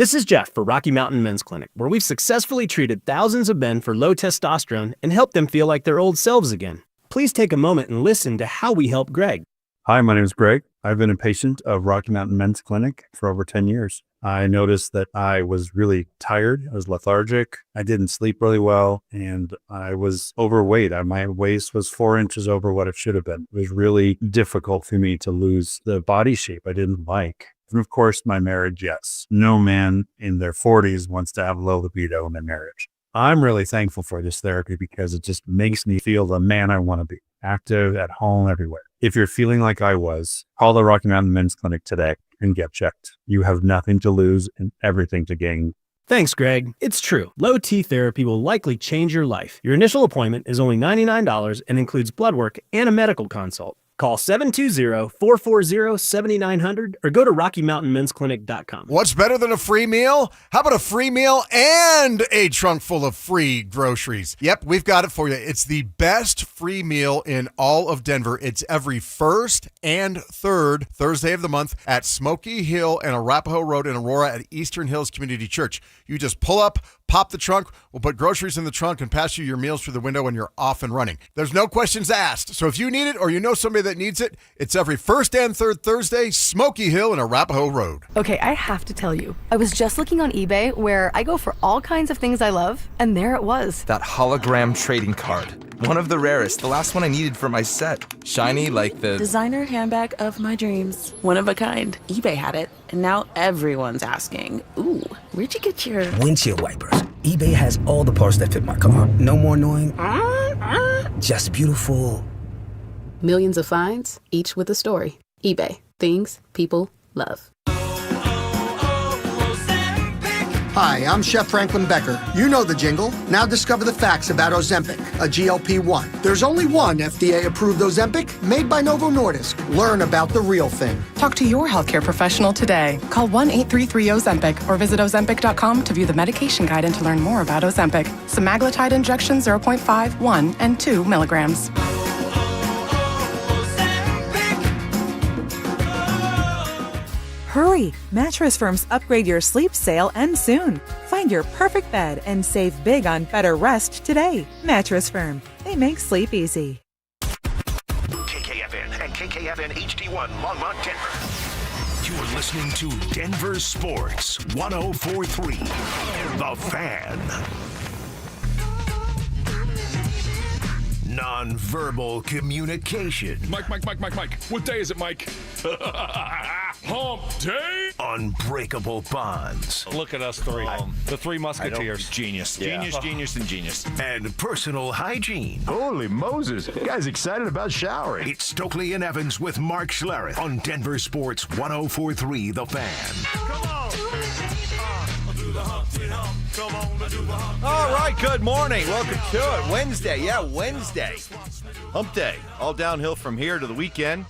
This is Jeff for Rocky Mountain Men's Clinic, where we've successfully treated thousands of men for low testosterone and helped them feel like their old selves again. Please take a moment and listen to how we help Greg. Hi, my name is Greg. I've been a patient of Rocky Mountain Men's Clinic for over 10 years. I noticed that I was really tired. I was lethargic. I didn't sleep really well, and I was overweight. My waist was 4 inches over what it should have been. It was really difficult for me to lose the body shape I didn't like. And of course, my marriage, yes. No man in their 40s wants to have low libido in their marriage. I'm really thankful for this therapy because it just makes me feel the man I want to be, active, at home, everywhere. If you're feeling like I was, call the Rocky Mountain Men's Clinic today and get checked. You have nothing to lose and everything to gain. Thanks, Greg. It's true. Low T therapy will likely change your life. Your initial appointment is only $99 and includes blood work and a medical consult. Call 720-440-7900 or go to RockyMountainMen'sClinic.com. What's better than a free meal? How about a free meal and a trunk full of free groceries? Yep, we've got it for you. It's the best free meal in all of Denver. It's every first and third Thursday of the month at Smoky Hill and Arapahoe Road in Aurora at Eastern Hills Community Church. You just pull up, pop the trunk, we'll put groceries in the trunk and pass you your meals through the window and you're off and running. There's no questions asked. So if you need it or you know somebody that needs it, it's every first and third Thursday, Smoky Hill and Arapahoe Road. Okay, I have to tell you, I was just looking on eBay where I go for all kinds of things I love, and there it was. That hologram trading card. One of the rarest, the last one I needed for my set. Shiny like the designer handbag of my dreams. One of a kind. eBay had it, and now everyone's asking, ooh, where'd you get your windshield wipers? eBay has all the parts that fit my car. No more annoying, just beautiful. Millions of finds, each with a story. eBay, things people love. Hi, I'm Chef Franklin Becker. You know the jingle. Now discover the facts about Ozempic, a GLP-1. There's only one FDA-approved Ozempic made by Novo Nordisk. Learn about the real thing. Talk to your healthcare professional today. Call 1-833-OZEMPIC or visit Ozempic.com to view the medication guide and to learn more about Ozempic. Semaglutide injection 0.5, 1, and 2 milligrams. Hurry! Mattress Firm's Upgrade Your Sleep sale ends soon. Find your perfect bed and save big on better rest today. Mattress Firm. They make sleep easy. KKFN and KKFN HD1 Longmont, Denver. You're listening to Denver Sports 104.3. The Fan. Nonverbal communication. Mike. What day is it, Mike? Hump day. Unbreakable bonds. Look at us three. The three musketeers. Genius. Yeah. Genius, and genius. And personal hygiene. Holy Moses. You guys excited about showering. It's Stokley and Evans with Mark Schlereth on Denver Sports 104.3 The Fan. Come on. Do the Humpty Hump. Come on, do the Humpty All right, good morning. Welcome to it. Wednesday. Yeah, Wednesday. Hump day. All downhill from here to the weekend.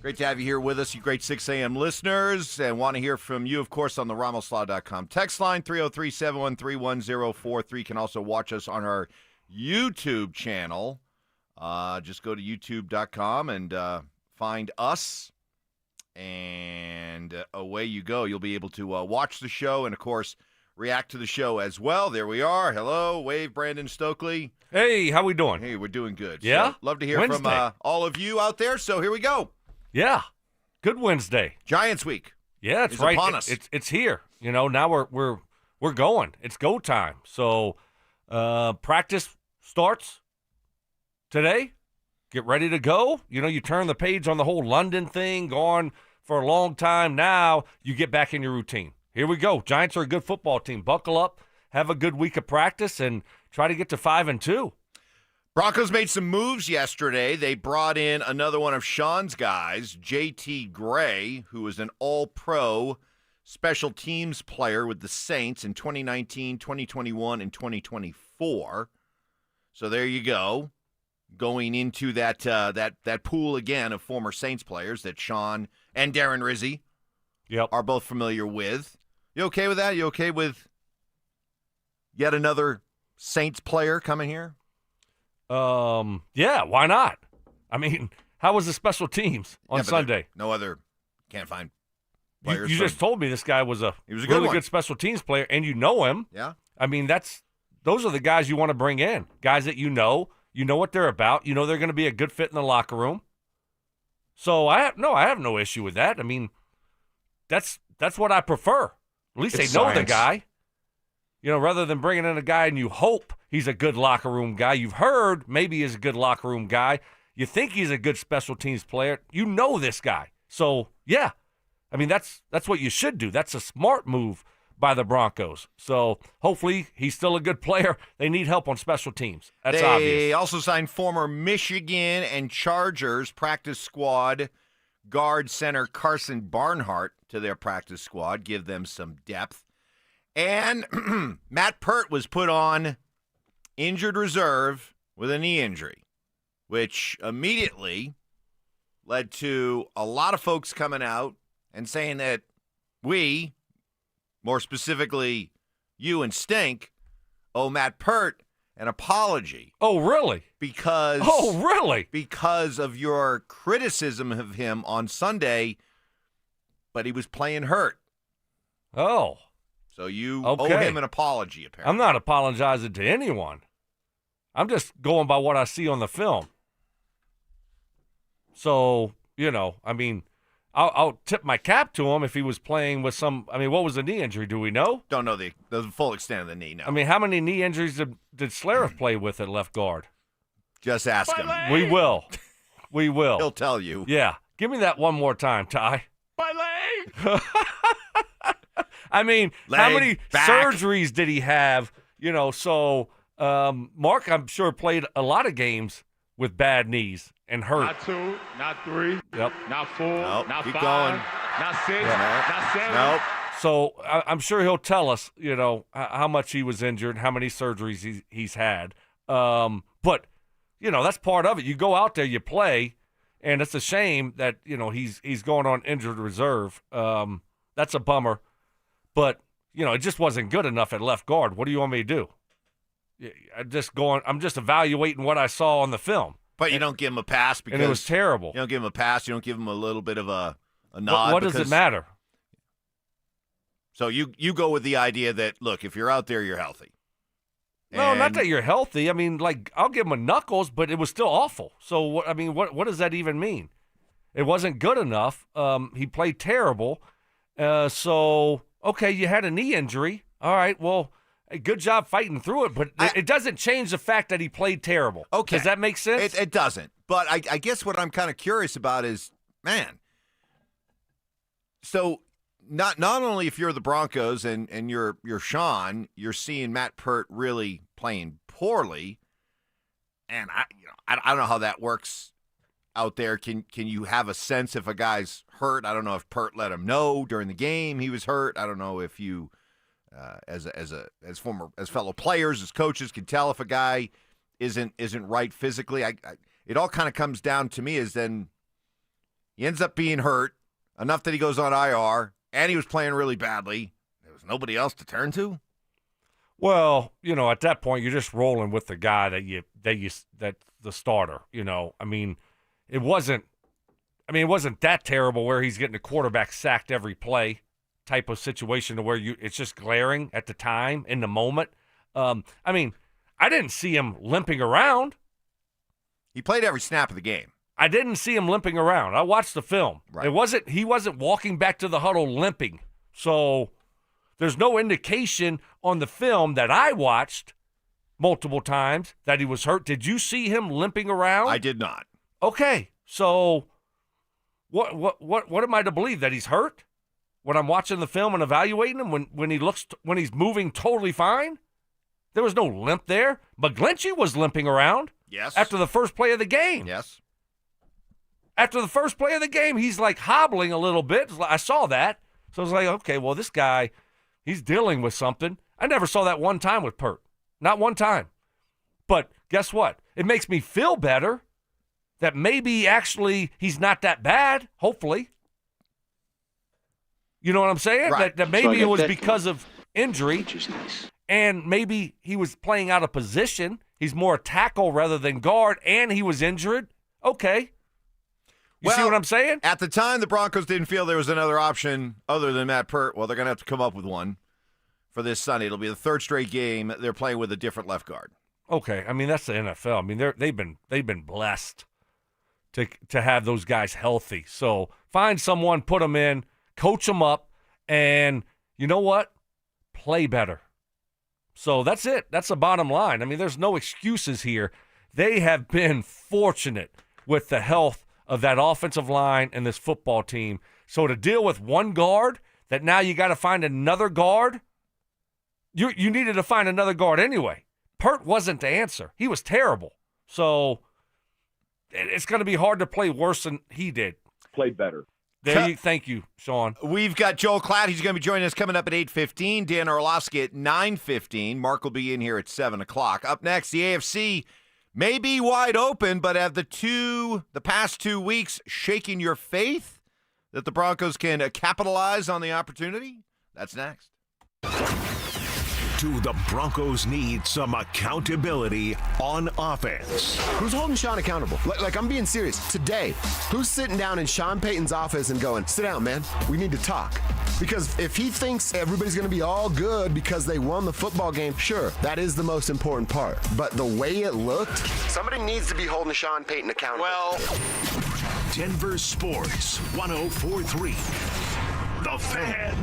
Great to have you here with us, you great 6 a.m. listeners, and want to hear from you, of course, on the RamosLaw.com text line, 303-713-1043. You can also watch us on our YouTube channel. Just go to youtube.com and find us, and away you go. You'll be able to watch the show and, of course, react to the show as well. There we are. Hello, wave, Brandon Stokley. Hey, how we doing? Hey, we're doing good. Yeah? So, love to hear Wednesday. from all of you out there, so here we go. Yeah, good Wednesday. Giants week. Yeah, it's right. Upon us. It's here. You know, now we're going. It's go time. So, practice starts today. Get ready to go. You know, you turn the page on the whole London thing, gone for a long time. Now you get back in your routine. Here we go. Giants are a good football team. Buckle up, have a good week of practice, and try to get to 5-2. Broncos made some moves yesterday. They brought in another one of Sean's guys, J.T. Gray, who was an all-pro special teams player with the Saints in 2019, 2021, and 2024. So there you go. Going into that that pool again of former Saints players that Sean and Darren Rizzi are both familiar with. You okay with that? You okay with yet another Saints player coming here? Yeah, why not? I mean, how was the special teams on Sunday? No other, can't find players. You just told me this guy was a really good special teams player, and you know him. Yeah. I mean, those are the guys you want to bring in, guys that you know what they're about. You know they're going to be a good fit in the locker room. So I have no issue with that. I mean, that's what I prefer. At least they know the guy. You know, rather than bringing in a guy and you hope he's a good locker room guy. You've heard maybe he's a good locker room guy. You think he's a good special teams player. You know this guy. So, yeah. I mean, that's what you should do. That's a smart move by the Broncos. So, hopefully, he's still a good player. They need help on special teams. That's obvious. They also signed former Michigan and Chargers practice squad guard center Carson Barnhart to their practice squad, give them some depth. And Matt Pert was put on injured reserve with a knee injury, which immediately led to a lot of folks coming out and saying that we, more specifically you and Stink, owe Matt Pert an apology. Oh, really? Because of your criticism of him on Sunday, but he was playing hurt. Oh. So you owe him an apology, apparently. I'm not apologizing to anyone. I'm just going by what I see on the film. So, you know, I mean, I'll tip my cap to him if he was playing with some. I mean, what was the knee injury? Do we know? Don't know the full extent of the knee, no. I mean, how many knee injuries did Schlereth play with at left guard? Just ask him. We will. We will. He'll tell you. Yeah. Give me that one more time, Ty. My leg! I mean, how many back. surgeries did he have? You know, so Mark, I'm sure, played a lot of games with bad knees and hurt. Not 2, not 3, yep. Not 4, nope. not Keep 5, going. not 6, Yeah. not 7. Nope. So I'm sure he'll tell us, you know, how much he was injured, how many surgeries he's had. But, you know, that's part of it. You go out there, you play, and it's a shame that, you know, he's going on injured reserve. That's a bummer. But, you know, it just wasn't good enough at left guard. What do you want me to do? I'm just evaluating what I saw on the film. But you don't give him a pass because it was terrible. You don't give him a pass. You don't give him a little bit of a nod. What does it matter? So you go with the idea that, look, if you're out there, you're healthy. No, not that you're healthy. I mean, like, I'll give him a knuckles, but it was still awful. So, what does that even mean? It wasn't good enough. He played terrible. So, okay, you had a knee injury. All right, well, good job fighting through it, but it doesn't change the fact that he played terrible. Okay. Does that make sense? It doesn't. But I guess what I'm kind of curious about is, man, so not only if you're the Broncos and you're Sean, you're seeing Matt Pert really playing poorly, and I don't know how that works out there. Can you have a sense if a guy's hurt? I don't know if Pert let him know during the game he was hurt. I don't know if you as fellow players, as coaches, can tell if a guy isn't right physically. It all kind of comes down to me is then he ends up being hurt enough that he goes on IR, and he was playing really badly. There was nobody else to turn to. Well, you know, at that point, you're just rolling with the guy that's the starter. You know, I mean, it wasn't that terrible where he's getting the quarterback sacked every play type of situation to where it's just glaring at the time in the moment. I mean, I didn't see him limping around. He played every snap of the game. I didn't see him limping around. I watched the film. Right. He wasn't walking back to the huddle limping. So there's no indication on the film that I watched multiple times that he was hurt. Did you see him limping around? I did not. Okay. So what am I to believe, that he's hurt when I'm watching the film and evaluating him when he's moving totally fine? There was no limp there. McGlinchey was limping around. Yes. After the first play of the game. Yes. After the first play of the game, he's like hobbling a little bit. I saw that. So I was like, okay, well, this guy, he's dealing with something. I never saw that one time with Pert. Not one time. But guess what? It makes me feel better that maybe actually he's not that bad, hopefully. You know what I'm saying? Right. That maybe it was because of injury. Which is nice. And maybe he was playing out of position. He's more a tackle rather than guard, and he was injured. Okay. You see what I'm saying? At the time, the Broncos didn't feel there was another option other than Matt Pert. Well, they're going to have to come up with one for this Sunday. It'll be the third straight game they're playing with a different left guard. Okay, I mean that's the NFL. I mean they've been blessed to have those guys healthy. So find someone, put them in, coach them up, and you know what? Play better. So that's it. That's the bottom line. I mean, there's no excuses here. They have been fortunate with the health of that offensive line and this football team. So to deal with one guard, that now you got to find another guard, you needed to find another guard anyway. Pert wasn't the answer. He was terrible. So it's going to be hard to play worse than he did. Played better. Thank you, Sean. We've got Joel Klatt. He's going to be joining us coming up at 8:15. Dan Orlovsky at 9:15. Mark will be in here at 7 o'clock. Up next, the AFC may be wide open, but have the past 2 weeks shaken your faith that the Broncos can capitalize on the opportunity? That's next. Do the Broncos need some accountability on offense? Who's holding Sean accountable? Like, I'm being serious. Today, who's sitting down in Sean Payton's office and going, sit down, man, we need to talk? Because if he thinks everybody's going to be all good because they won the football game, sure, that is the most important part. But the way it looked, somebody needs to be holding Sean Payton accountable. Well, Denver Sports 104.3. The Fan.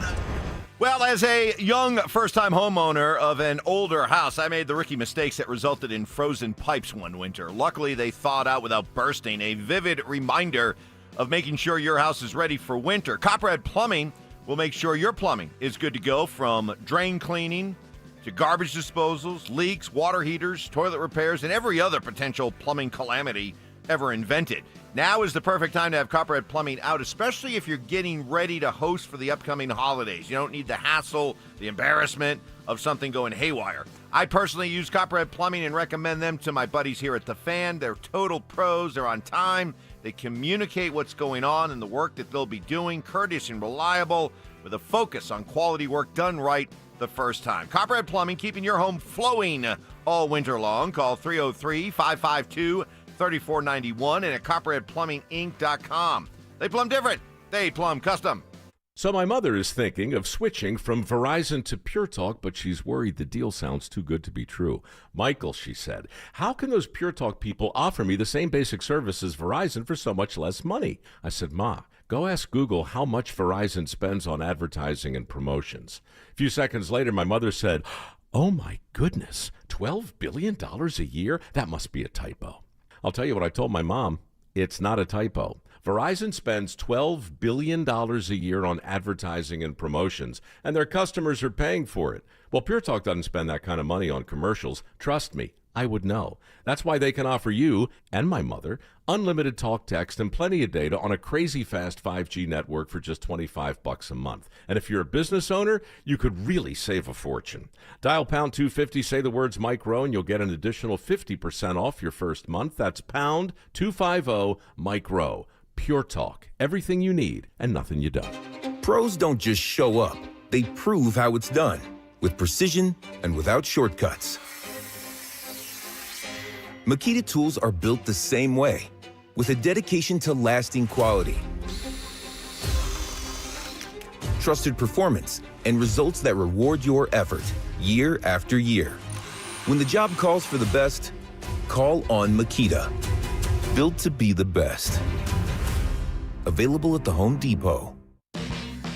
Well, as a young first-time homeowner of an older house, I made the rookie mistakes that resulted in frozen pipes one winter. Luckily, they thawed out without bursting. A vivid reminder of making sure your house is ready for winter. Copperhead Plumbing will make sure your plumbing is good to go, from drain cleaning to garbage disposals, leaks, water heaters, toilet repairs, and every other potential plumbing calamity ever invented. Now is the perfect time to have Copperhead Plumbing out, especially if you're getting ready to host for the upcoming holidays. You don't need the hassle, the embarrassment of something going haywire. I personally use Copperhead Plumbing and recommend them to my buddies here at The Fan. They're total pros. They're on time. They communicate what's going on and the work that they'll be doing, courteous and reliable, with a focus on quality work done right the first time. Copperhead Plumbing, keeping your home flowing all winter long. Call 303-552-3491 and at CopperheadPlumbingInc.com. They plumb different. They plumb custom. So my mother is thinking of switching from Verizon to Pure Talk, but she's worried the deal sounds too good to be true. Michael, she said, how can those Pure Talk people offer me the same basic service as Verizon for so much less money? I said, Ma, go ask Google how much Verizon spends on advertising and promotions. A few seconds later, my mother said, oh my goodness, $12 billion a year? That must be a typo. I'll tell you what I told my mom. It's not a typo. Verizon spends $12 billion a year on advertising and promotions, and their customers are paying for it. Well, Pure Talk doesn't spend that kind of money on commercials. Trust me, I would know. That's why they can offer you and my mother unlimited talk, text, and plenty of data on a crazy fast 5G network for just $25 a month. And if you're a business owner, you could really save a fortune. Dial pound 250, say the words Mike Rowe, and you'll get an additional 50% off your first month. That's pound 250 Mike Rowe. Pure Talk. Everything you need and nothing you don't. Pros don't just show up. They prove how it's done, with precision and without shortcuts. Makita tools are built the same way, with a dedication to lasting quality, trusted performance, and results that reward your effort year after year. When the job calls for the best, call on Makita. Built to be the best. Available at the Home Depot.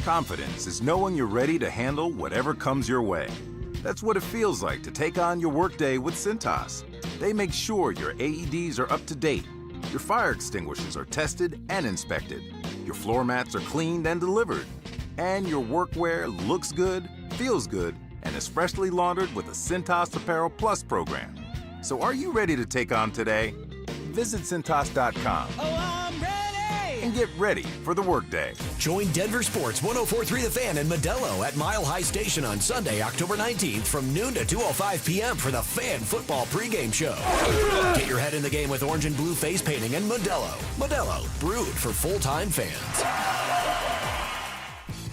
Confidence is knowing you're ready to handle whatever comes your way. That's what it feels like to take on your workday with Cintas. They make sure your AEDs are up to date, your fire extinguishers are tested and inspected, your floor mats are cleaned and delivered, and your workwear looks good, feels good, and is freshly laundered with a Cintas Apparel Plus program. So are you ready to take on today? Visit Cintas.com. And get ready for the workday. Join Denver Sports 104.3 The Fan in Modelo at Mile High Station on Sunday, October 19th from noon to 2:05 p.m. for the Fan Football pregame show. Get your head in the game with orange and blue face painting and Modelo. Modelo, brewed for full-time fans.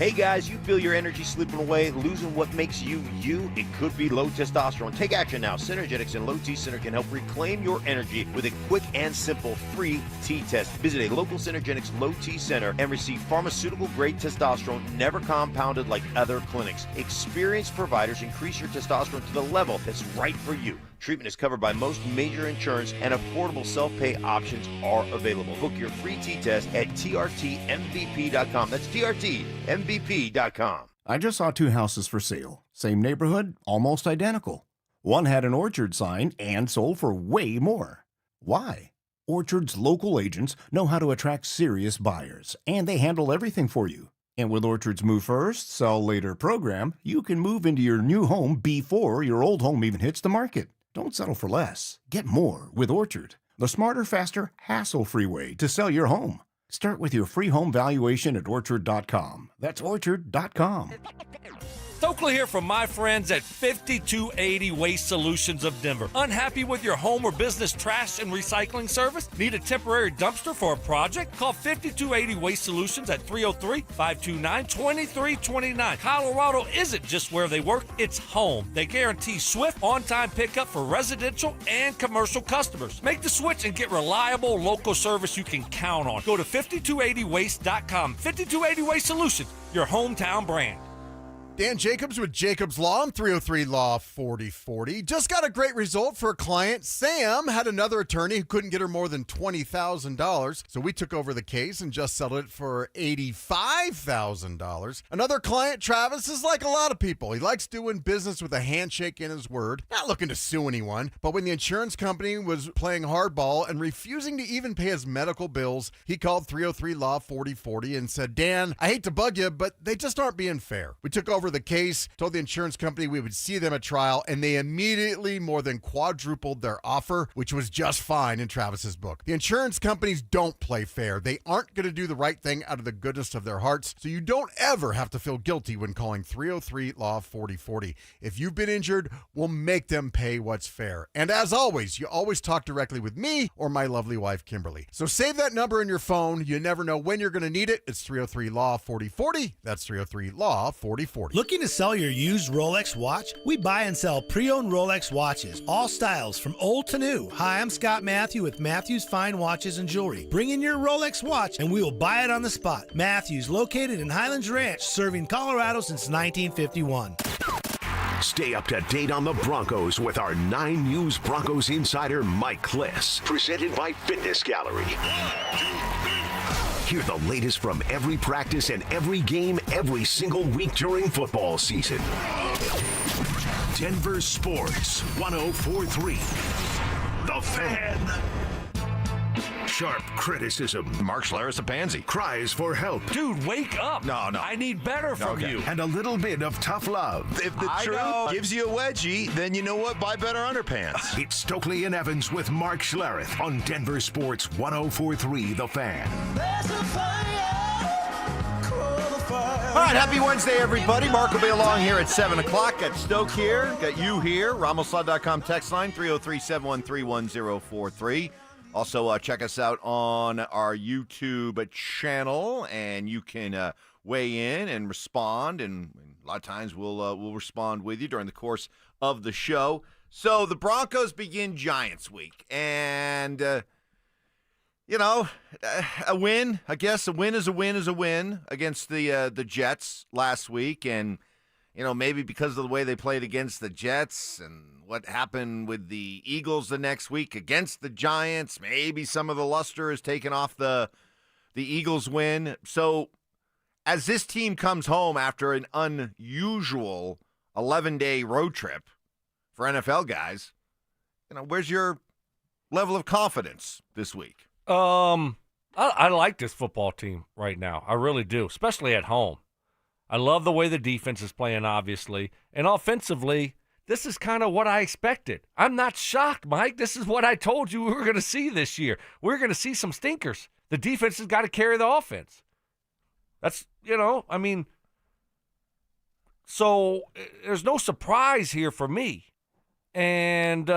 Hey guys, you feel your energy slipping away, losing what makes you you? It could be low testosterone. Take action now. Synergetics and Low T Center can help reclaim your energy with a quick and simple free T-test. Visit a local Synergetics Low T Center and receive pharmaceutical-grade testosterone never compounded like other clinics. Experienced providers increase your testosterone to the level that's right for you. Treatment is covered by most major insurance and affordable self-pay options are available. Book your free T-test at trtmvp.com. That's trtmvp.com. I just saw 2 houses for sale. Same neighborhood, almost identical. One had an Orchard sign and sold for way more. Why? Orchard's local agents know how to attract serious buyers, and they handle everything for you. And with Orchard's Move First, Sell Later program, you can move into your new home before your old home even hits the market. Don't settle for less. Get more with Orchard, the smarter, faster, hassle-free way to sell your home. Start with your free home valuation at Orchard.com. That's Orchard.com. Stokley here from my friends at 5280 Waste Solutions of Denver. Unhappy with your home or business trash and recycling service? Need a temporary dumpster for a project? Call 5280 Waste Solutions at 303-529-2329. Colorado isn't just where they work, it's home. They guarantee swift, on-time pickup for residential and commercial customers. Make the switch and get reliable local service you can count on. Go to 5280waste.com. 5280 Waste Solutions, your hometown brand. Dan Jacobs with Jacobs Law on 303 Law 4040. Just got a great result for a client. Sam had another attorney who couldn't get her more than $20,000, so we took over the case and just settled it for $85,000. Another client, Travis, is like a lot of people. He likes doing business with a handshake in his word, not looking to sue anyone, but when the insurance company was playing hardball and refusing to even pay his medical bills, he called 303 Law 4040 and said, Dan, I hate to bug you, but they just aren't being fair. We took over the case, told the insurance company we would see them at trial, and they immediately more than quadrupled their offer, which was just fine in Travis's book. The insurance companies don't play fair. They aren't going to do the right thing out of the goodness of their hearts, so you don't ever have to feel guilty when calling 303 Law 4040. If you've been injured, we'll make them pay what's fair. And as always, you always talk directly with me or my lovely wife, Kimberly. So save that number in your phone. You never know when you're going to need it. It's 303 Law 4040. That's 303 Law 4040. Looking to sell your used Rolex watch? We buy and sell pre-owned Rolex watches, all styles from old to new. Hi, I'm Scott Matthew with Matthews Fine Watches and Jewelry. Bring in your Rolex watch and we will buy it on the spot. Matthews, located in Highlands Ranch, serving Colorado since 1951. Stay up to date on the Broncos with our 9 News Broncos insider Mike Kliss. Presented by Fitness Gallery. Hear the latest from every practice and every game every single week during football season. Denver Sports 104.3. The Fan. Sharp criticism. Mark Schlereth a pansy. Cries for help. Dude, wake up. No. I need better from you. And a little bit of tough love. If the truth gives you a wedgie, then you know what? Buy better underpants. It's Stokley and Evans with Mark Schlereth on Denver Sports 104.3 The Fan. All right, happy Wednesday, everybody. Mark will be along here at 7 o'clock. Got Stoke here. Got you here. RamosLaw.com text line, 303-713-1043. Also, check us out on our YouTube channel, and you can weigh in and respond. And a lot of times we'll respond with you during the course of the show. So the Broncos begin Giants week, and a win. I guess a win is a win is a win against the Jets last week, and maybe because of the way they played against the Jets and what happened with the Eagles the next week against the Giants, maybe some of the luster is taken off the Eagles win. So as this team comes home after an unusual 11-day road trip for NFL guys, where's your level of confidence this week? I like this football team right now. I really do, especially at home. I love the way the defense is playing, obviously. And offensively, this is kind of what I expected. I'm not shocked, Mike. This is what I told you we were going to see this year. We're going to see some stinkers. The defense has got to carry the offense. That's, so there's no surprise here for me. And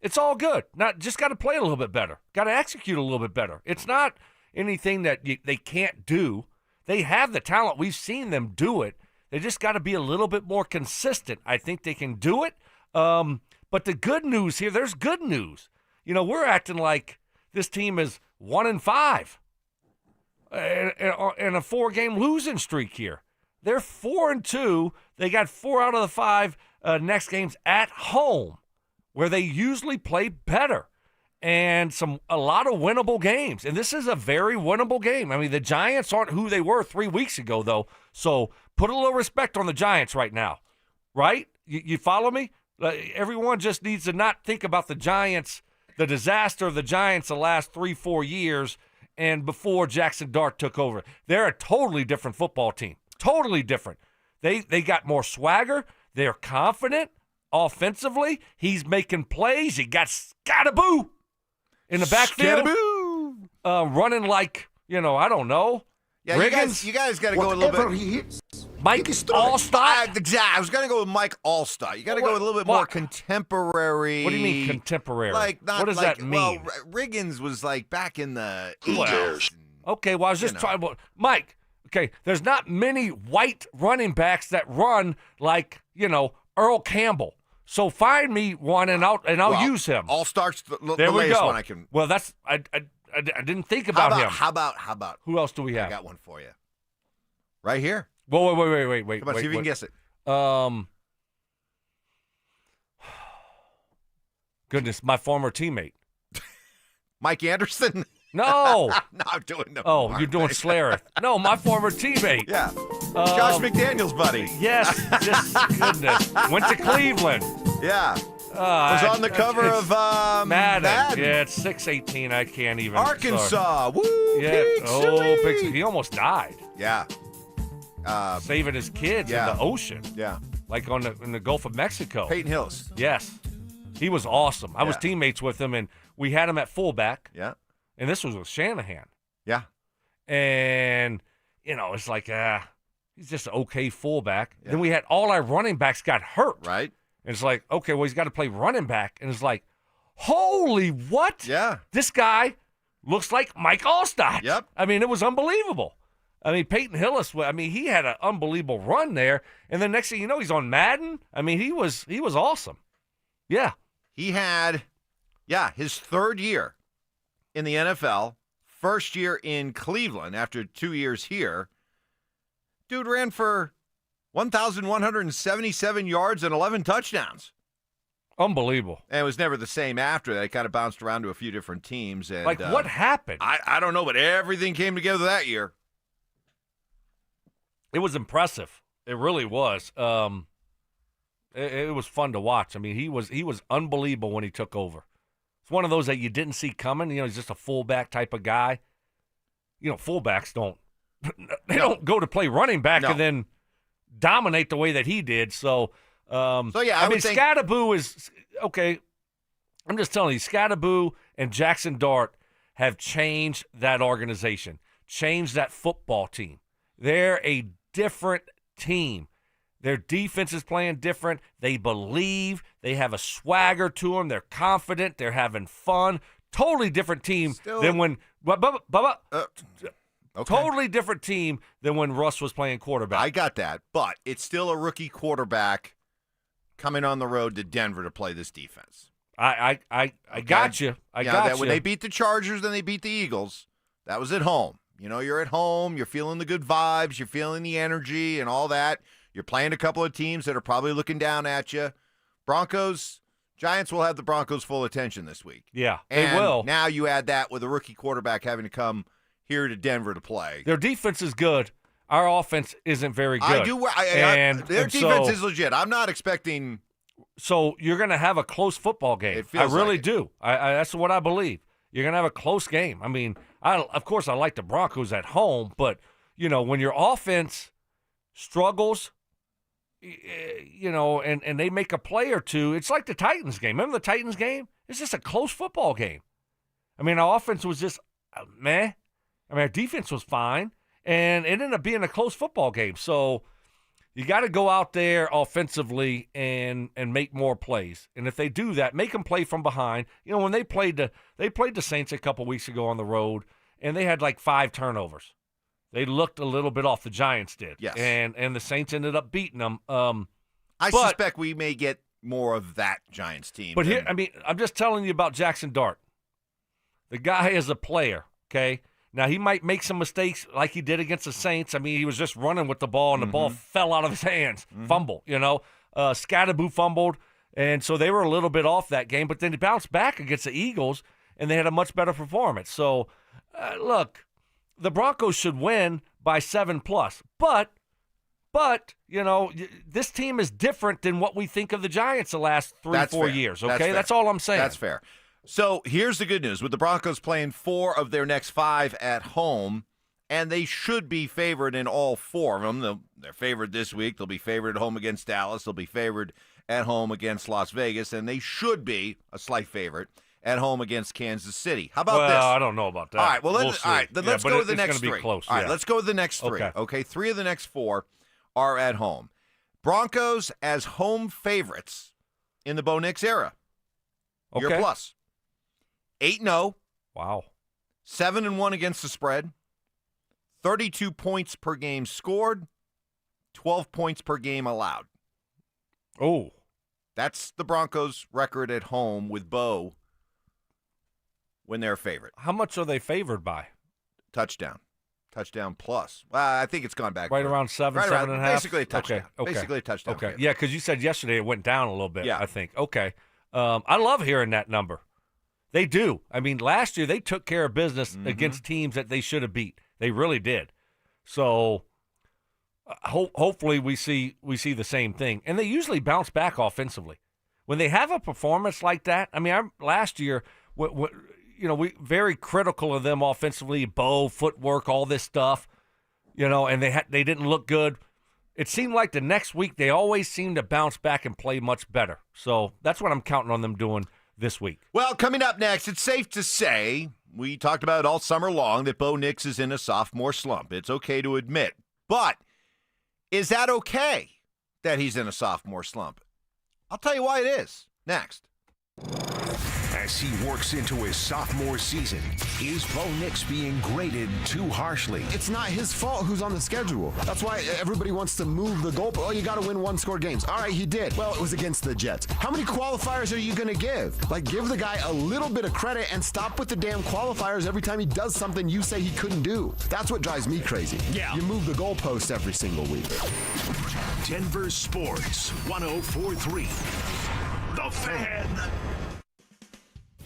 it's all good. Just got to play a little bit better. Got to execute a little bit better. It's not anything that they can't do. They have the talent. We've seen them do it. They just got to be a little bit more consistent. I think they can do it. But the good news here, there's good news. You know, we're acting like this team is 1-5 in a 4-game losing streak here. They're 4-2. They got 4 out of the 5 next games at home, where they usually play better, and a lot of winnable games. And this is a very winnable game. I mean, the Giants aren't who they were 3 weeks ago, though. So put a little respect on the Giants right now, right? You follow me? Everyone just needs to not think about the Giants, the disaster of the Giants the last 3-4 years, and before Jackson Dart took over. They're a totally different football team. Totally different. They got more swagger. They're confident offensively. He's making plays. He got Scattaboo in the backfield. Running like, I don't know. Yeah, Riggins. you guys got to go a little bit. Mike Allstott? I was going to go with Mike Allstott. You got to go with a little bit more contemporary. What do you mean contemporary? What does that mean? Well, Riggins was like back in the 80s. Okay, well, I was just trying to. Mike, okay, there's not many white running backs that run like, Earl Campbell. So find me one, and I'll use him. Allstart's the there we latest go. one I can. Well, that's I didn't think about him. How about? Who else do we have? I got one for you. Right here. Whoa, wait. Come on, see if you can guess it. Goodness, my former teammate. Mike Anderson? No. No, I'm doing the Oh, you're doing Schlereth. No, my former teammate. Yeah. Josh McDaniels' buddy. Yes. Just goodness. Went to Cleveland. Yeah. Was on the cover of Madden. Yeah, it's 6/18. I can't even. Arkansas. Woo! Yeah. Pig Pig. He almost died. Yeah. Saving his kids in the ocean. Yeah. Like in the Gulf of Mexico. Peyton Hillis. Yes. He was awesome. I was teammates with him, and we had him at fullback. Yeah. And this was with Shanahan. Yeah. And, it's like, he's just an okay fullback. Yeah. Then we had all our running backs got hurt. Right. And it's like, okay, well, he's got to play running back. And it's like, holy what? Yeah. This guy looks like Mike Allstott. Yep. I mean, it was unbelievable. I mean, Peyton Hillis, he had an unbelievable run there. And then next thing you know, he's on Madden. I mean, he was awesome. Yeah. He had, his third year in the NFL, first year in Cleveland after 2 years here. Dude ran for 1,177 yards and 11 touchdowns. Unbelievable. And it was never the same after that. It kind of bounced around to a few different teams. And, what happened? I don't know, but everything came together that year. It was impressive. It really was. It was fun to watch. I mean, he was unbelievable when he took over. It's one of those that you didn't see coming. He's just a fullback type of guy. Fullbacks don't go to play running back and then dominate the way that he did. So I mean, Scattaboo is okay. I'm just telling you, Scattaboo and Jackson Dart have changed that organization, changed that football team. They're a different team. Their defense is playing different. They believe. They have a swagger to them. They're confident. They're having fun. Totally different team than when totally different team than when Russ was playing quarterback. I got that, but it's still a rookie quarterback coming on the road to Denver to play this defense. I got you. I got you. When they beat the Chargers, then they beat the Eagles. That was at home. You're at home. You're feeling the good vibes. You're feeling the energy and all that. You're playing a couple of teams that are probably looking down at you. Giants will have the Broncos' full attention this week. Yeah, and they will. Now you add that with a rookie quarterback having to come here to Denver to play. Their defense is good. Our offense isn't very good. Their defense is legit. I'm not expecting. So you're going to have a close football game. I really do. That's what I believe. You're going to have a close game. I mean, of course, I like the Broncos at home, but when your offense struggles, and they make a play or two, it's like the Titans game. Remember the Titans game? It's just a close football game. I mean, our offense was just meh. I mean, our defense was fine, and it ended up being a close football game. So you got to go out there offensively and make more plays. And if they do that, make them play from behind. When they played the Saints a couple weeks ago on the road, and they had like 5 turnovers. They looked a little bit off. The Giants did. Yes. And the Saints ended up beating them. I suspect we may get more of that Giants team. But here, I'm just telling you about Jackson Dart. The guy is a player, okay? Now, he might make some mistakes like he did against the Saints. He was just running with the ball, and the ball fell out of his hands. Fumble, Scatterboo fumbled, and so they were a little bit off that game. But then he bounced back against the Eagles, and they had a much better performance. So, look, the Broncos should win by 7+. But, this team is different than what we think of the Giants the last 3-4 years, okay? That's all I'm saying. That's fair. So here's the good news. With the Broncos playing 4 of their next 5 at home, and they should be favored in all 4 of them. They're favored this week. They'll be favored at home against Dallas. They'll be favored at home against Las Vegas, and they should be a slight favorite at home against Kansas City. How about this? Well, I don't know about that. All right, We'll let's go to the next 3. Be close, All right, let's go to the next 3. Okay, 3 of the next 4 are at home. Broncos as home favorites in the Bo Nix era. Okay. Year plus. 8-0. Wow. 7-1 against the spread. 32 points per game scored. 12 points per game allowed. Oh. That's the Broncos' record at home with Bo when they're favorite. How much are they favored by? Touchdown. Touchdown plus. I think it's gone back. Right around 7, right 7.5? Basically a touchdown. Okay. Basically a touchdown. Okay. favorite. Yeah, because you said yesterday it went down a little bit, I think. Okay. I love hearing that number. They do. Last year they took care of business against teams that they should have beat. They really did. So hopefully we see the same thing. And they usually bounce back offensively. When they have a performance like that, last year, we very critical of them offensively, Bo, footwork, all this stuff, and they didn't look good. It seemed like the next week they always seemed to bounce back and play much better. So that's what I'm counting on them doing this week. Well, coming up next, it's safe to say, we talked about it all summer long, that Bo Nix is in a sophomore slump. It's okay to admit. But is that okay that he's in a sophomore slump? I'll tell you why it is. Next. As he works into his sophomore season, is Bo Nix being graded too harshly? It's not his fault who's on the schedule. That's why everybody wants to move the goal. Oh, you got to win 1-score games. All right, he did. Well, it was against the Jets. How many qualifiers are you going to give? Give the guy a little bit of credit and stop with the damn qualifiers every time he does something you say he couldn't do. That's what drives me crazy. Yeah. You move the goalpost every single week. Denver Sports 104.3. The Fan.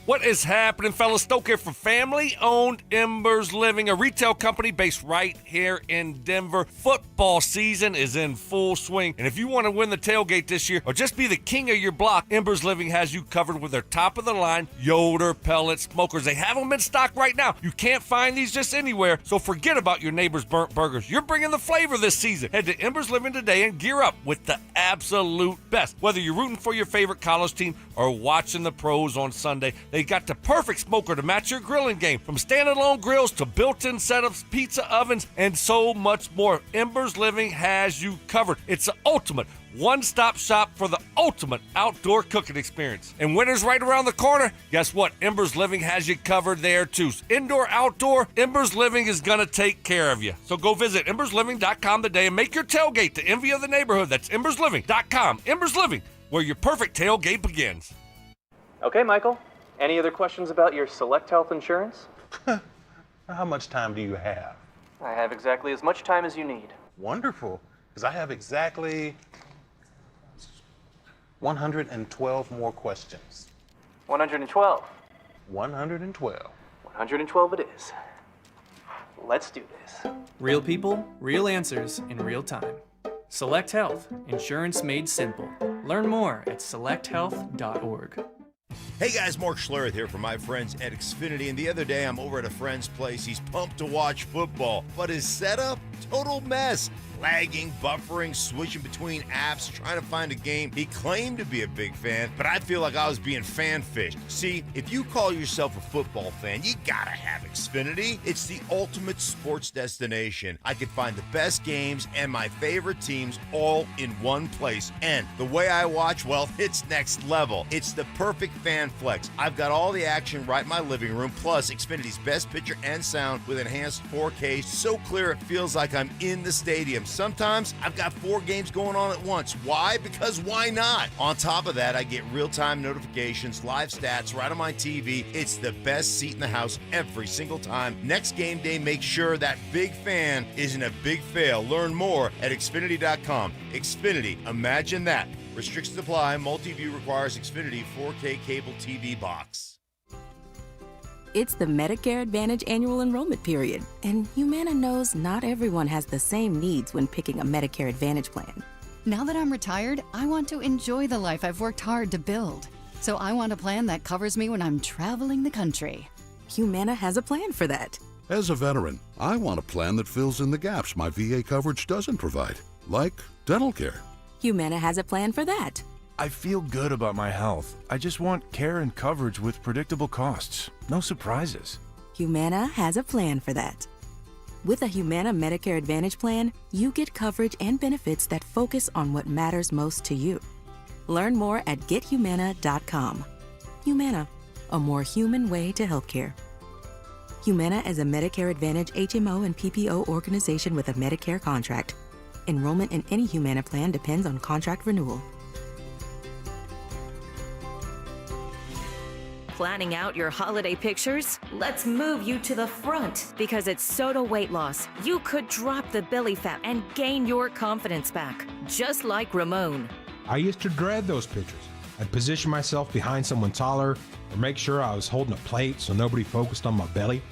What is happening, fellas? Stoke here for family-owned Embers Living, a retail company based right here in Denver. Football season is in full swing, and if you want to win the tailgate this year or just be the king of your block, Embers Living has you covered with their top-of-the-line Yoder pellet smokers. They have them in stock right now. You can't find these just anywhere, so forget about your neighbor's burnt burgers. You're bringing the flavor this season. Head to Embers Living today and gear up with the absolute best. Whether you're rooting for your favorite college team or watching the pros on Sunday, they got the perfect smoker to match your grilling game. From standalone grills to built-in setups, pizza ovens, and so much more. Embers Living has you covered. It's the ultimate one-stop shop for the ultimate outdoor cooking experience. And winter's right around the corner. Guess what? Embers Living has you covered there too. Indoor, outdoor, Embers Living is going to take care of you. So go visit embersliving.com today and make your tailgate the envy of the neighborhood. That's embersliving.com. Embers Living, where your perfect tailgate begins. Okay, Michael. Any other questions about your Select Health insurance? How much time do you have? I have exactly as much time as you need. Wonderful, because I have exactly 112 more questions. 112. 112. 112 it is. Let's do this. Real people, real answers in real time. Select Health, insurance made simple. Learn more at selecthealth.org. Hey guys, Mark Schlereth here from my friends at Xfinity, and the other day I'm over at a friend's place. He's pumped to watch football, but his setup total mess. Lagging, buffering, switching between apps, trying to find a game. He claimed to be a big fan, but I feel like I was being fan-fished. See, if you call yourself a football fan, you gotta have Xfinity. It's the ultimate sports destination. I can find the best games and my favorite teams all in one place. And the way I watch, well, it's next level. It's the perfect fan flex. I've got all the action right in my living room, plus Xfinity's best picture and sound with enhanced 4K, so clear it feels like I'm in the stadium. Sometimes I've got 4 games going on at once. Why? Because why not? On top of that, I get real-time notifications, live stats right on my TV. It's the best seat in the house every single time. Next game day, make sure that big fan isn't a big fail. Learn more at Xfinity.com. Xfinity, imagine that. Restrictions apply. Multi-view requires Xfinity 4K cable TV box. It's the Medicare Advantage annual enrollment period, and Humana knows not everyone has the same needs when picking a Medicare Advantage plan. Now that I'm retired, I want to enjoy the life I've worked hard to build. So I want a plan that covers me when I'm traveling the country. Humana has a plan for that. As a veteran, I want a plan that fills in the gaps my VA coverage doesn't provide, like dental care. Humana has a plan for that. I feel good about my health. I just want care and coverage with predictable costs. No surprises. Humana has a plan for that. With a Humana Medicare Advantage plan, you get coverage and benefits that focus on what matters most to you. Learn more at gethumana.com. Humana, a more human way to healthcare. Humana is a Medicare Advantage HMO and PPO organization with a Medicare contract. Enrollment in any Humana plan depends on contract renewal. Planning out your holiday pictures? Let's move you to the front because at Soda Weight Loss, you could drop the belly fat and gain your confidence back, just like Ramon. I used to dread those pictures. I'd position myself behind someone taller or make sure I was holding a plate so nobody focused on my belly.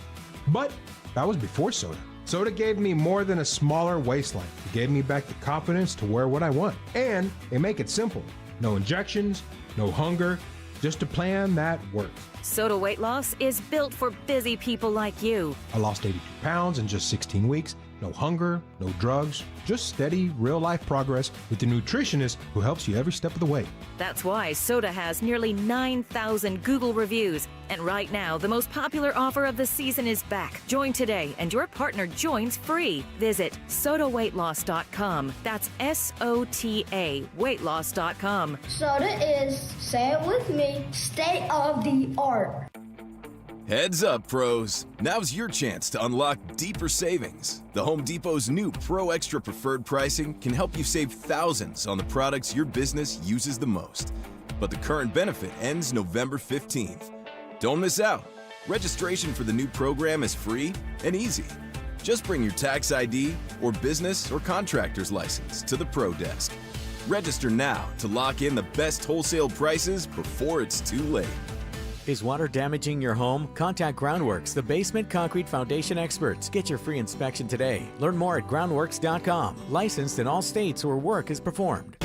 But that was before Soda. Soda gave me more than a smaller waistline. It gave me back the confidence to wear what I want. And they make it simple. No injections, no hunger, just a plan that works. Soda Weight Loss is built for busy people like you. I lost 82 pounds in just 16 weeks. No hunger, no drugs, just steady, real-life progress with the nutritionist who helps you every step of the way. That's why Soda has nearly 9,000 Google reviews. And right now, the most popular offer of the season is back. Join today, and your partner joins free. Visit SodaWeightLoss.com. That's SOTA weightloss.com. Soda is, say it with me, state of the art. Heads up, pros. Now's your chance to unlock deeper savings. The Home Depot's new Pro Extra Preferred pricing can help you save thousands on the products your business uses the most. But the current benefit ends November 15th. Don't miss out. Registration for the new program is free and easy. Just bring your tax ID or business or contractor's license to the Pro Desk. Register now to lock in the best wholesale prices before it's too late. Is water damaging your home? Contact Groundworks, the basement concrete foundation experts. Get your free inspection today. Learn more at groundworks.com. Licensed in all states where work is performed.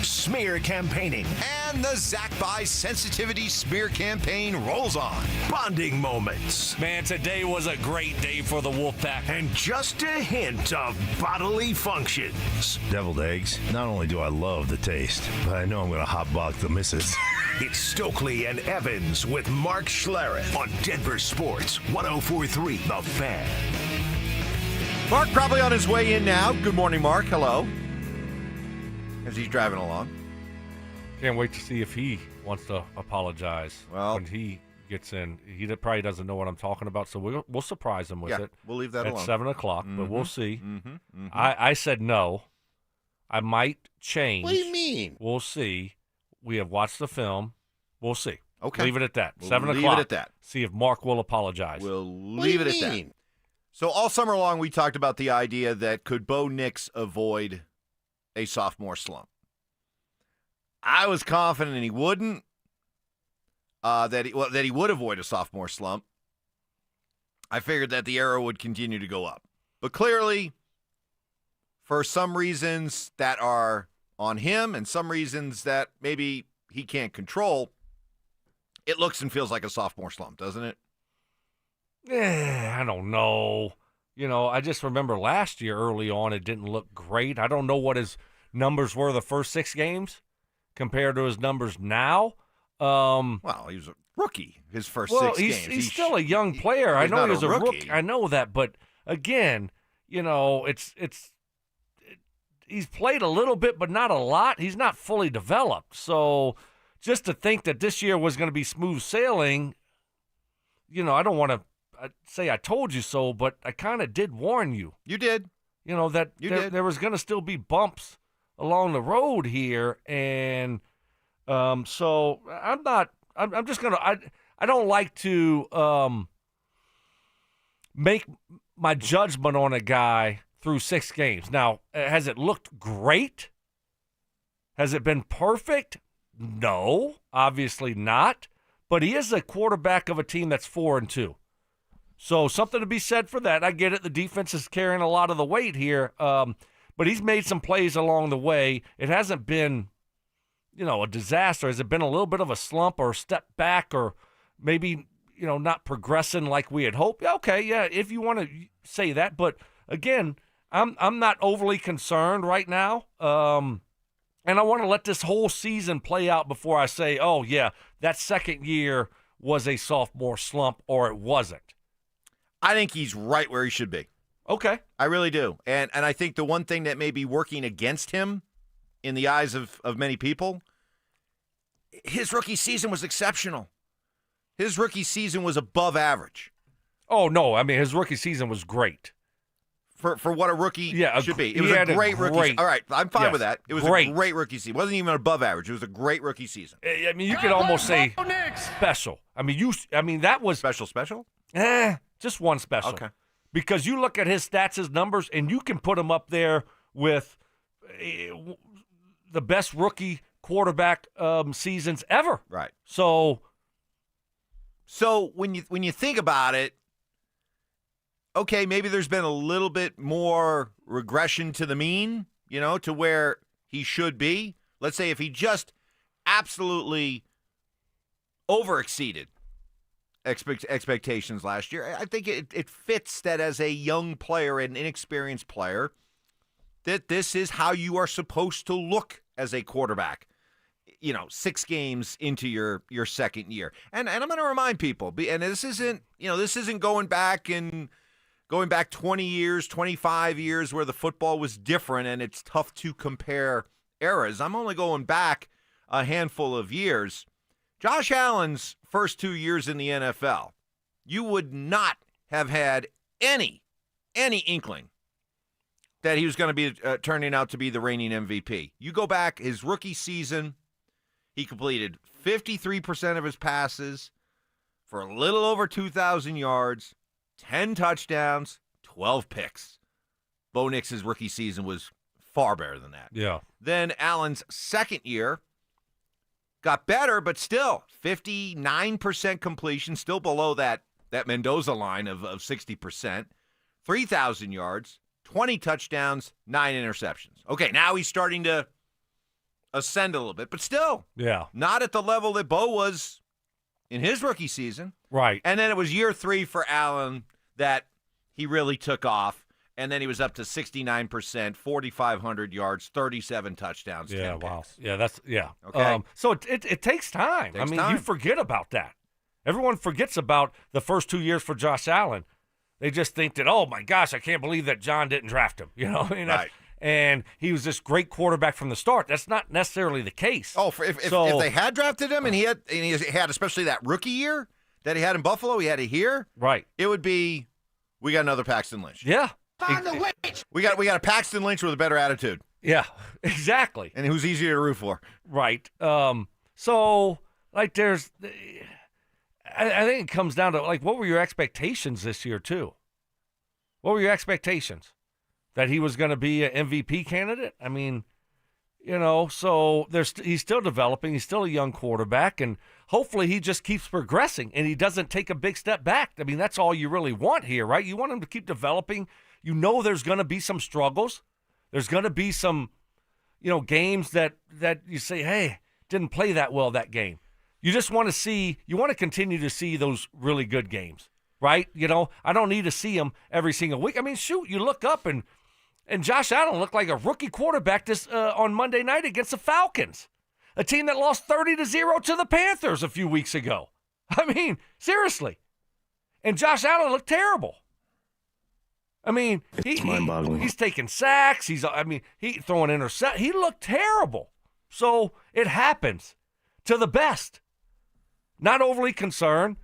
Smear campaigning. And the Zach Buy Sensitivity Smear Campaign rolls on. Bonding moments. Man, today was a great day for the Wolfpack. And just a hint of bodily functions. Deviled eggs. Not only do I love the taste, but I know I'm going to hotbox the missus. It's Stokley and Evans with Mark Schlereth on Denver Sports 104.3 The Fan. Mark probably on his way in now. Good morning, Mark. Hello. As he's driving along. Can't wait to see if he wants to apologize when he gets in. He probably doesn't know what I'm talking about, so we'll surprise him with it. We'll leave that at alone. 7 o'clock, but we'll see. I said no. I might change. What do you mean? We'll see. We have watched the film. We'll see. Okay. Leave it at that. We'll 7 leave o'clock. it at that. See if Mark will apologize. We'll leave it at that. So all summer long, we talked about the idea that could Bo Nix avoid a sophomore slump. I was confident he wouldn't. That he would avoid a sophomore slump. I figured that the arrow would continue to go up. But clearly, for some reasons that are on him and some reasons that maybe he can't control, it looks and feels like a sophomore slump, doesn't it? I don't know. I just remember last year early on it didn't look great. I don't know what his numbers were the first 6 games compared to his numbers now. Well, he was a rookie his first 6 games. He's still a young player. I know he was a rookie. I know that, but again, he's played a little bit, but not a lot. He's not fully developed. So just to think that this year was going to be smooth sailing, I don't want to say I told you so, but I kind of did warn you. You did. That there was going to still be bumps along the road here. And so I'm just going to, I don't like to make my judgment on a guy through 6 games. Now, has it looked great? Has it been perfect? No, obviously not. But he is a quarterback of a team that's 4-2. So something to be said for that. I get it. The defense is carrying a lot of the weight here. But he's made some plays along the way. It hasn't been, a disaster. Has it been a little bit of a slump or a step back or maybe, not progressing like we had hoped? Okay, yeah, if you want to say that. But, again, I'm not overly concerned right now. And I want to let this whole season play out before I say, oh, yeah, that second year was a sophomore slump or it wasn't. I think he's right where he should be. Okay. I really do. And I think the one thing that may be working against him in the eyes of many people, his rookie season was exceptional. His rookie season was above average. Oh, no. I mean, his rookie season was great. For what a rookie should be. It was a great rookie season. All right, I'm fine with that. It was great. A great rookie season. It wasn't even above average. It was a great rookie season. I mean, you could almost say special. I mean, that was special? Just one special. Okay. Because you look at his stats, his numbers, and you can put him up there with the best rookie quarterback seasons ever. Right. So when you think about it, okay, maybe there's been a little bit more regression to the mean, to where he should be. Let's say if he just absolutely overexceeded expectations last year, I think it fits that as a young player, an inexperienced player, that this is how you are supposed to look as a quarterback, 6 games into your second year. And I'm going to remind people, and this isn't going back 20 years, 25 years where the football was different and it's tough to compare eras. I'm only going back a handful of years. Josh Allen's first 2 years in the NFL, you would not have had any inkling that he was going to be turning out to be the reigning MVP. You go back, his rookie season, he completed 53% of his passes for a little over 2,000 yards, 10 touchdowns, 12 picks. Bo Nix's rookie season was far better than that. Yeah. Then Allen's second year got better, but still 59% completion, still below that Mendoza line of 60%, 3,000 yards, 20 touchdowns, 9 interceptions. Okay, now he's starting to ascend a little bit, but still not at the level that Bo was in his rookie season. Right. And then it was year 3 for Allen that he really took off, and then he was up to 69%, 4,500 yards, 37 touchdowns, 10 picks. Yeah, Okay. So it takes time. You forget about that. Everyone forgets about the first 2 years for Josh Allen. They just think that, oh, my gosh, I can't believe that John didn't draft him. Right. And he was this great quarterback from the start. That's not necessarily the case. Oh, if they had drafted him and he had especially that rookie year that he had in Buffalo, he had it here. Right. It would be, we got another Paxton Lynch. Yeah. Find the witch. We got a Paxton Lynch with a better attitude. Yeah, exactly. And who's easier to root for. Right. So, there's, I think it comes down to, what were your expectations this year, too? What were your expectations? That he was going to be an MVP candidate? I mean, so he's still developing. He's still a young quarterback, and hopefully he just keeps progressing and he doesn't take a big step back. I mean, that's all you really want here, right? You want him to keep developing. There's going to be some struggles. There's going to be some, games that you say, hey, didn't play that well that game. You just want to continue to see those really good games. right? You know, I don't need to see him every single week. I mean, shoot, you look up and Josh Allen looked like a rookie quarterback on Monday night against the Falcons, a team that lost 30-0 to the Panthers a few weeks ago. I mean, seriously. And Josh Allen looked terrible. I mean, he's taking sacks. He's throwing interceptions. He looked terrible. So it happens to the best. Not overly concerned.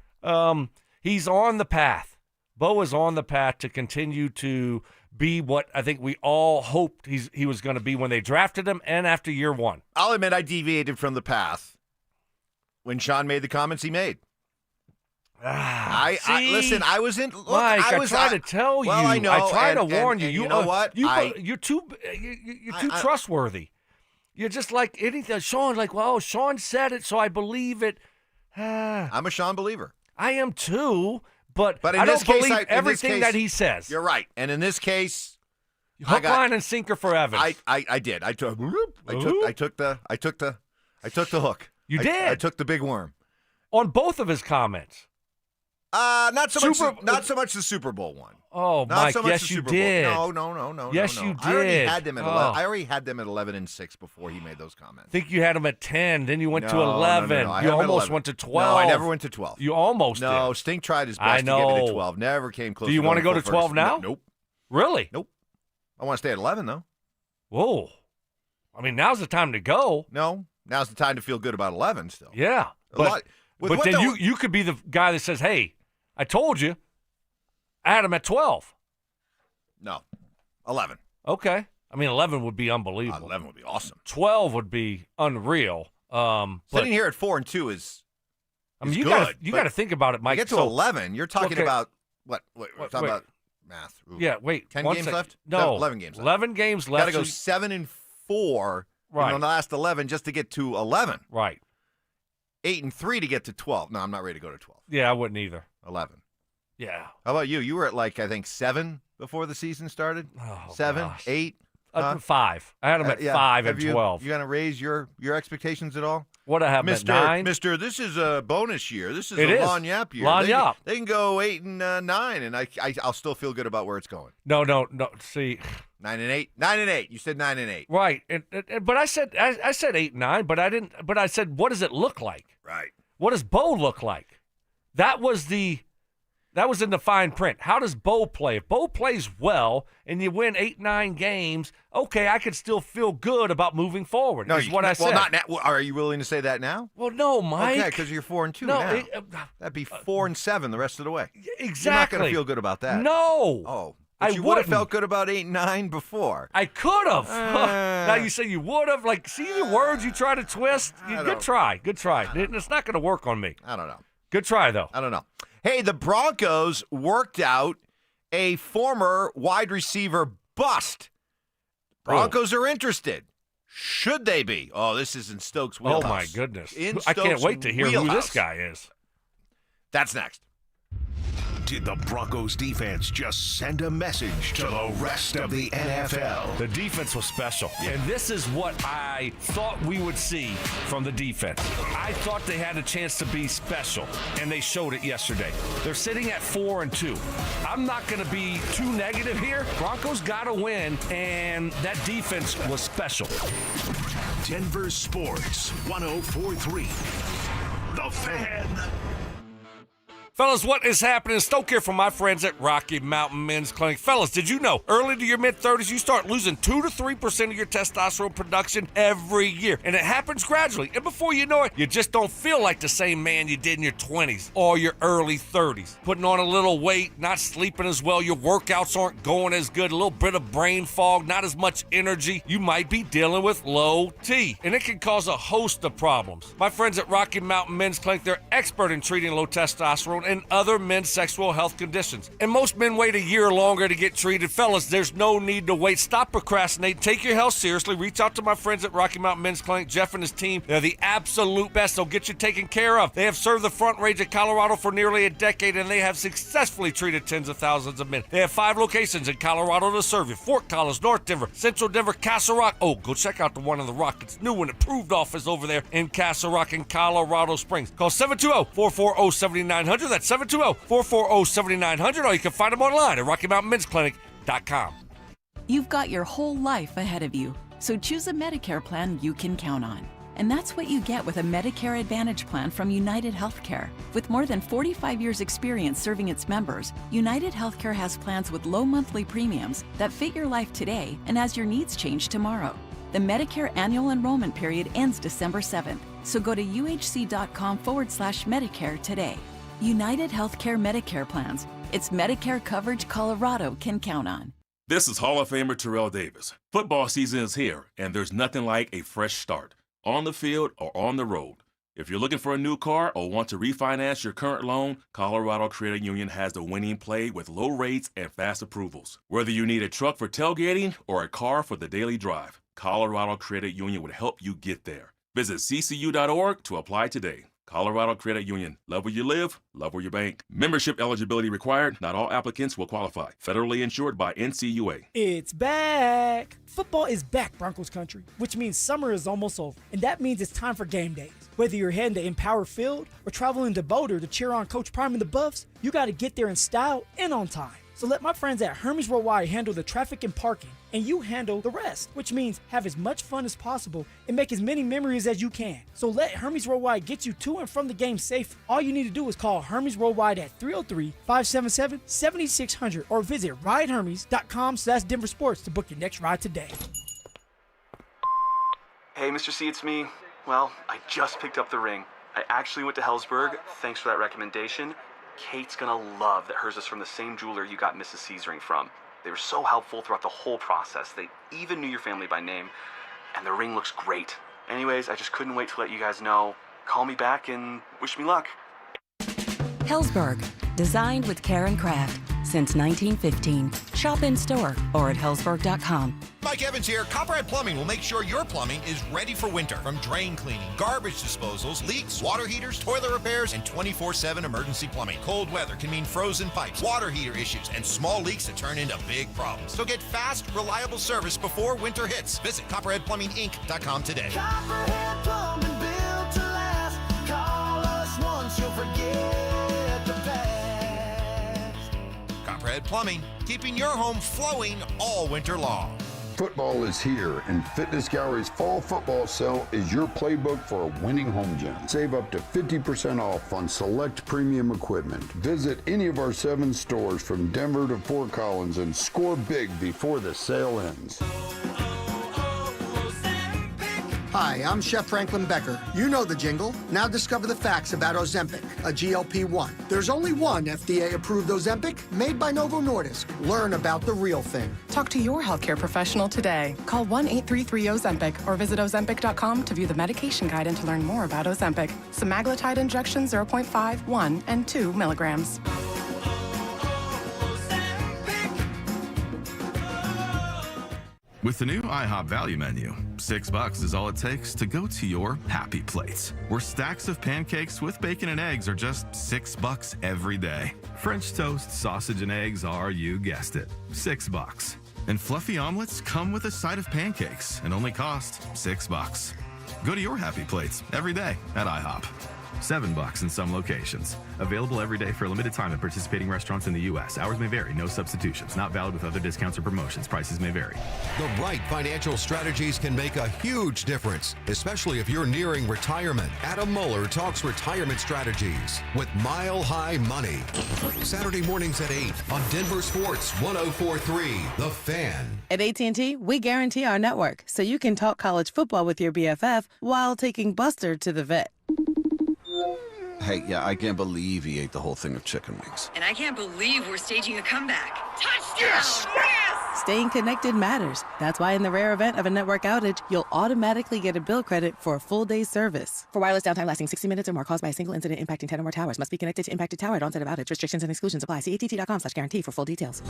He's on the path. Bo is on the path to continue to be what I think we all hoped he was going to be when they drafted him and after year one. I'll admit I deviated from the path when Sean made the comments he made. Listen, I was in. Look, Mike, I tried to tell you. I know. I tried to warn you. You know what? You're too trustworthy. You're just like anything. Sean's like, well, Sean said it, so I believe it. I'm a Sean believer. I am too, but in I this don't case, believe everything that he says. You're right, and in this case, hook, line, and sinker for Evans. I did. I took the hook. You did. I took the big worm on both of his comments. Not so much the Super Bowl one. Oh, not Mike, so much yes, the you Super did. Bowl. No. Yes, you did. I already had them at 11-6 before he made those comments. I think you had them at 10, then you went to 11. No. You almost went to 12. No, I never went to 12. You almost No, did. Stink tried his best to get me to 12. Never came close. Do you want to go to 12 first. now? Nope. Really? Nope. I want to stay at 11, though. Whoa. I mean, now's the time to go. No, now's the time to feel good about 11 still. Yeah. But then you could be the guy that says, hey, I told you. I had him at 12. No. 11. Okay. I mean, 11 would be unbelievable. 11 would be awesome. 12 would be unreal. Sitting here at 4-2 is you good. You got to think about it, Mike. You get to 11, you're talking about what? We're talking about math. Ooh. Yeah, wait. 10 games left? No. 11 games left. 11 games left. Got to go 7-4 right. in the last 11 just to get to 11. Right. 8-3 to get to 12. No, I'm not ready to go to 12. Yeah, I wouldn't either. 11. Yeah. How about you? You were at I think 7 before the season started. Oh, 7, gosh. 8. 5. I had him at 5 and 12. You going to raise your expectations at all? What I have at 9? Mister, this is a bonus year. This is a Lagniappe year. Lagniappe. They can go 8-9, and I'll still feel good about where it's going. No. See, 9-8. 9-8. You said 9-8. Right. But I said 8-9. But I didn't. But I said, what does it look like? Right. What does Bo look like? That was in the fine print. How does Bo play? If Bo plays well and you win 8-9 games, okay, I could still feel good about moving forward. Is what I said. Well, not now. Are you willing to say that now? Well, no, Mike. Okay, because you're 4-2 now. That'd be 4-7 the rest of the way. Exactly. You're not going to feel good about that. No. Oh. But you would have felt good about 8-9 before. I could have. Now you say you would have. See the words you try to twist? Good try. It's not going to work on me. I don't know. Good try, though. I don't know. Hey, the Broncos worked out a former wide receiver bust. Broncos are interested. Should they be? Oh, this is in Stokes' wheelhouse. Oh, my goodness. I can't wait to hear who this guy is. That's next. Did the Broncos defense just send a message to the rest of the NFL? The defense was special. Yeah. And this is what I thought we would see from the defense. I thought they had a chance to be special, and they showed it yesterday. They're sitting at 4-2. I'm not going to be too negative here. Broncos got to win, and that defense was special. Denver Sports 104.3. The Fan. Fellas, what is happening? Stoke here from my friends at Rocky Mountain Men's Clinic. Fellas, did you know early to your mid-30s, you start losing 2 to 3% of your testosterone production every year. And it happens gradually. And before you know it, you just don't feel like the same man you did in your 20s or your early 30s. Putting on a little weight, not sleeping as well, your workouts aren't going as good, a little bit of brain fog, not as much energy. You might be dealing with low T. And it can cause a host of problems. My friends at Rocky Mountain Men's Clinic, they're expert in treating low testosterone and other men's sexual health conditions. And most men wait a year or longer to get treated. Fellas, there's no need to wait. Stop procrastinating. Take your health seriously. Reach out to my friends at Rocky Mountain Men's Clinic. Jeff and his team, they're the absolute best. They'll get you taken care of. They have served the Front Range of Colorado for nearly a decade, and they have successfully treated tens of thousands of men. They have 5 locations in Colorado to serve you. Fort Collins, North Denver, Central Denver, Castle Rock. Oh, go check out the one in the Rock. It's new and improved office over there in Castle Rock in Colorado Springs. Call 720-440-7900. That's 720-440-7900, or you can find them online at RockyMountainMen'sClinic.com. You've got your whole life ahead of you, so choose a Medicare plan you can count on. And that's what you get with a Medicare Advantage plan from United Healthcare. With more than 45 years' experience serving its members, United Healthcare has plans with low monthly premiums that fit your life today and as your needs change tomorrow. The Medicare annual enrollment period ends December 7th, so go to uhc.com/Medicare today. United Healthcare Medicare plans. It's Medicare coverage Colorado can count on. This is Hall of Famer Terrell Davis. Football season is here, and there's nothing like a fresh start, on the field or on the road. If you're looking for a new car or want to refinance your current loan, Colorado Credit Union has the winning play with low rates and fast approvals. Whether you need a truck for tailgating or a car for the daily drive, Colorado Credit Union would help you get there. Visit ccu.org to apply today. Colorado Credit Union. Love where you live, love where you bank. Membership eligibility required. Not all applicants will qualify. Federally insured by NCUA. It's back. Football is back, Broncos country, which means summer is almost over. And that means it's time for game days. Whether you're heading to Empower Field or traveling to Boulder to cheer on Coach Prime and the Buffs, you got to get there in style and on time. So let my friends at Hermes Worldwide handle the traffic and parking, and you handle the rest, which means have as much fun as possible and make as many memories as you can. So let Hermes Worldwide get you to and from the game safe. All you need to do is call Hermes Worldwide at 303-577-7600 or visit ridehermes.com/DenverSports to book your next ride today. Hey, Mr. C, it's me. Well, I just picked up the ring. I actually went to Hellsberg. Thanks for that recommendation. Kate's gonna love that hers is from the same jeweler you got Mrs. C's ring from. They were so helpful throughout the whole process. They even knew your family by name, and the ring looks great. Anyways, I just couldn't wait to let you guys know. Call me back and wish me luck. Hellsberg, designed with care and craft since 1915. Shop in store or at hellsberg.com. Mike Evans here. Copperhead Plumbing will make sure your plumbing is ready for winter. From drain cleaning, garbage disposals, leaks, water heaters, toilet repairs, and 24/7 emergency plumbing. Cold weather can mean frozen pipes, water heater issues, and small leaks that turn into big problems. So get fast, reliable service before winter hits. Visit CopperheadPlumbingInc.com today. Copperhead Plumbing, built to last. Call us once, you'll forget the past. Copperhead Plumbing, keeping your home flowing all winter long. Football is here, and Fitness Gallery's fall football sale is your playbook for a winning home gym. Save up to 50% off on select premium equipment. Visit any of our 7 stores from Denver to Fort Collins and score big before the sale ends. Hi, I'm Chef Franklin Becker. You know the jingle. Now discover the facts about Ozempic, a GLP-1. There's only one FDA-approved Ozempic made by Novo Nordisk. Learn about the real thing. Talk to your healthcare professional today. Call 1-833-OZEMPIC or visit Ozempic.com to view the medication guide and to learn more about Ozempic. Semaglutide injection 0.5, 1, and 2 milligrams. With the new IHOP value menu, $6 is all it takes to go to your happy place, where stacks of pancakes with bacon and eggs are just $6 every day. French toast, sausage, and eggs are, you guessed it, $6. And fluffy omelets come with a side of pancakes and only cost $6. Go to your happy plates every day at IHOP. $7 in some locations. Available every day for a limited time at participating restaurants in the U.S. Hours may vary. No substitutions. Not valid with other discounts or promotions. Prices may vary. The right financial strategies can make a huge difference, especially if you're nearing retirement. Adam Mueller talks retirement strategies with Mile High Money. Saturday mornings at 8 on Denver Sports 104.3 The Fan. At AT&T, we guarantee our network so you can talk college football with your BFF while taking Buster to the vet. Hey, yeah, I can't believe he ate the whole thing of chicken wings. And I can't believe we're staging a comeback. Touchdown! Yes! Yes! Staying connected matters. That's why in the rare event of a network outage, you'll automatically get a bill credit for a full day's service. For wireless downtime lasting 60 minutes or more caused by a single incident impacting 10 or more towers, must be connected to impacted tower at onset of outage. Restrictions and exclusions apply. See att.com/guarantee for full details.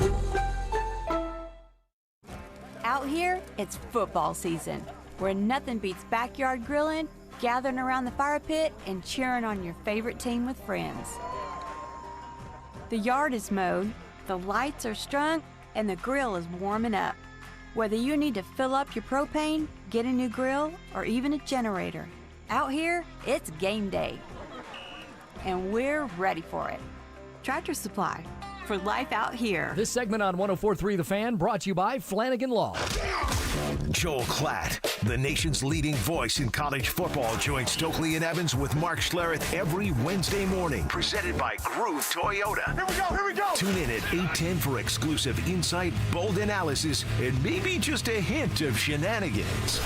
Out here, it's football season, where nothing beats backyard grilling, gathering around the fire pit, and cheering on your favorite team with friends. The yard is mowed, the lights are strung, and the grill is warming up. Whether you need to fill up your propane, get a new grill, or even a generator, out here, it's game day. And we're ready for it. Tractor Supply. For life out here. This segment on 104.3 The Fan brought to you by Flanagan Law. Joel Klatt, the nation's leading voice in college football, joins Stokley and Evans with Mark Schlereth every Wednesday morning. Presented by Groove Toyota. Here we go. Tune in at 8:10 for exclusive insight, bold analysis, and maybe just a hint of shenanigans.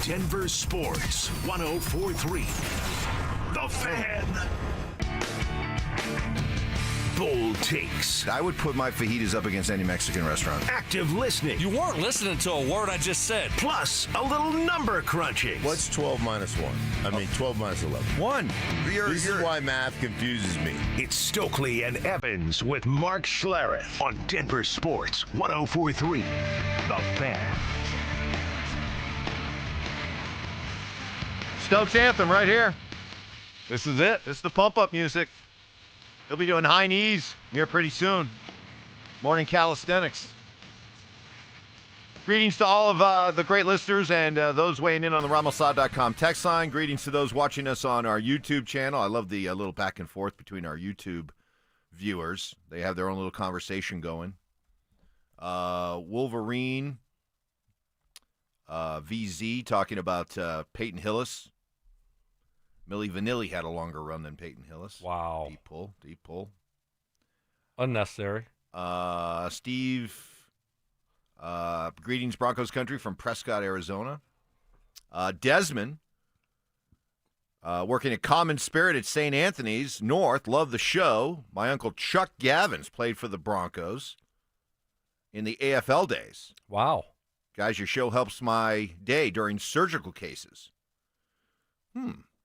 Denver Sports 104.3 The Fan. Bold takes. I would put my fajitas up against any Mexican restaurant. Active listening. You weren't listening to a word I just said. Plus, a little number crunching. What's 12 minus 1? I mean, 12 minus 11. 1. This is why math confuses me. It's Stokley and Evans with Mark Schlereth on Denver Sports 104.3 The Fan. Stokes anthem right here. This is it. This is the pump-up music. He'll be doing high knees here pretty soon. Morning calisthenics. Greetings to all of the great listeners and those weighing in on the RamosSad.com text line. Greetings to those watching us on our YouTube channel. I love the little back and forth between our YouTube viewers. They have their own little conversation going. Wolverine, VZ talking about Payton Hillis. Millie Vanilli had a longer run than Payton Hillis. Wow. Deep pull. Unnecessary. Steve, greetings Broncos country from Prescott, Arizona. Desmond, working at Common Spirit at St. Anthony's North. Love the show. My uncle Chuck Gavins played for the Broncos in the AFL days. Wow. Guys, your show helps my day during surgical cases.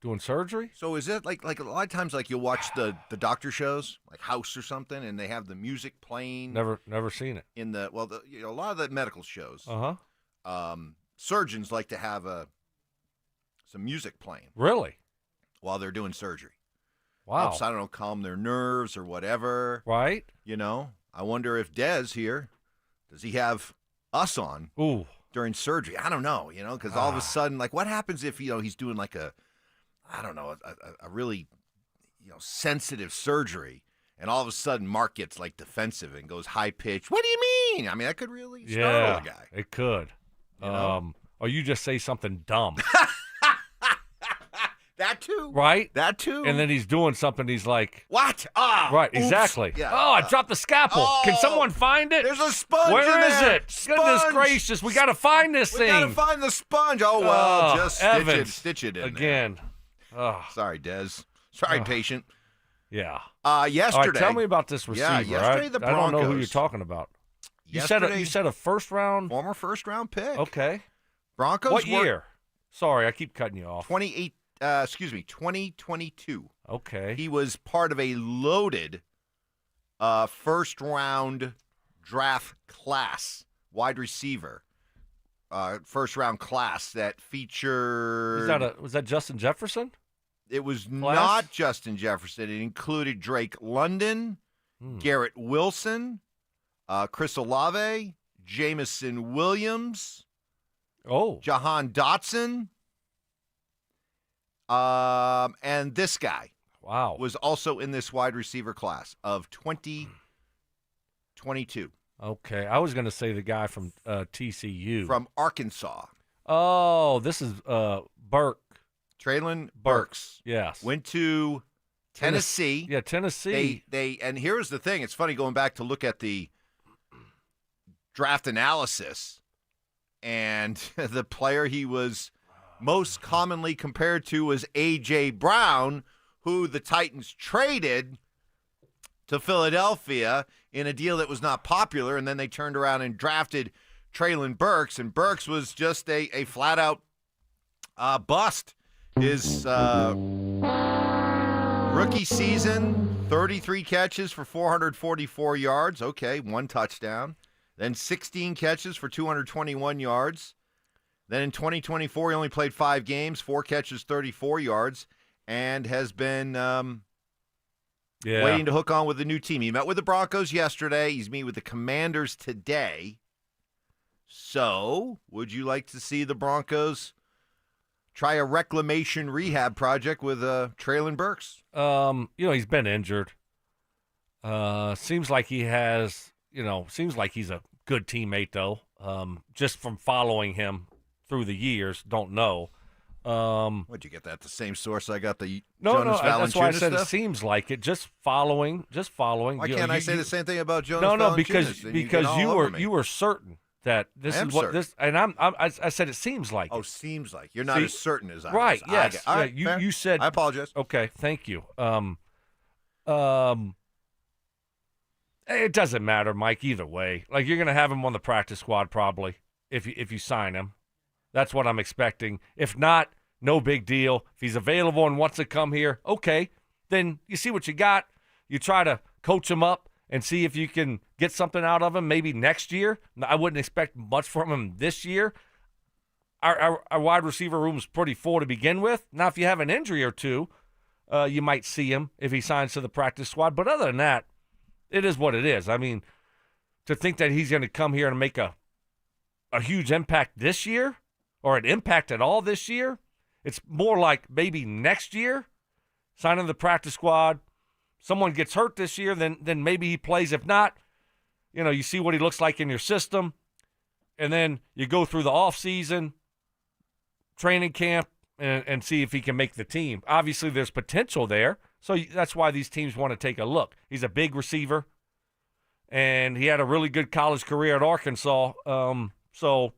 Doing surgery? So is it like a lot of times like you'll watch the doctor shows, like House or something, and they have the music playing? Never seen it. In the a lot of the medical shows. Surgeons like to have some music playing. Really? While they're doing surgery. Wow. Helps, I don't know, calm their nerves or whatever. Right. You know, I wonder if Dez here, does he have us on during surgery? I don't know, because all of a sudden, like what happens if, he's doing like a really, sensitive surgery, and all of a sudden Mark gets like defensive and goes high pitched. What do you mean? I mean, that could really startle the guy. It could. Or you just say something dumb. That too. Right? That too. And then he's doing something. He's like, what? Right, oops. exactly. Yeah. Oh, I dropped the scalpel. Can someone find it? There's a sponge Where in is there. it? Sponge. Goodness gracious, we got to find this thing. We got to find the sponge. Oh, well, just stitch it in again. There. Sorry, Dez. Sorry, patient. Yeah. Yesterday. All right, tell me about this receiver. Yeah, yesterday the Broncos. I don't know who you're talking about. You said a first round? Former first round pick. Okay. Broncos. What year? Sorry, I keep cutting you off. 2022. Okay. He was part of a loaded first round draft class, wide receiver, first round class that featured. Was that Justin Jefferson? It was not Justin Jefferson. It included Drake London, Garrett Wilson, Chris Olave, Jamison Williams, Jahan Dotson. And this guy was also in this wide receiver class of 2022. Okay. I was going to say the guy from TCU. From Arkansas. Oh, this is Burke. Traylon Burks. Yes. Went to Tennessee. Yeah, Tennessee. And here's the thing. It's funny going back to look at the draft analysis, and the player he was most commonly compared to was A.J. Brown, who the Titans traded to Philadelphia in a deal that was not popular, and then they turned around and drafted Traylon Burks, and Burks was just a flat-out bust. His rookie season, 33 catches for 444 yards. Okay, 1 touchdown. Then 16 catches for 221 yards. Then in 2024, he only played 5 games, 4 catches, 34 yards, and has been waiting to hook on with the new team. He met with the Broncos yesterday. He's meeting with the Commanders today. So, would you like to see the Broncos try a reclamation rehab project with Traylon Burks? He's been injured. Seems like he has, seems like he's a good teammate, though. Just from following him through the years, don't know. What'd you get that? The same source I got the No, Jonas Valanciunas that's why I said stuff? it seems like it. Just following. Why can't I say the same thing about Jonas No, Valanciunas? Then because you you were certain that this is what certain. this, and I said it seems like. Oh, seems like you're not as certain as I right? was. Yes. All right, fair. You said. I apologize. Okay, thank you. It doesn't matter, Mike. Either way, like you're gonna have him on the practice squad probably if you sign him. That's what I'm expecting. If not, no big deal. If he's available and wants to come here, okay. Then you see what you got. You try to coach him up and see if you can get something out of him maybe next year. I wouldn't expect much from him this year. Our wide receiver room is pretty full to begin with. Now, if you have an injury or two, you might see him if he signs to the practice squad. But other than that, it is what it is. I mean, to think that he's going to come here and make a huge impact this year or an impact at all this year, it's more like maybe next year, signing the practice squad. Someone gets hurt this year, then maybe he plays. If not, you see what he looks like in your system, and then you go through the offseason, training camp, and see if he can make the team. Obviously, there's potential there, so that's why these teams want to take a look. He's a big receiver, and he had a really good college career at Arkansas. So,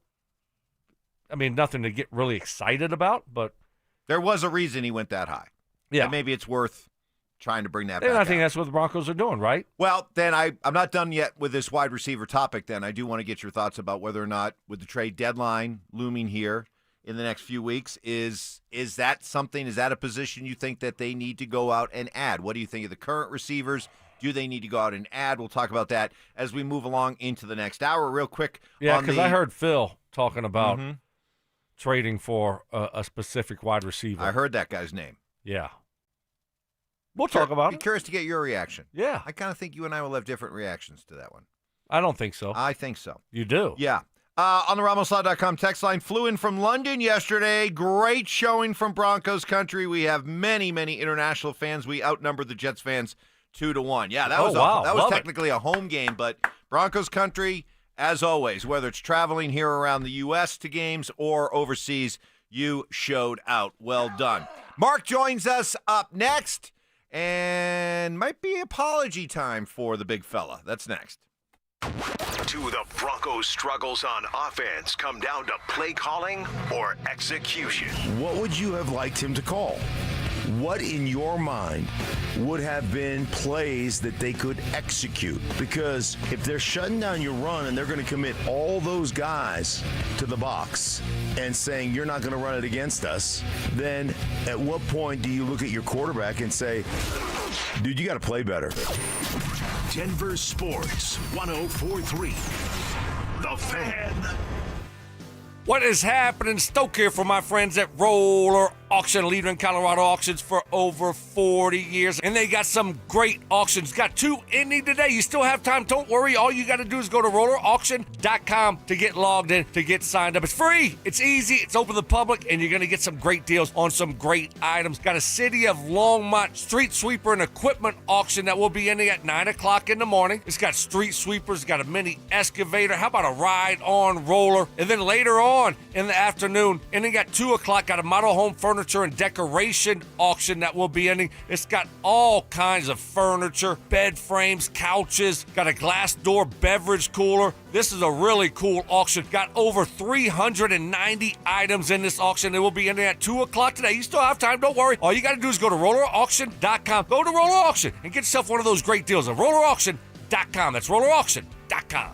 I mean, nothing to get really excited about, but there was a reason he went that high. Yeah. And maybe it's worth trying to bring that back And I think out. that's what the Broncos are doing, right? Well, then I'm not done yet with this wide receiver topic then. I do want to get your thoughts about whether or not, with the trade deadline looming here in the next few weeks, is that something, is that a position you think that they need to go out and add? What do you think of the current receivers? Do they need to go out and add? We'll talk about that as we move along into the next hour. Real quick. Yeah, because I heard Phil talking about Mm-hmm. trading for a specific wide receiver. I heard that guy's name. Yeah. We'll talk about it. Curious to get your reaction. Yeah. I kind of think you and I will have different reactions to that one. I don't think so. I think so. You do? Yeah. On the RamosLaw.com text line, flew in from London yesterday. Great showing from Broncos country. We have many, many international fans. We outnumbered the Jets fans 2-1. Yeah, that was technically a home game, but Broncos country, as always, whether it's traveling here around the U.S. to games or overseas, you showed out. Well done. Mark joins us up next, and might be apology time for the big fella. That's next. Two of the Broncos' struggles on offense come down to play calling or execution. What would you have liked him to call? What in your mind would have been plays that they could execute? Because if they're shutting down your run and they're going to commit all those guys to the box and saying you're not going to run it against us, then at what point do you look at your quarterback and say, dude, you got to play better? Denver Sports 104.3. The Fan. What is happening? Stoke here for my friends at Roller Auction, leader in Colorado auctions for over 40 years. And they got some great auctions. Got two ending today. You still have time. Don't worry. All you got to do is go to rollerauction.com to get logged in, to get signed up. It's free. It's easy. It's open to the public. And you're going to get some great deals on some great items. Got a City of Longmont street sweeper and equipment auction that will be ending at 9 o'clock in the morning. It's got street sweepers. Got a mini excavator. How about a ride-on roller? And then later on in the afternoon, ending at 2 o'clock, got a model home furniture and decoration auction that will be ending. It's got all kinds of furniture, bed frames, couches, got a glass door beverage cooler. This is a really cool auction. Got over 390 items in this auction. It will be ending at 2 o'clock today. You still have time. Don't worry. All you got to do is go to rollerauction.com. Go to Roller Auction and get yourself one of those great deals at rollerauction.com. That's rollerauction.com.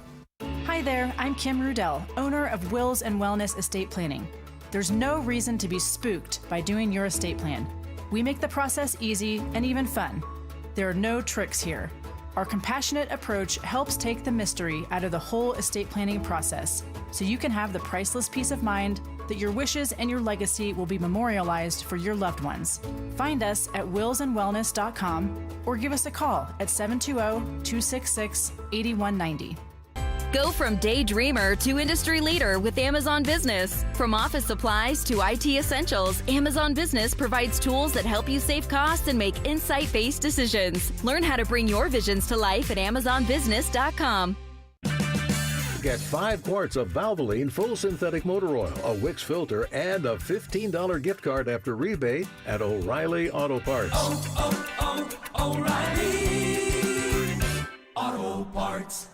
Hi there, I'm Kim Rudell, owner of Wills and Wellness Estate Planning. There's no reason to be spooked by doing your estate plan. We make the process easy and even fun. There are no tricks here. Our compassionate approach helps take the mystery out of the whole estate planning process, so you can have the priceless peace of mind that your wishes and your legacy will be memorialized for your loved ones. Find us at willsandwellness.com or give us a call at 720-266-8190. Go from daydreamer to industry leader with Amazon Business. From office supplies to IT essentials, Amazon Business provides tools that help you save costs and make insight-based decisions. Learn how to bring your visions to life at AmazonBusiness.com. Get 5 quarts of Valvoline Full Synthetic Motor Oil, a Wix filter, and a $15 gift card after rebate at O'Reilly Auto Parts. O'Reilly Auto Parts.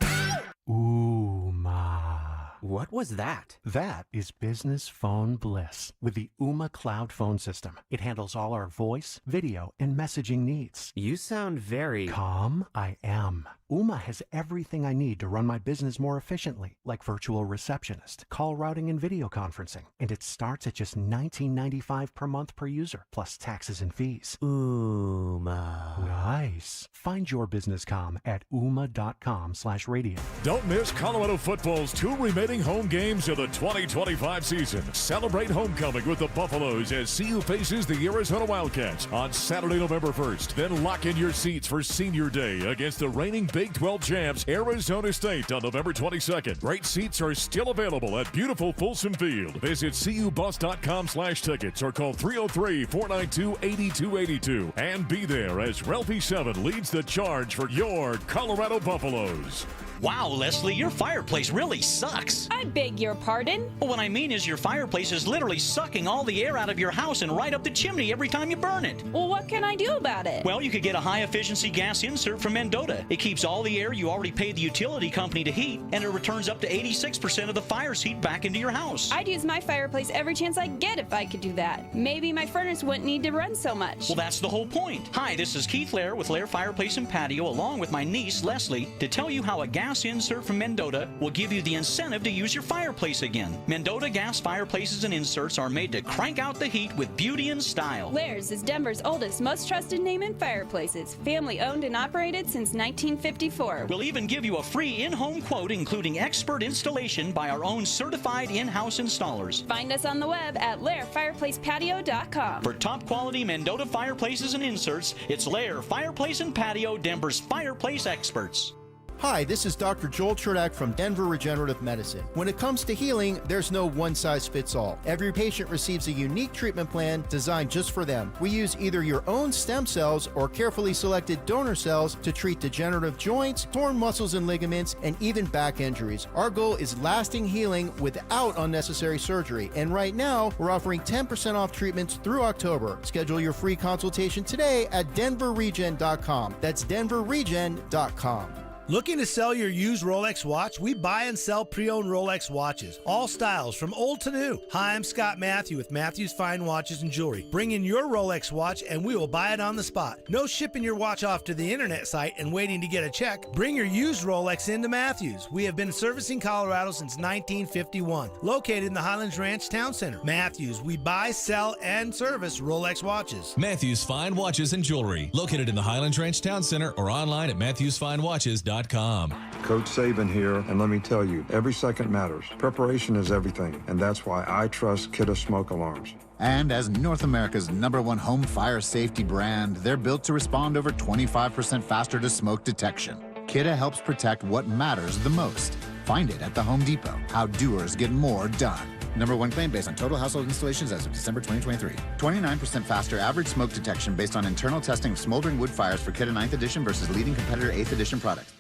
What was that? That is business phone bliss with the Ooma Cloud Phone System. It handles all our voice, video, and messaging needs. You sound very calm. I am. Ooma has everything I need to run my business more efficiently, like virtual receptionist, call routing, and video conferencing. And it starts at just $19.95 per month per user, plus taxes and fees. Ooma. Nice. Find your business calm at ooma.com/radio. Don't miss Colorado football's 2 remaining home games of the 2025 season. Celebrate homecoming with the Buffaloes as CU faces the Arizona Wildcats on Saturday, November 1st. Then lock in your seats for Senior Day against the reigning Big 12 champs, Arizona State, on November 22nd. Great seats are still available at beautiful Folsom Field. Visit cubus.com/tickets or call 303-492-8282 and be there as Ralphie 7 leads the charge for your Colorado Buffaloes. Wow, Leslie, your fireplace really sucks. I beg your pardon? Well, what I mean is your fireplace is literally sucking all the air out of your house and right up the chimney every time you burn it. Well, what can I do about it? Well, you could get a high-efficiency gas insert from Mendota. It keeps all the air you already paid the utility company to heat, and it returns up to 86% of the fire's heat back into your house. I'd use my fireplace every chance I get if I could do that. Maybe my furnace wouldn't need to run so much. Well, that's the whole point. Hi, this is Keith Lair with Lair Fireplace and Patio, along with my niece, Leslie, to tell you how a gas insert from Mendota will give you the incentive to use your fireplace again. Mendota gas fireplaces and inserts are made to crank out the heat with beauty and style. Lair's is Denver's oldest, most trusted name in fireplaces. Family owned and operated since 1954. We'll even give you a free in-home quote, including expert installation by our own certified in-house installers. Find us on the web at lairfireplacepatio.com. For top quality Mendota fireplaces and inserts, it's Lair Fireplace and Patio, Denver's fireplace experts. Hi, this is Dr. Joel Cherdak from Denver Regenerative Medicine. When it comes to healing, there's no one-size-fits-all. Every patient receives a unique treatment plan designed just for them. We use either your own stem cells or carefully selected donor cells to treat degenerative joints, torn muscles and ligaments, and even back injuries. Our goal is lasting healing without unnecessary surgery. And right now, we're offering 10% off treatments through October. Schedule your free consultation today at denverregen.com. That's denverregen.com. Looking to sell your used Rolex watch? We buy and sell pre-owned Rolex watches, all styles from old to new. Hi, I'm Scott Matthew with Matthew's Fine Watches and Jewelry. Bring in your Rolex watch and we will buy it on the spot. No shipping your watch off to the internet site and waiting to get a check. Bring your used Rolex into Matthews. We have been servicing Colorado since 1951. Located in the Highlands Ranch Town Center. Matthews, we buy, sell, and service Rolex watches. Matthews Fine Watches and Jewelry. Located in the Highlands Ranch Town Center or online at matthewsfinewatches.com. Coach Saban here, and let me tell you, every second matters. Preparation is everything, and that's why I trust Kidde Smoke Alarms. And as North America's #1 home fire safety brand, they're built to respond over 25% faster to smoke detection. Kidde helps protect what matters the most. Find it at the Home Depot. How doers get more done. #1 claim based on total household installations as of December 2023. 29% faster average smoke detection based on internal testing of smoldering wood fires for Kidde 9th edition versus leading competitor 8th edition products.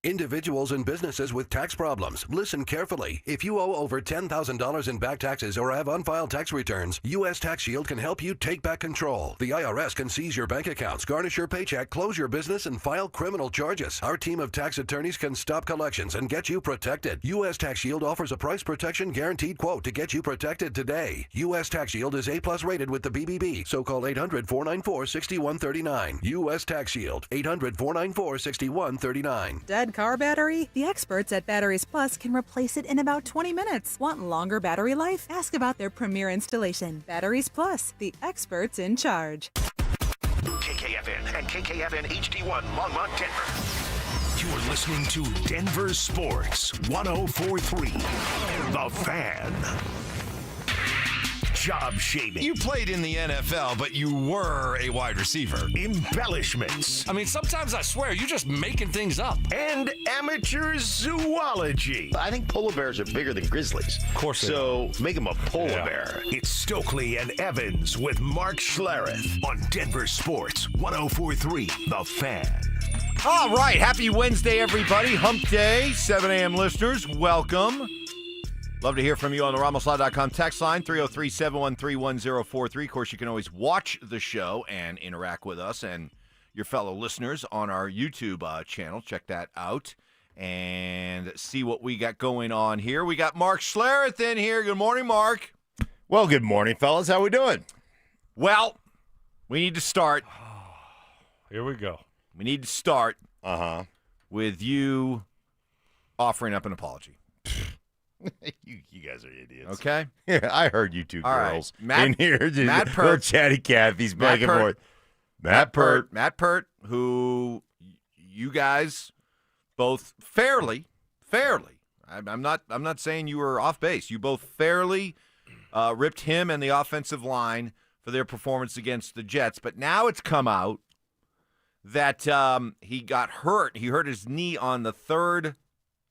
Individuals and businesses with tax problems, listen carefully. If you owe over $10,000 in back taxes or have unfiled tax returns, U.S. Tax Shield can help you take back control. The IRS can seize your bank accounts, garnish your paycheck, close your business, and file criminal charges. Our team of tax attorneys can stop collections and get you protected. U.S. Tax Shield offers a price protection guaranteed quote to get you protected today. U.S. Tax Shield is A+ rated with the BBB, so call 800-494-6139. U.S. Tax Shield, 800-494-6139. Dead car battery? The experts at Batteries Plus can replace it in about 20 minutes. Want longer battery life? Ask about their premier installation. Batteries Plus, the experts in charge. KKFN and KKFN HD1 Longmont, Denver. You're listening to Denver Sports 104.3. The Fan. Job shaming. You played in the NFL, but you were a wide receiver. Embellishments. I mean, sometimes I swear you're just making things up. And amateur zoology. I think polar bears are bigger than grizzlies. Of course they So make them a polar bear. It's Stokley and Evans with Mark Schlereth on Denver Sports 104.3 The Fan. All right. Happy Wednesday, everybody. Hump Day, 7 a.m. listeners. Welcome. Love to hear from you on the RamosLaw.com text line, 303-713-1043. Of course, you can always watch the show and interact with us and your fellow listeners on our YouTube channel. Check that out and see what we got going on here. We got Mark Schlereth in here. Good morning, Mark. Well, good morning, fellas. How we doing? Well, we need to start. Here we go. We need to start with you offering up an apology. You guys are idiots. Okay? Yeah, I heard you two All girls right. in here. Matt Little Pert. chatty Cathy's back and forth. Matt Pert, who you guys both fairly, I'm not saying you were off base. You both fairly ripped him and the offensive line for their performance against the Jets. But now it's come out that he got hurt. He hurt his knee on the third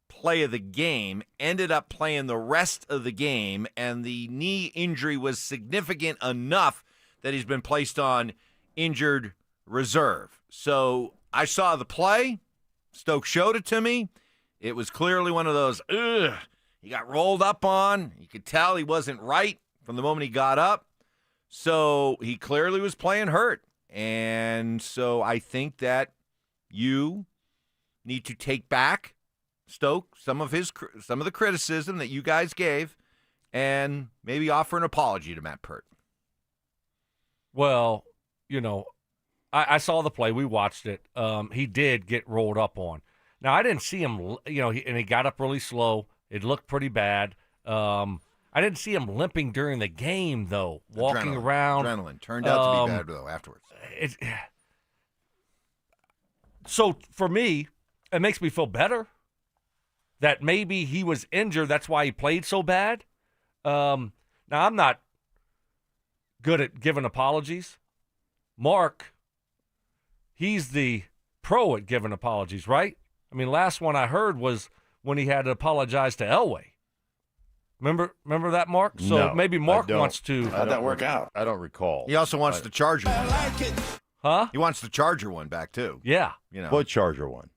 play of the game, ended up playing the rest of the game, and the knee injury was significant enough that he's been placed on injured reserve. So I saw the play. Stoke showed it to me. It was clearly one of those, he got rolled up on. You could tell he wasn't right from the moment he got up. So he clearly was playing hurt. And so I think that you need to take back, Stoke, some of the criticism that you guys gave, and maybe offer an apology to Matt Pert. Well, I saw the play. We watched it. He did get rolled up on. Now, I didn't see him, and he got up really slow. It looked pretty bad. I didn't see him limping during the game, though, walking around. Adrenaline. Turned out to be bad, though, afterwards. So, for me, it makes me feel better that maybe he was injured. That's why he played so bad. Now, I'm not good at giving apologies. Mark, he's the pro at giving apologies, right? I mean, last one I heard was when he had to apologize to Elway. Remember that, Mark? So No, maybe Mark wants to. How'd that work out? I don't recall. He also wants the Charger one. Huh? He wants the Charger one back, too. Yeah. What Charger one?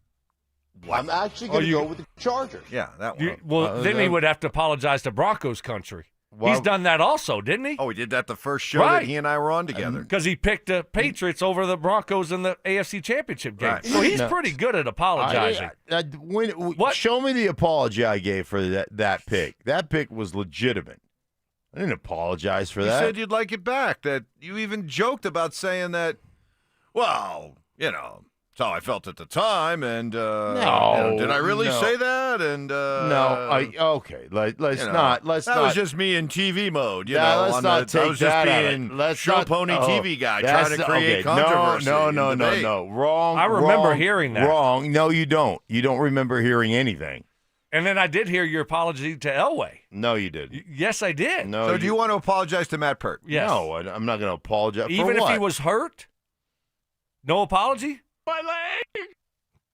I'm actually going to go with the Chargers. Yeah, that one. Then he would have to apologize to Broncos country. He's done that also, didn't he? Oh, he did that the first show that he and I were on together. Because he picked the Patriots over the Broncos in the AFC Championship game. Right. So he's pretty good at apologizing. Show me the apology I gave for that pick. That pick was legitimate. I didn't apologize for that. You said you'd like it back. That you even joked about saying that, well, that's how I felt at the time, and did I really say that? And okay, let's not. That was just me in TV mode. Let's not take I was that just out of being it. Let's show not, pony TV guy trying to create controversy. No. Wrong. I remember hearing that. Wrong. No, you don't. You don't remember hearing anything. And then I did hear your apology to Elway. No, you didn't. Yes, I did. No. So do you want to apologize to Matt Pert? Yes. No, I'm not going to apologize. Even for what? if he was hurt? No apology? My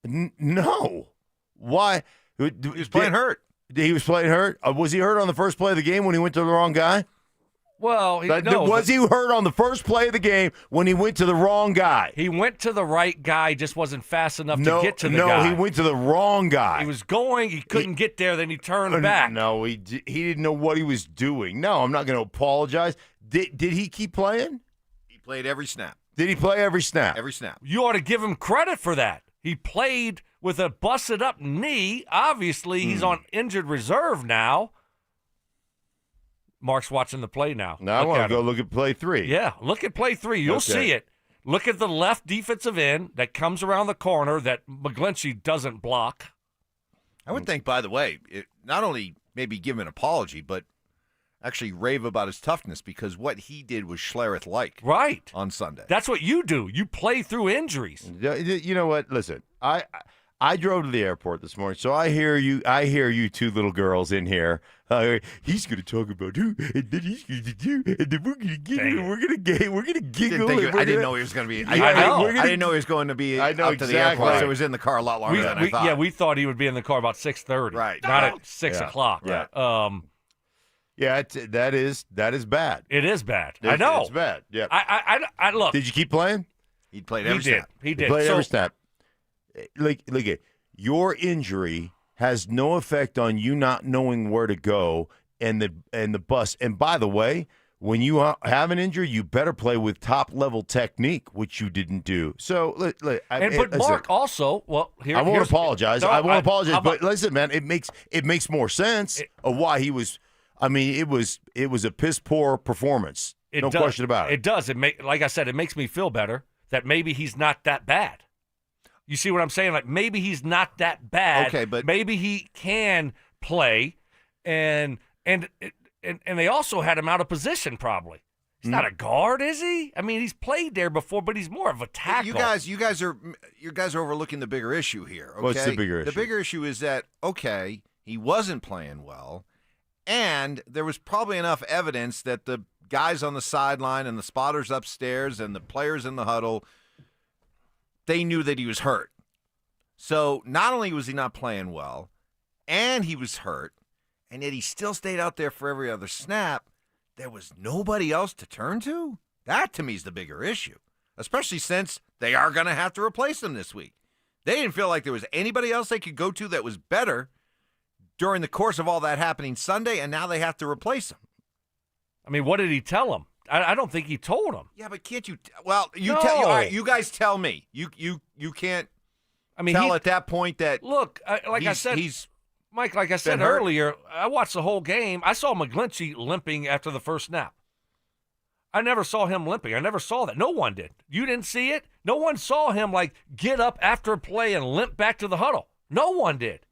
leg. No. Why? He was playing hurt. He was playing hurt? Was he hurt on the first play of the game when he went to the wrong guy? Well, was he hurt on the first play of the game when he went to the wrong guy? He went to the right guy, just wasn't fast enough to get to the guy. No, he went to the wrong guy. He was going, he couldn't get there, then he turned back. No, he didn't know what he was doing. No, I'm not going to apologize. Did he keep playing? He played every snap. Did he play every snap? Every snap. You ought to give him credit for that. He played with a busted-up knee. Obviously, he's on injured reserve now. Mark's watching the play now. Now I want to go look at play 3. Yeah, look at play 3. You'll see it. Look at the left defensive end that comes around the corner that McGlinchey doesn't block. I would think, by the way, not only maybe give him an apology, but actually rave about his toughness, because what he did was Schlereth-like right on Sunday. That's what you do. You play through injuries. You know what? Listen, I drove to the airport this morning, so I hear you two little girls in here. He's going to talk about who, and then he's going to do, and then we're going to giggle. I didn't know he was going to be. I didn't know he was going to be up to the airport. So he was in the car a lot longer than I thought. Yeah, we thought he would be in the car about 6:30, right? Not at 6 o'clock. Right. Yeah, that is bad. It is bad. I know it's bad. Yeah. I look. Did you keep playing? He played every snap. He did. He played every snap. Look at your injury has no effect on you not knowing where to go and the bus. And by the way, when you have an injury, you better play with top level technique, which you didn't do. So, but Mark also, well, I won't apologize. I won't apologize. But listen, man, it makes more sense of why he was. I mean, it was a piss poor performance. No question about it. It does. Like I said, it makes me feel better that maybe he's not that bad. You see what I'm saying? Like, maybe he's not that bad. Okay, but maybe he can play, and they also had him out of position. Probably he's not a guard, is he? I mean, he's played there before, but he's more of a tackle. You guys are overlooking the bigger issue here. Okay? What's the bigger issue? The bigger issue is that he wasn't playing well, and there was probably enough evidence that the guys on the sideline and the spotters upstairs and the players in the huddle, they knew that he was hurt. So not only was he not playing well, and he was hurt, and yet he still stayed out there for every other snap, there was nobody else to turn to? That, to me, is the bigger issue, especially since they are going to have to replace him this week. They didn't feel like there was anybody else they could go to that was better during the course of all that happening Sunday, and now they have to replace him. I mean, what did he tell him? I don't think he told him. Yeah, but can't you? All right, you guys tell me. You can't. I mean, tell at that point that look, Mike. Like I said earlier, I watched the whole game. I saw McGlinchey limping after the first snap. I never saw him limping. I never saw that. No one did. You didn't see it. No one saw him get up after a play and limp back to the huddle. No one did.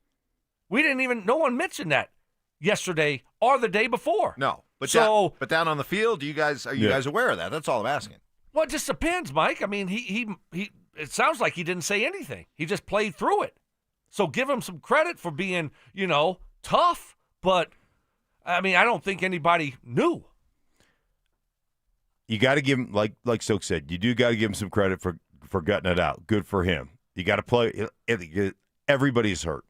No one mentioned that yesterday or the day before. No. But down on the field, are you guys aware of that? That's all I'm asking. Well, it just depends, Mike. I mean, he it sounds like he didn't say anything. He just played through it. So give him some credit for being, tough. But, I mean, I don't think anybody knew. You got to give him, like Stoke said, you do got to give him some credit for gutting it out. Good for him. You got to play. Everybody's hurt.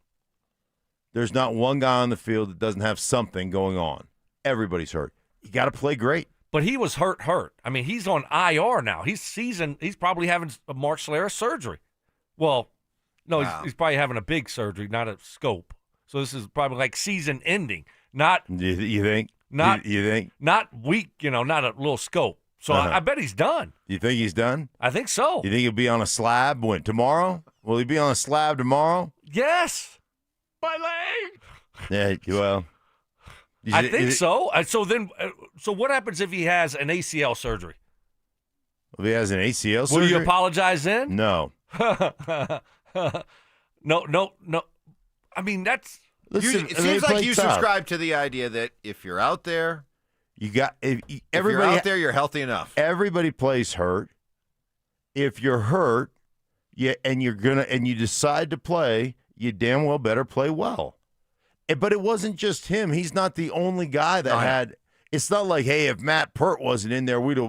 There's not one guy on the field that doesn't have something going on. Everybody's hurt. You got to play great. But he was hurt. I mean, he's on IR now. He's probably having a Mark Schlereth surgery. Well, no, wow. he's probably having a big surgery, not a scope. So this is probably like season ending. Not you think? Not you think? Not week, not a little scope. So I bet he's done. You think he's done? I think so. You think he'll be on a slab tomorrow? Will he be on a slab tomorrow? Yes. My leg. Yeah, well. I think so. So what happens if he has an ACL surgery? If he has an ACL surgery? Will you apologize then? No. No. I mean, that's... Listen, it seems like you subscribe to the idea that if you're out there, you're healthy enough. Everybody plays hurt. If you're hurt, and you decide to play, you damn well better play well. But it wasn't just him. He's not the only guy that had. It's not like, hey, if Matt Pert wasn't in there, we'd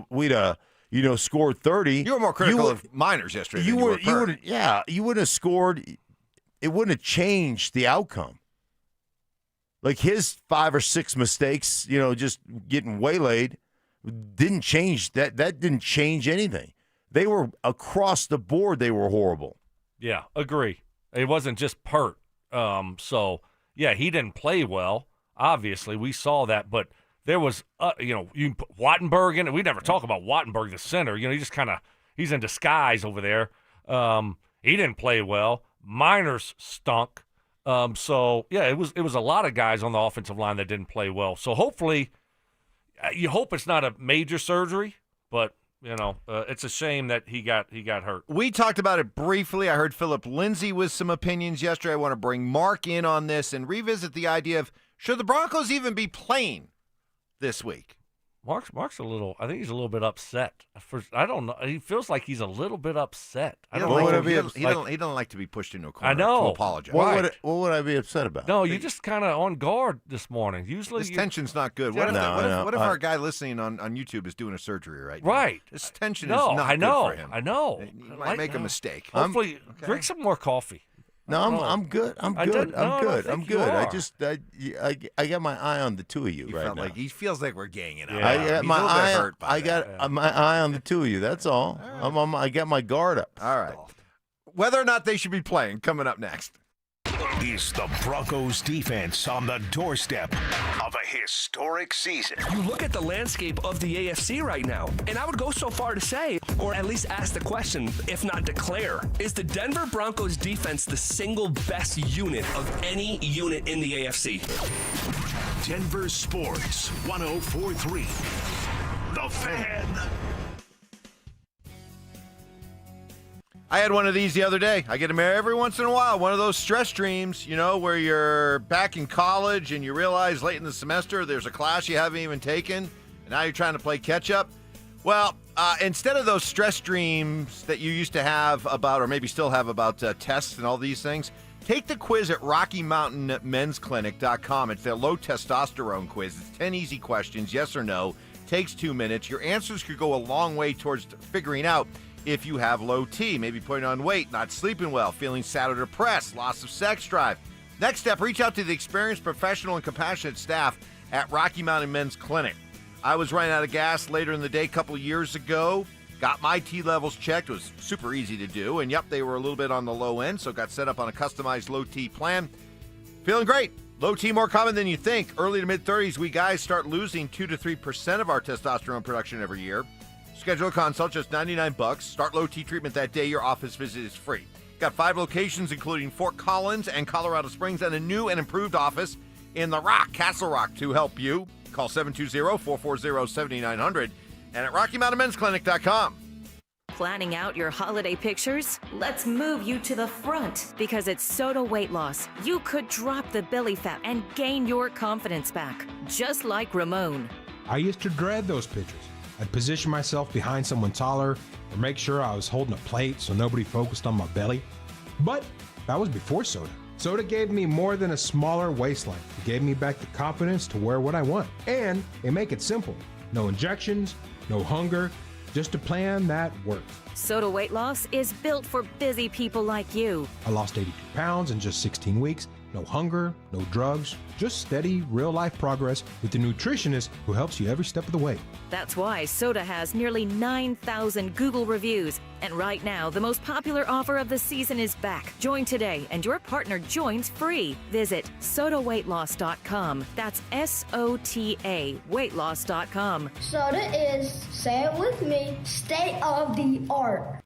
scored 30. You were more critical of Miners yesterday. You wouldn't have scored. It wouldn't have changed the outcome. Like his 5 or 6 mistakes, just getting waylaid, didn't change that. That didn't change anything. They were across the board. They were horrible. Yeah, agree. It wasn't just Pert. So. Yeah, he didn't play well. Obviously, we saw that, but there was, you put Wattenberg in it. We never talk about Wattenberg, the center. He just he's in disguise over there. He didn't play well. Miners stunk. So yeah, it was a lot of guys on the offensive line that didn't play well. So hopefully, you hope it's not a major surgery, but. It's a shame that he got hurt. We talked about it briefly. I heard Philip Lindsay with some opinions yesterday. I want to bring Mark in on this and revisit the idea of should the Broncos even be playing this week? Mark's a little. I think he's a little bit upset. I don't know. He feels like he's a little bit upset. He doesn't like to be pushed into a corner. I know. To apologize. What would I be upset about? No, you're just kind of on guard this morning. Usually, this tension's not good. What if our guy listening on YouTube is doing a surgery right now? Right. This tension is not good for him. I know. He might make a mistake. Hopefully, drink some more coffee. No, I'm good. I'm good. I'm good. I got my eye on the two of you right now. Like he feels like we're ganging up. Yeah. I got my eye on the two of you. That's all. Right. I got my guard up. All right. Whether or not they should be playing, coming up next. Is the Broncos defense on the doorstep of a historic season? You look at the landscape of the AFC right now, and I would go so far to say, or at least ask the question, if not declare, is the Denver Broncos defense the single best unit of any unit in the AFC? Denver Sports 104.3. The Fan. I had one of these the other day. I get them every once in a while. One of those stress dreams, where you're back in college and you realize late in the semester there's a class you haven't even taken, and now you're trying to play catch up. Well, instead of those stress dreams that you used to have about, or maybe still have about tests and all these things, take the quiz at RockyMountainMen'sClinic.com. It's their low testosterone quiz. It's 10 easy questions, yes or no. Takes 2 minutes. Your answers could go a long way towards figuring out if you have low T, maybe putting on weight, not sleeping well, feeling sad or depressed, loss of sex drive. Next step, reach out to the experienced, professional, and compassionate staff at Rocky Mountain Men's Clinic. I was running out of gas later in the day a couple of years ago. Got my T levels checked. It was super easy to do. And, yep, they were a little bit on the low end, so got set up on a customized low T plan. Feeling great. Low T more common than you think. Early to mid-30s, we guys start losing 2 to 3% of our testosterone production every year. Schedule a consult, just $99. Start low T treatment that day. Your office visit is free. Got 5 locations, including Fort Collins and Colorado Springs, and a new and improved office in the Rock, Castle Rock, to help you. Call 720-440-7900 and at RockyMountainMen'sClinic.com. Planning out your holiday pictures? Let's move you to the front because it's Soda Weight Loss. You could drop the belly fat and gain your confidence back, just like Ramon. I used to dread those pictures. I'd position myself behind someone taller or make sure I was holding a plate so nobody focused on my belly. But that was before soda. Soda gave me more than a smaller waistline. It gave me back the confidence to wear what I want. And they make it simple. No injections, no hunger, just a plan that works. Soda Weight Loss is built for busy people like you. I lost 82 pounds in just 16 weeks. No hunger, no drugs, just steady, real-life progress with the nutritionist who helps you every step of the way. That's why Soda has nearly 9,000 Google reviews. And right now, the most popular offer of the season is back. Join today, and your partner joins free. Visit SodaWeightLoss.com. That's SOTA weightloss.com. Soda is, say it with me, state of the art.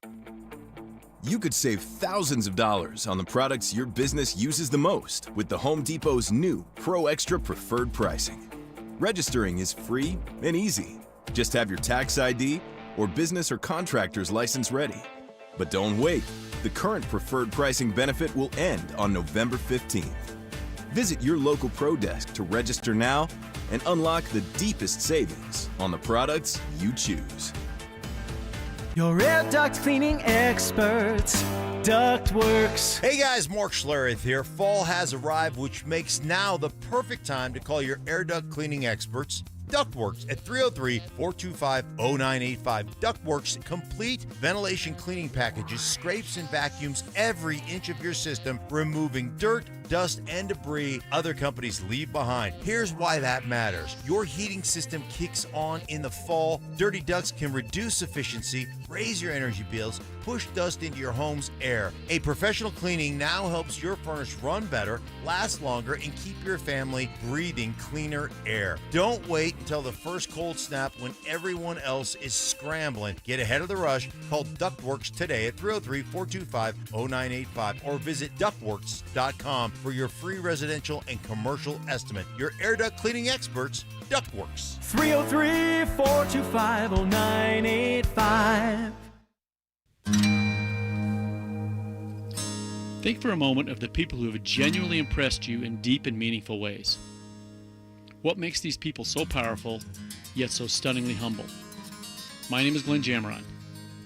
You could save thousands of dollars on the products your business uses the most with the Home Depot's new Pro Extra Preferred Pricing. Registering is free and easy. Just have your tax ID or business or contractor's license ready. But don't wait. The current preferred pricing benefit will end on November 15th. Visit your local Pro Desk to register now and unlock the deepest savings on the products you choose. Your air duct cleaning experts, Ductworks. Hey guys, Mark Schlereth here. Fall has arrived, which makes now the perfect time to call your air duct cleaning experts, Ductworks, at 303-425-0985. Ductworks complete ventilation cleaning packages, scrapes and vacuums every inch of your system, removing dirt, dust, and debris other companies leave behind. Here's why that matters. Your heating system kicks on in the fall. Dirty ducts can reduce efficiency, raise your energy bills, push dust into your home's air. A professional cleaning now helps your furnace run better, last longer, and keep your family breathing cleaner air. Don't wait until the first cold snap when everyone else is scrambling. Get ahead of the rush. Call Ductworks today at 303-425-0985 or visit ductworks.com for your free residential and commercial estimate. Your air duct cleaning experts, Ductworks. 303-425-0985. Think for a moment of the people who have genuinely impressed you in deep and meaningful ways. What makes these people so powerful, yet so stunningly humble. My name is Glenn Jameron.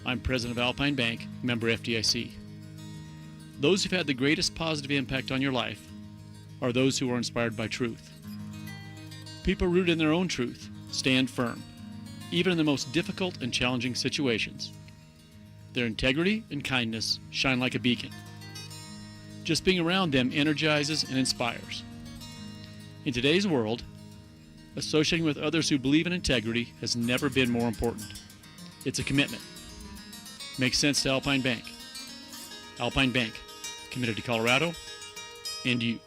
I'm president of Alpine Bank, member FDIC. Those who've had the greatest positive impact on your life are those who are inspired by truth. People rooted in their own truth stand firm, even in the most difficult and challenging situations. Their integrity and kindness shine like a beacon. Just being around them energizes and inspires. In today's world, associating with others who believe in integrity has never been more important. It's a commitment. Makes sense to Alpine Bank. Alpine Bank, committed to Colorado and you.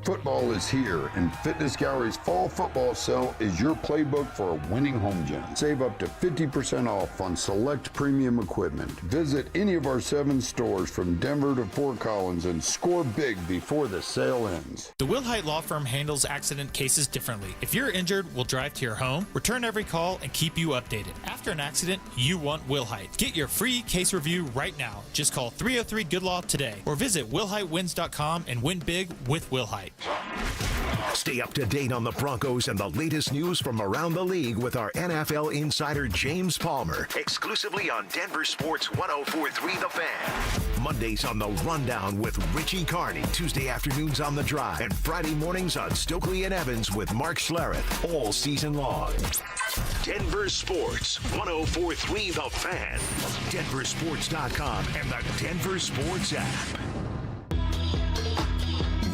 Football is here, and Fitness Gallery's Fall Football Sale is your playbook for a winning home gym. Save up to 50% off on select premium equipment. Visit any of our 7 stores from Denver to Fort Collins and score big before the sale ends. The Wilhite Law Firm handles accident cases differently. If you're injured, we'll drive to your home, return every call, and keep you updated. After an accident, you want Wilhite. Get your free case review right now. Just call 303-GOOD-LAW today or visit WilhiteWins.com and win big with Wilhite. Stay up to date on the Broncos and the latest news from around the league with our NFL insider James Palmer, exclusively on Denver Sports 104.3 The Fan. Mondays on The Rundown with Richie Carney, Tuesday afternoons on The Drive, and Friday mornings on Stokley and Evans with Mark Schlereth, all season long. Denver Sports 104.3 The Fan, DenverSports.com, and the Denver Sports app.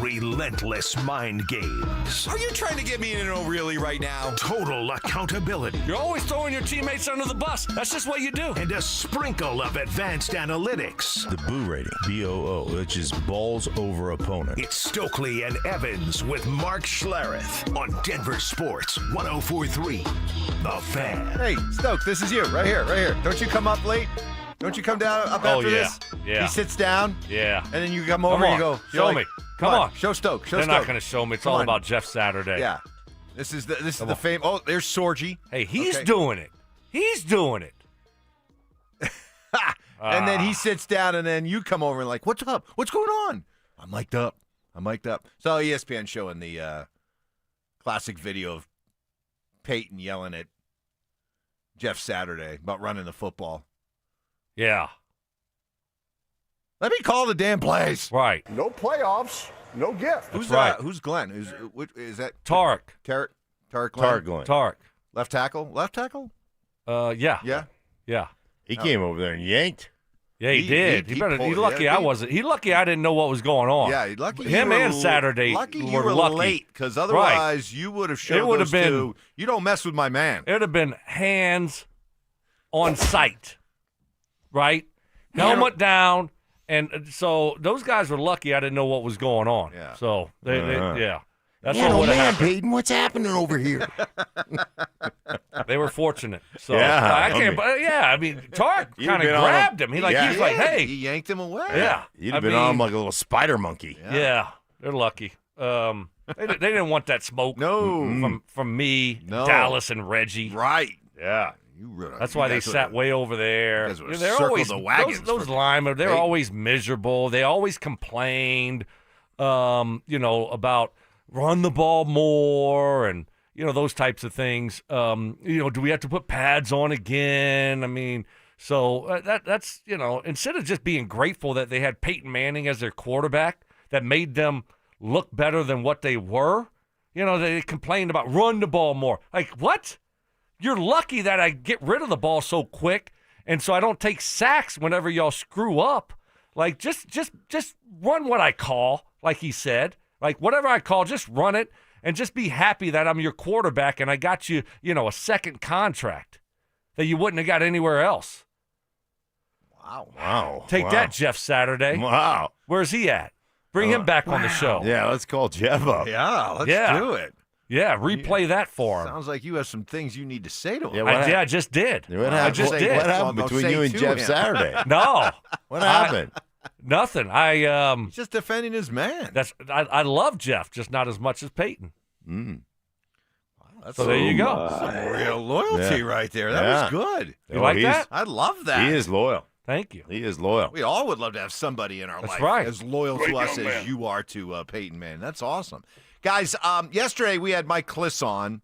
Relentless mind games. Are you trying to get me in an really right now? Total accountability. You're always throwing your teammates under the bus. That's just what you do. And a sprinkle of advanced analytics. The Boo rating, BOO, which is balls over opponent. It's Stokley and Evans with Mark Schlereth on Denver Sports 104.3 The Fan. Hey, Stoke, this is you, right here. Don't you come up late? Don't you come down up after this? Yeah. He sits down. Yeah. And then you come over and you go, show me. Come on. Show Stoke. They're not going to show me. It's all about Jeff Saturday. Yeah. This is the fame. Oh, there's Sorgi. Hey, he's doing it. He's doing it. And then he sits down, and then you come over and like, what's up? What's going on? I'm mic'd up. So ESPN showing the classic video of Payton yelling at Jeff Saturday about running the football. Yeah. Let me call the damn plays. Right. No playoffs, no gift. Who's right. Who's Glenn? Is that Tarek? Tarek Glenn? Tarek Glenn. Tarek. Left tackle? Yeah. Yeah. Yeah. He came over there and yanked. Yeah, he did. He's lucky yeah, I wasn't. He's lucky I didn't know what was going on. Yeah, lucky him and Saturday. Lucky you were were lucky. late, because otherwise you would have showed those two. You don't mess with my man. It would have been hands on sight, right? Helmet down. And so those guys were lucky I didn't know what was going on. Yeah. So, yeah. That's Man, what would have happened. Payton, what's happening over here? They were fortunate. So Yeah, I can't. But I mean, Tarek You'd kind have of been grabbed him. He's like, hey, he yanked him away. yeah. You'd have been on him like a little spider monkey. Yeah, they're lucky. They didn't want that smoke. No. from me, No. Dallas, and Reggie. Right. Yeah. That's why they sat way over there. They're always the wagons. those linemen. They're always miserable. They always complained, about run the ball more and those types of things. Do we have to put pads on again? I mean, so that's instead of just being grateful that they had Peyton Manning as their quarterback that made them look better than what they were. They complained about run the ball more. Like what? You're lucky that I get rid of the ball so quick, and so I don't take sacks whenever y'all screw up. Like, just run what I call, like he said. Like, whatever I call, just run it, and just be happy that I'm your quarterback and I got you, a second contract that you wouldn't have got anywhere else. Wow. Take that, Jeff Saturday. Wow. Where's he at? Bring him back on the show. Yeah, let's call Jeff up. Yeah, let's do it. Yeah, replay that for him. Sounds like you have some things you need to say to him. I just did. What I just did. What happened between you and Jeff Saturday? No. What happened? Nothing. He's just defending his man. I love Jeff, just not as much as Peyton. Wow, so there you go. Some real loyalty right there. That was good. You like that? I love that. He is loyal. Thank you. He is loyal. We all would love to have somebody in our That's life right. as loyal to us as you are to Peyton Manning. That's awesome. Guys, yesterday we had Mike Kliss on,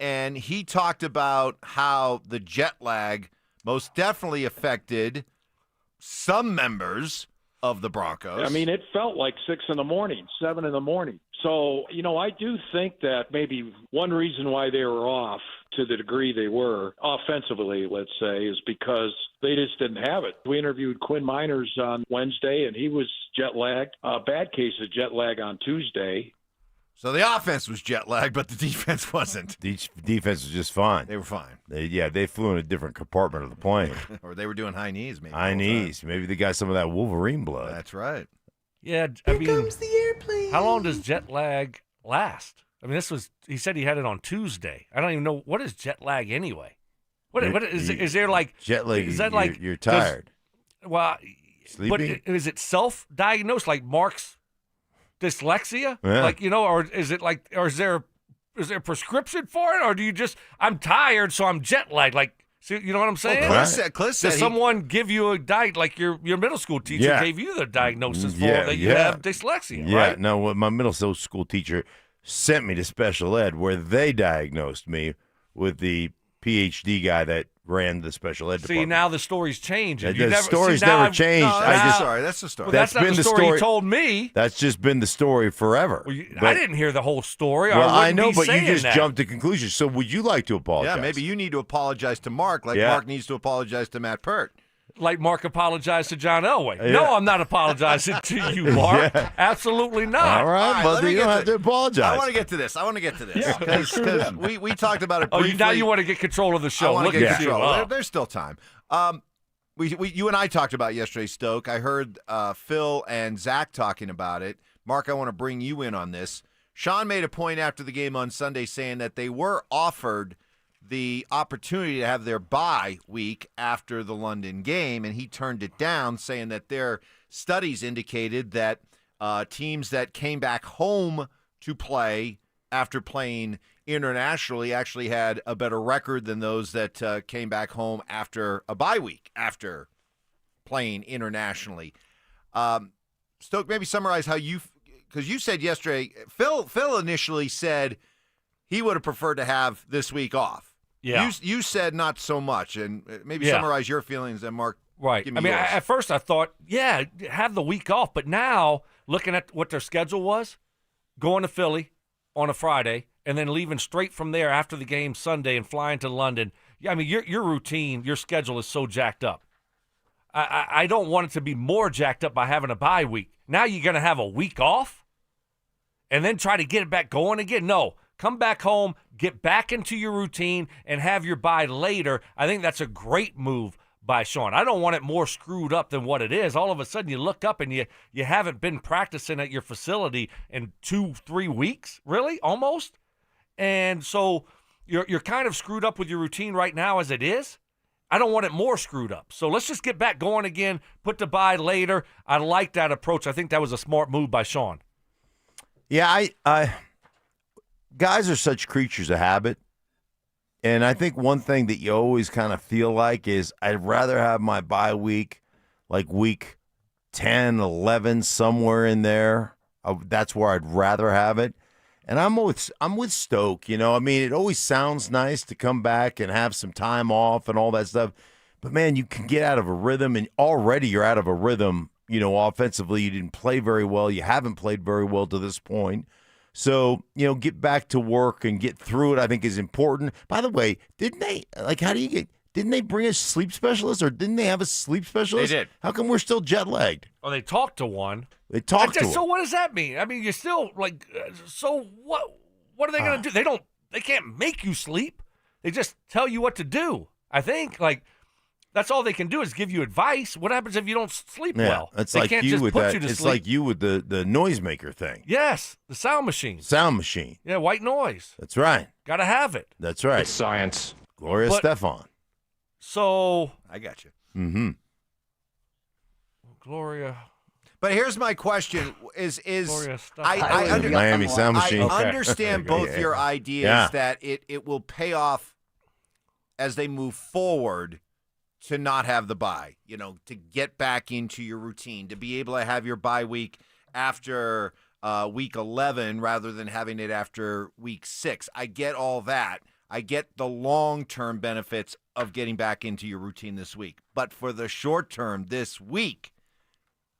and he talked about how the jet lag most definitely affected some members of the Broncos. I mean, it felt like 6 in the morning, 7 in the morning. So, I do think that maybe one reason why they were off to the degree they were, offensively, let's say, is because they just didn't have it. We interviewed Quinn Miners on Wednesday, and he was jet-lagged. A bad case of jet lag on Tuesday. So the offense was jet lagged, but the defense wasn't. The defense was just fine. They were fine. They flew in a different compartment of the plane. Or they were doing high knees, maybe. High knees. Maybe they got some of that Wolverine blood. That's right. Yeah, I mean, comes the airplane. How long does jet lag last? I mean, he said he had it on Tuesday. I don't even know, what is jet lag anyway? What is there like jet lag? Is that like you're tired? Sleeping? But is it self-diagnosed like Mark's dyslexia? Yeah. Like, or is it like, or is there a prescription for it, or do you just, I'm tired, so I'm jet lagged? Like, see, you know what I'm saying? Well, Kliss said does someone give you a diet, like your middle school teacher gave you the diagnosis for that you have dyslexia, Yeah, right? no, my middle school teacher sent me to special ed where they diagnosed me with the PhD guy that ran the special ed department. See, now the story's changing. The story's never changed. That's the story. Well, that's not the story you told me. That's just been the story forever. Well, I didn't hear the whole story. Well, I know, but you saying just that. jumped to conclusions. So would you like to apologize? Yeah, maybe you need to apologize to Mark like Mark needs to apologize to Matt Pert. Like Mark apologized to John Elway. Yeah. No, I'm not apologizing to you, Mark. Yeah. Absolutely not. All right, well, you don't have to apologize. I want to get to this. Because we talked about it briefly. Now you want to get control of the show. I want Look to get at control. you. Oh. There's still time. You and I talked about it yesterday, Stoke. I heard Phil and Zach talking about it. Mark, I want to bring you in on this. Sean made a point after the game on Sunday saying that they were offered the opportunity to have their bye week after the London game, and he turned it down, saying that their studies indicated that teams that came back home to play after playing internationally actually had a better record than those that came back home after a bye week after playing internationally. Stoke, maybe summarize how because you said yesterday, Phil initially said he would have preferred to have this week off. Yeah. You said not so much, and maybe summarize your feelings, and Mark. Right. Give me I mean, yours. at first I thought, have the week off. But now, looking at what their schedule was, going to Philly on a Friday and then leaving straight from there after the game Sunday and flying to London. Yeah, I mean, your routine, your schedule is so jacked up. I don't want it to be more jacked up by having a bye week. Now you're going to have a week off and then try to get it back going again? No. Come back home, get back into your routine, and have your bye later. I think that's a great move by Sean. I don't want it more screwed up than what it is. All of a sudden, you look up and you haven't been practicing at your facility in 2-3 weeks, really, almost. And so you're kind of screwed up with your routine right now as it is. I don't want it more screwed up. So let's just get back going again, put the bye later. I like that approach. I think that was a smart move by Sean. Yeah, guys are such creatures of habit. And I think one thing that you always kind of feel like is I'd rather have my bye week, like week 10, 11, somewhere in there. That's where I'd rather have it. And I'm with Stoke, I mean, it always sounds nice to come back and have some time off and all that stuff. But, man, you can get out of a rhythm, and already you're out of a rhythm, offensively. You didn't play very well. You haven't played very well to this point. So, get back to work and get through it, I think, is important. By the way, didn't they bring a sleep specialist, or didn't they have a sleep specialist? They did. How come we're still jet lagged? Oh, they talked to one. They talked to So him. what does that mean? I mean, you're still like, so what are they going to do? They can't make you sleep. They just tell you what to do. I think, that's all they can do is give you advice. What happens if you don't sleep well? It's They like can't you just with put that. you to It's sleep. like you with the noisemaker thing. Yes, the sound machine. Sound machine. Yeah, white noise. That's right. Got to have it. That's right. It's science. Gloria But- Stefan. So I got you. Mm-hmm. Gloria. But here's my question: Is Gloria Stefan. Miami Sound Machine. I understand both your ideas that it will pay off as they move forward to not have the bye, to get back into your routine, to be able to have your bye week after week 11 rather than having it after week 6. I get all that. I get the long-term benefits of getting back into your routine this week. But for the short term this week,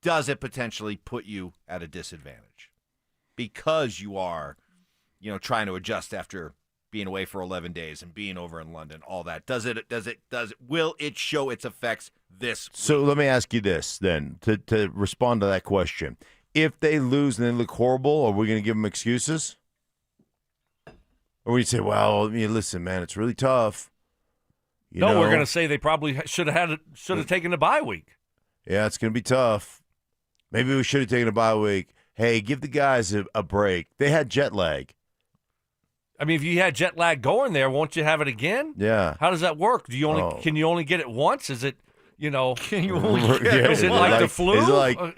does it potentially put you at a disadvantage? Because you are, trying to adjust after being away for 11 days and being over in London, all that. Will it show its effects this week? So let me ask you this then, to respond to that question. If they lose and they look horrible, are we going to give them excuses? Or we say, well, listen, man, it's really tough. We're going to say they probably should have taken a bye week. Yeah, it's going to be tough. Maybe we should have taken a bye week. Hey, give the guys a break. They had jet lag. I mean, if you had jet lag going there, won't you have it again? Yeah. How does that work? Can you only get it once? Is it, can you only get it? Is it like the flu?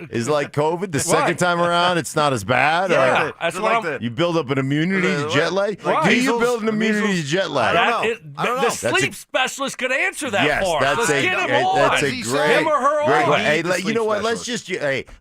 Is it like COVID? The second time around, it's not as bad? Yeah, that's what you build up an immunity to jet lag? Right. Do you build an immunity to jet lag? I don't know. The sleep specialist could answer that yes, for us. Let's get him on. That's a great, him or her on. Hey, you know what? Let's just,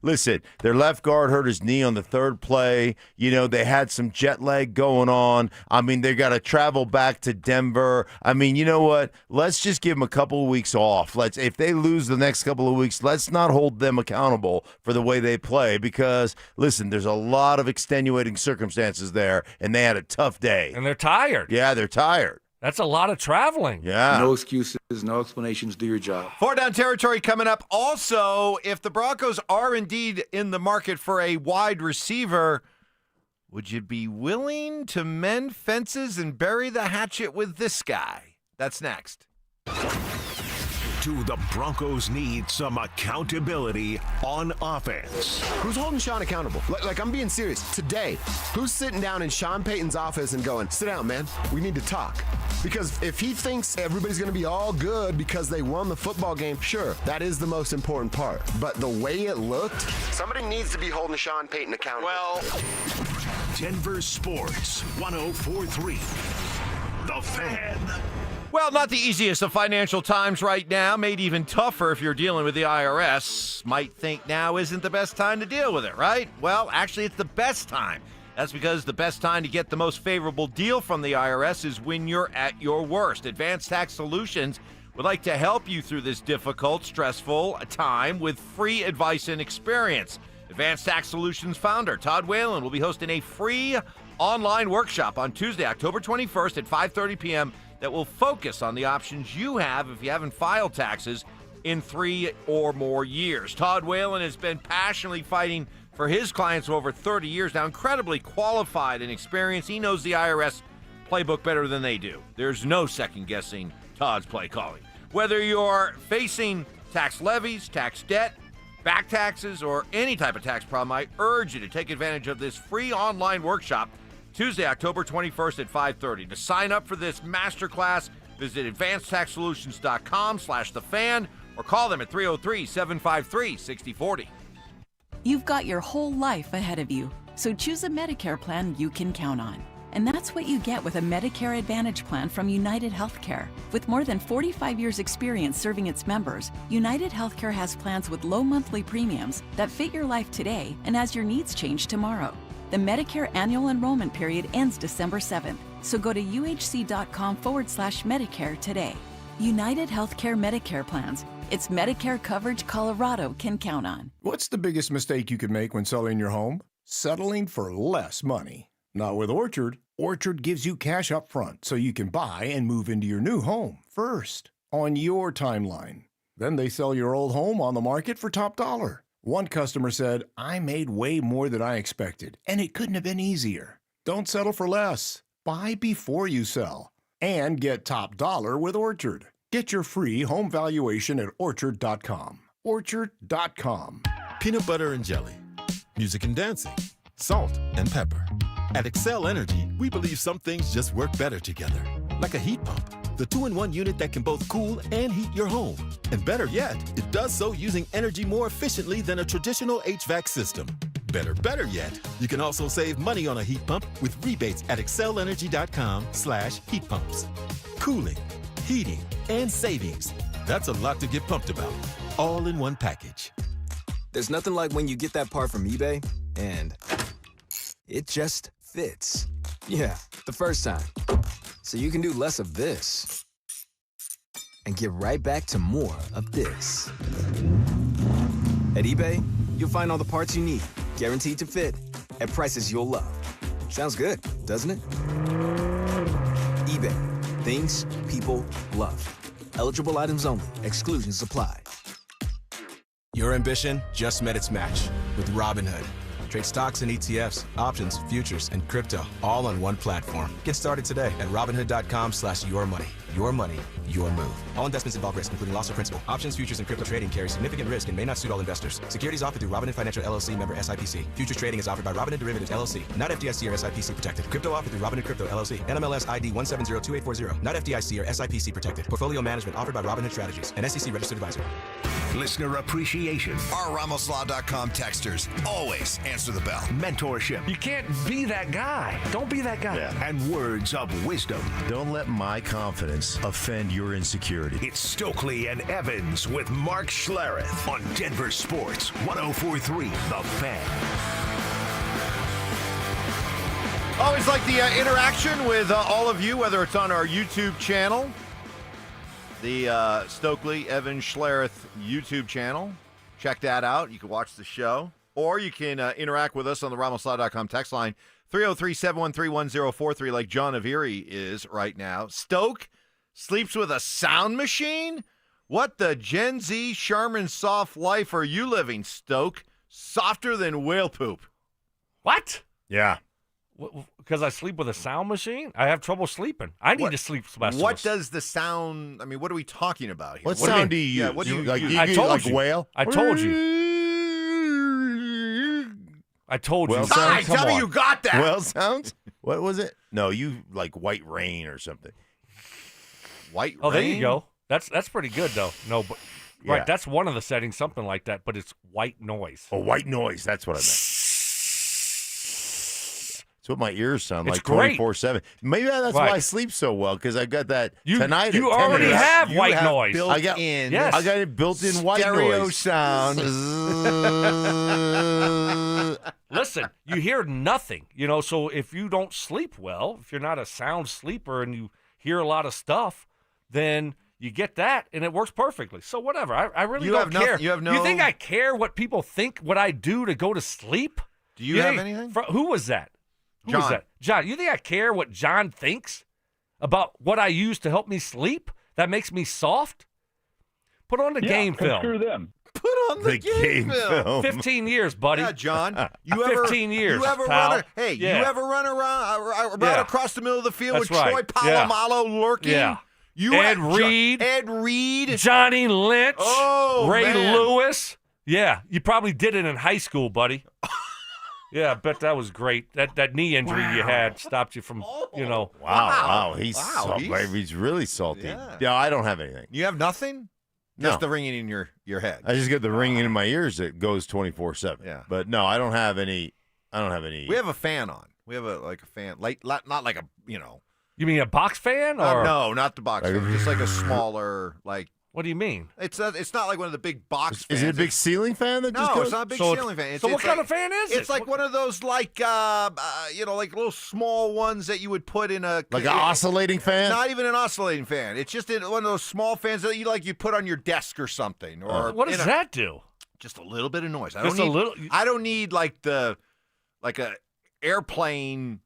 listen, their left guard hurt his knee on the third play. They had some jet lag going on. I mean, they got to travel back to Denver. I mean, you know what? Let's just give them a couple of weeks off. If they lose the next couple of weeks, let's not hold them accountable for the way they play because, listen, there's a lot of extenuating circumstances there, and they had a tough day. And they're tired. Yeah, they're tired. That's a lot of traveling. Yeah. No excuses, no explanations. Do your job. 4 down territory coming up. Also, if the Broncos are indeed in the market for a wide receiver, would you be willing to mend fences and bury the hatchet with this guy? That's next. Do the Broncos need some accountability on offense? Who's holding Sean accountable? Like I'm being serious. Today, who's sitting down in Sean Payton's office and going, sit down, man. We need to talk. Because if he thinks everybody's going to be all good because they won the football game, sure, that is the most important part. But the way it looked, somebody needs to be holding Sean Payton accountable. Well, Denver Sports 104.3. The Fan. Well, not the easiest of financial times right now, made even tougher if you're dealing with the IRS. Might think now isn't the best time to deal with it, right? Well, actually, it's the best time. That's because the best time to get the most favorable deal from the IRS is when you're at your worst. Advanced Tax Solutions would like to help you through this difficult, stressful time with free advice and experience. Advanced Tax Solutions founder Todd Whalen will be hosting a free online workshop on Tuesday, October 21st at 5:30 p.m. that will focus on the options you have if you haven't filed taxes in 3 or more years. Todd Whalen has been passionately fighting for his clients for over 30 years now, incredibly qualified and experienced. He knows the IRS playbook better than they do. There's no second-guessing Todd's play calling. Whether you're facing tax levies, tax debt, back taxes, or any type of tax problem, I urge you to take advantage of this free online workshop Tuesday, October 21st at 5:30. To sign up for this masterclass, visit advancedtaxsolutions.com/thefan or call them at 303-753-6040. You've got your whole life ahead of you, so choose a Medicare plan you can count on. And that's what you get with a Medicare Advantage plan from United Healthcare. With more than 45 years' experience serving its members, United Healthcare has plans with low monthly premiums that fit your life today and as your needs change tomorrow. The Medicare annual enrollment period ends December 7th, so go to uhc.com/Medicare today. United Healthcare Medicare plans. It's Medicare coverage Colorado can count on. What's the biggest mistake you could make when selling your home? Settling for less money. Not with Orchard. Orchard gives you cash up front so you can buy and move into your new home first on your timeline. Then they sell your old home on the market for top dollar. One customer said, I made way more than I expected, and it couldn't have been easier. Don't settle for less. Buy before you sell. And get top dollar with Orchard. Get your free home valuation at Orchard.com. Orchard.com. Peanut butter and jelly. Music and dancing. Salt and pepper. At Excel Energy, we believe some things just work better together. Like a heat pump. The 2-in-1 unit that can both cool and heat your home. And better yet, it does so using energy more efficiently than a traditional HVAC system. Better yet, you can also save money on a heat pump with rebates at excelenergy.com/heat pumps. Cooling, heating, and savings. That's a lot to get pumped about. All in one package. There's nothing like when you get that part from eBay and it just fits. Yeah, the first time. So you can do less of this and get right back to more of this. At eBay, you'll find all the parts you need, guaranteed to fit, at prices you'll love. Sounds good, doesn't it? eBay, things people love. Eligible items only. Exclusions apply. Your ambition just met its match with Robinhood. Trade stocks and ETFs, options, futures, and crypto all on one platform. Get started today at Robinhood.com/yourmoney. Your money, your move. All investments involve risk, including loss of principal. Options, futures, and crypto trading carry significant risk and may not suit all investors. Securities offered through Robinhood Financial LLC, member SIPC. Futures trading is offered by Robinhood Derivatives LLC, not FDIC or SIPC protected. Crypto offered through Robinhood Crypto LLC, NMLS ID 1702840, not FDIC or SIPC protected. Portfolio management offered by Robinhood Strategies, an SEC registered advisor. Listener appreciation. Our RamosLaw.com texters always answer the bell. Mentorship. You can't be that guy. Don't be that guy. Yeah. And words of wisdom. Don't let my confidence offend your insecurity. It's Stokley and Evans with Mark Schlereth on Denver Sports 104.3 The Fan. Always like the interaction with all of you, whether it's on our YouTube channel, the Stokley, Evans, Schlereth YouTube channel. Check that out. You can watch the show. Or you can interact with us on the RamosLaw.com text line, 303-713-1043, like John of Erie is right now. Stoke sleeps with a sound machine? What the Gen Z Charmin soft life are you living, Stoke? Softer than whale poop. What? Yeah. Because I sleep with a sound machine? I have trouble sleeping. I need to sleep specialist. What does the sound, I mean, what are we talking about here? What sound do you use? Yeah, what do you use? I told like you. whale? I told you. I told you. Whale Sounds? sounds? Tell me you got that. Whale sounds? What was it? No, you like white rain or something. White Oh, rain? there you go. That's pretty good, though. No, but Yeah. right, that's one of the settings, something like that, but it's white noise. Oh, white noise. That's what I meant. That's what my ears sound It's like great. 24/7. Maybe that's why Right. I sleep so well, because I got that You tonight. you at 10 already a.m. have You white have noise. built I got in Yes. I got it built-in white stereo noise. sound. Listen, you hear nothing, so if you don't sleep well, if you're not a sound sleeper and you hear a lot of stuff, then you get that and it works perfectly. So whatever. I really You don't have nothing- care. you have You think no- I care what people think, what I do to go to sleep? Do you have think- anything? Who was that? Who was John. that? John, you think I care what John thinks about what I use to help me sleep? That makes me soft? Put on the game film. Screw them. Put on The game film. 15 years, buddy. Yeah, John. You ever 15 years, You ever pal. you Yeah. ever run around Yeah. across the middle of the field That's with right. Troy Yeah. Polamalu lurking? Yeah. You Ed had Reed. Ed Reed. Johnny Lynch. Oh, Ray man. Lewis. Yeah, you probably did it in high school, buddy. Yeah, I bet that was great. That knee injury you had stopped you from, Wow. He's Wow, salty. He's really salty. Yeah, I don't have anything. You have nothing? No. Just the ringing in your head. I just get the ringing in my ears that goes 24/7. Yeah. But no, I don't have any. We have a fan on. We have a fan, like not like a You mean a box fan? Or no, not the box fan, just like a smaller like. What do you mean? It's not like one of the big box fans. Is it a big ceiling fan that just No, goes? it's not a big So ceiling fan. so what it's kind like- of fan is it? It's like one of those like like little small ones that you would put in a Like an oscillating fan? Not even an oscillating fan. It's just one of those small fans that you put on your desk or something. Or what does that do? Just a little bit of noise. Just a little. I don't need like a airplane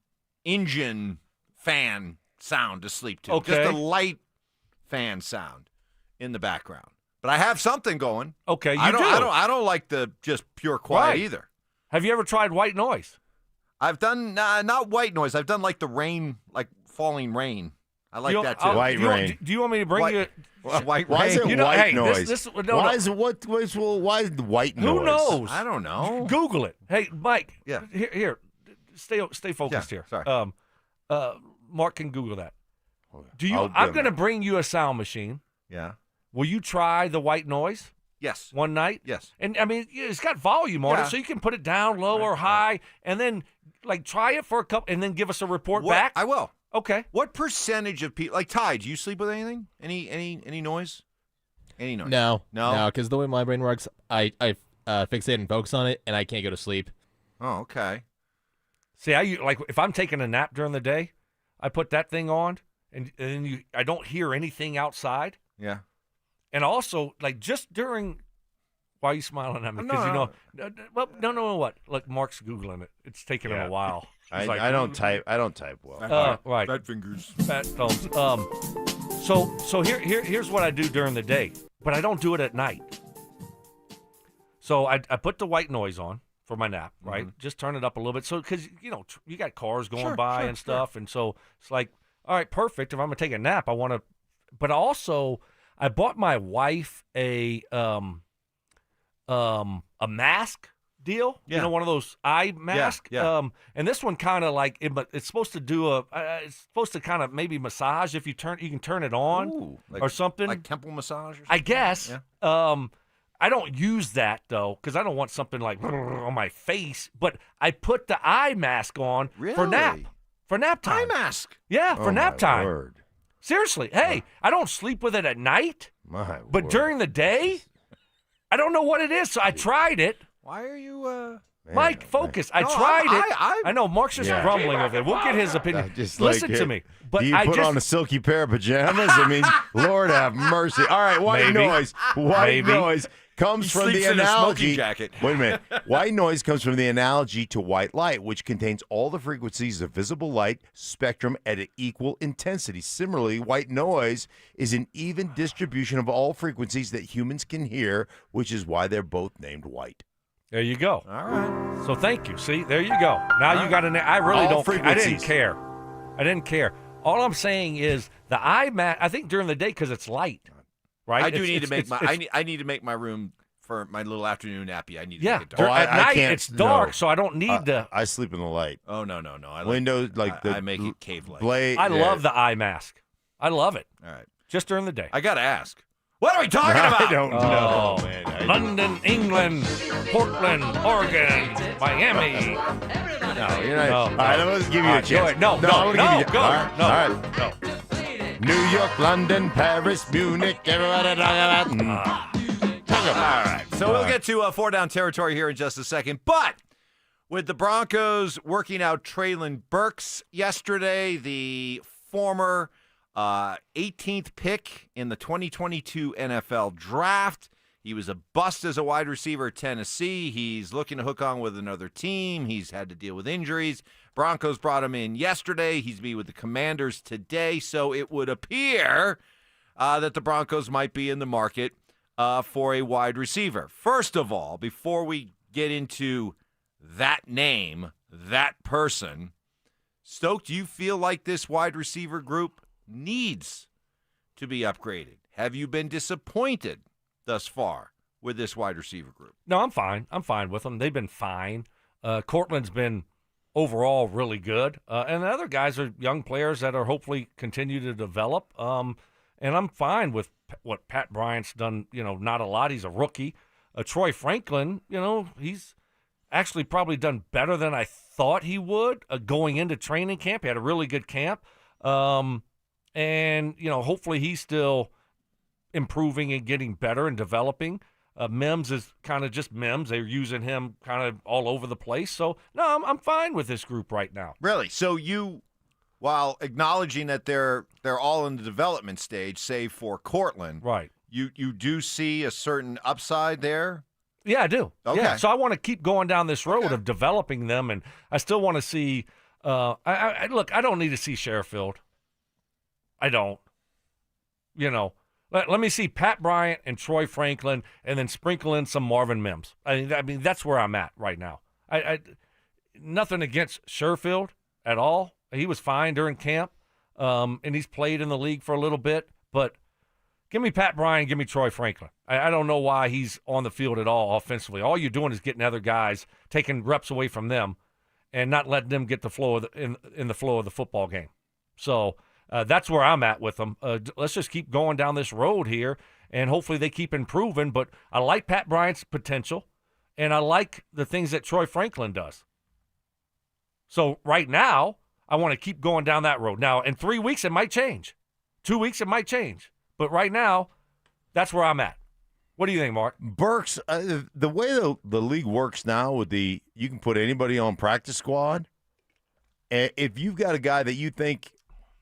engine fan sound to sleep to. Okay. Just a light fan sound in the background. But I have something going. Okay, you I do. I don't like the just pure quiet Right. either. Have you ever tried white noise? I've done not white noise. I've done like the rain, like falling rain. I like that too. White rain. Do you want me to bring White- you? White Why is rain. it white hey, noise? no. Is it why is the white noise? Who knows? I don't know. Google it. Hey, Mike. Yeah. Here. Stay focused Yeah, here. sorry. Mark can Google that. I'll I'm do going to that. bring you a sound machine. Yeah. Will you try the white noise Yes. one night? Yes. And I mean, it's got volume on Yeah. it, so you can put it down low or high, and then like try it for a couple, and then give us a report back. I will. Okay. What percentage of people like Ty? Do you sleep with anything? Any noise? Any noise? No, No? because the way my brain works, I fixate and focus on it, and I can't go to sleep. Oh, okay. See, like if I'm taking a nap during the day, I put that thing on, and I don't hear anything outside. Yeah. And also, like just during, why are you smiling at me? No, Because no. no, what? Look, Mark's googling it. It's taking him a while. He's like, I don't type well. Right. Fat fingers. Fat thumbs. So here's what I do during the day, but I don't do it at night. So I put the white noise on for my nap, right? Mm-hmm. Just turn it up a little bit. So, because, you got cars going by and stuff. And so it's like, all right, perfect. If I'm going to take a nap, I want to. But also, I bought my wife a mask deal. Yeah. One of those eye masks. Yeah. And this one kind of like, it's supposed to do it's supposed to kind of maybe massage if you can turn it on. Ooh, or something. Like temple massage or something? I guess. Yeah. I don't use that, though, because I don't want something like on my face. But I put the eye mask on for nap time. Eye mask? Yeah, for nap time. Word. Seriously. Hey, I don't sleep with it at night. My But word. during the day, I don't know what it is. So I tried it. Why are you... Mike, focus. I No, tried it. I- I know Mark's just grumbling over it. We'll get his opinion. Just Listen like to it. me. But Do you I put just on a silky pair of pajamas? I mean, Lord have mercy. All right, white Maybe. noise. White Maybe. noise comes He from the sleeps in a smoking analogy. jacket. Wait a minute. White noise comes from the analogy to white light, which contains all the frequencies of visible light spectrum at an equal intensity. Similarly, white noise is an even distribution of all frequencies that humans can hear, which is why they're both named white. There you go. All right. So thank you. See, there you go. Now you got an. I really All don't. I didn't frequencies. care. I didn't care. All I'm saying is the eye mat. I think during the day because it's light, right? I do It's- need to it's- make it's- my... it's- I need to make my room for my little afternoon nappy. I need to yeah. make it dark. At I night can't- it's dark, no. so I don't need the. I sleep in the light. Oh, no. I like, Windows, like the I make it cave light. blade. I love the eye mask. I love it. All right. Just during the day. I got to ask. What are we talking about? I don't know, man. London, England, Portland, Oregon, Miami. No, you're not. No, All right, let's give you All a right, chance. go ahead. No, I'm gonna give you go. All right, No, all right. no. New York, London, Paris, Munich, everybody talk about. All right. So we'll get to four down territory here in just a second. But with the Broncos working out Traylon Burks yesterday, the former 18th pick in the 2022 NFL Draft. He was a bust as a wide receiver at Tennessee. He's looking to hook on with another team. He's had to deal with injuries. Broncos brought him in yesterday. He's be with the Commanders today. So it would appear that the Broncos might be in the market for a wide receiver. First of all, before we get into that name, that person, Stoke, do you feel like this wide receiver group needs to be upgraded? Have you been disappointed thus far with this wide receiver group? No, I'm fine. I'm fine with them. They've been fine. Cortland's been overall really good. And the other guys are young players that are hopefully continue to develop. And I'm fine with what Pat Bryant's done, not a lot. He's a rookie. Troy Franklin, he's actually probably done better than I thought he would going into training camp. He had a really good camp. And, hopefully he's still improving and getting better and developing. Mims is kind of just Mims. They're using him kind of all over the place. So, no, I'm fine with this group right now. Really? So you, while acknowledging that they're all in the development stage, save for Cortland, right? You do see a certain upside there? Yeah, I do. Okay. Yeah, so I want to keep going down this road of developing them, and I still want to see look, I don't need to see Sherfield. I don't. Let me see Pat Bryant and Troy Franklin, and then sprinkle in some Marvin Mims. I mean that's where I'm at right now. I nothing against Sherfield at all. He was fine during camp, and he's played in the league for a little bit. But give me Pat Bryant, give me Troy Franklin. I don't know why he's on the field at all offensively. All you're doing is getting other guys, taking reps away from them, and not letting them get the flow of in the flow of the football game. So that's where I'm at with them. Let's just keep going down this road here, and hopefully they keep improving. But I like Pat Bryant's potential, and I like the things that Troy Franklin does. So right now, I want to keep going down that road. Now, in 3 weeks, it might change. 2 weeks, it might change. But right now, That's where I'm at. What do you think, Mark? Burks, the way the league works now with you can put anybody on practice squad. If you've got a guy that you think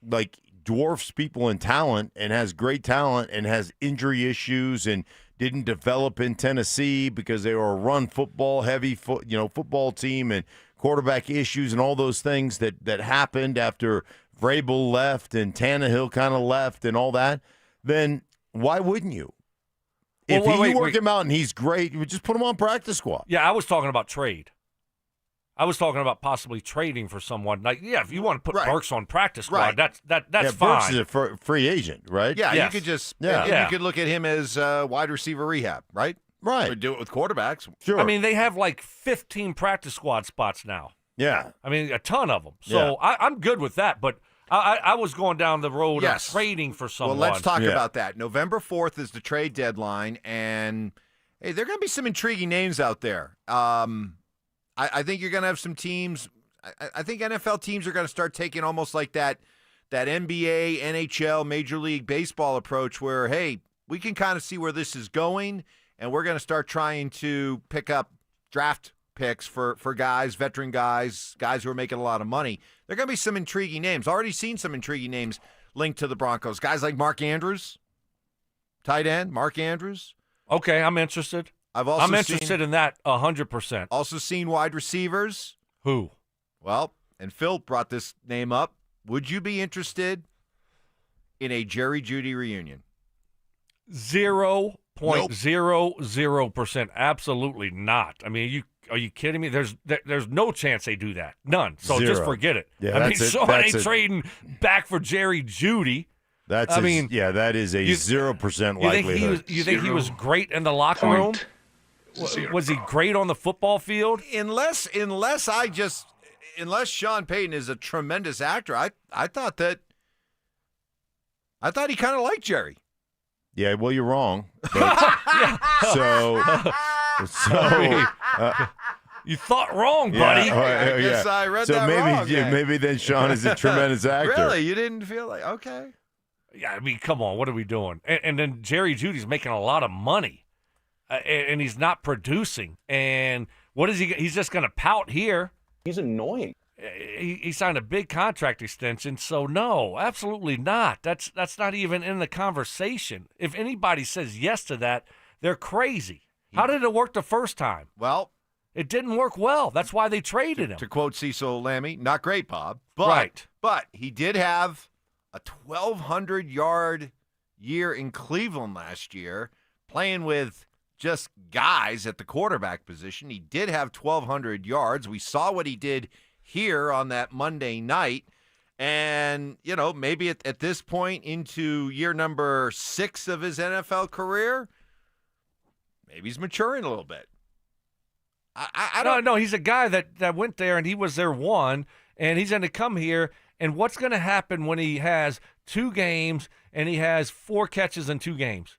like dwarfs people in talent and has great talent and has injury issues and didn't develop in Tennessee because they were a run football heavy football team and quarterback issues and all those things that happened after Vrabel left and Tannehill kind of left and all that, then why wouldn't you? If you work him out and he's great, you would just put him on practice squad. Yeah, I was talking about trade. I was talking about possibly trading for someone. Like, yeah, if you want to put Burks on practice squad, that's fine. Burks is a free agent, right? Yeah, Yes. you could just Yeah. you could look at him as wide receiver rehab, right? Right. Or do it with quarterbacks. Sure. I mean, they have like 15 practice squad spots now. Yeah. I mean, a ton of them. So I'm good with that, but I was going down the road of trading for someone. Well, let's talk about that. November 4th is the trade deadline, and hey, there are going to be some intriguing names out there. I think you're going to have some teams. I think NFL teams are going to start taking almost like that NBA, NHL, Major League Baseball approach where, hey, we can kind of see where this is going, and we're going to start trying to pick up draft picks for guys, veteran guys who are making a lot of money. There are going to be some intriguing names. Already seen some intriguing names linked to the Broncos. Guys like Mark Andrews, tight end, Mark Andrews. Okay, I'm interested. I'm interested in that 100%. Also seen wide receivers. Who? Well, and Phil brought this name up. Would you be interested in a Jerry Jeudy reunion? 0.00%. Absolutely not. I mean, are you kidding me? There's no chance they do that. None. So just forget it. Yeah, I mean, Sean ain't trading back for Jerry Jeudy. That is a 0% likelihood. You think he was great in the locker room? Was he great on the football field? Unless Sean Payton is a tremendous actor, I thought he kind of liked Jerry. Yeah, well, you're wrong. You thought wrong, buddy. I guess I read that wrong. So maybe then Sean is a tremendous actor. Really? You didn't feel like, okay. Yeah, I mean, come on. What are we doing? And then Jerry Jeudy's making a lot of money, and he's not producing. And what is he? He's just going to pout here. He's annoying. He signed a big contract extension, so no, absolutely not. That's not even in the conversation. If anybody says yes to that, they're crazy. How did it work the first time? Well, it didn't work well. That's why they traded him. To quote Cecil Lammey, not great, Bob. But he did have a 1,200-yard year in Cleveland last year, playing with just guys at the quarterback position. He did have 1,200 yards. We saw what he did here on that Monday night. And, maybe at this point into year number 6 of his NFL career, maybe he's maturing a little bit. I don't know. He's a guy that went there, and he was their one, and he's going to come here. And what's going to happen when he has 2 games and he has 4 catches in 2 games?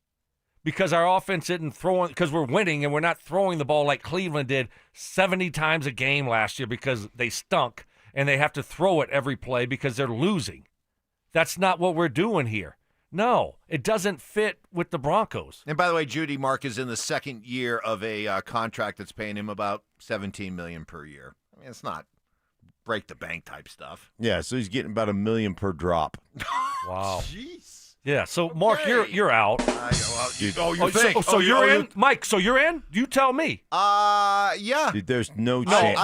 Because our offense isn't throwing, because we're winning and we're not throwing the ball like Cleveland did 70 times a game last year because they stunk and they have to throw it every play because they're losing. That's not what we're doing here. No, it doesn't fit with the Broncos. And by the way, Jeudy, Mark, is in the second year of a contract that's paying him about $17 million per year. I mean, it's not break the bank type stuff. Yeah, so he's getting about $1 million per drop. Wow. Jeez. Yeah, so Mark, you're out. You think? So you're in, Mike? So you're in? You tell me. Yeah. Dude, there's no chance.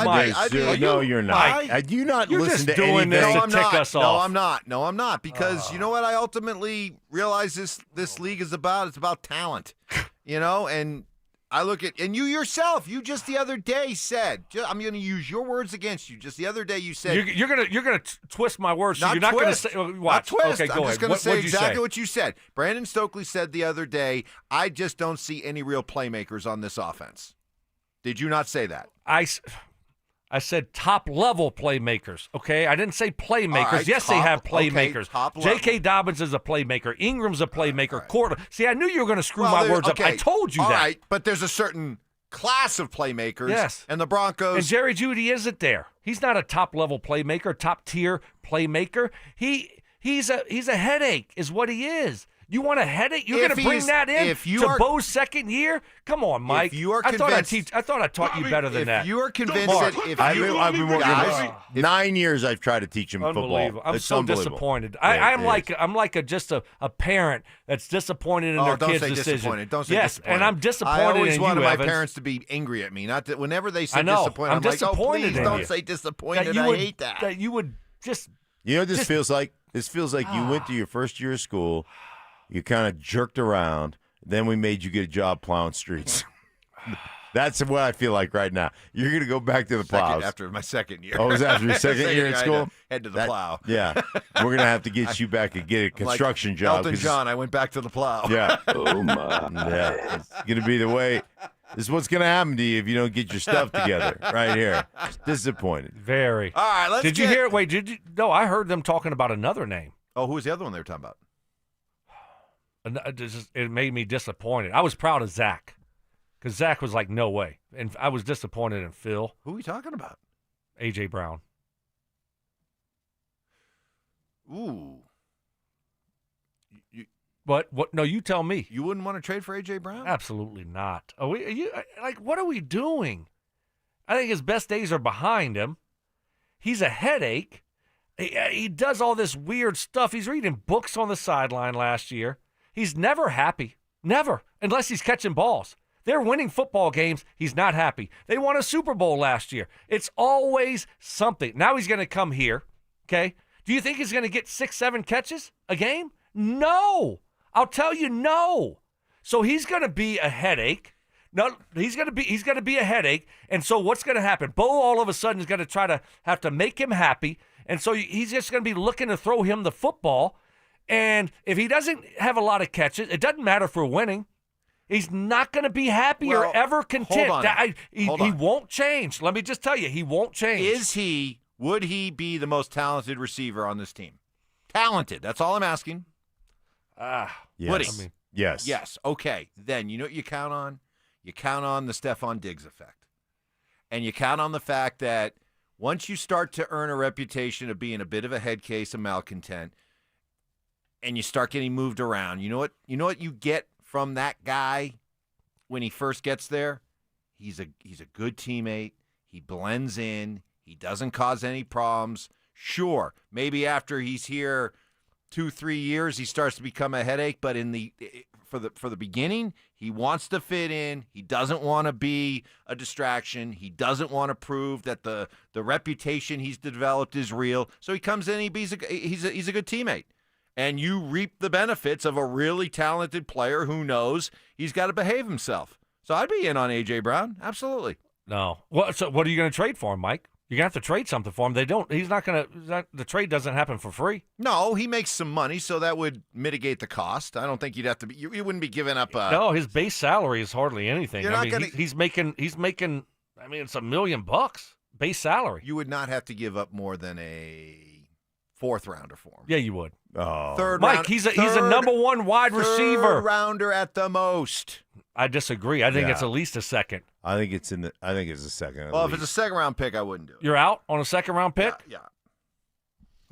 No, you're not. I do not You're listen just to doing anything. this to tick us off. No, I'm not. No, I'm not. Because you know what? I ultimately realize this league is about. It's about talent. And I look at, and you yourself, you just the other day said, I'm going to use your words against you. Just the other day you said. You're gonna twist my words. So you're not going to say. Watch. Not twist. Okay, go I'm ahead. just going to say exactly say? what you said. Brandon Stokley said the other day, I just don't see any real playmakers on this offense. Did you not say that? I said top-level playmakers, okay? I didn't say playmakers. Right, yes, they have playmakers. Okay, J.K. Dobbins is a playmaker. Ingram's a playmaker. See, I knew you were going to screw my words up. I told you that. All right, but there's a certain class of playmakers. Yes. And the Broncos. And Jerry Jeudy isn't there. He's not a top-level playmaker, top-tier playmaker. He's a headache is what he is. You want a headache? You're going to bring that in to Bo's second year? Come on, Mike. If you are I thought I taught you better than that. If you are convinced Mark, that I've been working 9 years. I've tried to teach him football. Unbelievable. I'm It's so unbelievable. disappointed. Yeah, I'm like just a parent that's disappointed in their don't kid's say decision. disappointed. Don't say yes, disappointed. and I'm disappointed I always in wanted you, my Evans. parents to be angry at me. Not that whenever they say I know. disappointed, I'm like, disappointed oh, please in don't you. say disappointed. That you I would, hate that. That you would just. You know what this feels like? This feels like you went to your first year of school, you kind of jerked around, then we made you get a job plowing streets. That's what I feel like right now. You're going to go back to the plows. After my second year. Oh, was that after your second year in I had school? to head to the plow. Yeah. We're going to have to get you back and get a construction like job. Elton John, I went back to the plow. Yeah. Oh, my. Yeah. It's going to be the way. This is what's going to happen to you if you don't get your stuff together right here. Disappointed. Very. All right, let's Did you hear? Wait, did you? No, I heard them talking about another name. Oh, who was the other one they were talking about? It made me disappointed. I was proud of Zach because Zach was like, no way. And I was disappointed in Phil. Who are we talking about? A.J. Brown. Ooh. But what? No, you tell me. You wouldn't want to trade for A.J. Brown? Absolutely not. What are we doing? I think his best days are behind him. He's a headache. He does all this weird stuff. He's reading books on the sideline last year. He's never happy. Never. Unless he's catching balls. They're winning football games. He's not happy. They won a Super Bowl last year. It's always something. Now he's going to come here, okay? Do you think he's going to get 6-7 catches a game? No. I'll tell you no. So he's going to be a headache. No, he's going to be a headache. And so what's going to happen? Bo all of a sudden is going to have to make him happy. And so he's just going to be looking to throw him the football. And if he doesn't have a lot of catches, it doesn't matter for winning. He's not going to be happy or ever content. He won't change. Let me just tell you, he won't change. Would he be the most talented receiver on this team? Talented. That's all I'm asking. Yes. Would he? Yes. Yes. Okay. Then you know what you count on? You count on the Stephon Diggs effect. And you count on the fact that once you start to earn a reputation of being a bit of a head case of malcontent and you start getting moved around, you know what you get from that guy when he first gets there? He's a good teammate. He blends in. He doesn't cause any problems. Sure, maybe after he's here 2-3 years, he starts to become a headache. But for the beginning, he wants to fit in. He doesn't want to be a distraction. He doesn't want to prove that the reputation he's developed is real. So he comes in. He's a good teammate, and you reap the benefits of a really talented player who knows he's got to behave himself. So I'd be in on A.J. Brown, absolutely. No. So what are you going to trade for him, Mike? You're going to have to trade something for him. The trade doesn't happen for free. No, he makes some money, so that would mitigate the cost. I don't think you'd have to be. You wouldn't be giving up. No, his base salary is hardly anything. He's making. I mean, it's $1 million base salary. You would not have to give up more than a 4th rounder for him. Yeah, you would. Oh, Third Mike, round, he's a number 1 wide receiver. Third rounder at the most. I disagree. I think it's at least a second. I think it's a second. Well, if it's a 2nd round pick, I wouldn't do it. You're out on a 2nd round pick? Yeah.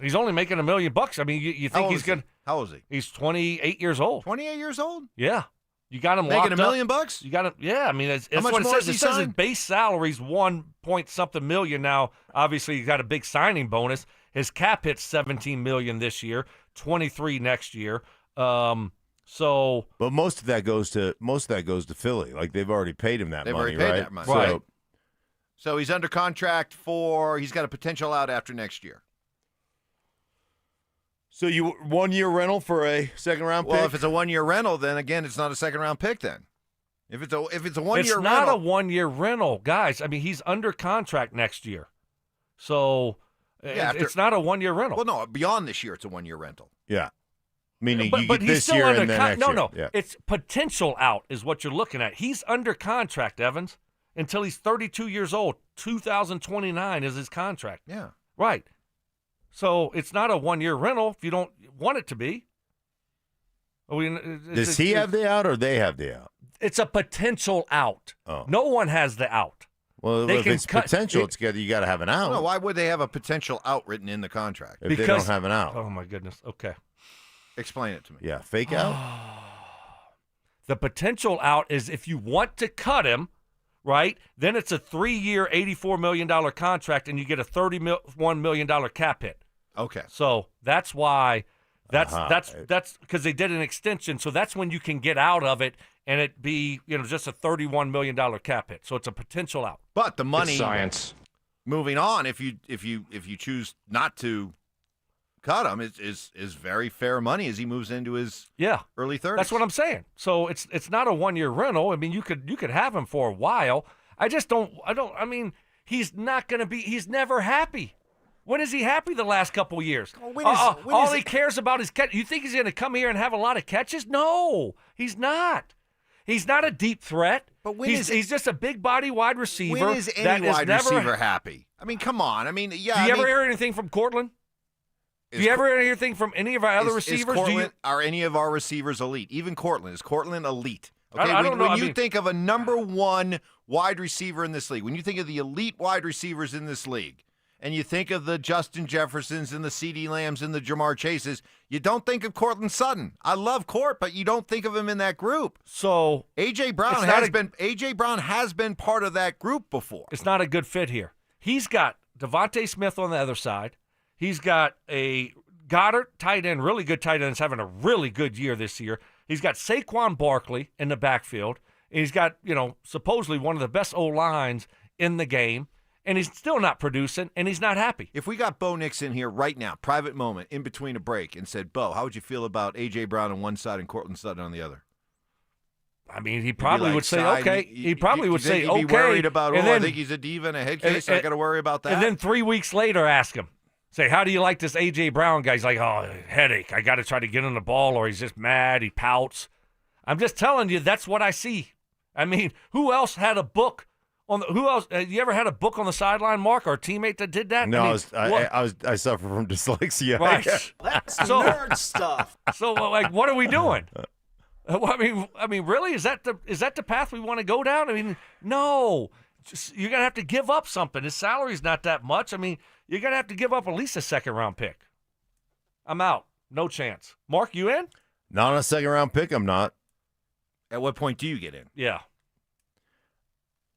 He's only making $1 million. I mean, you think he's good? How old is he? He's 28 years old. 28 years old? Yeah. You got him making locked $1 million? You got him. Yeah, I mean, that's much what it more says. has he It says his signed? base salary's 1-point-something million. Now, obviously, he got a big signing bonus. His cap hits $17 million this year, $23 million next year. But most of that goes to Philly. Like they've already paid him that They've money, already paid right? that money. Right. So he's under contract he's got a potential out after next year. So you 1 year rental for a 2nd round pick? Well, if it's a 1 year rental, then again, it's not a 2nd round pick then. If it's a 1 year rental. It's not a 1 year rental, guys. I mean, he's under contract next year. So it's not a 1 year rental. Well, no, beyond this year, it's a 1 year rental. Yeah. Meaning you but get he's this still year under and then next year. No. Yeah. It's potential out is what you're looking at. He's under contract, Evans, until he's 32 years old. 2029 is his contract. Yeah. Right. So it's not a 1 year rental if you don't want it to be. Does he have the out or they have the out? It's a potential out. Oh. No one has the out. Well, if it's potential, you got to have an out. No, why would they have a potential out written in the contract? If they don't have an out. Oh, my goodness. Okay. Explain it to me. Yeah, fake out? The potential out is if you want to cut him, right, then it's a 3-year, $84 million contract, and you get a $31 million cap hit. Okay. So that's why that's because they did an extension. So that's when you can get out of it and it be, just a $31 million cap hit. So it's a potential out. But the money, It's science. Moving on, if you choose not to cut him, is very fair money as he moves into his early 30s. That's what I'm saying. So it's not a 1-year rental. I mean, you could have him for a while. I mean, he's not going to be. He's never happy. When is he happy the last couple of years? All he cares about is catch. You think he's going to come here and have a lot of catches? No, he's not. He's not a deep threat. But he's just a big body wide receiver. When is any wide receiver happy? I mean, come on. I mean, yeah. Do you ever hear anything from Cortland? Do you ever hear anything from any of our other receivers? Are any of our receivers elite? Even Cortland. Is Cortland elite? Okay, I don't know. When you think of a number one wide receiver in this league, when you think of the elite wide receivers in this league, and you think of the Justin Jeffersons and the CeeDee Lambs and the Jamar Chases, you don't think of Cortland Sutton. I love Court, but you don't think of him in that group. So A.J. Brown has been part of that group before. It's not a good fit here. He's got Devontae Smith on the other side. He's got a Goddard tight end, really good tight end, is having a really good year this year. He's got Saquon Barkley in the backfield. And he's got, supposedly one of the best O-lines in the game. And he's still not producing, and he's not happy. If we got Bo Nix in here right now, private moment, in between a break, and said, Bo, how would you feel about A.J. Brown on one side and Cortland Sutton on the other? I mean, he probably would say, okay. He probably would say, okay. He'd be worried about, and I then, think he's a diva and a head case, so I got to worry about that. And then 3 weeks later, ask him. Say, how do you like this A.J. Brown guy? He's like, headache. I got to try to get him the ball, or he's just mad. He pouts. I'm just telling you, that's what I see. I mean, who else had a book? Who else? You ever had a book on the sideline, Mark, or a teammate that did that? No, I suffer from dyslexia. Right. That's nerd stuff. So, what are we doing? I mean, really? Is that the path we want to go down? I mean, no. You're gonna have to give up something. His salary's not that much. I mean, you're gonna have to give up at least a 2nd-round pick. I'm out. No chance. Mark, you in? Not on a 2nd-round pick. I'm not. At what point do you get in? Yeah.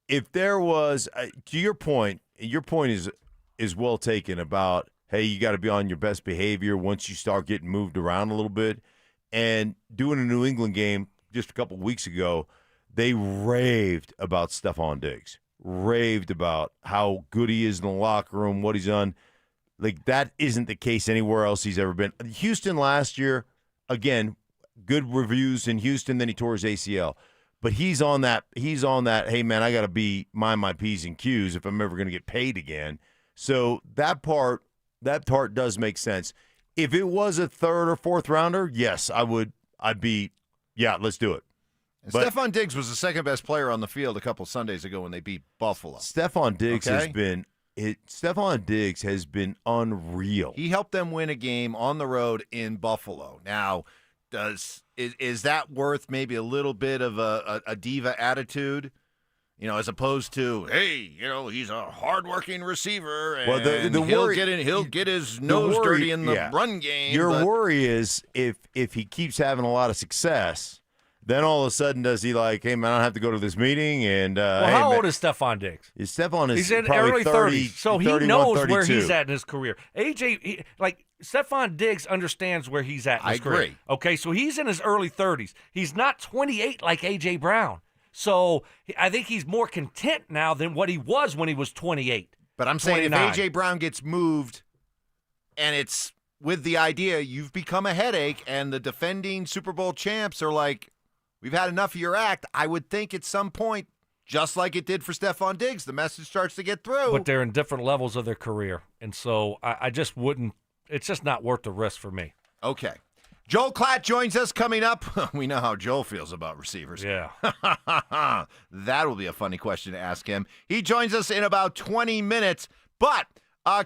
If there was, to your point is well taken about, hey, you got to be on your best behavior once you start getting moved around a little bit. And doing a New England game just a couple weeks ago, they raved about Stephon Diggs, raved about how good he is in the locker room, what he's done. Like, that isn't the case anywhere else he's ever been. Houston last year, again, good reviews in Houston, then he tore his ACL. But he's on that, hey, man, I got to mind my P's and Q's if I'm ever going to get paid again. So that part does make sense. If it was a 3rd or 4th rounder, yes, I'd be, let's do it. And Stephon Diggs was the 2nd-best player on the field a couple Sundays ago when they beat Buffalo. Stephon Diggs has been unreal. He helped them win a game on the road in Buffalo. Now, is that worth maybe a little bit of a diva attitude? As opposed to, hey, he's a hardworking receiver, and he'll get his nose dirty in the run game. Your worry is if he keeps having a lot of success, then all of a sudden does he like, hey, man, I don't have to go to this meeting? And how old is Stephon Diggs? Stephon is he's in probably early 30s, 30s, so he knows 32. where he's at in his career. Stephon Diggs understands where he's at in his career. I agree. Okay, so he's in his early 30s. He's not 28 like A.J. Brown. So I think he's more content now than what he was when he was 28. But I'm saying 29. If A.J. Brown gets moved and it's with the idea you've become a headache and the defending Super Bowl champs are like, we've had enough of your act, I would think at some point, just like it did for Stephon Diggs, the message starts to get through. But they're in different levels of their career. And so I just wouldn't – it's just not worth the risk for me. Okay. Joel Klatt joins us coming up. We know how Joel feels about receivers. Yeah. That will be a funny question to ask him. He joins us in about 20 minutes. But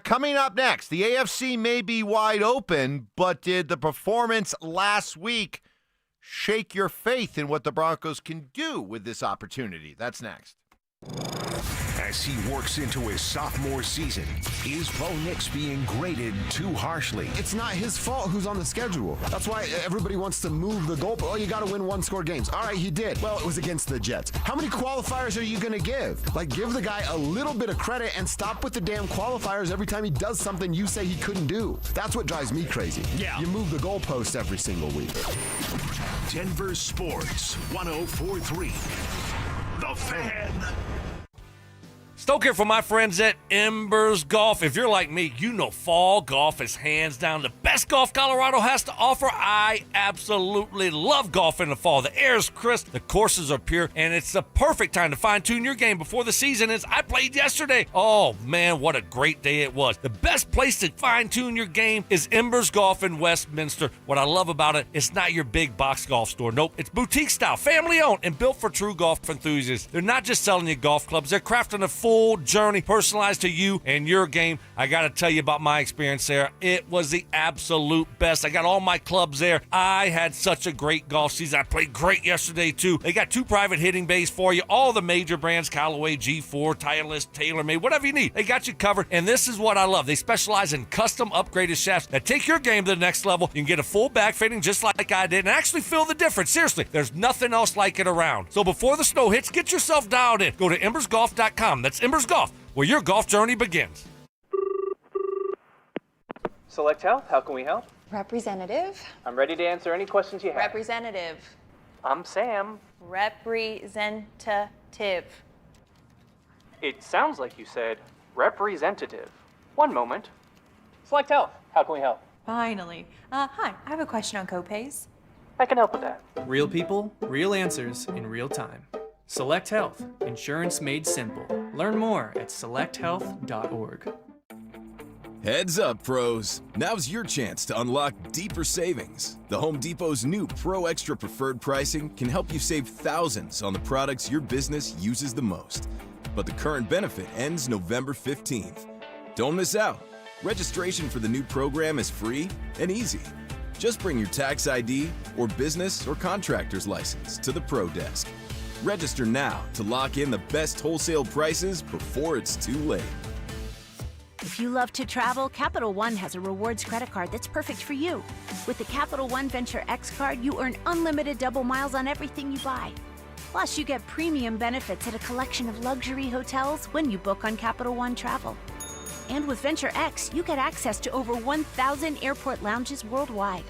coming up next, the AFC may be wide open, but did the performance last week shake your faith in what the Broncos can do with this opportunity? That's next. as he works into his sophomore season. Is Bo Nix being graded too harshly? It's not his fault who's on the schedule. That's why everybody wants to move the goal. Oh, you got to win one-score games. All right, he did. Well, it was against the Jets. How many qualifiers are you going to give? Like, give the guy a little bit of credit and stop with the damn qualifiers every time he does something you say he couldn't do. That's what drives me crazy. Yeah. You move the goalpost every single week. Denver Sports 104.3. The Fan. Stoke here for my friends at Embers Golf. If you're like me, you know fall golf is hands down the best golf Colorado has to offer. I absolutely love golf in the fall. The air is crisp, the courses are pure, and it's the perfect time to fine-tune your game before the season ends. I played yesterday. Oh, man, what a great day it was. The best place to fine-tune your game is Embers Golf in Westminster. What I love about it, it's not your big box golf store. Nope, it's boutique style, family-owned, and built for true golf enthusiasts. They're not just selling you golf clubs. They're crafting a full journey personalized to you and your game. I got to tell you about my experience there. It was the absolute best. I got all my clubs there. I had such a great golf season. I played great yesterday too. They got 2 private hitting bays for you. All the major brands, Callaway, G4, Titleist, TaylorMade, whatever you need. They got you covered. And this is what I love. They specialize in custom upgraded shafts that take your game to the next level. You can get a full back fitting just like I did and actually feel the difference. Seriously, there's nothing else like it around. So before the snow hits, get yourself dialed in. Go to embersgolf.com. That's Embers Golf, where your golf journey begins. Select Health, how can we help? Representative. I'm ready to answer any questions you have. Representative. I'm Sam. Representative. It sounds like you said representative. One moment. Select Health, how can we help? Finally. Hi, I have a question on copays. I can help with that. Real people, real answers in real time. Select Health, insurance made simple. Learn more at selecthealth.org. Heads up, pros. Now's your chance to unlock deeper savings. The Home Depot's new Pro Extra Preferred Pricing can help you save thousands on the products your business uses the most. But the current benefit ends November 15th. Don't miss out. Registration for the new program is free and easy. Just bring your tax ID or business or contractor's license to the Pro Desk. Register now to lock in the best wholesale prices before it's too late. If you love to travel, Capital One has a rewards credit card that's perfect for you. With the Capital One Venture X card, you earn unlimited double miles on everything you buy. Plus, you get premium benefits at a collection of luxury hotels when you book on Capital One Travel. And with Venture X, you get access to over 1,000 airport lounges worldwide.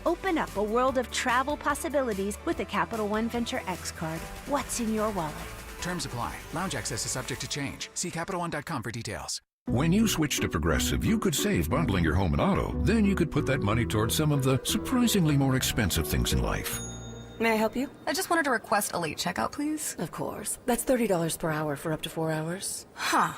Open up a world of travel possibilities with the Capital One Venture X card. What's in your wallet? Terms apply. Lounge access is subject to change. See CapitalOne.com for details. When you switch to Progressive, you could save bundling your home and auto. Then you could put that money towards some of the surprisingly more expensive things in life. May I help you? I just wanted to request a late checkout, please. Of course. That's $30 per hour for up to 4 hours. Huh.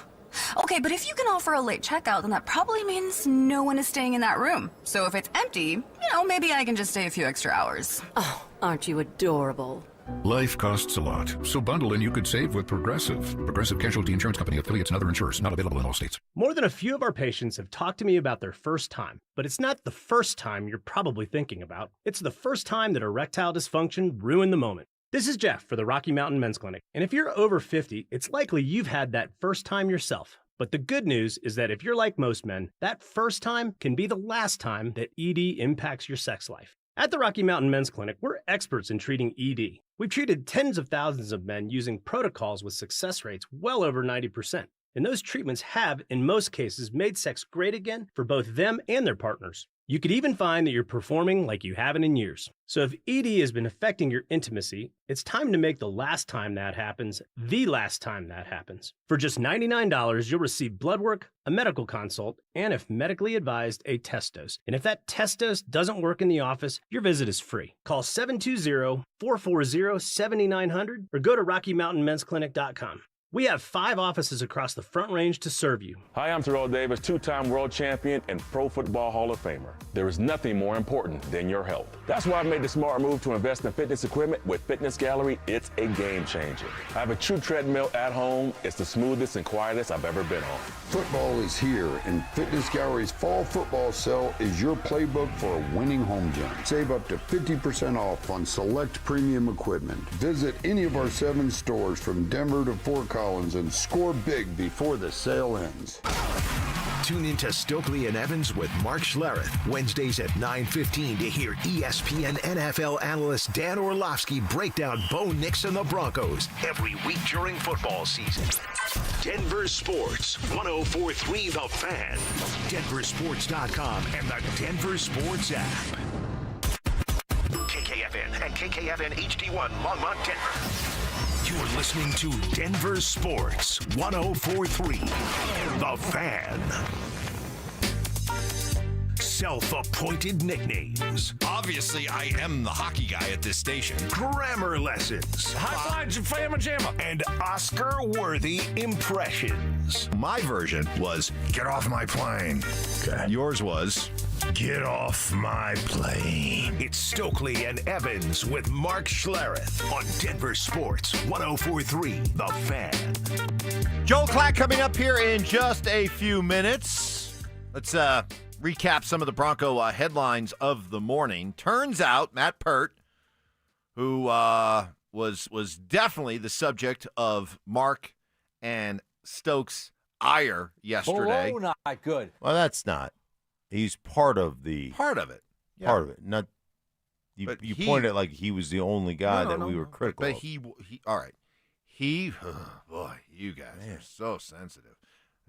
Okay, but if you can offer a late checkout, then that probably means no one is staying in that room. So if it's empty, maybe I can just stay a few extra hours. Oh, aren't you adorable? Life costs a lot, so bundle and you could save with Progressive. Progressive Casualty Insurance Company, affiliates, and other insurers. Not available in all states. More than a few of our patients have talked to me about their first time, but it's not the first time you're probably thinking about. It's the first time that erectile dysfunction ruined the moment. This is Jeff for the Rocky Mountain Men's Clinic, and if you're over 50, it's likely you've had that first time yourself. But the good news is that if you're like most men, that first time can be the last time that ED impacts your sex life. At the Rocky Mountain Men's Clinic, we're experts in treating ED. We've treated tens of thousands of men using protocols with success rates well over 90%. And those treatments have, in most cases, made sex great again for both them and their partners. You could even find that you're performing like you haven't in years. So if ED has been affecting your intimacy, it's time to make the last time that happens the last time that happens. For just $99, you'll receive blood work, a medical consult, and if medically advised, a test dose. And if that test dose doesn't work in the office, your visit is free. Call 720-440-7900 or go to RockyMountainMen'sClinic.com. We have 5 offices across the Front Range to serve you. Hi, I'm Terrell Davis, 2-time world champion and Pro Football Hall of Famer. There is nothing more important than your health. That's why I made the smart move to invest in fitness equipment with Fitness Gallery. It's a game changer. I have a true treadmill at home. It's the smoothest and quietest I've ever been on. Football is here, and Fitness Gallery's fall football sale is your playbook for a winning home gym. Save up to 50% off on select premium equipment. Visit any of our 7 stores from Denver to Fort Collins and score big before the sale ends. Tune into Stokley and Evans with Mark Schlereth, Wednesdays at 9:15 to hear ESPN NFL analyst Dan Orlovsky break down Bo Nix and the Broncos every week during football season. Denver Sports, 104.3 The Fan, DenverSports.com, and the Denver Sports app. KKFN and KKFN HD1, Longmont, Denver. You're listening to Denver Sports 104.3 The Fan. Self-appointed nicknames. Obviously, I am the hockey guy at this station. Grammar lessons. High fives and famma jamma. And Oscar-worthy impressions. My version was, get off my plane. Okay. Yours was, get off my plane. It's Stokley and Evans with Mark Schlereth on Denver Sports 104.3 The Fan. Joel Klatt coming up here in just a few minutes. Let's recap some of the Bronco headlines of the morning. Turns out Matt Pert, who was definitely the subject of Mark and Stokes' ire yesterday. Oh, not good. Well, that's not. He's part of it. Yeah. Part of it. Not you pointed it like he was the only guy we were critical but of. he all right. Boy, you guys are so sensitive.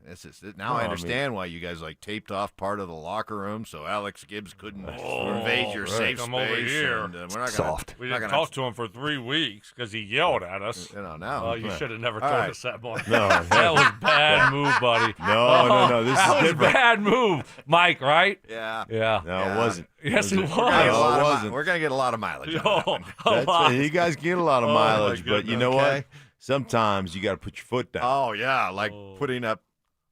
This is now. I understand why you guys taped off part of the locker room so Alex Gibbs couldn't invade your safe come space. over here. And, we're not gonna, Soft. We didn't talk to him for 3 weeks because he yelled at us. Now you should have never told us that, Mark. No, that was bad move, buddy. No. This that is was different. bad move, Mike. Right? Yeah. No, it wasn't. Yes, it was. We're gonna get a lot of mileage. On that one. You guys get a lot of mileage, but you know what? Sometimes you got to put your foot down. Oh yeah, putting up.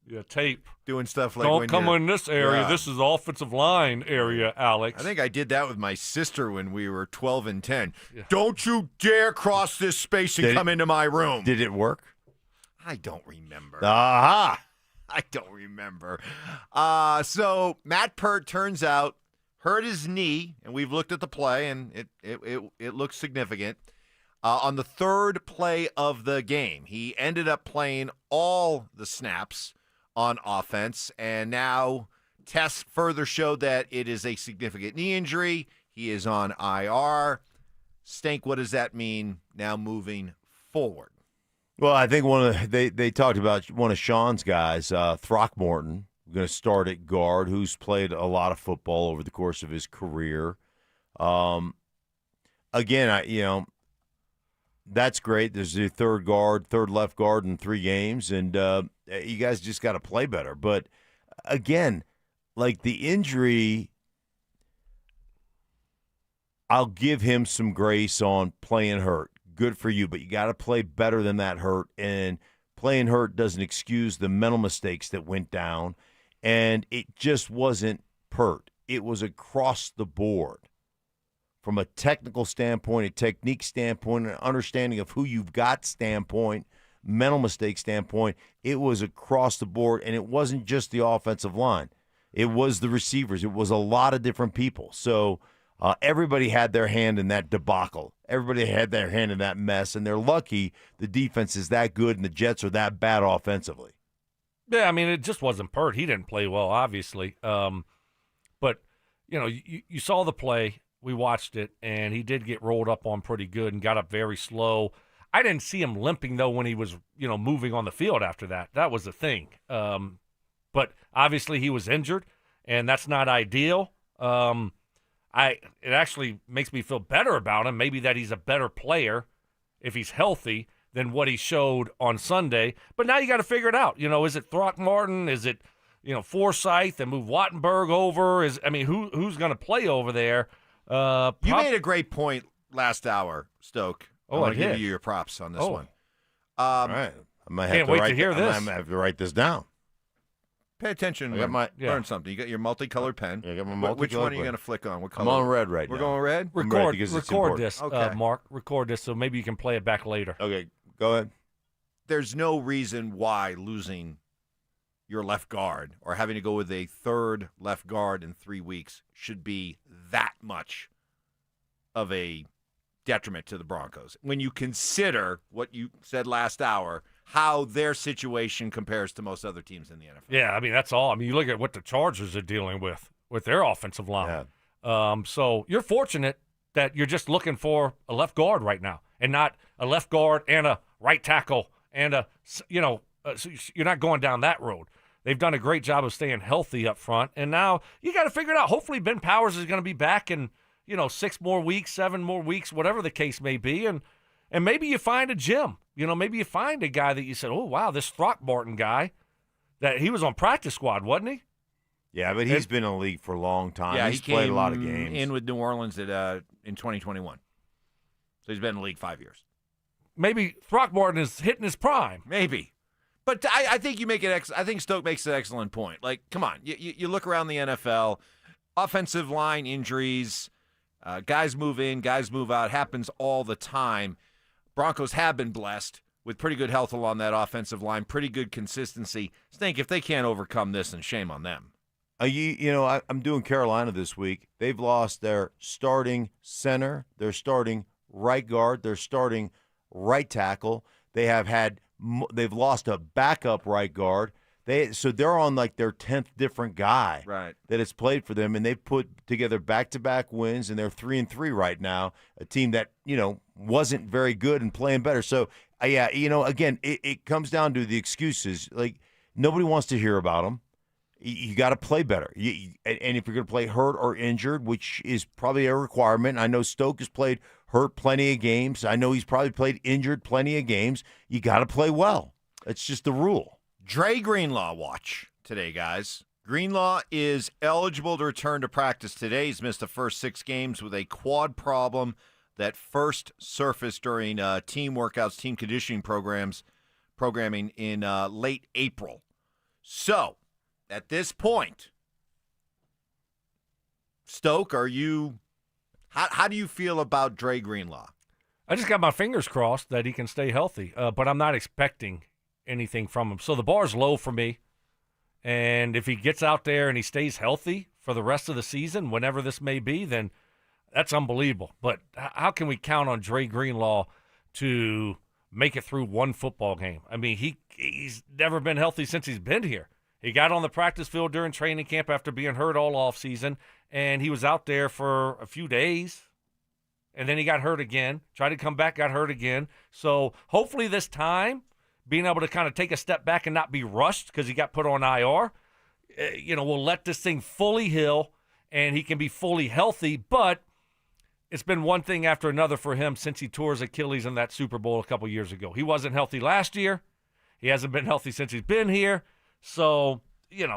Yeah, tape. Doing stuff like don't come in this area. Yeah. This is offensive line area, Alex. I think I did that with my sister when we were 12 and 10. Yeah. Don't you dare cross this space and come into my room. Did it work? I don't remember. Aha! I don't remember. So Matt Pert turns out hurt his knee, and we've looked at the play, and it looks significant. On the third play of the game, he ended up playing all the snaps on offense, and now tests further show that it is a significant knee injury. He is on IR. Stink, what does that mean now moving forward? Well, I think they talked about one of Sean's guys, Throckmorton, going to start at guard, who's played a lot of football over the course of his career. Again, that's great. There's the third left guard in 3 games, and you guys just got to play better. But again, the injury, I'll give him some grace on playing hurt. Good for you, but you got to play better than that hurt. And playing hurt doesn't excuse the mental mistakes that went down. And it just wasn't Pert. It was across the board. From a technical standpoint, a technique standpoint, an understanding of who you've got standpoint, mental mistake standpoint, it was across the board, and it wasn't just the offensive line. It was the receivers. It was a lot of different people. So everybody had their hand in that debacle. Everybody had their hand in that mess, and they're lucky the defense is that good and the Jets are that bad offensively. Yeah, I mean, it just wasn't Pert. He didn't play well, obviously. But, you saw the play. We watched it, and he did get rolled up on pretty good and got up very slow. I didn't see him limping, though, when he was, moving on the field after that. That was the thing. But obviously he was injured, and that's not ideal. It actually makes me feel better about him, maybe that he's a better player if he's healthy than what he showed on Sunday. But now you got to figure it out. Is it Throckmorton? Is it, Forsythe and move Wattenberg over? Who's going to play over there? You made a great point last hour, Stoke. I want to give you your props on this one. All right. I might have Can't wait to hear this. I might have to write this down. Pay attention. Learn something. You got your multicolored pen. Yeah, I got my multicolored Which one are you pen. going to flick on? What I'm color? on red right We're now. going red? Record this, Okay. Mark. Record this so maybe you can play it back later. Okay, go ahead. There's no reason why losing your left guard or having to go with a third left guard in 3 weeks should be that much of a detriment to the Broncos. When you consider what you said last hour, how their situation compares to most other teams in the NFL. Yeah, I mean, that's all. I mean, you look at what the Chargers are dealing with their offensive line. So you're fortunate that you're just looking for a left guard right now and not a left guard and a right tackle and so you're not going down that road. They've done a great job of staying healthy up front, and now you got to figure it out. Hopefully Ben Powers is going to be back in, 6 more weeks, 7 more weeks, whatever the case may be, and maybe you find a gem. Maybe you find a guy that you said, oh, wow, this Throckmorton guy, that he was on practice squad, wasn't he? Yeah, but he's been in the league for a long time. Yeah, he's he played a lot of came games. in with New Orleans in 2021. So he's been in the league 5 years. Maybe Throckmorton is hitting his prime. Maybe. But I think you make it. I think Stoke makes an excellent point. Like, come on, you look around the NFL, offensive line injuries, guys move in, guys move out, happens all the time. Broncos have been blessed with pretty good health along that offensive line, pretty good consistency. Think if they can't overcome this, then shame on them. I'm doing Carolina this week. They've lost their starting center, their starting right guard, their starting right tackle. They've lost a backup right guard. So they're on like their 10th different guy that has played for them, and they've put together back-to-back wins, and they're 3-3 right now. A team that wasn't very good and playing better. So again, it comes down to the excuses. Like nobody wants to hear about them. You got to play better. And if you're going to play hurt or injured, which is probably a requirement, I know Stoke has played hurt plenty of games. I know he's probably played injured plenty of games. You got to play well. It's just the rule. Dre Greenlaw watch today, guys. Greenlaw is eligible to return to practice today. He's missed the first 6 games with a quad problem that first surfaced during team workouts, team conditioning programming in late April. So, at this point, Stoke, how do you feel about Dre Greenlaw? I just got my fingers crossed that he can stay healthy, but I'm not expecting anything from him. So the bar's low for me, and if he gets out there and he stays healthy for the rest of the season, whenever this may be, then that's unbelievable. But how can we count on Dre Greenlaw to make it through one football game? I mean, he's never been healthy since he's been here. He got on the practice field during training camp after being hurt all offseason, and he was out there for a few days, and then he got hurt again, tried to come back, got hurt again. So hopefully this time, being able to kind of take a step back and not be rushed because he got put on IR, we'll let this thing fully heal, and he can be fully healthy. But it's been one thing after another for him since he tore his Achilles in that Super Bowl a couple years ago. He wasn't healthy last year. He hasn't been healthy since he's been here. So,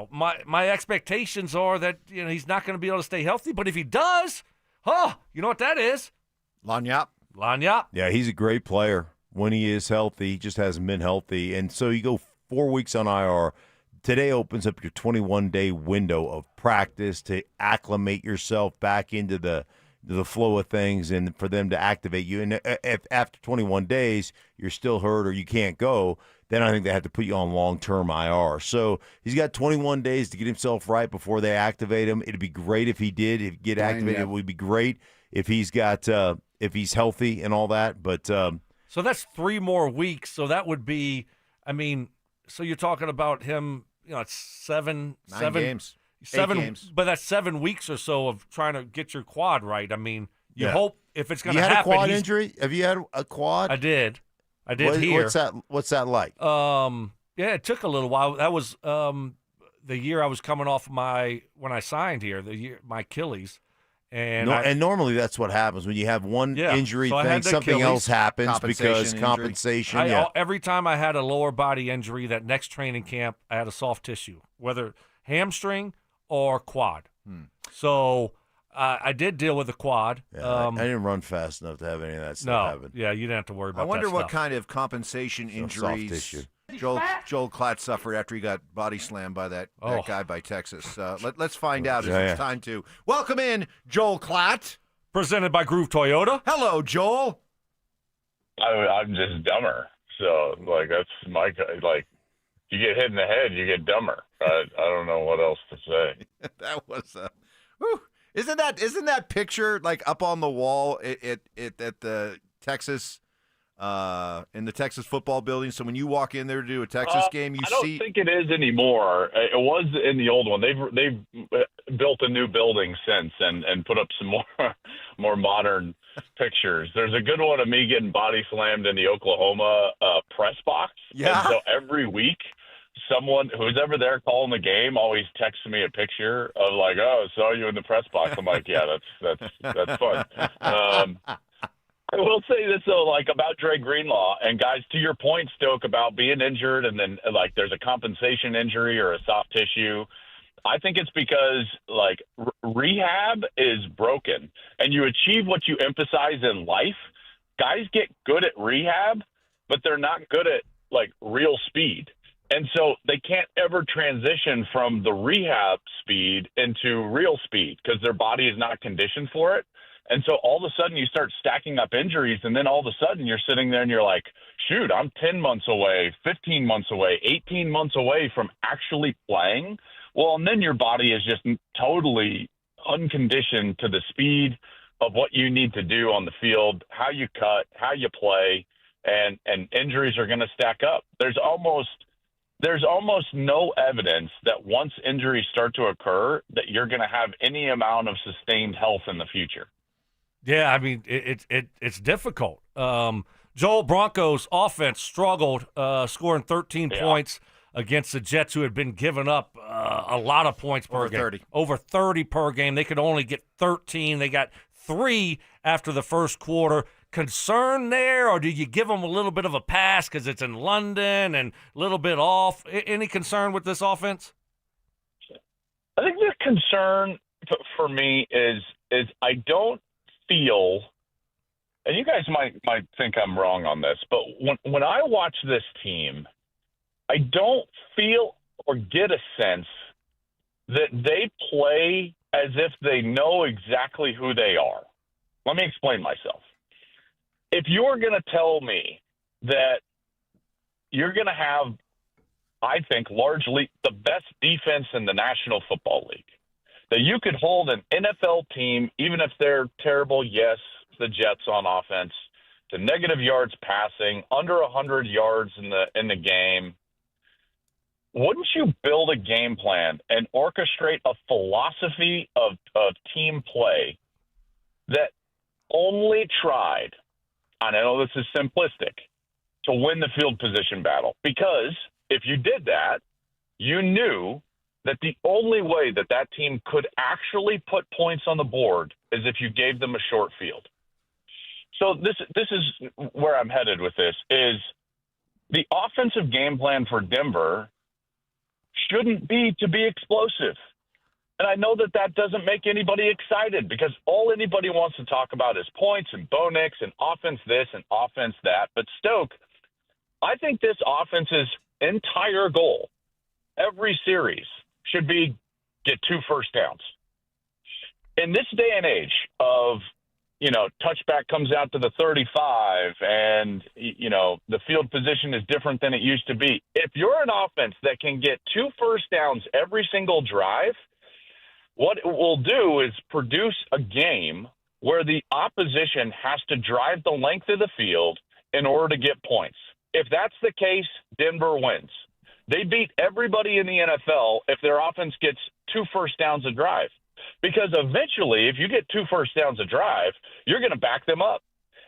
my expectations are that, he's not going to be able to stay healthy. But if he does, you know what that is? Lanyap. Yeah, he's a great player when he is healthy. He just hasn't been healthy. And so you go 4 weeks on IR. Today opens up your 21-day window of practice to acclimate yourself back into the flow of things and for them to activate you. And if after 21 days you're still hurt or you can't go, then I think they have to put you on long-term IR. So he's got 21 days to get himself right before they activate him. It'd be great if he did get activated. It would be great if he's if he's healthy and all that. But so that's 3 more weeks. So that would be, so you're talking about him, it's 9 games. 7 games. But that's 7 weeks or so of trying to get your quad right. I mean, you hope if it's going to happen. happen. You had a quad injury? Have you had a quad? I did here. What's that like? Yeah, it took a little while. That was the year I was coming off when I signed here, my Achilles. And normally that's what happens when you have one injury so thing, something else happens because compensation. Every time I had a lower body injury, that next training camp, I had a soft tissue, whether hamstring or quad. So I did deal with the quad. Yeah, I didn't run fast enough to have any of that stuff happen. Yeah, you didn't have to worry about that. I wonder what stuff. kind of compensation injuries Joel Klatt suffered after he got body slammed by that guy by Texas. Let's find out. It's time to welcome in Joel Klatt. Presented by Groove Toyota. Hello, Joel. I'm just dumber. So, that's my, you get hit in the head, you get dumber. I don't know what else to say. That was isn't that picture up on the wall at the Texas in the Texas football building. So when you walk in there to do a Texas game, I don't think it is anymore. It was in the old one. They've built a new building since and put up some more modern pictures. There's a good one of me getting body slammed in the Oklahoma press box. Yeah. And so every week, someone who's ever there calling the game always texts me a picture of like, "Oh, I saw you in the press box." I'm like, "Yeah, that's fun." I will say this though, like about Dre Greenlaw, and guys, to your point, Stoke, about being injured and then like there's a compensation injury or a soft tissue. I think it's because like rehab is broken, and you achieve what you emphasize in life. Guys get good at rehab, but they're not good at like real speed. And so they can't ever transition from the rehab speed into real speed because their body is not conditioned for it. And so all of a sudden you start stacking up injuries, and then all of a sudden you're sitting there and you're like, shoot, I'm 10 months away, 15 months away, 18 months away from actually playing. Well, and then your body is just totally unconditioned to the speed of what you need to do on the field, how you cut, how you play, and injuries are going to stack up. There's almost no evidence that once injuries start to occur that you're going to have any amount of sustained health in the future. Yeah, I mean, it's difficult. Joel, Broncos offense struggled, scoring 13 points against the Jets, who had been giving up a lot of points per game. 30. Over 30 per game. They could only get 13. They got 3 after the first quarter. Concern there, or do you give them a little bit of a pass because it's in London and a little bit off? Any concern with this offense? I think the concern for me is I don't feel, and you guys might think I'm wrong on this, but when I watch this team, I don't feel or get a sense that they play as if they know exactly who they are. Let me explain myself. If you're going to tell me that you're going to have, I think, largely the best defense in the National Football League, that you could hold an NFL team, even if they're terrible, yes, the Jets on offense, to negative yards passing, under 100 yards in the game, wouldn't you build a game plan and orchestrate a philosophy of team play that only tried, and I know this is simplistic, to win the field position battle? Because if you did that, you knew that the only way that team could actually put points on the board is if you gave them a short field. So this is where I'm headed with this, is the offensive game plan for Denver shouldn't be to be explosive. And I know that doesn't make anybody excited because all anybody wants to talk about is points and Bo Nix and offense this and offense that. But Stoke, I think this offense's entire goal, every series, should be get 2 first downs. In this day and age of, touchback comes out to the 35 and, the field position is different than it used to be. If you're an offense that can get 2 first downs every single drive, what it will do is produce a game where the opposition has to drive the length of the field in order to get points. If that's the case, Denver wins. They beat everybody in the NFL if their offense gets 2 first downs a drive. Because eventually, if you get 2 first downs a drive, you're going to back them up.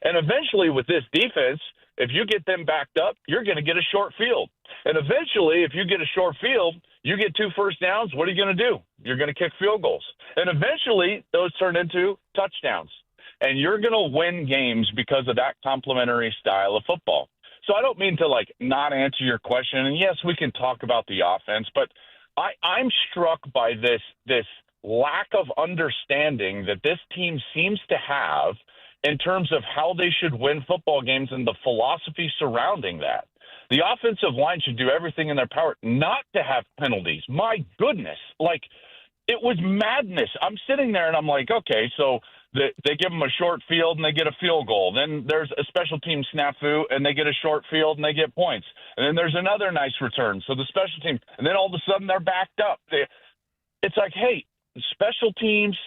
And eventually with this defense, if you get them backed up, you're going to get a short field. And eventually, if you get a short field, you get 2 first downs, what are you going to do? You're going to kick field goals. And eventually, those turn into touchdowns. And you're going to win games because of that complementary style of football. So I don't mean to, not answer your question. And, yes, we can talk about the offense, but I'm struck by this lack of understanding that this team seems to have in terms of how they should win football games and the philosophy surrounding that. The offensive line should do everything in their power not to have penalties. My goodness. It was madness. I'm sitting there and I'm like, okay, so they give them a short field and they get a field goal. Then there's a special team snafu and they get a short field and they get points. And then there's another nice return. So the special team, and then all of a sudden they're backed up. It's like, hey, special teams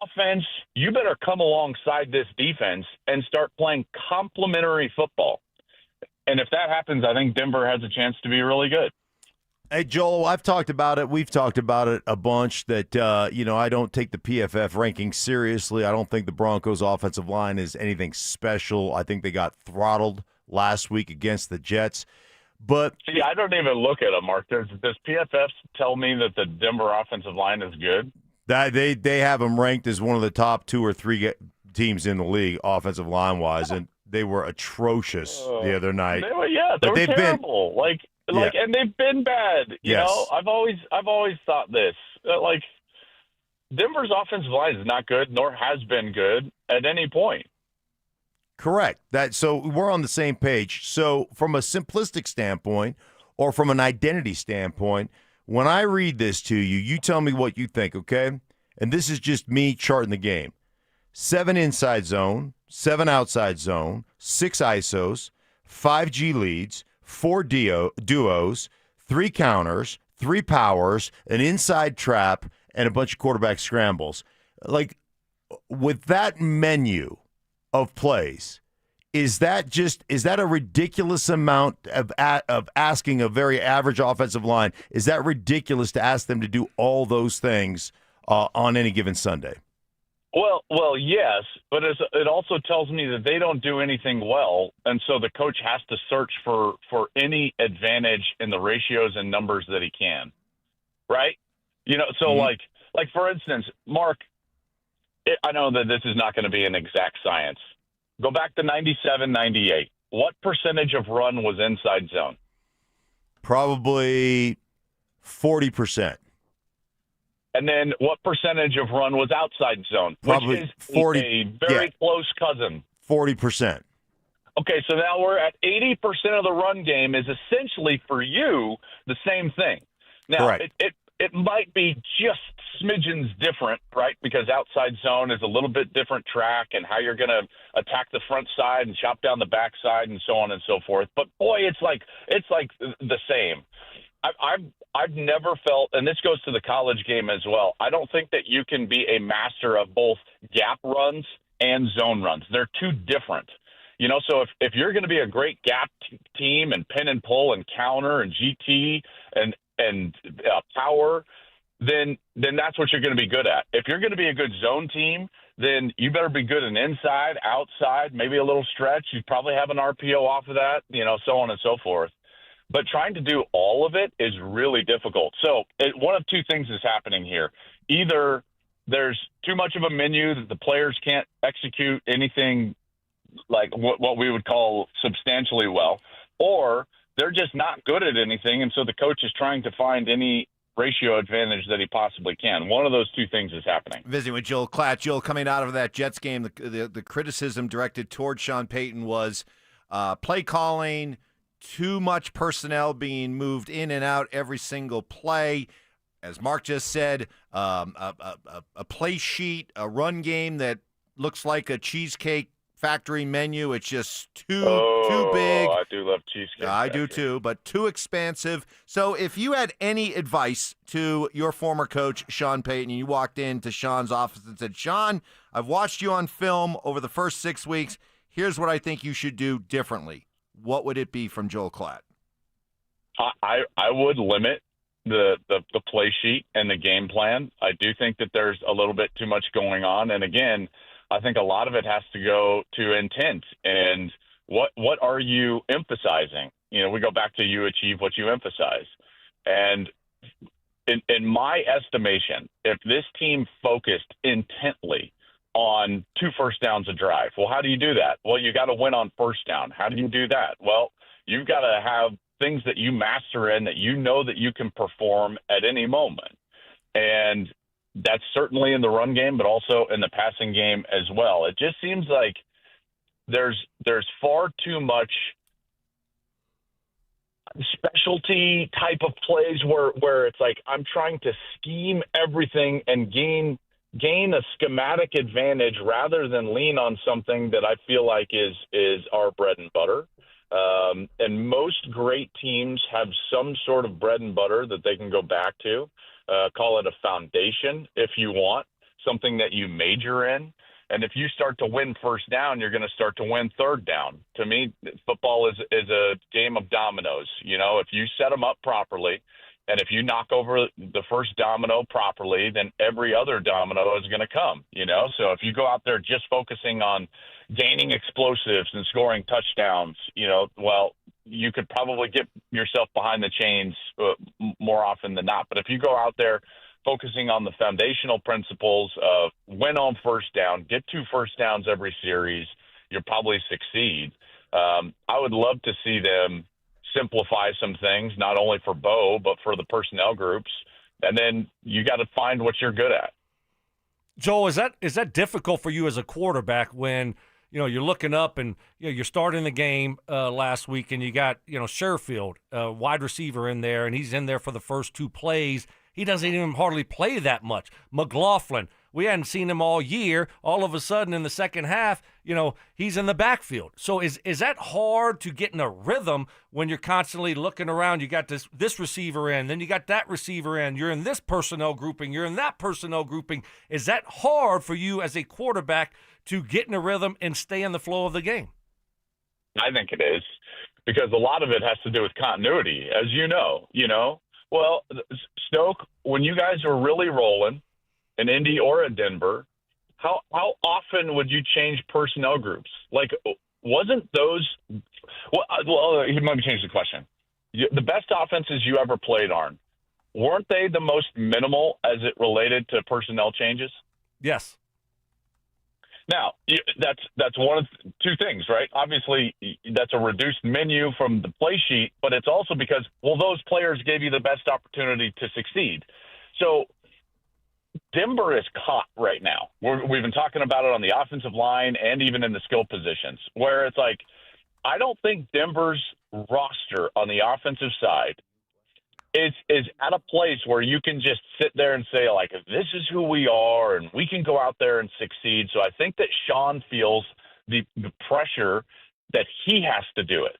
offense, you better come alongside this defense and start playing complementary football. And if that happens, I think Denver has a chance to be really good. Hey, Joel, I've talked about it. We've talked about it a bunch that, I don't take the PFF ranking seriously. I don't think the Broncos' offensive line is anything special. I think they got throttled last week against the Jets. But see, I don't even look at them, Mark. Does PFF tell me that the Denver offensive line is good? They have them ranked as one of the top 2 or 3 teams in the league, offensive line-wise, and they were atrocious the other night. They were terrible. And they've been bad. You know, I've always thought this. Denver's offensive line is not good, nor has been good at any point. Correct. So we're on the same page. So from a simplistic standpoint or from an identity standpoint, when I read this to you, you tell me what you think, okay? And this is just me charting the game. 7 inside zone, 7 outside zone, 6 ISOs, 5 G leads, 4 duos, 3 counters, 3 powers, an inside trap, and a bunch of quarterback scrambles. With that menu of plays, is that a ridiculous amount of asking a very average offensive line? Is that ridiculous to ask them to do all those things on any given Sunday? Well, yes, but it also tells me that they don't do anything well, and so the coach has to search for any advantage in the ratios and numbers that he can, right? So like for instance, Mark, I know that this is not going to be an exact science. Go back to 97, 98. What percentage of run was inside zone? Probably 40%. And then what percentage of run was outside zone? Probably which is 40, a very close cousin. 40%. Okay, so now we're at 80% of the run game is essentially for you the same thing. Now, it might be just smidgens different, right? Because outside zone is a little bit different track and how you're going to attack the front side and chop down the back side and so on and so forth. But boy, it's like the same. I've never felt, and this goes to the college game as well, I don't think that you can be a master of both gap runs and zone runs. They're two different. So if you're going to be a great gap team and pin and pull and counter and GT and power, then that's what you're going to be good at. If you're going to be a good zone team, then you better be good in inside, outside, maybe a little stretch. You probably have an RPO off of that, so on and so forth. But trying to do all of it is really difficult. So one of two things is happening here. Either there's too much of a menu that the players can't execute anything like what we would call substantially well, or they're just not good at anything, and so the coach is trying to find any ratio advantage that he possibly can. One of those two things is happening. Visiting with Joel Klatt. Joel, coming out of that Jets game, the criticism directed toward Sean Payton was play calling, too much personnel being moved in and out every single play. As Mark just said, a play sheet, a run game that looks like a Cheesecake Factory menu. It's just too big. I do love Cheesecake I Factory. do too, but too expansive. So if you had any advice to your former coach, Sean Payton, and you walked into Sean's office and said, Sean, I've watched you on film over the first 6 weeks. Here's what I think you should do differently. What would it be from Joel Klatt? I would limit the play sheet and the game plan. I do think that there's a little bit too much going on. And again, I think a lot of it has to go to intent and what are you emphasizing? We go back to you achieve what you emphasize. And in my estimation, if this team focused intently on 2 first downs a drive, well, how do you do that? Well, you got to win on first down. How do you do that? Well, you've got to have things that you master in that you know that you can perform at any moment. And that's certainly in the run game, but also in the passing game as well. It just seems like there's far too much specialty type of plays where it's like I'm trying to scheme everything and gain a schematic advantage rather than lean on something that I feel like is our bread and butter. And most great teams have some sort of bread and butter that they can go back to. Call it a foundation if you want. something that you major in. And if you start to win first down, you're going to start to win third down. To me, football is a game of dominoes. If you set them up properly, and if you knock over the first domino properly, then every other domino is going to come. So if you go out there just focusing on gaining explosives and scoring touchdowns, well, you could probably get yourself behind the chains more often than not. But if you go out there focusing on the foundational principles of win on first down, get 2 first downs every series, you'll probably succeed. I would love to see them simplify some things, not only for Bo, but for the personnel groups. And then you got to find what you're good at. Joel, is that difficult for you as a quarterback when you're looking up and you're starting the game last week and you got Sherfield, wide receiver, in there, and he's in there for the first 2 plays. He doesn't even hardly play that much. McLaughlin, we hadn't seen him all year. All of a sudden in the second half, he's in the backfield. So is that hard to get in a rhythm when you're constantly looking around? You got this receiver in, then you got that receiver in. You're in this personnel grouping. You're in that personnel grouping. Is that hard for you as a quarterback to get in a rhythm and stay in the flow of the game? I think it is, because a lot of it has to do with continuity, as you know. Well, Stoke, when you guys were really rolling in Indy or at Denver, how often would you change personnel groups? Like, wasn't those – well, let me change the question. The best offenses you ever played, Arn, weren't they the most minimal as it related to personnel changes? Yes. Now, that's one of 2 things, right? Obviously, that's a reduced menu from the play sheet, but it's also because, those players gave you the best opportunity to succeed. So Denver is caught right now. We've been talking about it on the offensive line and even in the skill positions, where it's like, I don't think Denver's roster on the offensive side is at a place where you can just sit there and say, like, this is who we are and we can go out there and succeed. So I think that Sean feels the pressure that he has to do it.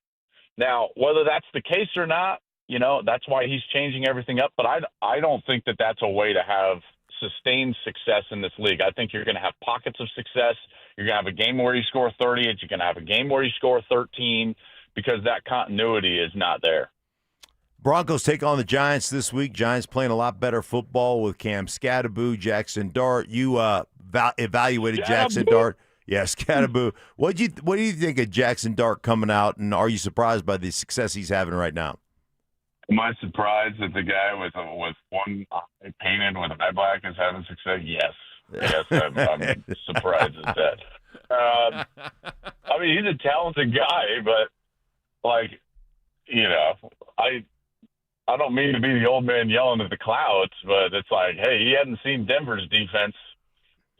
Now, whether that's the case or not, that's why he's changing everything up. But I don't think that that's a way to have sustained success in this league. I think you're going to have pockets of success. You're going to have a game where you score 30. You're going to have a game where you score 13, because that continuity is not there. Broncos take on the Giants this week. Giants playing a lot better football with Cam Scatterboo, Jackson Dart. You evaluated Jackson Dart. Yeah, Scatterboo. What do you think of Jackson Dart coming out, and are you surprised by the success he's having right now? Am I surprised that the guy with one eye painted with eye black is having success? Yes. Yes, I'm surprised at that. I mean, he's a talented guy, but, I don't mean to be the old man yelling at the clouds, but it's like, hey, he hadn't seen Denver's defense.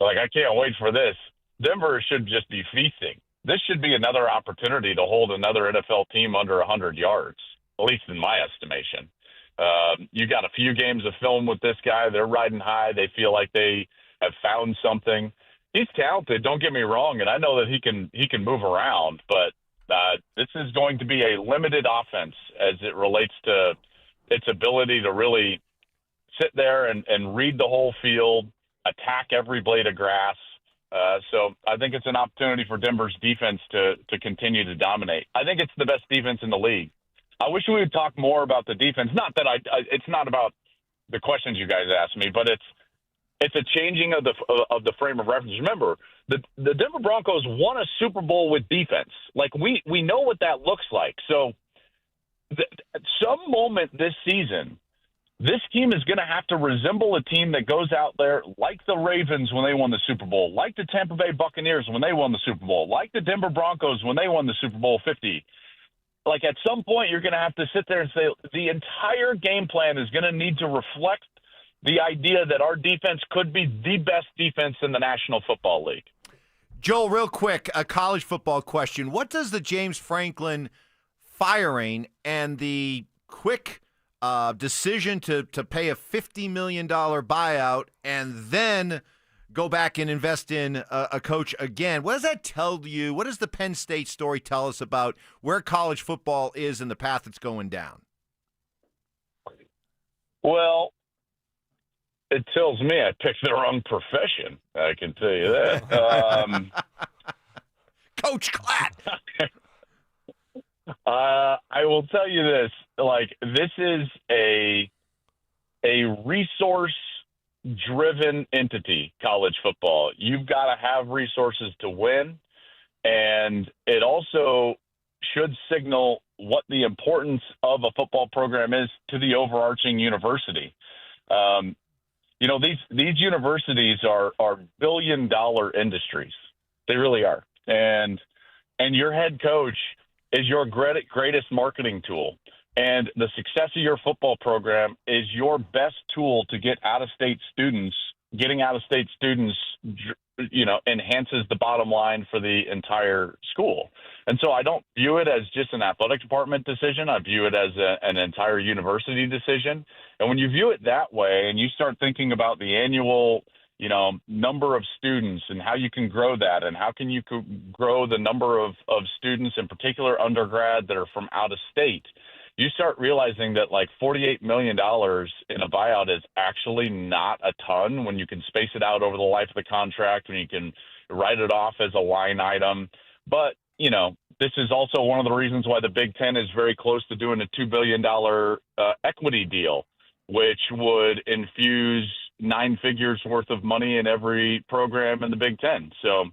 I can't wait for this. Denver should just be feasting. This should be another opportunity to hold another NFL team under 100 yards, at least in my estimation. You got a few games of film with this guy. They're riding high. They feel like they have found something. He's talented, don't get me wrong, and I know that he can move around, but this is going to be a limited offense as it relates to its ability to really sit there and read the whole field, attack every blade of grass. So I think it's an opportunity for Denver's defense to continue to dominate. I think it's the best defense in the league. I wish we would talk more about the defense. Not that it's not about the questions you guys asked me, but it's a changing of the frame of reference. Remember, the Denver Broncos won a Super Bowl with defense. We know what that looks like. So at some moment this season, this team is going to have to resemble a team that goes out there like the Ravens when they won the Super Bowl, like the Tampa Bay Buccaneers when they won the Super Bowl, like the Denver Broncos when they won the Super Bowl 50. At some point, you're going to have to sit there and say the entire game plan is going to need to reflect the idea that our defense could be the best defense in the National Football League. Joel, real quick, a college football question. What does the James Franklin firing and the quick decision to pay a $50 million buyout and then go back and invest in a coach again, what does that tell you? What does the Penn State story tell us about where college football is and the path it's going down? Well, it tells me I picked the wrong profession. I can tell you that. Coach Klatt. I will tell you this: like, this is a resource-driven entity, college football. You've got to have resources to win, and it also should signal what the importance of a football program is to the overarching university. These universities are billion-dollar industries. They really are. And your head coach is your greatest marketing tool. And the success of your football program is your best tool to get out-of-state students. Getting out-of-state students, enhances the bottom line for the entire school. And so I don't view it as just an athletic department decision. I view it as an entire university decision. And when you view it that way and you start thinking about the annual, number of students and how you can grow that and how can you grow the number of students, in particular undergrad, that are from out of state, you start realizing that like $48 million in a buyout is actually not a ton when you can space it out over the life of the contract, when you can write it off as a line item. But, this is also one of the reasons why the Big Ten is very close to doing a $2 billion equity deal, which would infuse 9 figures worth of money in every program in the Big Ten. So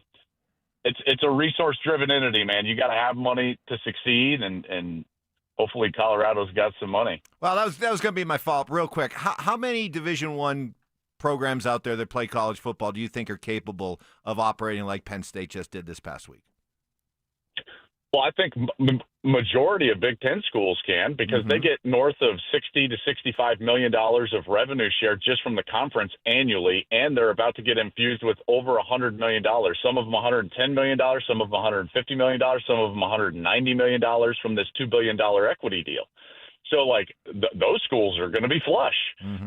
it's a resource-driven entity, man. You got to have money to succeed, and hopefully Colorado's got some money. Well, that was going to be my follow-up real quick. How many Division I programs out there that play college football do you think are capable of operating like Penn State just did this past week? Well, I think majority of Big Ten schools can, because they get north of $60 to $65 million of revenue share just from the conference annually, and they're about to get infused with over $100 million. Some of them $110 million, some of them $150 million, some of them $190 million from this $2 billion equity deal. So, those schools are going to be flush.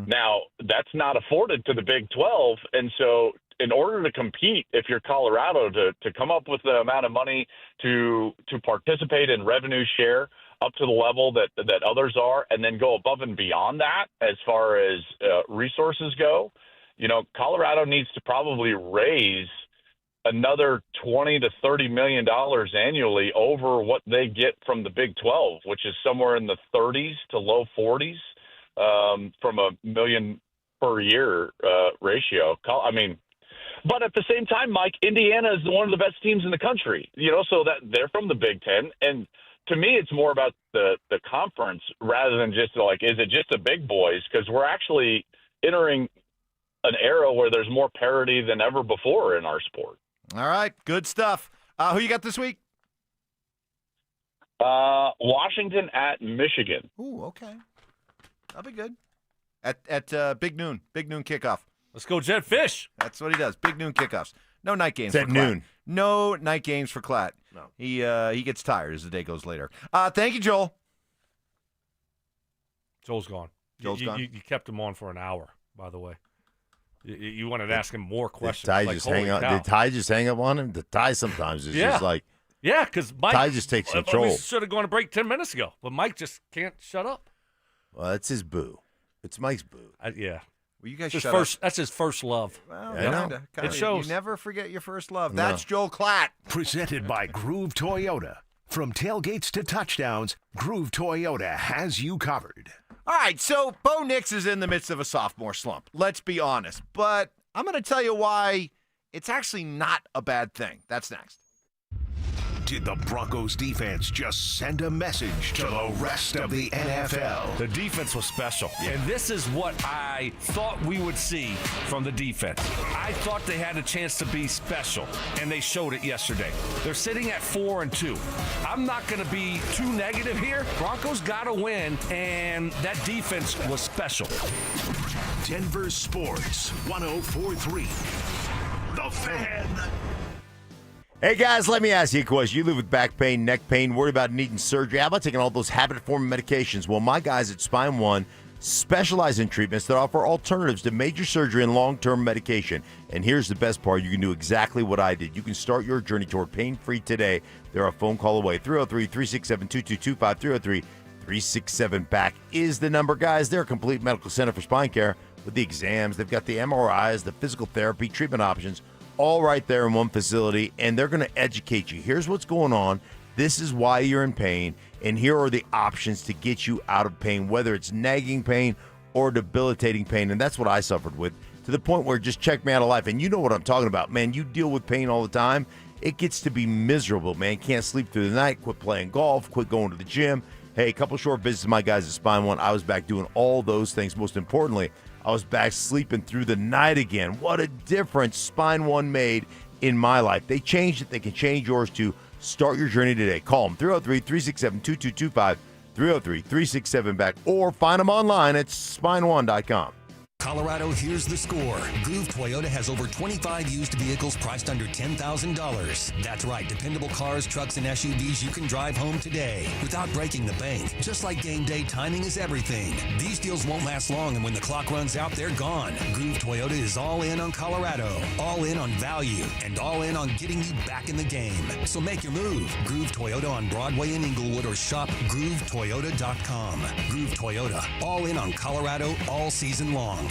Now, that's not afforded to the Big 12, and so in order to compete, if you're Colorado, to come up with the amount of money to participate in revenue share up to the level that others are, and then go above and beyond that as far as resources go, Colorado needs to probably raise another $20 to $30 million annually over what they get from the Big 12, which is somewhere in the 30s to low 40s from a million per year ratio. But at the same time, Mike, Indiana is one of the best teams in the country, so that they're from the Big Ten. And to me, it's more about the conference rather than just is it just the big boys? Because we're actually entering an era where there's more parity than ever before in our sport. All right, good stuff. Who you got this week? Washington at Michigan. Ooh, okay. That'll be good. At big noon kickoff. Let's go Jet Fish. That's what he does. Big noon kickoffs. No night games it's for at Klatt. noon. No night games for Klatt. No. He gets tired as the day goes later. Thank you, Joel. Joel's gone. Joel's gone. You kept him on for an hour, by the way. You wanted to ask him more questions. Did Ty just hang up on him? The Ty sometimes is just like... Yeah, because Mike... Ty just takes control. We should have gone to break 10 minutes ago, but Mike just can't shut up. Well, that's his boo. It's Mike's boo. Yeah. Well, you guys shut up. That's his first love. Well, kinda. It shows. You never forget your first love. No. That's Joel Klatt. Presented by Groove Toyota. From tailgates to touchdowns, Groove Toyota has you covered. All right, so Bo Nix is in the midst of a sophomore slump. Let's be honest. But I'm going to tell you why it's actually not a bad thing. That's next. Did the Broncos defense just send a message to the rest of the NFL? The defense was special. Yeah. And this is what I thought we would see from the defense. I thought they had a chance to be special, and they showed it yesterday. They're sitting at 4-2. I'm not going to be too negative here. Broncos got to win, and that defense was special. Denver Sports 104.3. The Fan. Hey, guys, let me ask you a question. You live with back pain, neck pain, worried about needing surgery. How about taking all those habit-forming medications? Well, my guys at Spine One specialize in treatments that offer alternatives to major surgery and long-term medication. And here's the best part. You can do exactly what I did. You can start your journey toward pain-free today. They're a phone call away. 303-367-2225, 303-367-BACK is the number, guys. They're a complete medical center for spine care with the exams. They've got the MRIs, the physical therapy, treatment options, all right there in one facility, and they're going to educate you. Here's what's going on. This is why you're in pain, and here are the options to get you out of pain, whether it's nagging pain or debilitating pain, and that's what I suffered with, to the point where just checked me out of life. And you know what I'm talking about, man. You deal with pain all the time. It gets to be miserable, man. Can't sleep through the night, quit playing golf, quit going to the gym. Hey, a couple short visits to my guys at Spine One. I was back doing all those things. Most importantly, I was back sleeping through the night again. What a difference Spine One made in my life. They changed it. They can change yours too. Start your journey today. Call them 303-367-2225, 303-367-BACK, or find them online at spine1.com. Colorado, here's the score. Groove Toyota has over 25 used vehicles priced under $10,000. That's right, dependable cars, trucks, and SUVs you can drive home today without breaking the bank. Just like game day, timing is everything. These deals won't last long, and when the clock runs out, they're gone. Groove Toyota is all in on Colorado, all in on value, and all in on getting you back in the game. So make your move. Groove Toyota on Broadway in Inglewood, or shop GrooveToyota.com. Groove Toyota, all in on Colorado all season long.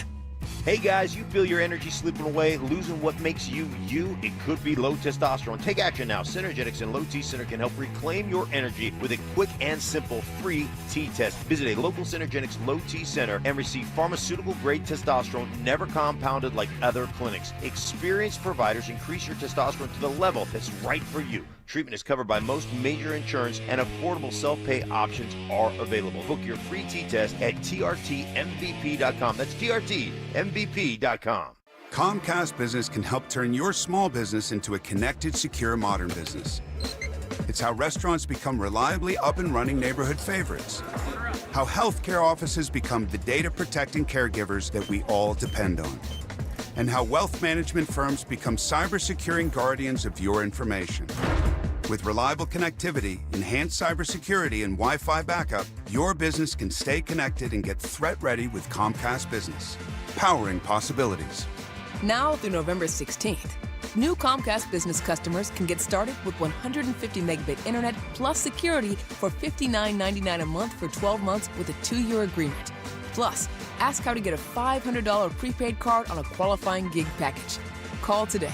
Hey guys, you feel your energy slipping away, losing what makes you you? It could be low testosterone. Take action now. Synergetics and Low T Center can help reclaim your energy with a quick and simple free T-test. Visit a local Synergetics Low T Center and receive pharmaceutical-grade testosterone never compounded like other clinics. Experienced providers increase your testosterone to the level that's right for you. Treatment is covered by most major insurance, and affordable self-pay options are available. Book your free T-test at trtmvp.com. That's trtmvp.com. Comcast Business can help turn your small business into a connected, secure, modern business. It's how restaurants become reliably up and running neighborhood favorites. How healthcare offices become the data-protecting caregivers that we all depend on. And how wealth management firms become cyber-securing guardians of your information. With reliable connectivity, enhanced cybersecurity, and Wi-Fi backup, your business can stay connected and get threat-ready with Comcast Business. Powering possibilities. Now through November 16th, new Comcast Business customers can get started with 150 megabit internet plus security for $59.99 a month for 12 months with a 2-year agreement. Plus, ask how to get a $500 prepaid card on a qualifying gig package. Call today.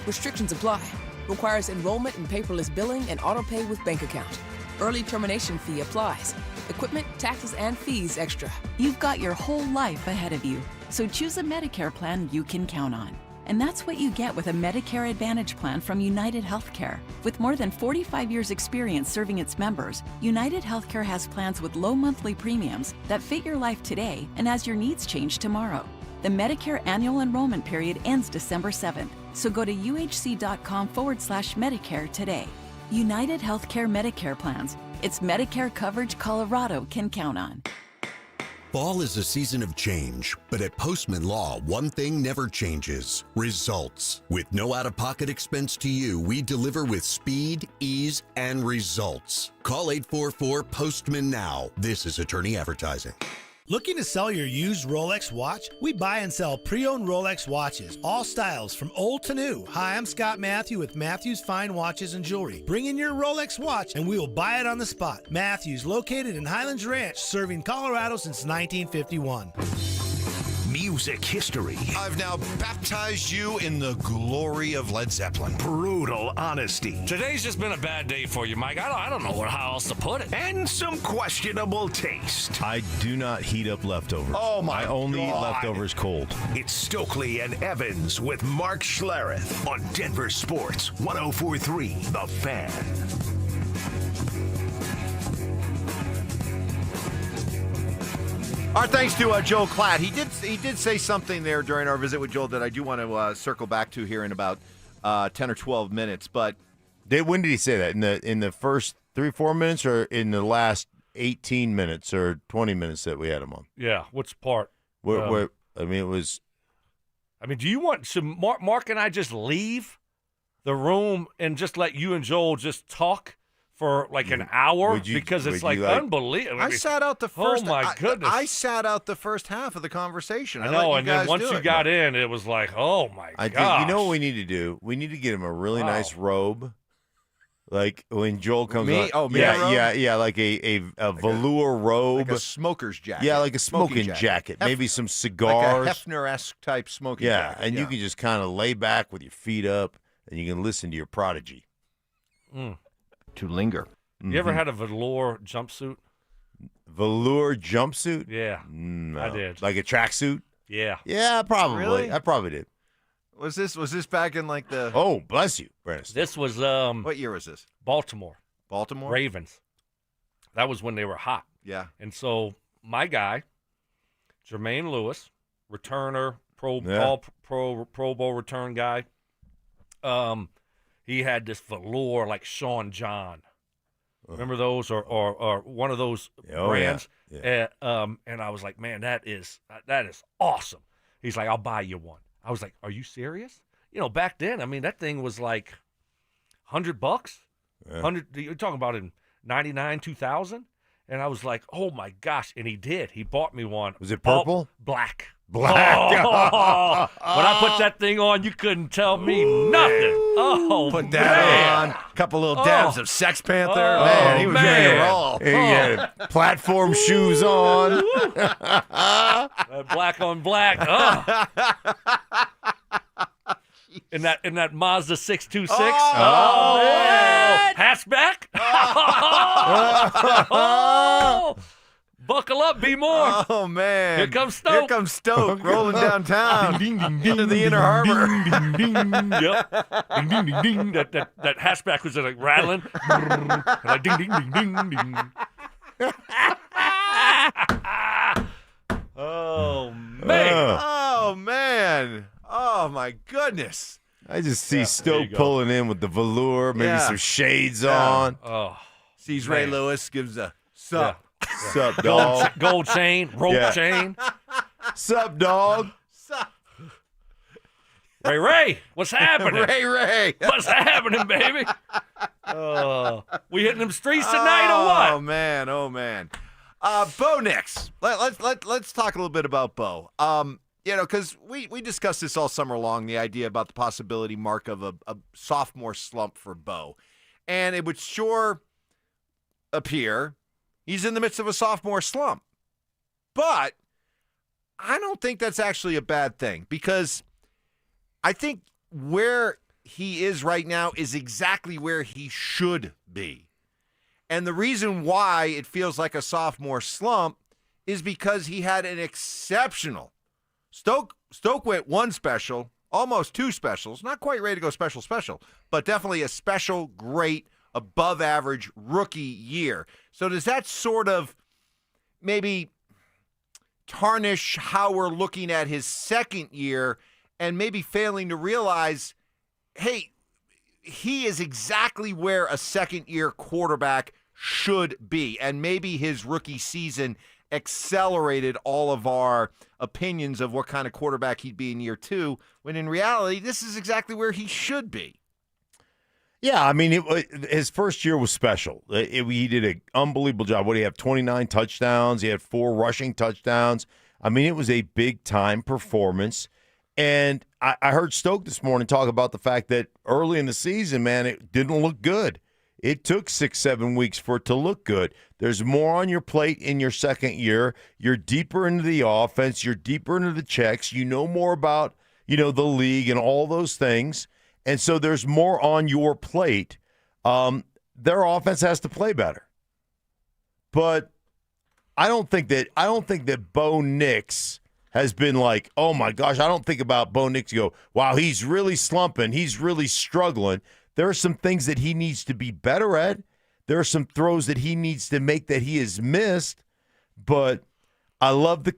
Restrictions apply. Requires enrollment in paperless billing and auto-pay with bank account. Early termination fee applies. Equipment, taxes, and fees extra. You've got your whole life ahead of you, so choose a Medicare plan you can count on. And that's what you get with a Medicare Advantage plan from United Healthcare. With more than 45 years' experience serving its members, United Healthcare has plans with low monthly premiums that fit your life today and as your needs change tomorrow. The Medicare annual enrollment period ends December 7th, so go to uhc.com/Medicare today. United Healthcare Medicare plans. It's Medicare coverage Colorado can count on. Fall is a season of change, but at Postman Law, one thing never changes: results. With no out-of-pocket expense to you, we deliver with speed, ease, and results. Call 844-POSTMAN now. This is attorney advertising. Looking to sell your used Rolex watch? We buy and sell pre-owned Rolex watches, all styles from old to new. Hi, I'm Scott Matthew with Matthews Fine Watches and Jewelry. Bring in your Rolex watch and we will buy it on the spot. Matthews, located in Highlands Ranch, serving Colorado since 1951. Music history. I've now baptized you in the glory of Led Zeppelin. Brutal honesty. Today's just been a bad day for you, Mike. I don't know how else to put it. And some questionable taste. I do not heat up leftovers. Oh, my I only eat God. leftovers cold. It's Stokley and Evans with Mark Schlereth on Denver Sports 104.3 The Fan. Our thanks to Joel Klatt. He did say something there during our visit with Joel that I do want to circle back to here in about 10 or 12 minutes. But when did he say that? In the first 3-4 minutes, or in the last 18 minutes or 20 minutes that we had him on? Yeah, which part? Where I mean, it was. I mean, do you want Mark and I just leave the room and just let you and Joel just talk for like an hour? Because it's like unbelievable. I sat out the first. Oh my goodness! I sat out the first half of the conversation. I know, and then once you got in, it was like, oh my god! You know what we need to do? We need to get him a really nice robe, Like when Joel comes Me? on. Oh, me robe? yeah, like a velour robe. Like a smoker's jacket. Yeah, like a smoking jacket. Maybe some cigars. Like a Hefner-esque type smoking yeah, jacket. and you can just kind of lay back with your feet up, and you can listen to your prodigy. To linger. You ever had a velour jumpsuit? Velour jumpsuit? Yeah, No. I did. Like a tracksuit? Yeah. Yeah, probably. Really? I probably did. Was this back in like the? Oh, bless you, Brandon. This was What year was this? Baltimore Baltimore. Ravens. That was when they were hot. Yeah. And so my guy, Jermaine Lewis, returner, Pro Bowl return guy. He had this velour like Sean John. Remember those or one of those brands? Yeah. And I was like, man, that is awesome. He's like, I'll buy you one. I was like, are you serious? You know, back then, I mean, that thing was like $100. Yeah. You're talking about in 99, 2000? And I was like, oh my gosh. And he did. He bought me one. Was it purple? Black. Black. Oh, when I put that thing on, you couldn't tell me nothing. Oh, Put that on. A couple little dabs of Sex Panther. Man, he was ready to roll. He had platform shoes on. Black on black. Oh. In that Mazda 626. Oh, man. Hatchback. Oh. Buckle up, be more. Oh, man. Here comes Stoke. Here comes Stoke rolling downtown into the Inner Harbor. Yep. Ding, ding, ding, ding. That hatchback was like rattling. Like ding, ding, ding, ding, ding. Oh, man. Oh, man. Oh, my goodness. I just see Stoke pulling in with the velour, maybe some shades on. Oh, sees Ray Lewis, gives a sup. Sup, dog? Gold chain, rope chain. Sup, dog? Sup. Ray, what's happening? Ray. What's happening, baby? We hitting them streets tonight or what? Oh, man. Bo Nix. Let's talk a little bit about Bo. You know, because we discussed this all summer long, the idea about the possibility, Mark, of a sophomore slump for Bo. And it would sure appear he's in the midst of a sophomore slump. But I don't think that's actually a bad thing, because I think where he is right now is exactly where he should be. And the reason why it feels like a sophomore slump is because he had an exceptional Stoke went one special, almost two specials, not quite ready to go special, but definitely a special, great, above average rookie year. So does that sort of maybe tarnish how we're looking at his second year and maybe failing to realize, hey, he is exactly where a second-year quarterback should be, and maybe his rookie season accelerated all of our opinions of what kind of quarterback he'd be in year two, when in reality, this is exactly where he should be. Yeah, I mean, his first year was special. He did an unbelievable job. What, he had 29 touchdowns. He had 4 rushing touchdowns. I mean, it was a big-time performance. And I heard Stoke this morning talk about the fact that early in the season, man, it didn't look good. It took 6-7 weeks for it to look good. There's more on your plate in your second year. You're deeper into the offense. You're deeper into the checks. You know more about, the league and all those things. And so there's more on your plate. Their offense has to play better. But I don't think that Bo Nix has been like, oh my gosh, I don't think about Bo Nix go, wow, he's really slumping. He's really struggling. There are some things that he needs to be better at. There are some throws that he needs to make that he has missed. But I love the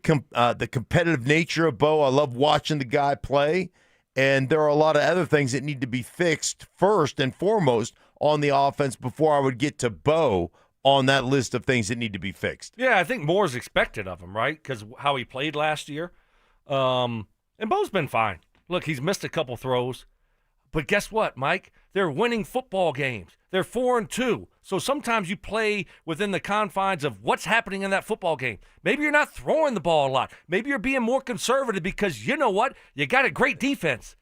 competitive nature of Bo. I love watching the guy play. And there are a lot of other things that need to be fixed first and foremost on the offense before I would get to Bo on that list of things that need to be fixed. Yeah, I think more is expected of him, right? Because how he played last year. And Bo's been fine. Look, he's missed a couple throws. But guess what, Mike? They're winning football games. They're 4-2. So sometimes you play within the confines of what's happening in that football game. Maybe you're not throwing the ball a lot. Maybe you're being more conservative because you know what? You got a great defense.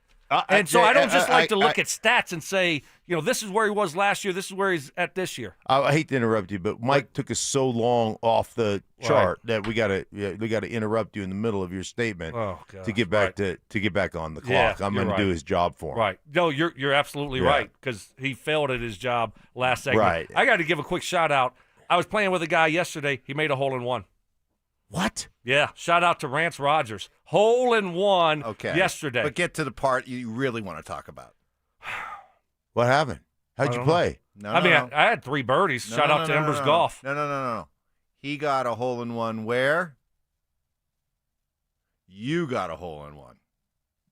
and so I don't just like to look at stats and say, this is where he was last year, this is where he's at this year. I hate to interrupt you, but Mike took us so long off the chart that we got to interrupt you in the middle of your statement to get back to get back on the clock. I'm going to do his job for him. Right. No, you're absolutely right, because he failed at his job last segment. Right. I got to give a quick shout out. I was playing with a guy yesterday. He made a hole-in-one. What? Yeah. Shout out to Rance Rogers. Hole-in-one yesterday. But get to the part you really want to talk about. What happened? How'd you play? I had 3 birdies. Shout out to Embers Golf. No. He got a hole-in-one where? You got a hole-in-one.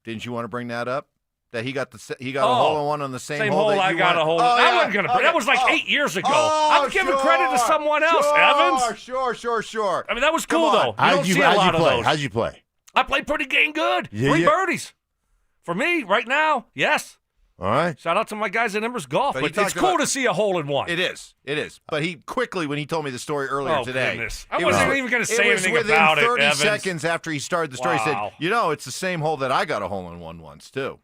Didn't you want to bring that up? That he got a hole-in-one on the same hole that I you got a hole. I wasn't going to bring. That was like 8 years ago. I'm giving credit to someone else, Evans. Sure. I mean, that was cool, though. How'd you play? How'd you play? I played pretty dang good. Yeah, 3 birdies. For me, right now, yes. All right. Shout out to my guys at Embers Golf. But it's cool to see a hole-in-one. It is. But he quickly, when he told me the story earlier today. Goodness. I wasn't even going to say anything about it, It was within 30 Evans. seconds after he started the story. He said, it's the same hole that I got a hole-in-one once, too.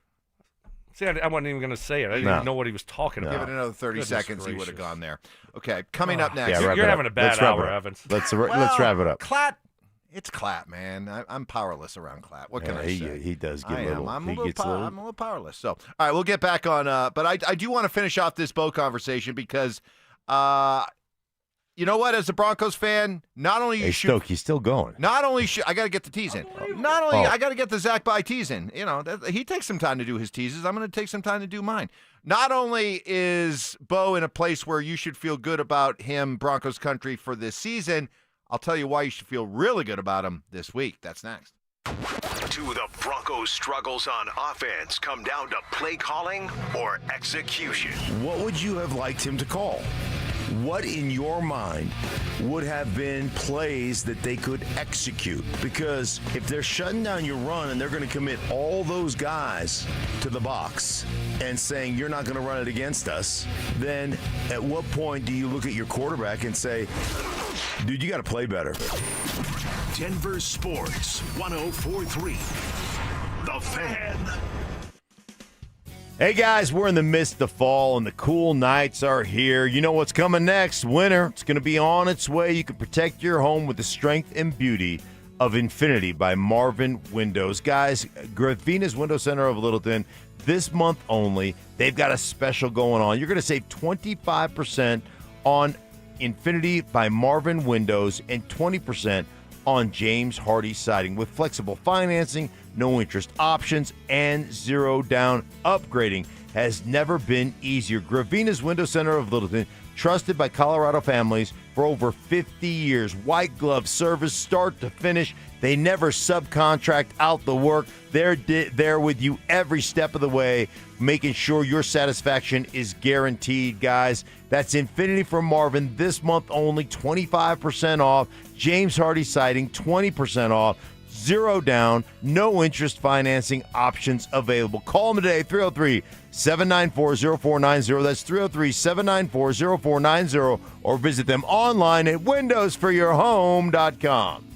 See, I wasn't even going to say it. I didn't even know what he was talking about. Give it another 30 seconds, he would have gone there. Okay, coming up next. You're having a bad hour, Evans. Let's wrap it up. Klatt. It's Klatt, man. I'm powerless around Klatt. What can I say? He does get a little. I'm a little powerless. So, all right, we'll get back on. But I do want to finish off this Bo conversation because, you know what? As a Broncos fan, not only Hey, Stoke, he's still going. Not only should I got to get the tease in. Not only I got to get the Zach By tease in. He takes some time to do his teases. I'm going to take some time to do mine. Not only is Bo in a place where you should feel good about him, Broncos country, for this season, I'll tell you why you should feel really good about him this week. That's next. 2 of the Broncos' struggles on offense come down to play calling or execution. What would you have liked him to call? What in your mind would have been plays that they could execute? Because if they're shutting down your run and they're going to commit all those guys to the box and saying you're not going to run it against us, then at what point do you look at your quarterback and say, dude, you got to play better? Denver Sports 104.3. The Fan. Hey guys, we're in the midst of fall and the cool nights are here. You know what's coming next? Winter. It's going to be on its way. You can protect your home with the strength and beauty of Infinity by Marvin Windows. Guys, Gravina's Window Center of Littleton, this month only, they've got a special going on. You're going to save 25% on Infinity by Marvin Windows and 20% on James Hardy Siding with flexible financing, no interest options, and 0 down. Upgrading has never been easier. Gravina's Window Center of Littleton, trusted by Colorado families for over 50 years. White glove service, start to finish. They never subcontract out the work. They're there with you every step of the way, making sure your satisfaction is guaranteed, guys. That's Infinity from Marvin this month only, 25% off. James Hardy Siding, 20% off. 0 down, no interest financing options available. Call them today, 303-794-0490. That's 303-794-0490. Or visit them online at windowsforyourhome.com.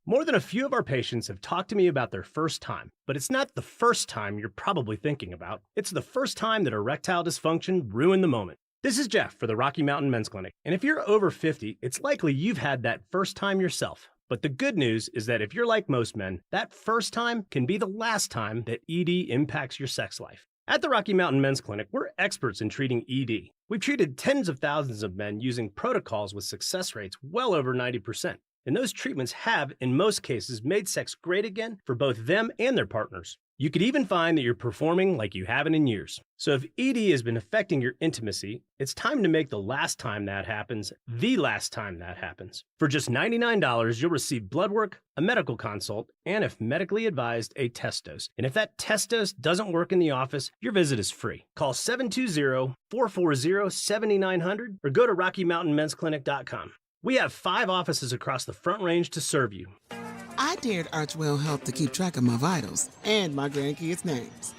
More than a few of our patients have talked to me about their first time, but it's not the first time you're probably thinking about. It's the first time that erectile dysfunction ruined the moment. This is Jeff for the Rocky Mountain Men's Clinic, and if you're over 50, it's likely you've had that first time yourself. But the good news is that if you're like most men, that first time can be the last time that ED impacts your sex life. At the Rocky Mountain Men's Clinic, we're experts in treating ED. We've treated tens of thousands of men using protocols with success rates well over 90%. And those treatments have, in most cases, made sex great again for both them and their partners. You could even find that you're performing like you haven't in years. So if ED has been affecting your intimacy, it's time to make the last time that happens the last time that happens. For just $99, you'll receive blood work, a medical consult, and if medically advised, a test dose. And if that test dose doesn't work in the office, your visit is free. Call 720-440-7900 or go to RockyMountainMen'sClinic.com. We have 5 offices across the Front Range to serve you. I dared Archwell Health to keep track of my vitals and my grandkids' names.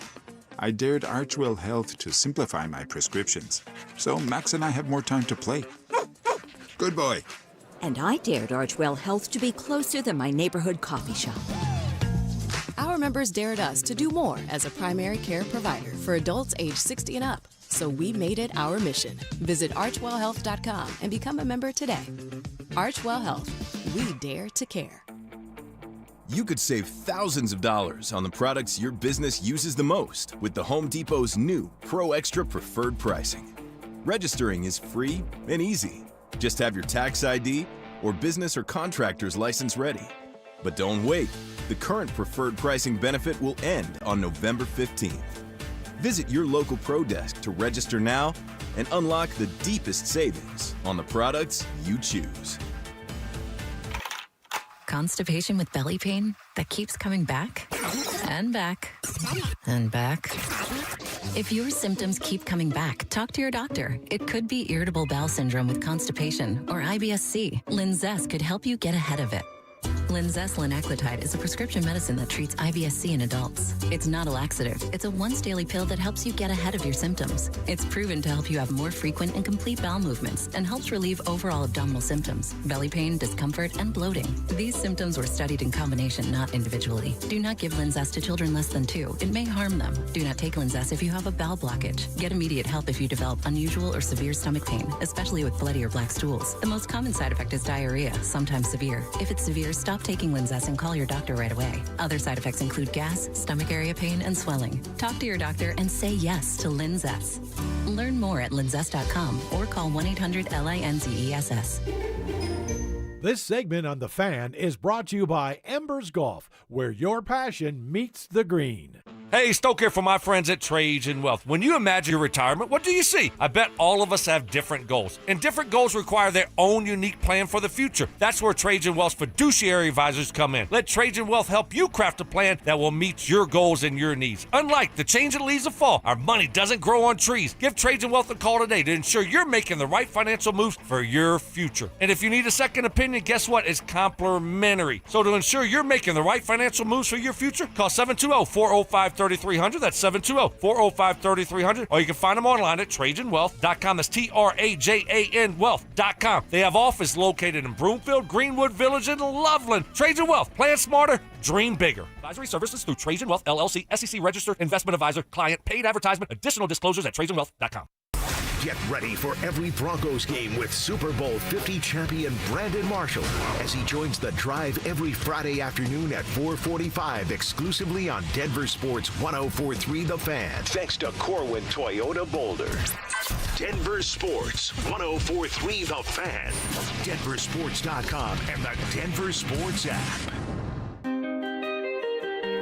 I dared Archwell Health to simplify my prescriptions, so Max and I have more time to play. Good boy. And I dared Archwell Health to be closer than my neighborhood coffee shop. Our Our members dared us to do more as a primary care provider for adults age 60 and up. So we made it our mission. Visit archwellhealth.com and become a member today. Archwell Health. We dare to care. You could save thousands of dollars on the products your business uses the most with the Home Depot's new Pro Extra Preferred Pricing. Registering is free and easy. Just have your tax ID or business or contractor's license ready. But don't wait. The current preferred pricing benefit will end on November 15th. Visit your local Pro Desk to register now and unlock the deepest savings on the products you choose. Constipation with belly pain that keeps coming back and back and back. If your symptoms keep coming back, talk to your doctor. It could be irritable bowel syndrome with constipation or IBS-C. Linzess could help you get ahead of it. Linzess linaclotide is a prescription medicine that treats IBS-C in adults. It's not a laxative. It's a once-daily pill that helps you get ahead of your symptoms. It's proven to help you have more frequent and complete bowel movements and helps relieve overall abdominal symptoms, belly pain, discomfort, and bloating. These symptoms were studied in combination, not individually. Do not give Linzess to children less than 2. It may harm them. Do not take Linzess if you have a bowel blockage. Get immediate help if you develop unusual or severe stomach pain, especially with bloody or black stools. The most common side effect is diarrhea, sometimes severe. If it's severe, stop taking Linzess and call your doctor right away. Other side effects include gas, stomach area pain, and swelling. Talk to your doctor and say yes to Linzess. Learn more at linzess.com or call 1-800-LINZESS. This segment on The Fan is brought to you by Embers Golf, where your passion meets the green. Hey, Stoke here for my friends at Cajun Wealth. When you imagine your retirement, what do you see? I bet all of us have different goals, and different goals require their own unique plan for the future. That's where Cajun Wealth's fiduciary advisors come in. Let Cajun Wealth help you craft a plan that will meet your goals and your needs. Unlike the change that leaves the fall, our money doesn't grow on trees. Give Cajun Wealth a call today to ensure you're making the right financial moves for your future. And if you need a second opinion, guess what? It's complimentary. So to ensure you're making the right financial moves for your future, call 720-405-3300. That's 720-405-3300. Or you can find them online at TrajanWealth.com. That's TRAJAN Wealth.com. They have office located in Broomfield, Greenwood Village, and Loveland. Trajan Wealth. Plan smarter, dream bigger. Advisory services through Trajan Wealth, LLC, SEC registered investment advisor, client, paid advertisement. Additional disclosures at TrajanWealth.com. Get ready for every Broncos game with Super Bowl 50 champion Brandon Marshall as he joins the drive every Friday afternoon at 4:45 exclusively on Denver Sports 104.3 The Fan. Thanks to Corwin Toyota Boulder. Denver Sports 104.3 The Fan. DenverSports.com and the Denver Sports app.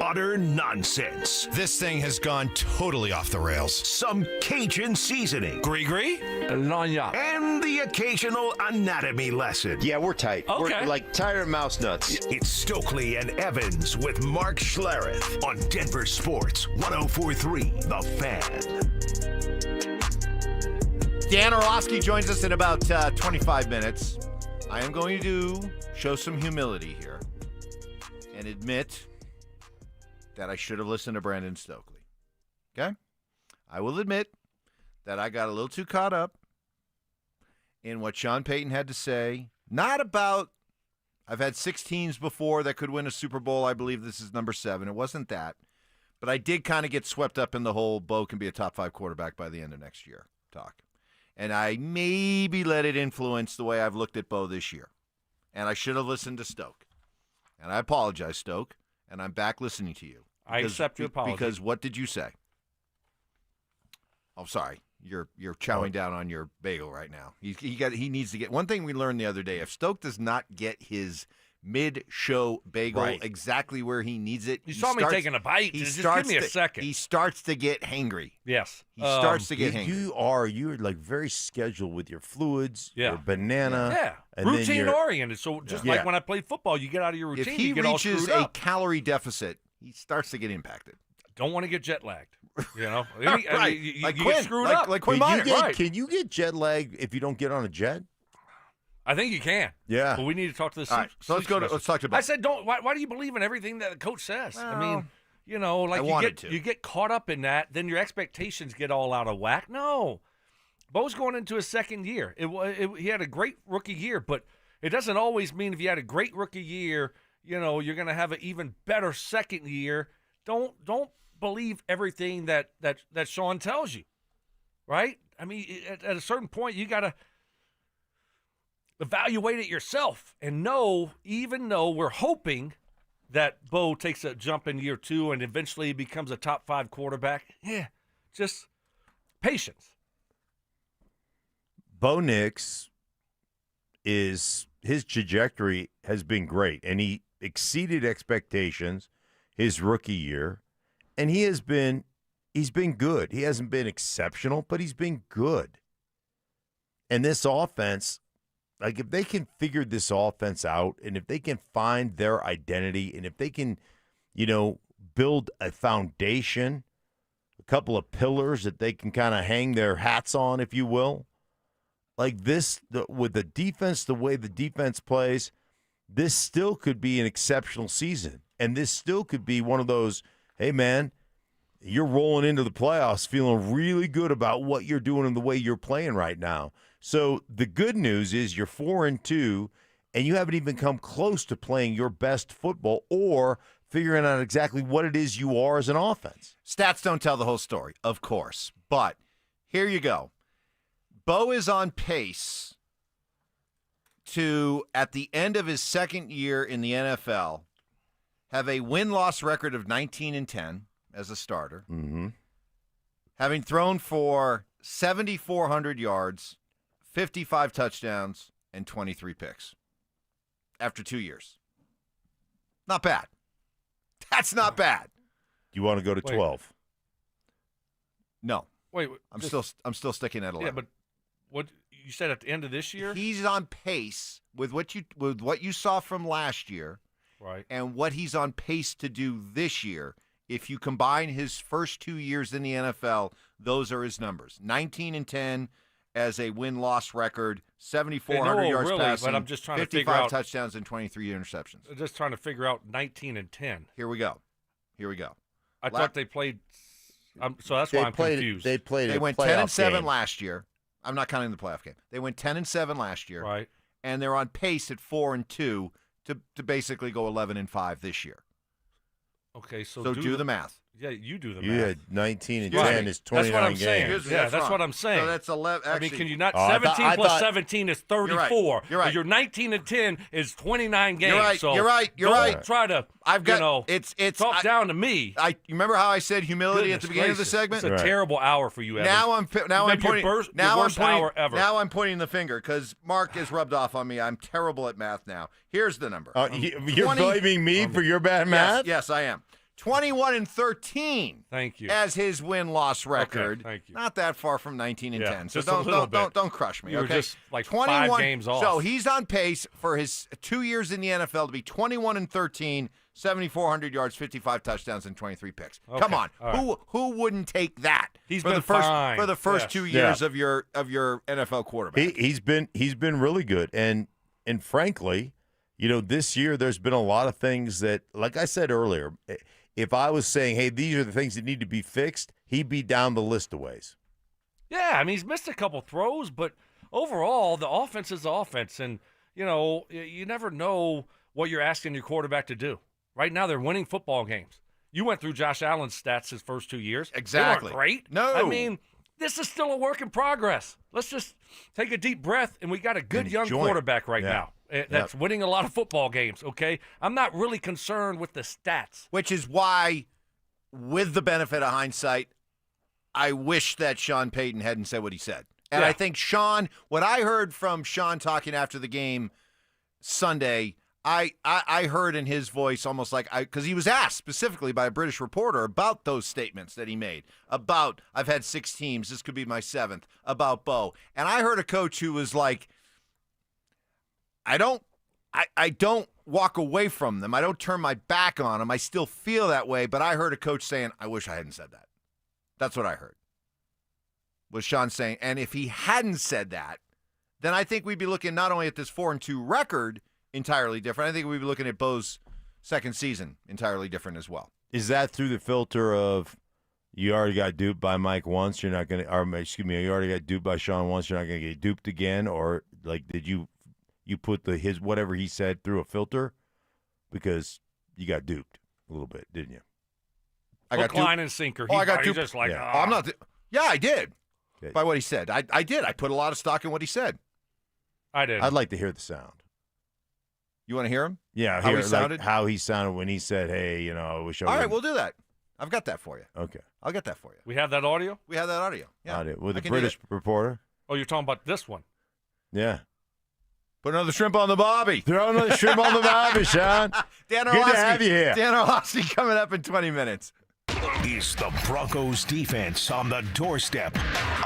Utter nonsense. This thing has gone totally off the rails. Some Cajun seasoning. Gree-gree? And the occasional anatomy lesson. Yeah, we're tight. Okay. We're like tired mouse nuts. It's Stokley and Evans with Mark Schlereth on Denver Sports 104.3 The Fan. Dan Orlovsky joins us in about 25 minutes. I am going to show some humility here and admit that I should have listened to Brandon Stokley. Okay? I will admit that I got a little too caught up in what Sean Payton had to say. Not about, I've had 6 teams before that could win a Super Bowl. I believe this is number 7. It wasn't that. But I did kind of get swept up in the whole Bo can be a top 5 quarterback by the end of next year talk. And I maybe let it influence the way I've looked at Bo this year. And I should have listened to Stoke. And I apologize, Stoke. And I'm back listening to you. I accept your apology. Because what did you say? Oh, sorry. You're chowing down on your bagel right now. He needs to get one thing we learned the other day. If Stoke does not get his mid-show bagel exactly where he needs it, you saw me taking a bite. Just give me a second. He starts to get hangry. Yes, he starts to get hangry. You're like very scheduled with your fluids, your banana. Yeah, and routine oriented. So just like when I played football, you get out of your routine. If he you get reaches all screwed up. a calorie deficit, he starts to get impacted. Don't want to get jet lagged. You know, right? You like get Quinn, screwed up. Like Quinn Meyer. Right? Can you get jet lag if you don't get on a jet? I think you can. Yeah. But we need to talk to the. All right, so let's talk about. I said, don't. Why do you believe in everything that the coach says? I mean, you know, like you get caught up in that, then your expectations get all out of whack. No, Bo's going into his second year. He had a great rookie year, but it doesn't always mean if you had a great rookie year, you know, you're going to have an even better second year. don't believe everything that Sean tells you, right? I mean, at a certain point, you got to evaluate it yourself and know, even though we're hoping that Bo takes a jump in year 2 and eventually becomes a top 5 quarterback, just patience. Bo Nix his trajectory has been great, and he exceeded expectations his rookie year, and he's been good. He hasn't been exceptional, but he's been good. And this offense, like if they can figure this offense out, and if they can find their identity, and if they can, build a foundation, a couple of pillars that they can kind of hang their hats on, if you will, like this, with the defense, the way the defense plays, this still could be an exceptional season. And this still could be one of those, hey, man, you're rolling into the playoffs feeling really good about what you're doing and the way you're playing right now. So the good news is you're 4-2, and you haven't even come close to playing your best football or figuring out exactly what it is you are as an offense. Stats don't tell the whole story, of course. But here you go. Bo is on pace to, at the end of his second year in the NFL, have a win-loss record of 19-10 as a starter, having thrown for 7,400 yards, 55 touchdowns, and 23 picks after 2 years. Not bad. That's not bad. You want to go to 12? No. Wait, I'm still sticking at 11. Yeah, but what you said at the end of this year? He's on pace with what you saw from last year, right? And what he's on pace to do this year. If you combine his first 2 years in the NFL, those are his numbers: 19-10 as a win-loss record, 7,400 yards passing, but I'm just trying 55 to figure out touchdowns and 23 interceptions. I'm just trying to figure out 19-10. Here we go. I thought they played. So that's why I'm confused. They went 10-7 last year. I'm not counting the playoff game. They went 10-7 last year, right? And they're on pace at 4-2 to basically go 11-5 this year. Okay, so do the math. Yeah, you do the math. You had 19-10 is 29 games. That's what I'm saying. So that's 11. Actually, I mean, can you not? 17 plus 17 is 34. You're right. Your 19-10 is 29 games. You're right. So You're right. Don't try to. It's talk down to me. You remember how I said humility at the beginning of the segment? It's a terrible hour for you, Evans. Now I'm pointing. Hour I'm pointing the finger because Mark has rubbed off on me. I'm terrible at math now. Here's the number. You're blaming me for your bad math? Yes, I am. 21-13. Thank you. As his win-loss record. Okay, thank you. Not that far from 19-10. Yeah, so don't crush me. You were okay, just like 5 games off. So he's on pace for his 2 years in the NFL to be 21-13, 7,400 yards, 55 touchdowns, and 23 picks. Okay, Come on, right. who wouldn't take that? He's for been the first fine. for the first 2 years of your NFL quarterback. He's been really good, and frankly, this year there's been a lot of things that, like I said earlier, if I was saying, hey, these are the things that need to be fixed, he'd be down the list of ways. Yeah, I mean, he's missed a couple throws, but overall, the offense is the offense. And, you never know what you're asking your quarterback to do. Right now, they're winning football games. You went through Josh Allen's stats his first 2 years. Exactly. They weren't great. No. I mean, this is still a work in progress. Let's just take a deep breath, and we got a good young quarterback right now. That's winning a lot of football games, okay? I'm not really concerned with the stats. Which is why, with the benefit of hindsight, I wish that Sean Payton hadn't said what he said. And I think what I heard from Sean talking after the game Sunday, I heard in his voice almost like, because he was asked specifically by a British reporter about those statements that he made, about, I've had 6 teams, this could be my 7th, about Bo. And I heard a coach who was like, I don't walk away from them. I don't turn my back on them. I still feel that way. But I heard a coach saying, I wish I hadn't said that. That's what I heard. Was Sean saying, and if he hadn't said that, then I think we'd be looking not only at this 4-2 record entirely different, I think we'd be looking at Bo's second season entirely different as well. Is that through the filter of you already got duped by Mike once, you're not going to, or excuse me, you already got duped by Sean once, you're not going to get duped again? Or like, did you put his whatever he said through a filter because you got duped a little bit, didn't you? Hook, line, and sinker. I got two. Just like, I'm not. Yeah, I did. Okay. By what he said, I did. I put a lot of stock in what he said. I did. I'd like to hear the sound. You want to hear him? Yeah, how he sounded. How he sounded when he said, "Hey, I wish I." All right, we'll do that. I've got that for you. Okay, I'll get that for you. We have that audio. We have that audio. Yeah, audio with a British reporter. Oh, you're talking about this one? Yeah. Put another shrimp on the bobby. Throw another shrimp on the bobby, Sean. Dan Good to have you here. Dan Orlovsky coming up in 20 minutes. Is the Broncos defense on the doorstep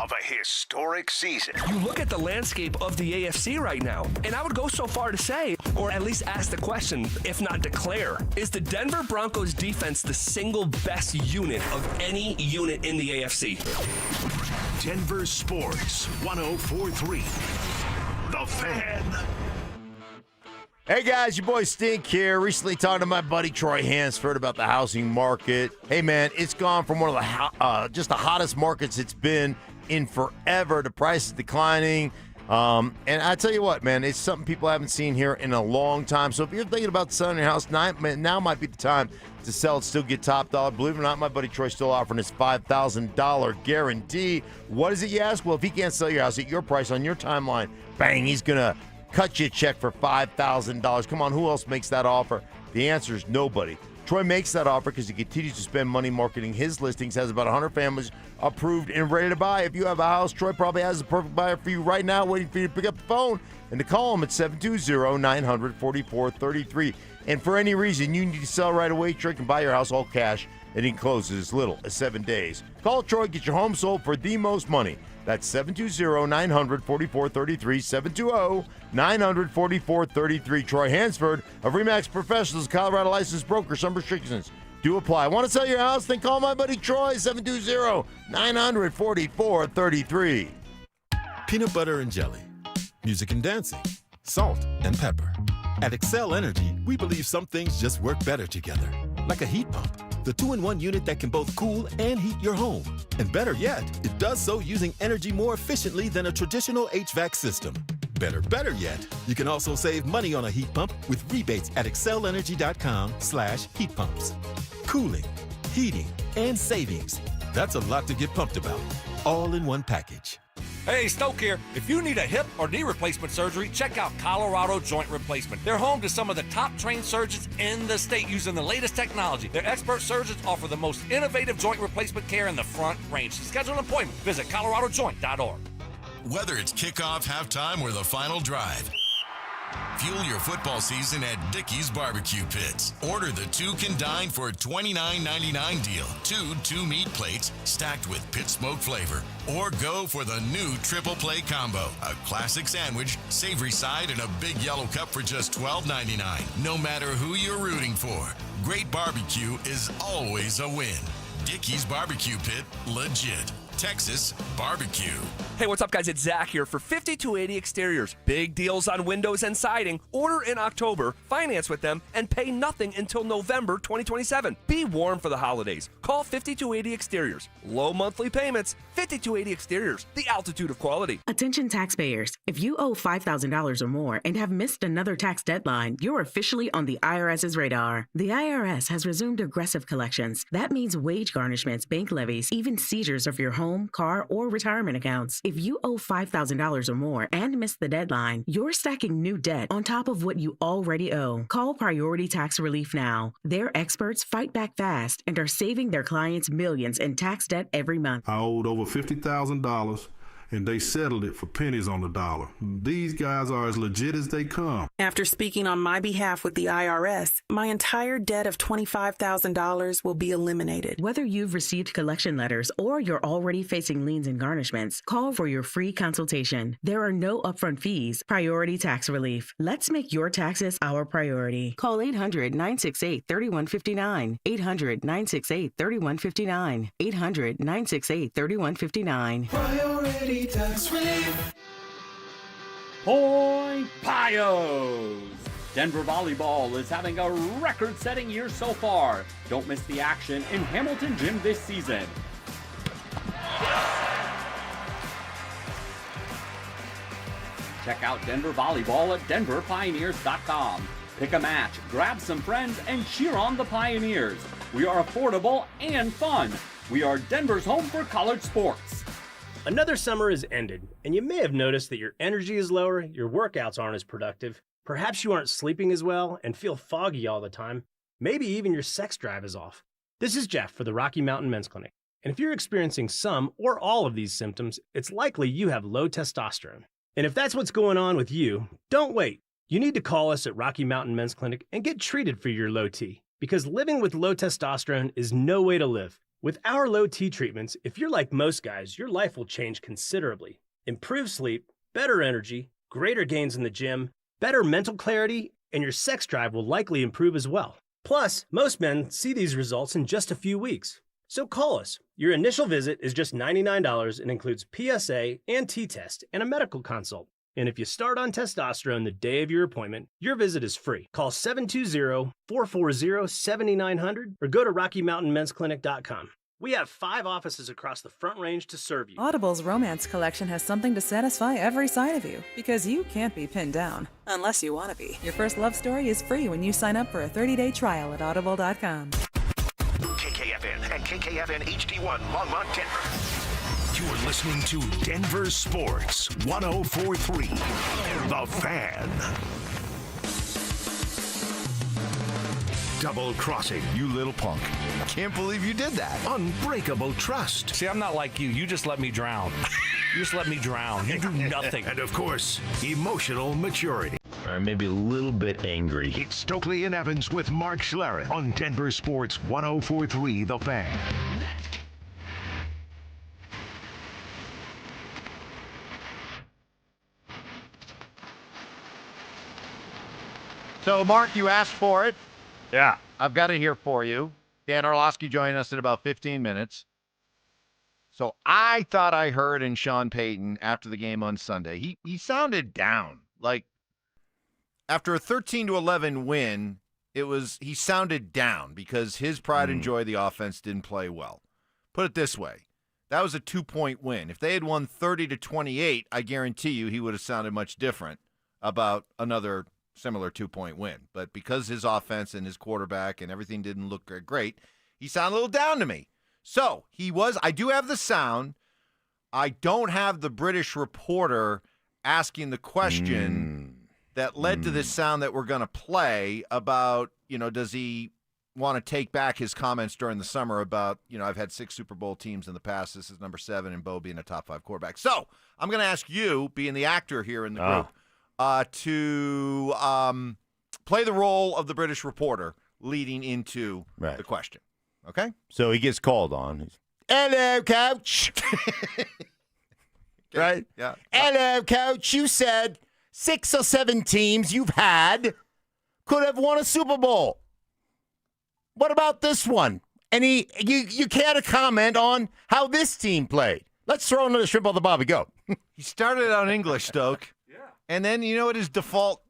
of a historic season? You look at the landscape of the AFC right now, and I would go so far to say, or at least ask the question, if not declare, is the Denver Broncos defense the single best unit of any unit in the AFC? Denver Sports 104.3. The Fan. Hey guys, your boy Stink here. Recently talking to my buddy Troy Hansford about the housing market. Hey man, it's gone from one of the just the hottest markets it's been in forever. The price is declining. And I tell you what, man, it's something people haven't seen here in a long time. So if you're thinking about selling your house, now might be the time to sell it, still get top dollar. Believe it or not, my buddy Troy's still offering his $5,000 guarantee. What is it, you ask? Well, if he can't sell your house at your price on your timeline, bang, he's going to cut you a check for $5,000. Come on, who else makes that offer? The answer is nobody. Troy makes that offer because he continues to spend money marketing his listings, has about 100 families approved and ready to buy. If you have a house, Troy probably has the perfect buyer for you right now, waiting for you to pick up the phone and to call him at 720-900-4433. And for any reason you need to sell right away, Troy can buy your house all cash and he can close in as little as 7 days. Call Troy, get your home sold for the most money. That's 720-900-4433, 720-900-4433. Troy Hansford of RE/MAX Professionals, Colorado licensed broker. Some restrictions do apply. Want to sell your house? Then call my buddy Troy, 720-900-4433. Peanut butter and jelly, music and dancing, salt and pepper. At Excel Energy, we believe some things just work better together. Like a heat pump, the 2-in-1 unit that can both cool and heat your home. And better yet, it does so using energy more efficiently than a traditional HVAC system. Better yet, you can also save money on a heat pump with rebates at excelenergy.com/heat pumps. Cooling, heating, and savings. That's a lot to get pumped about. All in one package. Hey, Stoke here. If you need a hip or knee replacement surgery, check out Colorado Joint Replacement. They're home to some of the top trained surgeons in the state using the latest technology. Their expert surgeons offer the most innovative joint replacement care in the Front Range. To schedule an appointment, visit coloradojoint.org. Whether it's kickoff, halftime, or the final drive, fuel your football season at Dickey's Barbecue Pits. Order the Two Can Dine for $29.99 deal. Two meat plates stacked with pit smoke flavor. Or go for the new Triple Play Combo. A classic sandwich, savory side, and a big yellow cup for just $12.99. No matter who you're rooting for, great barbecue is always a win. Dickey's Barbecue Pit, legit. Texas barbecue. Hey, what's up, guys? It's Zach here for 5280 Exteriors. Big deals on windows and siding. Order in October, finance with them, and pay nothing until November 2027. Be warm for the holidays. Call 5280 Exteriors. Low monthly payments. 5280 Exteriors. The altitude of quality. Attention taxpayers. If you owe $5,000 or more and have missed another tax deadline, you're officially on the IRS's radar. The IRS has resumed aggressive collections. That means wage garnishments, bank levies, even seizures of your home, car, or retirement accounts. If you owe $5,000 or more and miss the deadline, you're stacking new debt on top of what you already owe. Call Priority Tax Relief now. Their experts fight back fast and are saving their clients millions in tax debt every month. I owed over $50,000 and they settled it for pennies on the dollar. These guys are as legit as they come. After speaking on my behalf with the IRS, my entire debt of $25,000 will be eliminated. Whether you've received collection letters or you're already facing liens and garnishments, call for your free consultation. There are no upfront fees. Priority Tax Relief. Let's make your taxes our priority. Call 800-968-3159. 800-968-3159. 800-968-3159. Priority Tax Relief. Boy Pios! Denver Volleyball is having a record-setting year so far. Don't miss the action in Hamilton Gym this season. Check out Denver Volleyball at denverpioneers.com. Pick a match, grab some friends, and cheer on the Pioneers. We are affordable and fun. We are Denver's home for college sports. Another summer is ended, and you may have noticed that your energy is lower, your workouts aren't as productive, perhaps you aren't sleeping as well and feel foggy all the time. Maybe even your sex drive is off. This is Jeff for the Rocky Mountain Men's Clinic. And if you're experiencing some or all of these symptoms, it's likely you have low testosterone. And if that's what's going on with you, don't wait. You need to call us at Rocky Mountain Men's Clinic and get treated for your low T. Because living with low testosterone is no way to live. With our low T treatments, if you're like most guys, your life will change considerably. Improved sleep, better energy, greater gains in the gym, better mental clarity, and your sex drive will likely improve as well. Plus, most men see these results in just a few weeks. So call us. Your initial visit is just $99 and includes PSA and T-test and a medical consult. And if you start on testosterone the day of your appointment, your visit is free. Call 720-440-7900 or go to RockyMountainMen'sClinic.com. We have 5 offices across the Front Range to serve you. Audible's romance collection has something to satisfy every side of you, because you can't be pinned down. Unless you want to be. Your first love story is free when you sign up for a 30-day trial at Audible.com. KKFN and KKFN HD1 Longmont, Denver. You're listening to Denver Sports 104.3. The Fan. Double crossing. You little punk. Can't believe you did that. Unbreakable trust. See, I'm not like you. You just let me drown. You just let me drown. You do nothing. And of course, emotional maturity. Or maybe a little bit angry. It's Stokley and Evans with Mark Schlereth on Denver Sports 104.3 The Fan. So, Mark, you asked for it. Yeah. I've got it here for you. Dan Orlowski joining us in about 15 minutes. So I thought I heard in Sean Payton after the game on Sunday, he sounded down. Like, after a 13-11 win, he sounded down because his pride and joy of the offense didn't play well. Put it this way. That was a 2-point win. If they had won 30-28, I guarantee you he would have sounded much different about another similar 2-point win. But because his offense and his quarterback and everything didn't look great, he sounded a little down to me. So I do have the sound. I don't have the British reporter asking the question that led to this sound that we're going to play about, does he want to take back his comments during the summer about, I've had 6 Super Bowl teams in the past. This is number 7 and Bo being a top 5 quarterback. So I'm going to ask you, being the actor here in the group, to play the role of the British reporter leading into the question. Okay? So he gets called on. Hello, coach. Right? Yeah. Hello, coach. You said 6 or 7 teams you've had could have won a Super Bowl. What about this one? And you care to comment on how this team played? Let's throw another shrimp on the barbie. Go. He started out English, Stoke. Yeah. And then you know what his default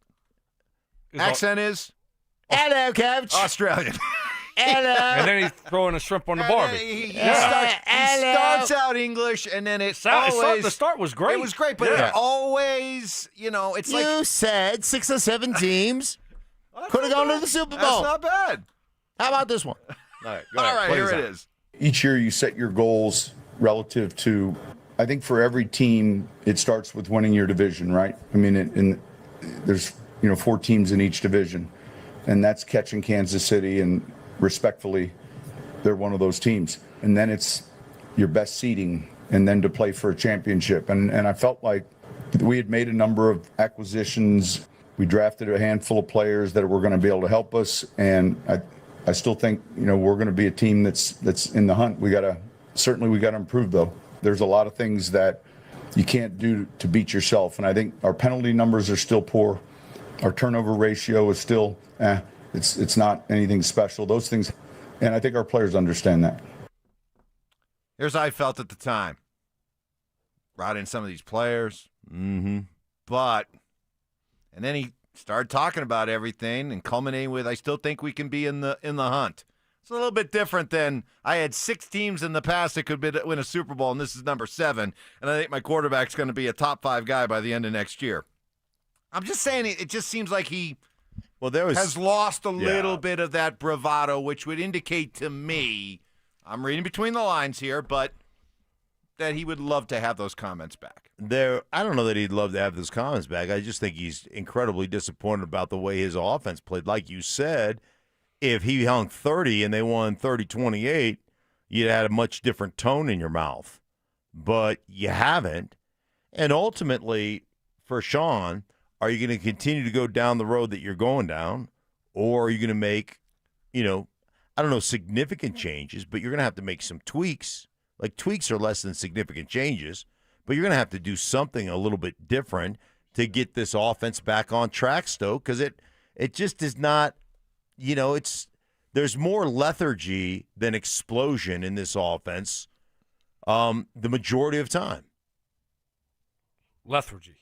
accent is? Hello, coach. Australian. Hello. And then he's throwing a shrimp on the barbie. He starts out English, and then the start was great. It was great, but it always, it's like you said 6 or 7 teams could have gone to the Super Bowl. That's not bad. How about this one? All right, here it is. Each year you set your goals relative to, I think for every team, it starts with winning your division, right? I mean, there's 4 teams in each division, and that's catching Kansas City, and respectfully, they're one of those teams. And then it's your best seeding, and then to play for a championship. And I felt like we had made a number of acquisitions. We drafted a handful of players that were going to be able to help us, and I still think we're going to be a team that's in the hunt. We got to improve though. There's a lot of things that you can't do to beat yourself, and I think our penalty numbers are still poor. Our turnover ratio is still it's not anything special. Those things, and I think our players understand that. Here's how I felt at the time. Brought in some of these players, and then he started talking about everything and culminating with, I still think we can be in the hunt. It's a little bit different than I had 6 teams in the past that could win a Super Bowl, and this is number 7, and I think my quarterback's going to be a top 5 guy by the end of next year. I'm just saying, it just seems like he has lost a little bit of that bravado, which would indicate to me, I'm reading between the lines here, but that he would love to have those comments back. I don't know that he'd love to have those comments back. I just think he's incredibly disappointed about the way his offense played. Like you said, if he hung 30 and they won 30-28, you'd had a much different tone in your mouth. But you haven't. And ultimately, for Sean, are you going to continue to go down the road that you're going down, or are you going to make, significant changes, but you're going to have to make some tweaks. Like, tweaks are less than significant changes, but you're going to have to do something a little bit different to get this offense back on track, Stoke, because it just is not, there's more lethargy than explosion in this offense the majority of time. Lethargy.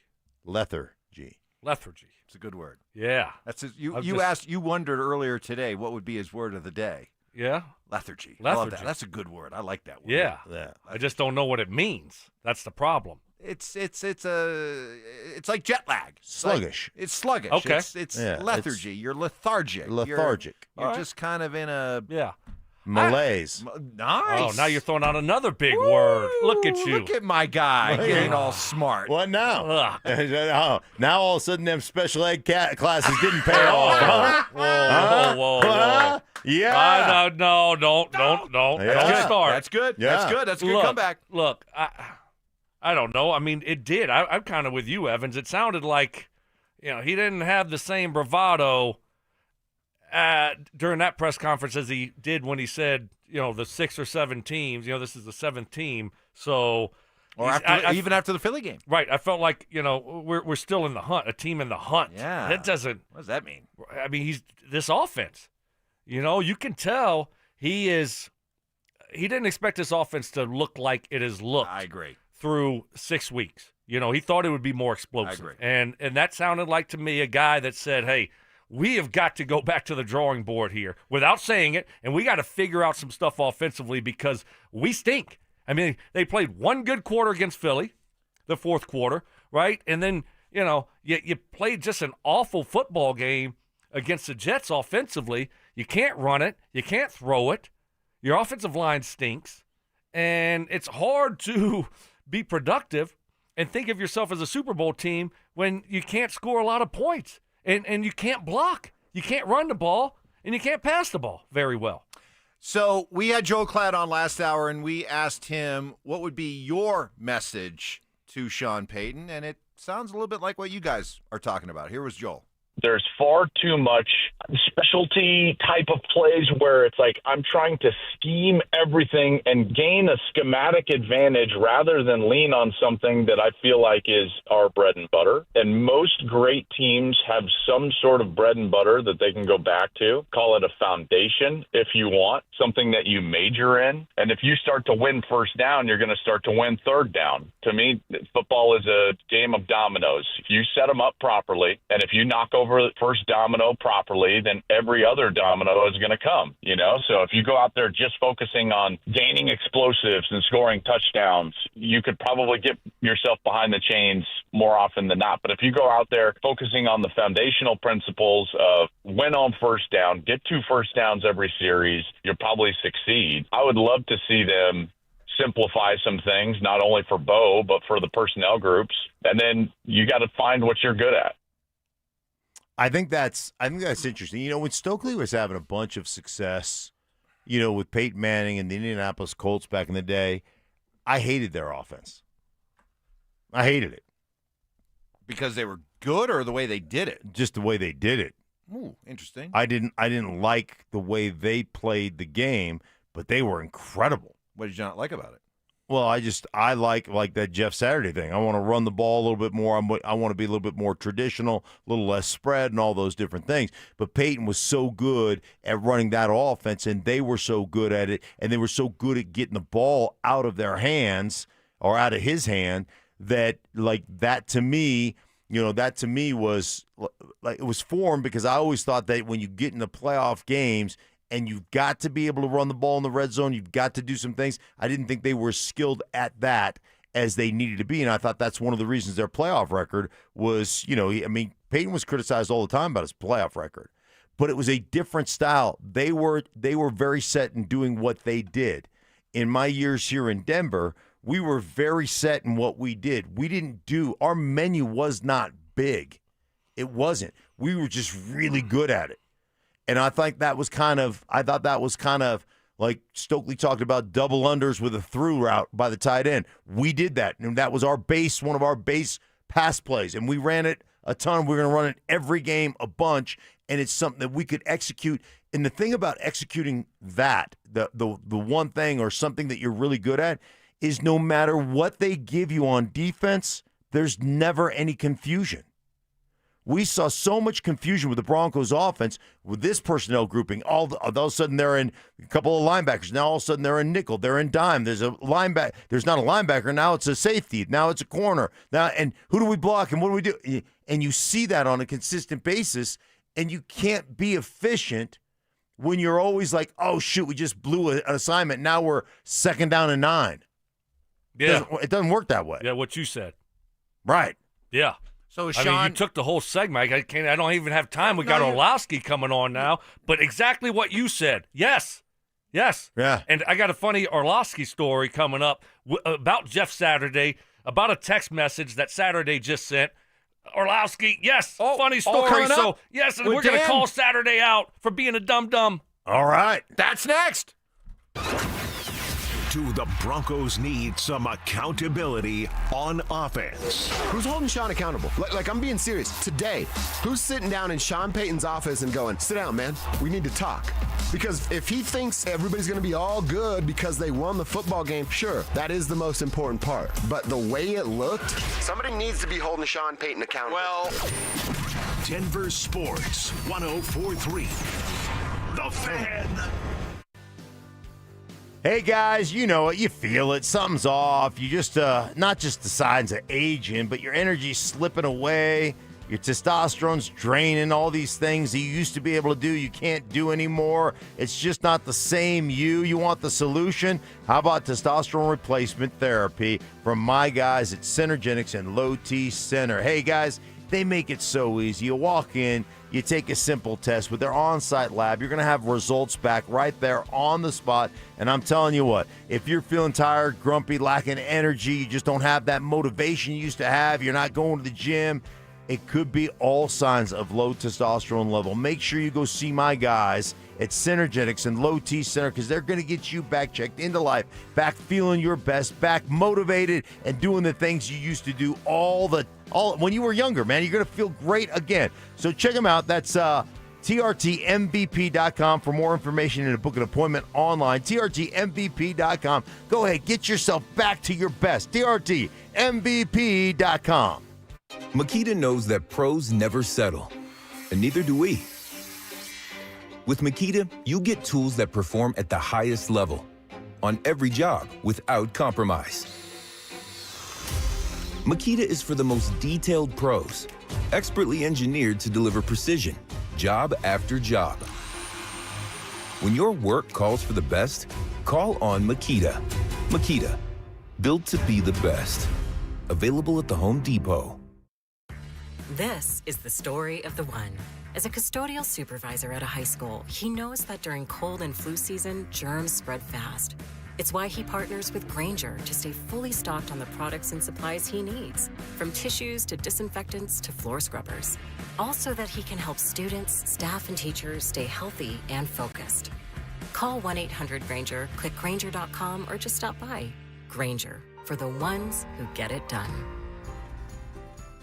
It's a good word. Yeah. You wondered earlier today what would be his word of the day. Yeah. Lethargy. I love that. That's a good word. I like that word. Yeah. I just don't know what it means. That's the problem. It's like jet lag. Sluggish. It's sluggish. Okay. It's lethargy. You're lethargic. You're just kind of in a malaise. Nice. Oh, now you're throwing out another big word. Look at you. Look at my guy getting all smart. What now? Now all of a sudden them special ed classes didn't pay off. Whoa. Yeah. No, don't start. That's good. Yeah. That's good. That's a good comeback. Look, I don't know. I mean, it did. I'm kind of with you, Evans. It sounded like, he didn't have the same bravado during that press conference as he did when he said, the 6 or 7 teams. This is the 7th team. So, even after the Philly game, right? I felt like we're still in the hunt, a team in the hunt. Yeah. That doesn't. What does that mean? I mean, he's this offense. You can tell he didn't expect this offense to look like it has looked. I agree. Through 6 weeks. He thought it would be more explosive. I agree. And that sounded like to me a guy that said, hey, we have got to go back to the drawing board here without saying it, and we got to figure out some stuff offensively because we stink. I mean, they played one good quarter against Philly, the fourth quarter, right? And then, you played just an awful football game against the Jets offensively. You can't run it. You can't throw it. Your offensive line stinks. And it's hard to be productive and think of yourself as a Super Bowl team when you can't score a lot of points and you can't block. You can't run the ball and you can't pass the ball very well. So we had Joe Klatt on last hour, and we asked him what would be your message to Sean Payton, and it sounds a little bit like what you guys are talking about. Here was Joel. There's far too much specialty type of plays where it's like I'm trying to scheme everything and gain a schematic advantage rather than lean on something that I feel like is our bread and butter. And most great teams have some sort of bread and butter that they can go back to. Call it a foundation if you want, something that you major in. And if you start to win first down, you're going to start to win third down. To me, football is a game of dominoes. If you set them up properly, and if you knock over the first domino properly, then every other domino is going to come, So if you go out there just focusing on gaining explosives and scoring touchdowns, you could probably get yourself behind the chains more often than not. But if you go out there focusing on the foundational principles of win on first down, get 2 first downs every series, you'll probably succeed. I would love to see them simplify some things, not only for Bo, but for the personnel groups. And then you got to find what you're good at. I think that's interesting. When Stokley was having a bunch of success, with Peyton Manning and the Indianapolis Colts back in the day, I hated their offense. I hated it. Because they were good or the way they did it? Just the way they did it. Ooh, interesting. I didn't like the way they played the game, but they were incredible. What did you not like about it? Well, I like that Jeff Saturday thing. I want to run the ball a little bit more. I want to be a little bit more traditional, a little less spread, and all those different things. But Peyton was so good at running that offense, and they were so good at it, and they were so good at getting the ball out of their hands or out of his hand that to me was like it was formed because I always thought that when you get in the playoff games and you've got to be able to run the ball in the red zone, you've got to do some things. I didn't think they were skilled at that. as they needed to be. And I thought that's one of the reasons their playoff record was, Payton was criticized all the time about his playoff record, but it was a different style. They were very set in doing what they did. In my years here in Denver, we were very set in what we did. Our menu was not big. It wasn't. We were just really good at it. And I thought that was kind of like Stokley talked about double unders with a through route by the tight end. We did that, and that was one of our base pass plays, and we ran it a ton. We're going to run it every game a bunch, and it's something that we could execute. And the thing about executing that, the one thing or something that you're really good at, is no matter what they give you on defense, there's never any confusion. We saw so much confusion with the Broncos offense with this personnel grouping. All of a sudden they're in a couple of linebackers. Now all of a sudden they're in nickel. They're in dime. There's a linebacker. There's not a linebacker. Now it's a safety. Now it's a corner. Now, and who do we block and what do we do? And you see that on a consistent basis, and you can't be efficient when you're always like, oh, shoot, we just blew an assignment. Now we're 2nd down and 9. Yeah. It doesn't work that way. Yeah, what you said. Right. Yeah. So, Sean, you took the whole segment. I don't even have time. We got Orlowski coming on now. But exactly what you said. Yes. Yeah. And I got a funny Orlowski story coming up about Jeff Saturday, about a text message that Saturday just sent. Orlowski, yes, funny story. So, yes, and we're going to call Saturday out for being a dum-dum. All right. That's next. Do the Broncos need some accountability on offense? Who's holding Sean accountable? Like I'm being serious. Today, who's sitting down in Sean Payton's office and going, sit down, man. We need to talk. Because if he thinks everybody's going to be all good because they won the football game, sure, that is the most important part. But the way it looked, somebody needs to be holding Sean Payton accountable. Well, Denver Sports 104.3. The Fan. Hey guys, you know it, you feel it, something's off. You just, not just the signs of aging, but your energy's slipping away, your testosterone's draining, all these things that you used to be able to do, you can't do anymore. It's just not the same you. You want the solution? How about testosterone replacement therapy from my guys at Synergenics and Low T Center? Hey guys, they make it so easy. You walk in, you take a simple test with their on-site lab. You're going to have results back right there on the spot. And I'm telling you what, if you're feeling tired, grumpy, lacking energy, you just don't have that motivation you used to have, you're not going to the gym, it could be all signs of low testosterone level. Make sure you go see my guys at Synergetics and Low T Center because they're going to get you back checked into life, back feeling your best, back motivated and doing the things you used to do all when you were younger, man. You're going to feel great again. So check them out. That's TRTMVP.com for more information and to book an appointment online. TRTMVP.com. Go ahead, get yourself back to your best. TRTMVP.com. Makita knows that pros never settle, and neither do we. With Makita, you get tools that perform at the highest level on every job without compromise. Makita is for the most detailed pros, expertly engineered to deliver precision, job after job. When your work calls for the best, call on Makita. Makita, built to be the best. Available at the Home Depot. This is the story of the one. As a custodial supervisor at a high school, he knows that during cold and flu season, germs spread fast. It's why he partners with Grainger to stay fully stocked on the products and supplies he needs, from tissues to disinfectants to floor scrubbers. All so that he can help students, staff, and teachers stay healthy and focused. Call 1-800-GRAINGER, click Grainger.com, or just stop by. Grainger, for the ones who get it done.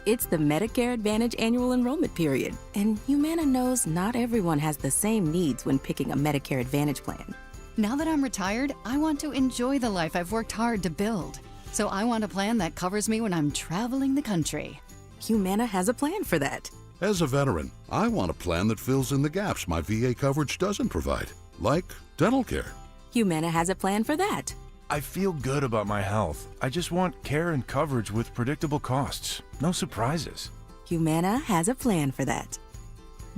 It's the Medicare Advantage annual enrollment period, and Humana knows not everyone has the same needs when picking a Medicare Advantage plan. Now that I'm retired, I want to enjoy the life I've worked hard to build. So I want a plan that covers me when I'm traveling the country. Humana has a plan for that. As a veteran, I want a plan that fills in the gaps my VA coverage doesn't provide, like dental care. Humana has a plan for that. I feel good about my health. I just want care and coverage with predictable costs. No surprises. Humana has a plan for that.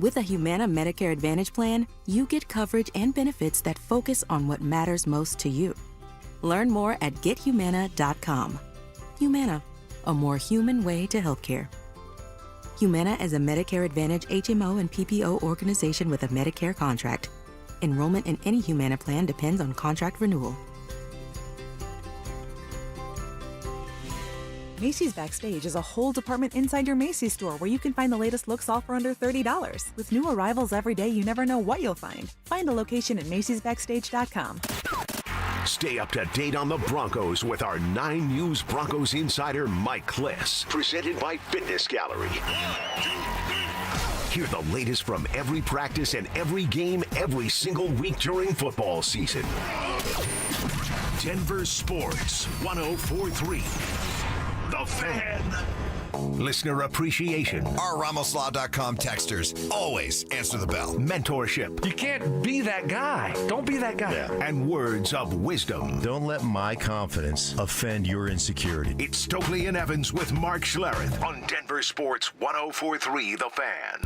With a Humana Medicare Advantage plan, you get coverage and benefits that focus on what matters most to you. Learn more at GetHumana.com. Humana, a more human way to healthcare. Humana is a Medicare Advantage HMO and PPO organization with a Medicare contract. Enrollment in any Humana plan depends on contract renewal. Macy's Backstage is a whole department inside your Macy's store where you can find the latest looks all for under $30. With new arrivals every day, you never know what you'll find. Find a location at macy'sbackstage.com. Stay up to date on the Broncos with our 9 News Broncos insider, Mike Kliss. Presented by Fitness Gallery. Hear the latest from every practice and every game every single week during football season. Denver Sports 104.3. The Fan. Listener appreciation. Our RamosLaw.com texters always answer the bell. Mentorship. You can't be that guy. Don't be that guy. Yeah. And words of wisdom. Don't let my confidence offend your insecurity. It's Stokley and Evans with Mark Schlereth on Denver Sports 104.3 The Fan.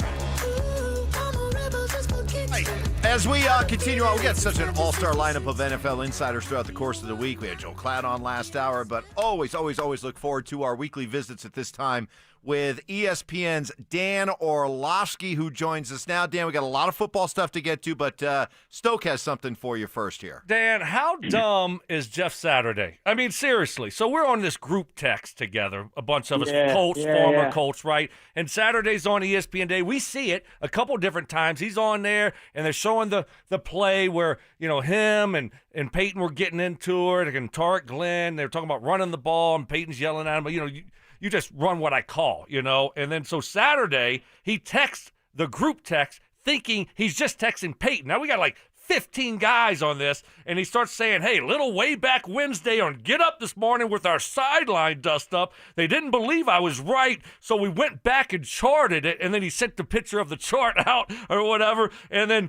As we continue on, we got such an all-star lineup of NFL insiders throughout the course of the week. We had Joe Klatt on last hour, but always look forward to our weekly visits at this time with ESPN's Dan Orlovsky, who joins us now. Dan, we got a lot of football stuff to get to, but Stoke has something for you first here. Dan, how dumb is Jeff Saturday? I mean, seriously. So we're on this group text together, a bunch of us, Colts, former Colts, right? And Saturday's on ESPN Day. We see it a couple different times. He's on there, and they're showing the play where, him and Payton were getting into it, and Tarek Glenn, they were talking about running the ball, and Payton's yelling at him, you just run what I call, And then so Saturday, he texts the group text thinking he's just texting Payton. Now we got like 15 guys on this, and he starts saying, hey, little way back Wednesday on Get Up this morning with our sideline dust up. They didn't believe I was right, so we went back and charted it, and then he sent the picture of the chart out or whatever, and then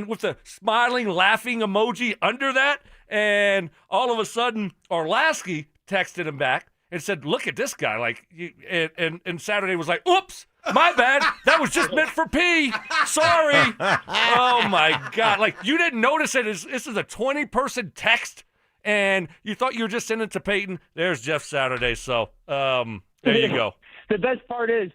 with the smiling, laughing emoji under that, and all of a sudden, Orlovsky texted him back and said, look at this guy. And Saturday was like, oops, my bad. That was just meant for P. Sorry. Oh, my God. You didn't notice it. This is a 20-person text, and you thought you were just sending it to Payton. There's Jeff Saturday. So there you go. The best part is,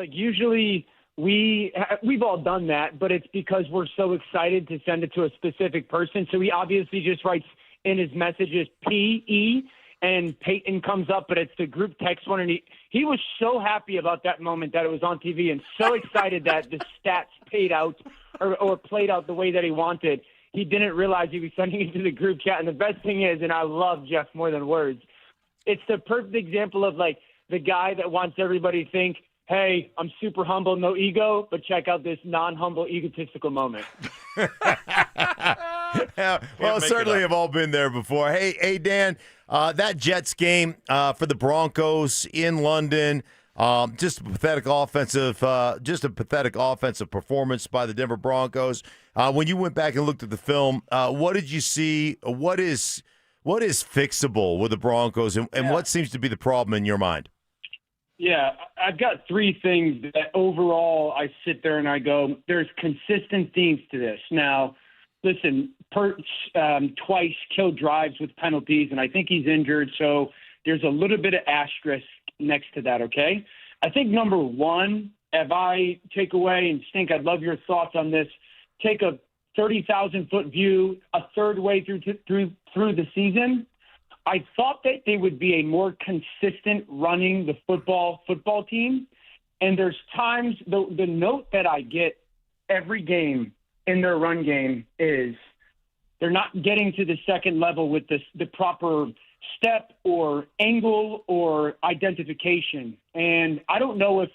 usually we've all done that, but it's because we're so excited to send it to a specific person. So he obviously just writes in his messages P-E, and Payton comes up, but it's the group text one, and he was so happy about that moment that it was on TV and so excited that the stats paid out or played out the way that he wanted. He didn't realize he was sending it to the group chat. And the best thing is, and I love Jeff more than words, it's the perfect example of the guy that wants everybody to think, hey, I'm super humble, no ego, but check out this non-humble, egotistical moment. Well, certainly have all been there before. Hey, Dan, that Jets game for the Broncos in London, just a pathetic offensive performance by the Denver Broncos. When you went back and looked at the film, what did you see? What is fixable with the Broncos, and what seems to be the problem in your mind? Yeah, I've got 3 things that overall I sit there and I go, there's consistent themes to this. Now, listen, Perch twice killed drives with penalties, and I think he's injured, so there's a little bit of asterisk next to that, okay? I think number 1, if I take away, and Stink, I'd love your thoughts on this, take a 30,000-foot view a third way through the season, I thought that they would be a more consistent running the football team. And there's times the note that I get every game in their run game is they're not getting to the second level with the proper step or angle or identification. And I don't know if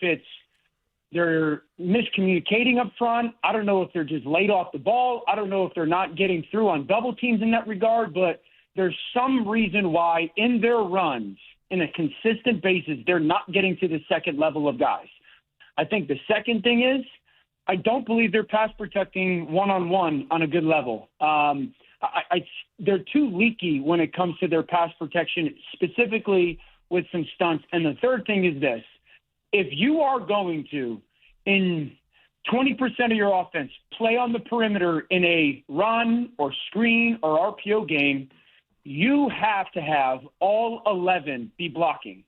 they're miscommunicating up front. I don't know if they're just laid off the ball. I don't know if they're not getting through on double teams in that regard, but there's some reason why in their runs, in a consistent basis, they're not getting to the second level of guys. I think the second thing is I don't believe they're pass protecting one-on-one on a good level. They're too leaky when it comes to their pass protection, specifically with some stunts. And the third thing is this. If you are going to, in 20% of your offense, play on the perimeter in a run or screen or RPO game, you have to have all 11 be blocking.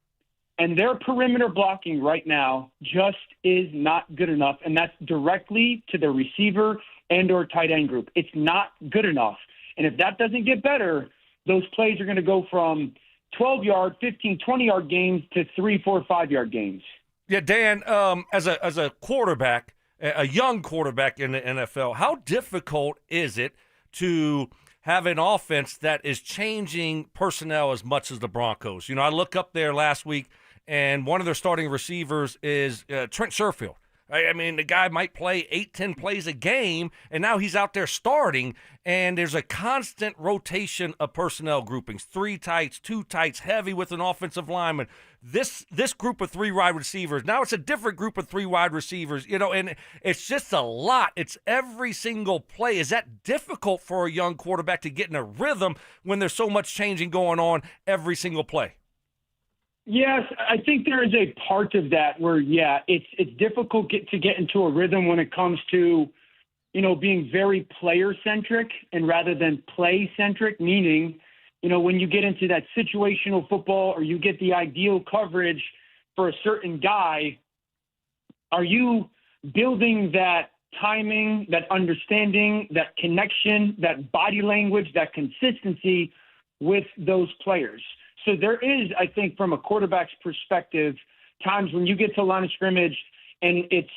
And their perimeter blocking right now just is not good enough, and that's directly to the receiver and or tight end group. It's not good enough. And if that doesn't get better, those plays are going to go from 12-yard, 15, 20-yard gains to 3, 4, 5-yard gains. Yeah, Dan, as a quarterback, a young quarterback in the NFL, how difficult is it to have an offense that is changing personnel as much as the Broncos? You know, I look up there last week, and one of their starting receivers is Trent Sherfield. I mean, the guy might play 8-10 plays a game, and now he's out there starting, and there's a constant rotation of personnel groupings, 3 tights, 2 tights, heavy with an offensive lineman. This group of 3 wide receivers, now it's a different group of 3 wide receivers, you know, and it's just a lot. It's every single play. Is that difficult for a young quarterback to get in a rhythm when there's so much changing going on every single play? Yes, I think there is a part of that where, it's difficult to get into a rhythm when it comes to, you know, being very player-centric and rather than play-centric, meaning, you know, when you get into that situational football or you get the ideal coverage for a certain guy, are you building that timing, that understanding, that connection, that body language, that consistency with those players? So there is, I think, from a quarterback's perspective, times when you get to the line of scrimmage and it's,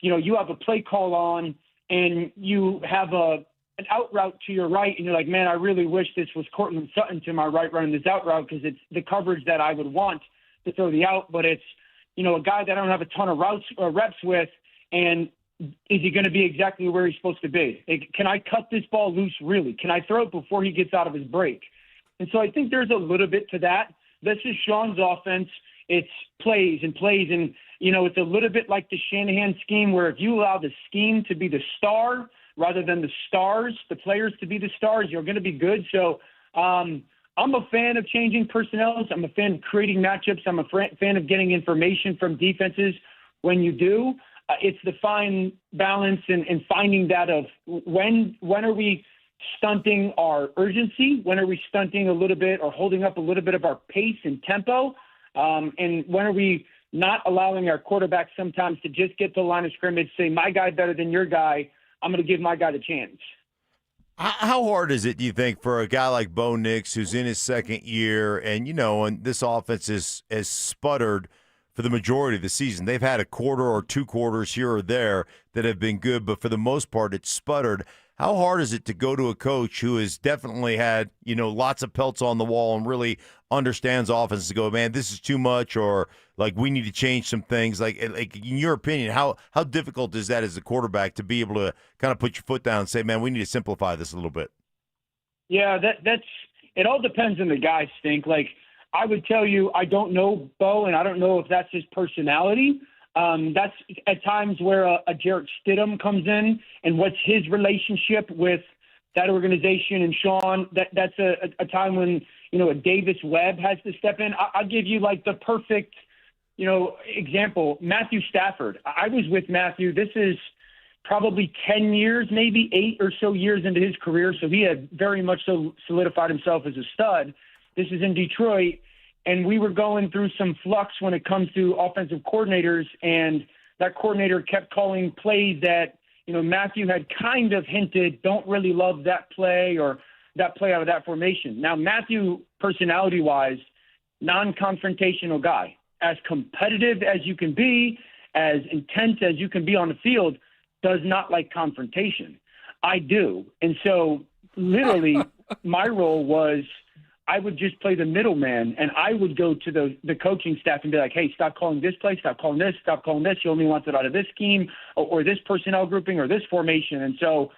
you know, you have a play call on and you have an out route to your right and you're like, man, I really wish this was Cortland Sutton to my right running this out route because it's the coverage that I would want to throw the out, but it's, you know, a guy that I don't have a ton of routes or reps with, and is he going to be exactly where he's supposed to be? Can I cut this ball loose really? Can I throw it before he gets out of his break? And so I think there's a little bit to that. This is Sean's offense. It's plays and plays. And, you know, it's a little bit like the Shanahan scheme where if you allow the scheme to be the star rather than the stars, the players to be the stars, you're going to be good. So I'm a fan of changing personnel. I'm a fan of creating matchups. I'm a fan of getting information from defenses when you do. It's the fine balance and finding that of when are we stunting our urgency? When are we stunting a little bit or holding up a little bit of our pace and tempo? And when are we not allowing our quarterbacks sometimes to just get to the line of scrimmage, say, my guy better than your guy, I'm going to give my guy the chance. How hard is it, do you think, for a guy like Bo Nix who's in his second year and, you know, and this offense has sputtered for the majority of the season? They've had a quarter or 2 quarters here or there that have been good, but for the most part it's sputtered. How hard is it to go to a coach who has definitely had, you know, lots of pelts on the wall and really understands offense to go, man, this is too much, or like we need to change some things? Like in your opinion, how difficult is that as a quarterback to be able to kind of put your foot down and say, man, we need to simplify this a little bit? Yeah, that's it. All depends on the guy, Stink. Like I would tell you, I don't know Bo, and I don't know if that's his personality. That's at times where a Jarrett Stidham comes in and what's his relationship with that organization and Sean. That's a time when, you know, a Davis Webb has to step in. I'll give you like the perfect, you know, example. Matthew Stafford. I was with Matthew. This is probably 10 years, maybe 8 or so years into his career. So he had very much so solidified himself as a stud. This is in Detroit. And we were going through some flux when it comes to offensive coordinators, and that coordinator kept calling plays that, you know, Matthew had kind of hinted, don't really love that play or that play out of that formation. Now, Matthew, personality-wise, non-confrontational guy, as competitive as you can be, as intense as you can be on the field, does not like confrontation. I do. And so literally my role was I would just play the middleman, and I would go to the coaching staff and be like, hey, stop calling this play, stop calling this. You only want it out of this scheme or this personnel grouping or this formation. And so,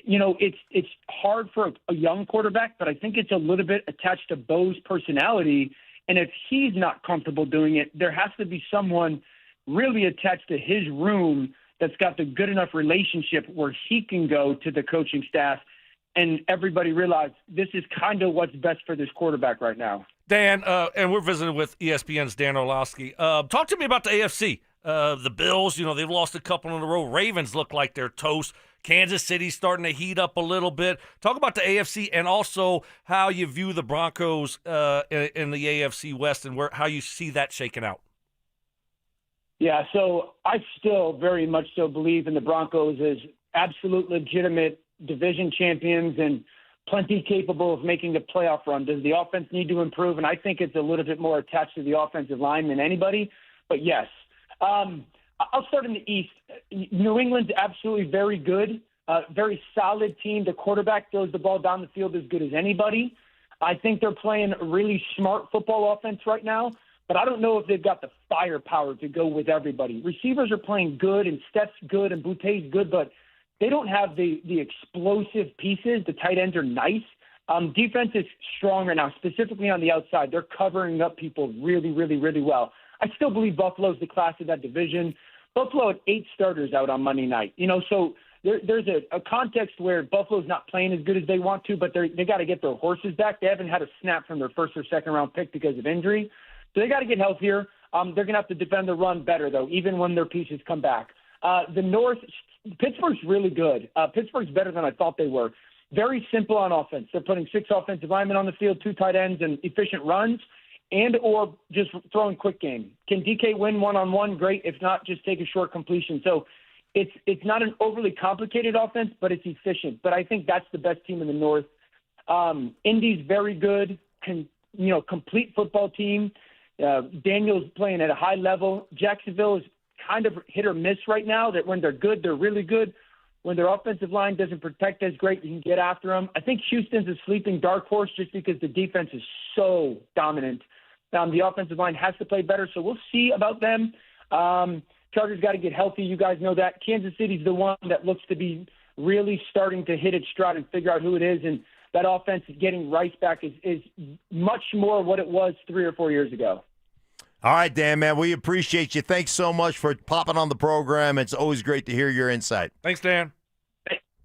you know, it's hard for a young quarterback, but I think it's a little bit attached to Bo's personality. And if he's not comfortable doing it, there has to be someone really attached to his room that's got the good enough relationship where he can go to the coaching staff and everybody realized this is kind of what's best for this quarterback right now. Dan, and we're visiting with ESPN's Dan Orlovsky. Talk to me about the AFC. The Bills, you know, they've lost a couple in a row. Ravens look like they're toast. Kansas City's starting to heat up a little bit. Talk about the AFC and also how you view the Broncos in the AFC West and how you see that shaking out. Yeah, so I still very much so believe in the Broncos as absolute legitimate division champions and plenty capable of making a playoff run. Does the offense need to improve? And I think it's a little bit more attached to the offensive line than anybody. But yes, I'll start in the East. New England's absolutely very good, very solid team. The quarterback throws the ball down the field as good as anybody. I think they're playing a really smart football offense right now, but I don't know if they've got the firepower to go with everybody. Receivers are playing good, and Steph's good, and Boute's good, but they don't have the explosive pieces. The tight ends are nice. Defense is strong right now, specifically on the outside. They're covering up people really, really, really well. I still believe Buffalo's the class of that division. Buffalo had 8 starters out on Monday night. So there's a context where Buffalo's not playing as good as they want to, but they got to get their horses back. They haven't had a snap from their first or second round pick because of injury. So they got to get healthier. They're going to have to defend the run better, though, even when their pieces come back. The North, Pittsburgh's really good. Pittsburgh's better than I thought they were. Very simple on offense. They're putting 6 offensive linemen on the field, 2 tight ends, and efficient runs, and or just throwing quick game. Can DK win one-on-one? Great. If not, just take a short completion. So it's not an overly complicated offense, but it's efficient. But I think that's the best team in the North. Indy's very good, complete football team. Daniel's playing at a high level. Jacksonville is kind of hit or miss right now, that when they're good, they're really good. When their offensive line doesn't protect as great, you can get after them. I think Houston's a sleeping dark horse just because the defense is so dominant. The offensive line has to play better, so we'll see about them. Chargers got to get healthy. You guys know that. Kansas City's the one that looks to be really starting to hit its stride and figure out who it is, and that offense is getting Rice back is much more what it was 3 or 4 years ago. All right, Dan, man, we appreciate you. Thanks so much for popping on the program. It's always great to hear your insight. Thanks, Dan.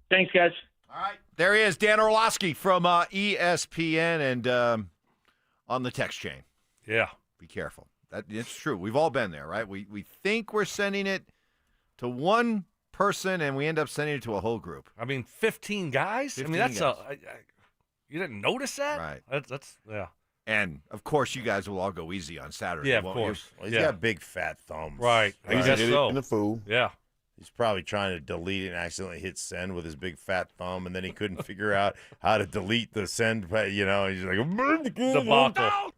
Thanks, guys. All right. There he is, Dan Orlovsky from ESPN and on the text chain. Yeah. Be careful. It's true. We've all been there, right? We think we're sending it to one person, and we end up sending it to a whole group. 15 guys? 15 that's guys. you didn't notice that? Right. That's yeah. And, of course, you guys will all go easy on Saturday. Yeah, of won't course. Well, he's got big fat thumbs. Right. I guess so. In the fool. Yeah. He's probably trying to delete it and accidentally hit send with his big fat thumb, and then he couldn't figure out how to delete the send. He's like, debacle.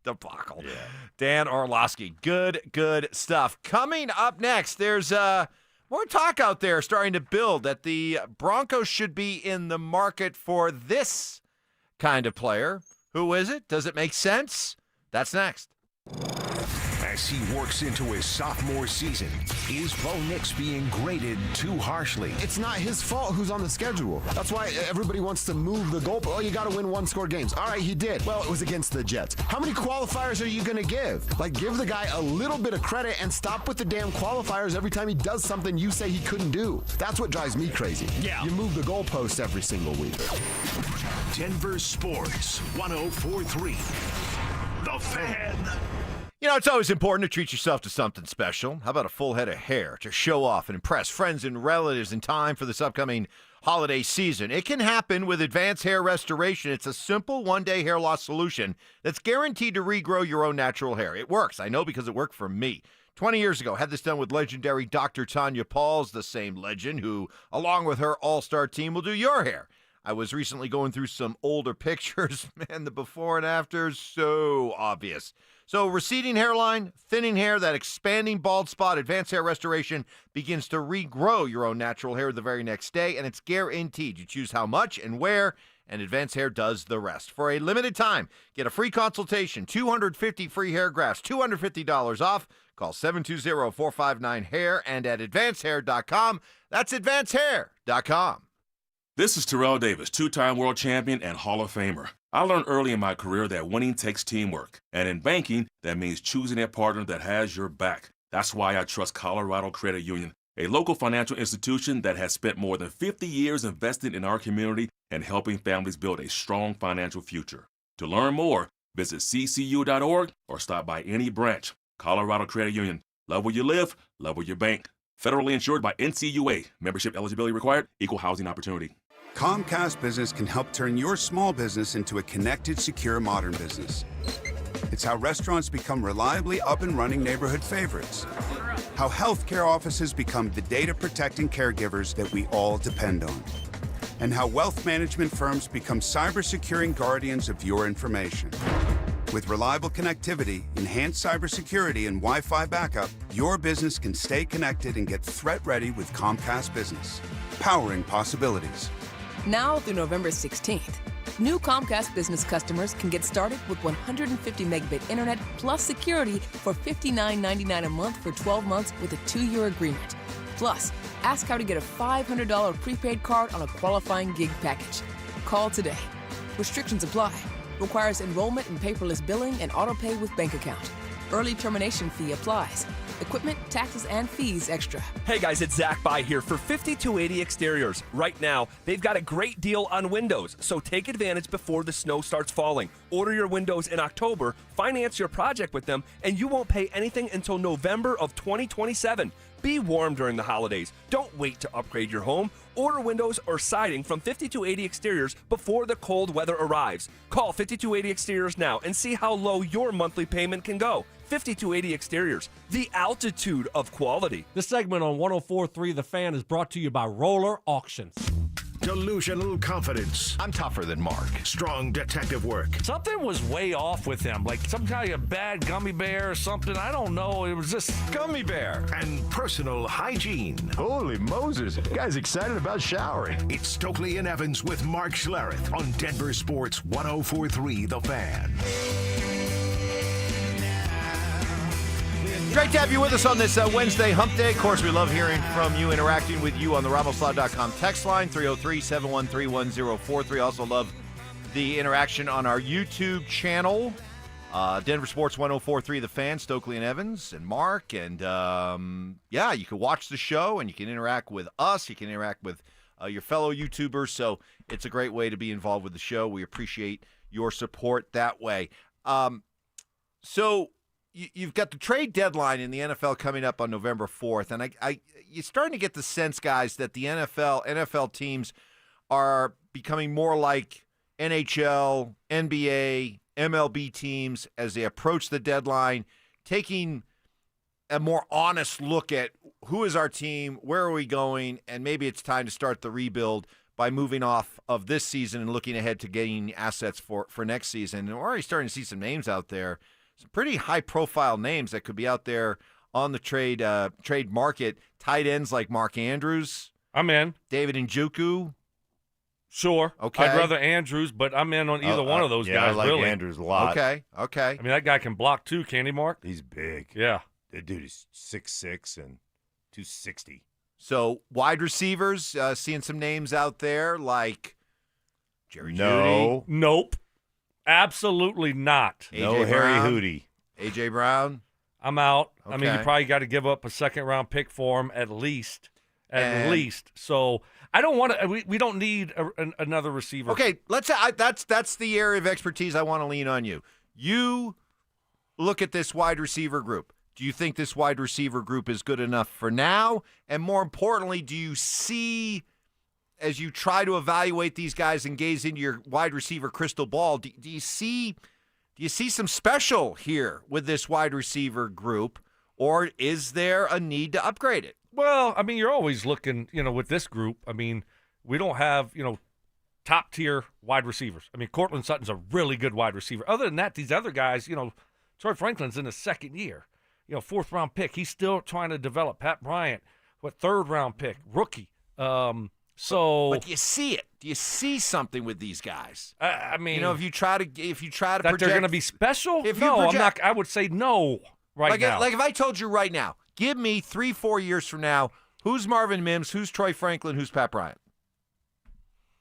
Debacle. Yeah. Dan Orlovsky. Good stuff. Coming up next, there's more talk out there starting to build that the Broncos should be in the market for this kind of player. Who is it? Does it make sense? That's next. As he works into his sophomore season, is Bo Nix being graded too harshly? It's not his fault who's on the schedule. That's why everybody wants to move the goal. Oh, you got to win 1-score games. All right, he did. Well, it was against the Jets. How many qualifiers are you going to give? Give the guy a little bit of credit and stop with the damn qualifiers every time he does something you say he couldn't do. That's what drives me crazy. Yeah. You move the goalpost every single week. Denver Sports 104.3. The Fan. It's always important to treat yourself to something special. How about a full head of hair to show off and impress friends and relatives in time for this upcoming holiday season? It can happen with Advanced Hair Restoration. It's a simple one-day hair loss solution that's guaranteed to regrow your own natural hair. It works. I know because it worked for me. 20 years ago, had this done with legendary Dr. Tanya Pauls, the same legend who, along with her all-star team, will do your hair. I was recently going through some older pictures. Man, the before and after is so obvious. So receding hairline, thinning hair, that expanding bald spot, Advanced Hair Restoration begins to regrow your own natural hair the very next day, and it's guaranteed. You choose how much and where, and Advanced Hair does the rest. For a limited time, get a free consultation, 250 free hair grafts, $250 off. Call 720-459-HAIR and at advancedhair.com. That's advancedhair.com. This is Terrell Davis, two-time world champion and Hall of Famer. I learned early in my career that winning takes teamwork. And in banking, that means choosing a partner that has your back. That's why I trust Colorado Credit Union, a local financial institution that has spent more than 50 years investing in our community and helping families build a strong financial future. To learn more, visit ccu.org or stop by any branch. Colorado Credit Union. Love where you live, love where you bank. Federally insured by NCUA. Membership eligibility required. Equal housing opportunity. Comcast Business can help turn your small business into a connected, secure, modern business. It's how restaurants become reliably up and running neighborhood favorites. How healthcare offices become the data-protecting caregivers that we all depend on. And how wealth management firms become cyber-securing guardians of your information. With reliable connectivity, enhanced cybersecurity, and Wi-Fi backup, your business can stay connected and get threat-ready with Comcast Business. Powering possibilities. Now through November 16th, new Comcast Business customers can get started with 150 megabit internet plus security for $59.99 a month for 12 months with a 2-year agreement. Plus, ask how to get a $500 prepaid card on a qualifying gig package. Call today. Restrictions apply. Requires enrollment in paperless billing and autopay with bank account. Early termination fee applies. Equipment, taxes, and fees extra. Hey guys, it's Zach By here for 5280 Exteriors. Right now, they've got a great deal on windows, so take advantage before the snow starts falling. Order your windows in October, finance your project with them, and you won't pay anything until November of 2027. Be warm during the holidays. Don't wait to upgrade your home. Order windows or siding from 5280 Exteriors before the cold weather arrives. Call 5280 Exteriors now and see how low your monthly payment can go. 5280 Exteriors, the altitude of quality. This segment on 104.3 The Fan is brought to you by Roller Auctions. Delusional confidence. I'm tougher than Mark. Strong detective work. Something was way off with him, like some kind of bad gummy bear or something. I don't know. It was just Gummy bear. And personal hygiene. Holy Moses. Guy's excited about showering. It's Stokley and Evans with Mark Schlereth on Denver Sports 104.3 The Fan. Great to have you with us on this Wednesday hump day. Of course, we love hearing from you, interacting with you on the RamosLaw.com text line, 303-713-1043. Also love the interaction on our YouTube channel, Denver Sports 104.3 The Fan, Stokley and Evans and Mark. And, yeah, you can watch the show and you can interact with us. You can interact with your fellow YouTubers. So it's a great way to be involved with the show. We appreciate your support that way. So you've got the trade deadline in the NFL coming up on November 4th, and you're starting to get the sense, guys, that the NFL teams are becoming more like NHL, NBA, MLB teams as they approach the deadline, taking a more honest look at who is our team, where are we going, and maybe it's time to start the rebuild by moving off of this season and looking ahead to getting assets for next season. And we're already starting to see some names out there. Some pretty high-profile names that could be out there on the trade market. Tight ends like Mark Andrews. I'm in. David Njoku. Sure. Okay. I'd rather Andrews, but I'm in on either one of those guys. I like really. Andrews a lot. Okay. I mean, that guy can block too, can't he, Mark? He's big. Yeah. That dude is 6'6" and 260. So wide receivers, seeing some names out there like Jerry No. Jeudy. Nope. Absolutely not. No Harry Hootie. A.J. Brown. I'm out. I mean, Okay. you probably got to give up a second-round pick for him at least. At least. So I don't want to. We don't need another receiver. Okay, that's the area of expertise I want to lean on you. You look at this wide receiver group. Do you think this wide receiver group is good enough for now? And more importantly, do you see, as you try to evaluate these guys and gaze into your wide receiver crystal ball, do you see some special here with this wide receiver group, or is there a need to upgrade it? Well, I mean, you're always looking, with this group. I mean, we don't have, top-tier wide receivers. I mean, Cortland Sutton's a really good wide receiver. Other than that, these other guys, Troy Franklin's in his second year. 4th-round pick. He's still trying to develop. Pat Bryant, 3rd-round pick, rookie. But do you see it? Do you see something with these guys? I mean, if you try to that project, they're going to be special. If no, you project, I'm not. I would say no now. Like if I told you right now, give me 3-4 years from now, who's Marvin Mims, who's Troy Franklin, who's Pat Bryant?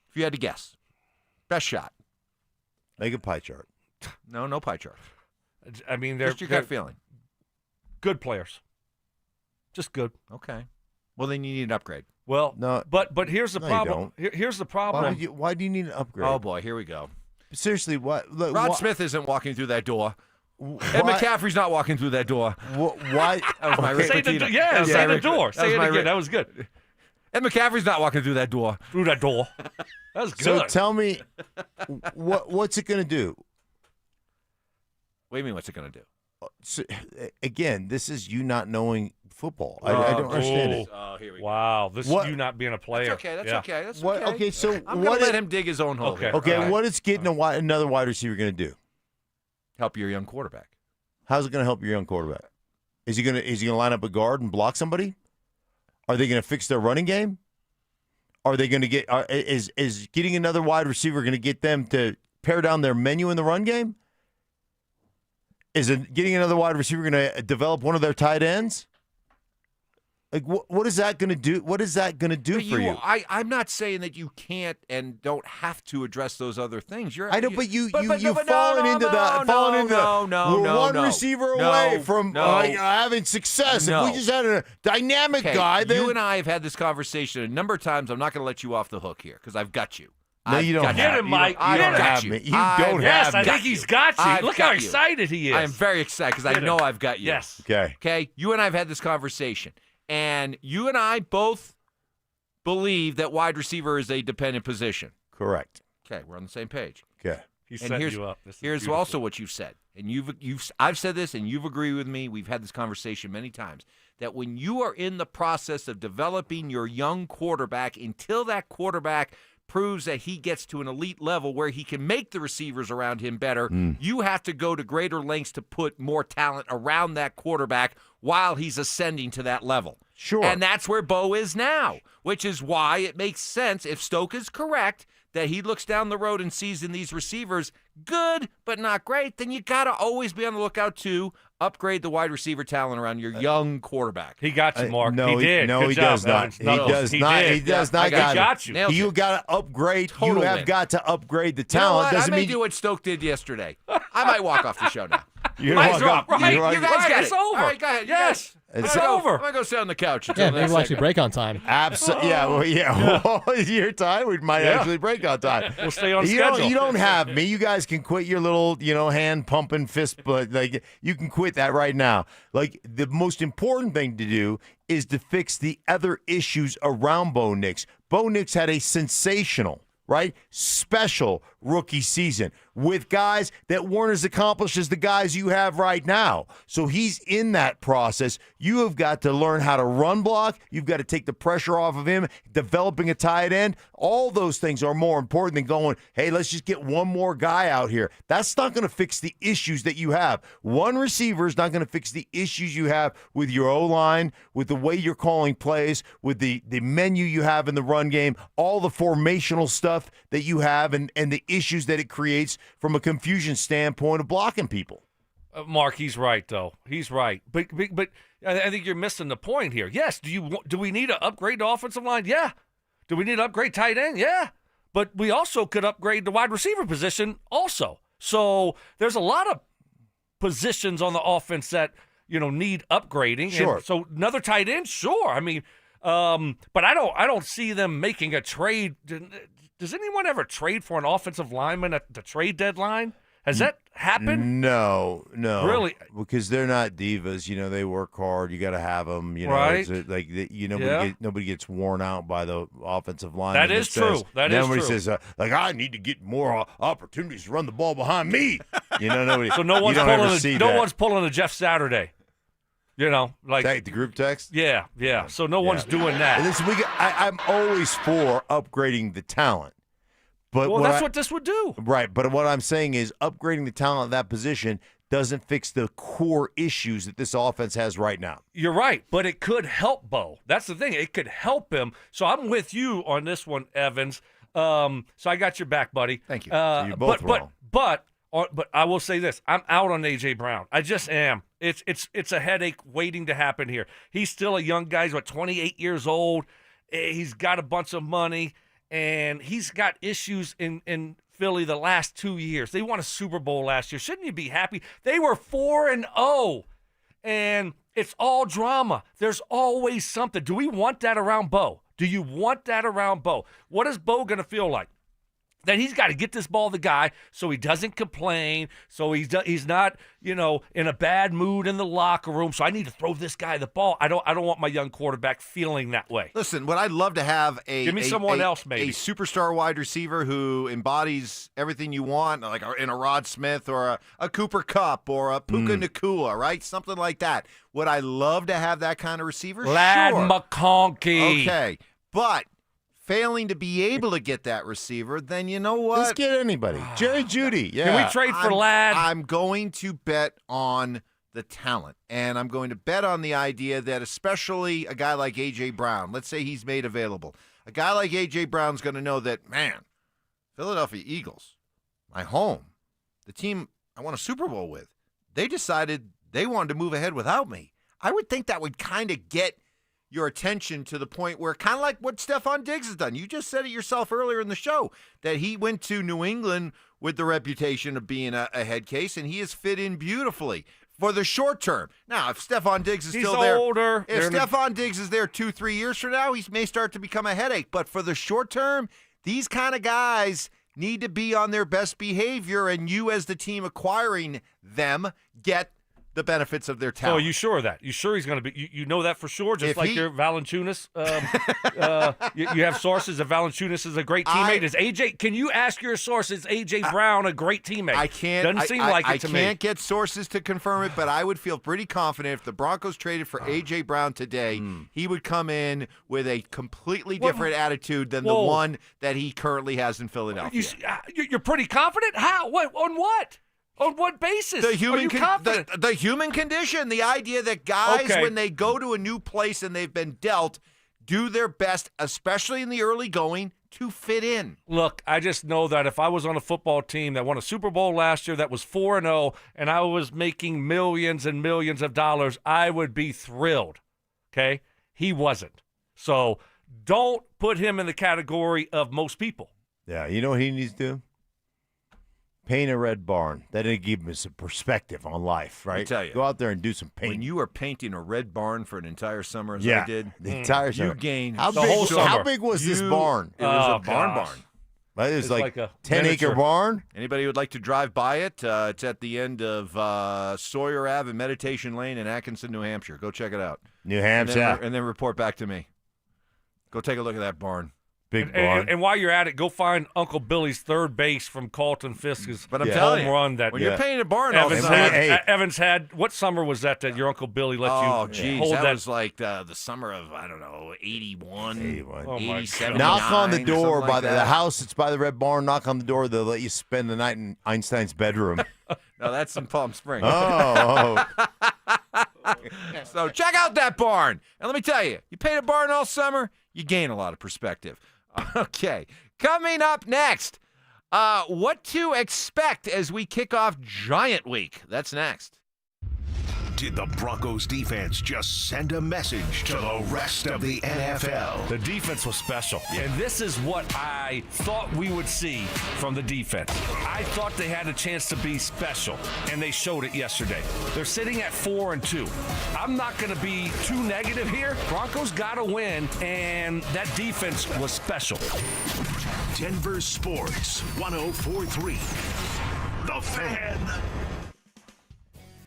If you had to guess, best shot. Make a pie chart. No pie chart. I mean, just your gut feeling. Good players, just good. Okay. Well, then you need an upgrade. Well, no, but here's the problem. Here's the problem. Why do you need an upgrade? Oh boy, here we go. Seriously, what? Rod Smith isn't walking through that door. Ed McCaffrey's not walking through that door. Why? That was my Say the door. Say it again. That was good. Ed McCaffrey's not walking through that door. Through that door. That was good. So tell me, what's it going to do? What do you mean, what's it going to do? So, again, this is you not knowing football. I don't understand it. Oh, here we go. Wow, this is you not being a player. That's okay. That's Yeah. okay. That's What? okay. Okay, so I'm going to let him dig his own hole. Okay. here. Okay, All right. what is getting another wide receiver going to do? Help your young quarterback. How's it going to help your young quarterback? Is he going to line up a guard and block somebody? Are they going to fix their running game? Are they going to get is getting another wide receiver going to get them to pare down their menu in the run game? Is it getting another wide receiver going to develop one of their tight ends? Like what is that going to do? What is that going to do for you? I'm not saying that you can't and don't have to address those other things. I know, but you've fallen into we're one receiver away from having success. No. If we just had a dynamic guy, then you and I have had this conversation a number of times. I'm not going to let you off the hook here because I've got you. No, you don't. Get him, Mike. You don't have me. You don't Yes, have I me. think he's got you. I've Look got how you. excited he is. I am very excited because I know I've got you. Yes. Okay. Okay. You and I have had this conversation, and you and I both believe that wide receiver is a dependent position. Correct. Okay, we're on the same page. Okay. He's And setting here's, you up. This is here's beautiful. also what you've said, and I've said this, and you've agreed with me. We've had this conversation many times that when you are in the process of developing your young quarterback, until that quarterback proves that he gets to an elite level where he can make the receivers around him better, you have to go to greater lengths to put more talent around that quarterback while he's ascending to that level. Sure. And that's where Bo is now, which is why it makes sense, if Stoke is correct, that he looks down the road and sees in these receivers good but not great, then you got to always be on the lookout to upgrade the wide receiver talent around your young quarterback. He got you, Mark. No, he did. No, Good he job, does not. Evans. He No, does not. did. He does Yeah, not. he got you. You got to upgrade. Total you have win. got to upgrade the You know talent. what? Doesn't I may mean do what Stoke did yesterday. I might walk off the show now. You're Mike's walk wrong. up. Right. You're You right. guys got It's it. over. All right, go ahead. Yes. It's over. I'm going to go sit on the couch. Yeah, maybe we'll actually break on time. Absolutely. Yeah. Well, yeah. Well, your time, we might actually break on time. We'll stay on you schedule. You don't have me. You guys can quit your little, hand pumping fist, but like you can quit that right now. Like the most important thing to do is to fix the other issues around Bo Nix. Bo Nix had a sensational, special rookie season with guys that weren't as accomplished as the guys you have right now. So he's in that process. You have got to learn how to run block. You've got to take the pressure off of him, developing a tight end. All those things are more important than going, hey, let's just get one more guy out here. That's not going to fix the issues that you have. One receiver is not going to fix the issues you have with your O-line, with the way you're calling plays, with the menu you have in the run game, all the formational stuff that you have and the issues that it creates from a confusion standpoint of blocking people. Mark, he's right, though. He's right. But I think you're missing the point here. Yes, do we need to upgrade the offensive line? Yeah. Do we need to upgrade tight end? Yeah. But we also could upgrade the wide receiver position also. So there's a lot of positions on the offense that, need upgrading. Sure. And so another tight end, sure. I mean, but I don't see them making a trade. Does anyone ever trade for an offensive lineman at the trade deadline? Has that happened? No. Really? Because they're not divas. They work hard. You got to have them. Right. Nobody gets worn out by the offensive line. That is true. Nobody says, I need to get more opportunities to run the ball behind me. Nobody. So no one's pulling a Jeff Saturday. The group text? Yeah. So no one's doing that. Listen, I'm always for upgrading the talent. But that's what this would do. Right. But what I'm saying is upgrading the talent at that position doesn't fix the core issues that this offense has right now. You're right. But it could help Bo. That's the thing. It could help him. So I'm with you on this one, Evans. So I got your back, buddy. Thank you. So you're both wrong. But I will say this. I'm out on A.J. Brown. I just am. It's a headache waiting to happen here. He's still a young guy. He's 28 years old. He's got a bunch of money, and he's got issues in Philly the last 2 years. They won a Super Bowl last year. Shouldn't you be happy? They were 4-0, and it's all drama. There's always something. Do we want that around Bo? Do you want that around Bo? What is Bo going to feel like? then he's got to get this ball to the guy so he doesn't complain, so he's not, in a bad mood in the locker room. So I need to throw this guy the ball. I don't want my young quarterback feeling that way. Listen, what I'd love to have Give me someone else, maybe. A superstar wide receiver who embodies everything you want, like in a Rod Smith or a Cooper Kupp or a Puka Nacua, right? Something like that. Would I love to have that kind of receiver? Lad Sure. McConkey. Okay, but failing to be able to get that receiver, then you know what? Let's get anybody. Jerry Jeudy. Yeah. Can we trade for Ladd? I'm going to bet on the talent, and I'm going to bet on the idea that especially a guy like A.J. Brown, let's say he's made available, a guy like A.J. Brown's going to know that, man, Philadelphia Eagles, my home, the team I won a Super Bowl with, they decided they wanted to move ahead without me. I would think that would kind of get your attention to the point where, kind of like what Stephon Diggs has done. You just said it yourself earlier in the show, that he went to New England with the reputation of being a head case, and he has fit in beautifully for the short term. Now, if Stephon Diggs is still there, older. If Stephon Diggs is there 2-3 years from now, he may start to become a headache. But for the short term, these kind of guys need to be on their best behavior, and you as the team acquiring them get the benefits of their talent. Oh, are you sure of that? You sure he's going to be? You know that for sure? Just If like he- your Valanciunas? You have sources that Valanciunas is a great teammate. Is AJ? Can you ask your sources? AJ Brown a great teammate? I can't. Doesn't seem like it to me. I can't get sources to confirm it, but I would feel pretty confident if the Broncos traded for A.J. Brown today, he would come in with a completely different attitude than the Whoa. one that he currently has in Philadelphia. You're pretty confident? How? What? On what? On what basis? The human, are you confident? the human condition, the idea that guys, Okay. when they go to a new place and they've been dealt, do their best, especially in the early going, to fit in. Look, I just know that if I was on a football team that won a Super Bowl last year that was 4-0 and I was making millions and millions of dollars, I would be thrilled. Okay? He wasn't. So don't put him in the category of most people. Yeah, you know what he needs to do? Paint a red barn. That'll give him some perspective on life, right? I tell you, go out there and do some painting. When you are painting a red barn for an entire summer, as Yeah, I did, the entire summer. you gain How the big- whole summer. how big was this barn? It was Oh, a barn. gosh. It was like a 10-acre miniature barn? Anybody who would like to drive by it, it's at the end of Sawyer Ave and Meditation Lane in Atkinson, New Hampshire. Go check it out. New Hampshire. And then report back to me. Go take a look at that barn. Big And while you're at it, go find Uncle Billy's third base from Carlton Fisk's But I'm home telling you, run that when you're painting a barn all the Evans time- had. Evans had. What summer was that your Uncle Billy let you Oh, geez. hold That was like the summer of, 81, 87. Knock on the door by the that. house that's by the red barn. Knock on the door. They'll let you spend the night in Einstein's bedroom. No, that's in Palm Springs. Oh. So check out that barn. And let me tell you, you paint a barn all summer, you gain a lot of perspective. Okay, coming up next, what to expect as we kick off Giant Week. That's next. Did the Broncos defense just send a message to the rest of the NFL? The defense was special. And this is what I thought we would see from the defense. I thought they had a chance to be special, and they showed it yesterday. They're sitting at 4-2. I'm not going to be too negative here. Broncos got to win, and that defense was special. Denver Sports 104.3. The Fan.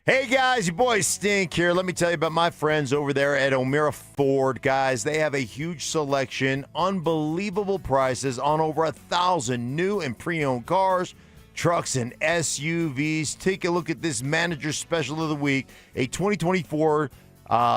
Hey guys, your boy Stink here. Let me tell you about my friends over there at O'Meara Ford. Guys, they have a huge selection, unbelievable prices on over 1,000 new and pre-owned cars, trucks, and SUVs. Take a look at this manager special of the week, a 2024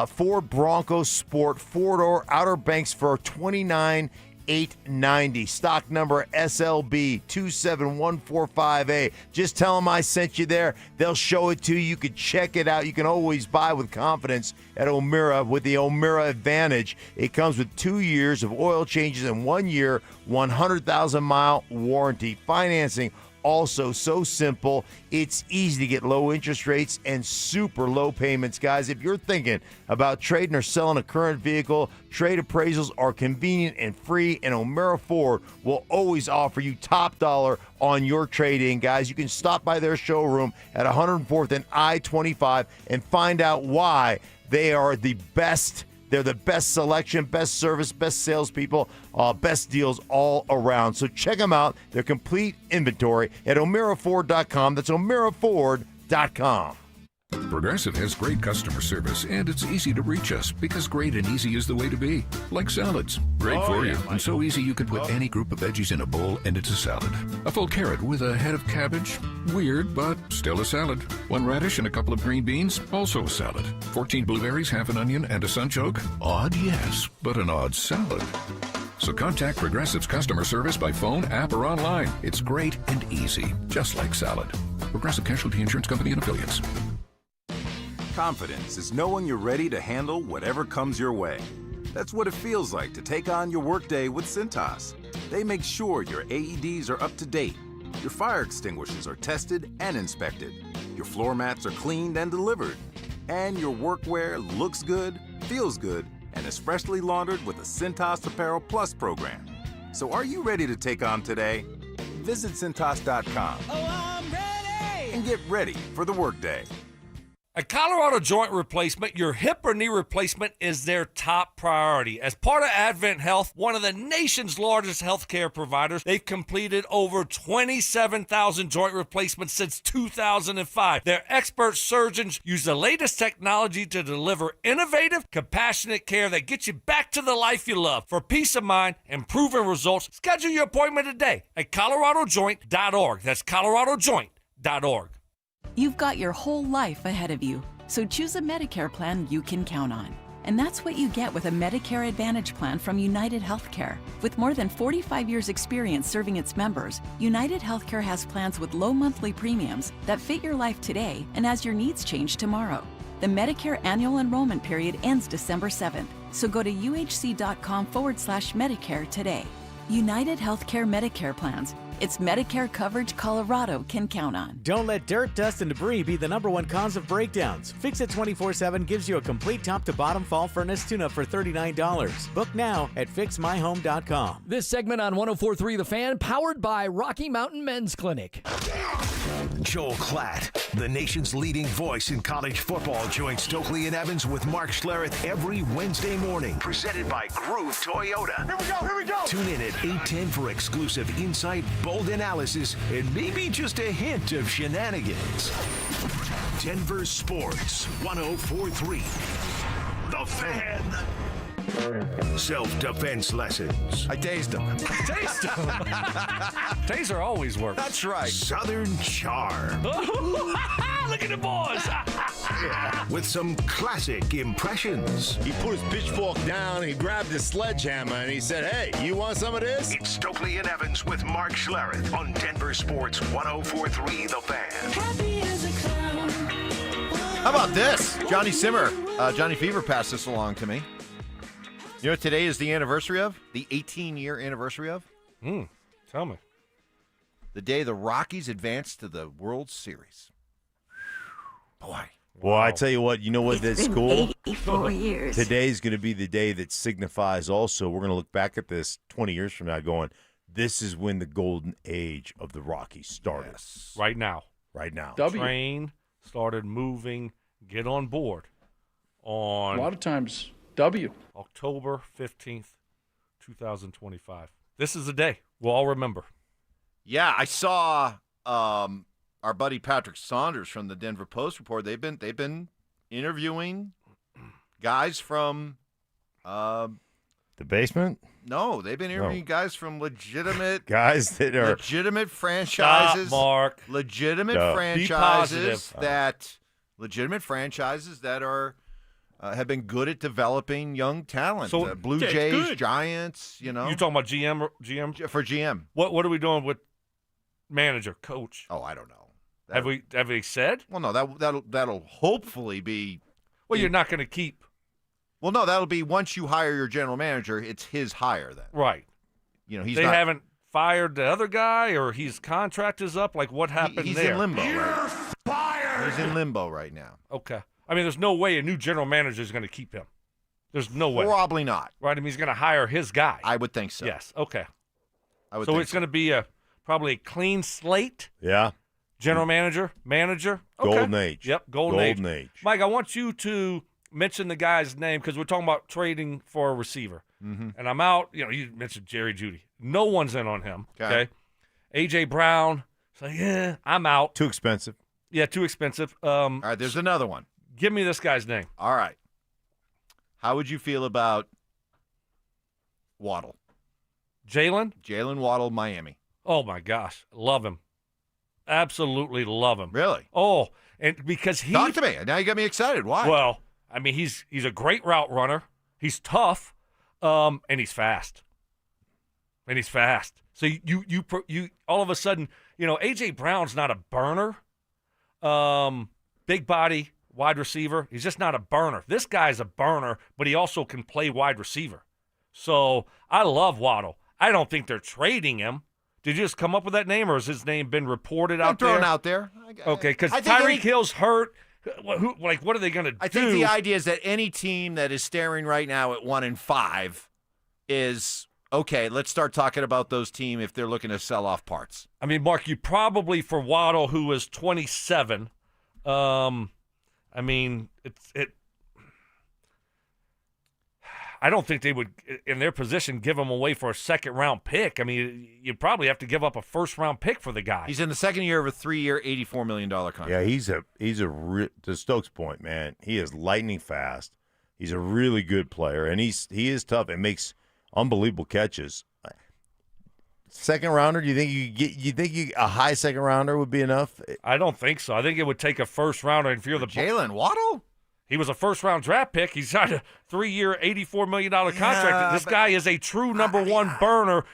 Ford Bronco Sport 4-door Outer Banks for $29,890. Stock number SLB 27145A. Just tell them I sent you there. They'll show it to you. You can check it out. You can always buy with confidence at O'Meara with the O'Meara Advantage. It comes with 2 years of oil changes and 1 year, 100,000-mile warranty. Financing also so simple. It's easy to get low interest rates and super low payments. Guys, if you're thinking about trading or selling a current vehicle, trade appraisals are convenient and free, and O'Meara Ford will always offer you top dollar on your trade-in. Guys, you can stop by their showroom at 104th and I-25 and find out why they are the best They're the best selection, best service, best salespeople, best deals all around. So check them out. Their complete inventory at OmeraFord.com. That's OmeraFord.com. Progressive has great customer service, and it's easy to reach us because great and easy is the way to be. Like salads. Great for you, and so easy you can put any group of veggies in a bowl and it's a salad. A full carrot with a head of cabbage? Weird, but still a salad. 1 radish and a couple of green beans? Also a salad. 14 blueberries, half an onion, and a sunchoke? Odd, yes, but an odd salad. So contact Progressive's customer service by phone, app, or online. It's great and easy, just like salad. Progressive Casualty Insurance Company and Affiliates. Confidence is knowing you're ready to handle whatever comes your way. That's what it feels like to take on your workday with Cintas. They make sure your AEDs are up to date, your fire extinguishers are tested and inspected, your floor mats are cleaned and delivered, and your workwear looks good, feels good, and is freshly laundered with a Cintas Apparel Plus program. So are you ready to take on today? Visit Cintas.com and get ready for the workday. At Colorado Joint Replacement, your hip or knee replacement is their top priority. As part of Advent Health, one of the nation's largest healthcare providers, they've completed over 27,000 joint replacements since 2005. Their expert surgeons use the latest technology to deliver innovative, compassionate care that gets you back to the life you love. For peace of mind and proven results, schedule your appointment today at coloradojoint.org. That's coloradojoint.org. You've got your whole life ahead of you, so choose a Medicare plan you can count on. And that's what you get with a Medicare Advantage plan from United Healthcare. With more than 45 years' experience serving its members, United Healthcare has plans with low monthly premiums that fit your life today and as your needs change tomorrow. The Medicare annual enrollment period ends December 7th, so go to uhc.com/Medicare today. United Healthcare Medicare plans. It's Medicare coverage Colorado can count on. Don't let dirt, dust, and debris be the #1 cause of breakdowns. Fix It 24/7 gives you a complete top-to-bottom fall furnace tune-up for $39. Book now at fixmyhome.com. This segment on 104.3 The Fan, powered by Rocky Mountain Men's Clinic. Joel Klatt, the nation's leading voice in college football, joins Stokley and Evans with Mark Schlereth every Wednesday morning. Presented by Groove Toyota. Here we go! Tune in at 8:10 for exclusive insight, bold analysis, and maybe just a hint of shenanigans. Denver Sports 104.3 The Fan. Self-defense lessons. I tased him. Taser always works. That's right. Southern charm. Look at the boys. With some classic impressions. He put his pitchfork down, he grabbed his sledgehammer, and he said, "Hey, you want some of this?" It's Stokley and Evans with Mark Schlereth on Denver Sports 104.3 The Fan. How about this? Johnny Simmer, Johnny Fever passed this along to me. You know what today is the anniversary of? The 18-year anniversary of? Tell me. The day the Rockies advanced to the World Series. Boy. Well, I tell you what, you know what that's cool? 84 years. Today's going to be the day that signifies also, we're going to look back at this 20 years from now going, this is when the golden age of the Rockies started. Yes. Right now. Right now. Train started moving, get on board on a lot of times W. October 15th, 2025. This is the day we'll all remember. Yeah, I saw our buddy Patrick Saunders from the Denver Post report. They've been interviewing guys from the basement? No, they've been interviewing guys from legitimate guys that are legitimate franchises. Stop, Mark. Legitimate No. franchises that are have been good at developing young talent. So Blue yeah, Jays, good. Giants, you know. You talking about GM? For GM. What are we doing with manager, coach? Oh, I don't know. Have we said? Well, no, that'll hopefully be. Well, you're not going to keep. Well, no, that'll be once you hire your general manager, it's his hire then. Right. You know, they haven't fired the other guy, or his contract is up. Like, what happened he's there? in limbo. You're right? fired. He's in limbo right now. Okay. I mean, there's no way a new general manager is going to keep him. There's no way. Probably not. Right? I mean, he's going to hire his guy. I would think so. Yes. Okay. I would. So think it's going to be probably a clean slate. Yeah. General manager. Okay. Golden age. Yep. Golden age. Mike, I want you to mention the guy's name because we're talking about trading for a receiver. Mm-hmm. And I'm out. You mentioned Jerry Jeudy. No one's in on him. Okay. A.J. Brown. So, yeah, I'm out. Too expensive. Yeah, too expensive. All right, there's another one. Give me this guy's name. All right. How would you feel about Waddle? Jalen Waddle, Miami. Oh, my gosh. Love him. Absolutely love him. Really? Oh, and because he... Talk to me. Now you got me excited. Why? Well, I mean, he's a great route runner. He's tough, and he's fast. So you all of a sudden, A.J. Brown's not a burner. Big body, wide receiver. He's just not a burner. This guy's a burner, but he also can play wide receiver. So I love Waddle. I don't think they're trading him. Did you just come up with that name, or has his name been reported out there? Thrown out there. Okay, because Tyreek Hill's hurt. What are they going to do? I think the idea is that any team that is staring right now at 1-5 is okay. Let's start talking about those teams if they're looking to sell off parts. I mean, Mark, you probably for Waddle, who is 27. I mean, I don't think they would, in their position, give him away for a second-round pick. I mean, you'd probably have to give up a first-round pick for the guy. He's in the second year of a 3-year, $84 million contract. Yeah, to Stokes' point, man, he is lightning fast. He's a really good player, and he is tough and makes unbelievable catches. Second rounder, do you think a high second rounder would be enough? I don't think so. I think it would take a first rounder. If you're the Jalen Waddle, he was a first-round draft pick. He's got a 3-year, $84 million contract. This guy is a true number one burner.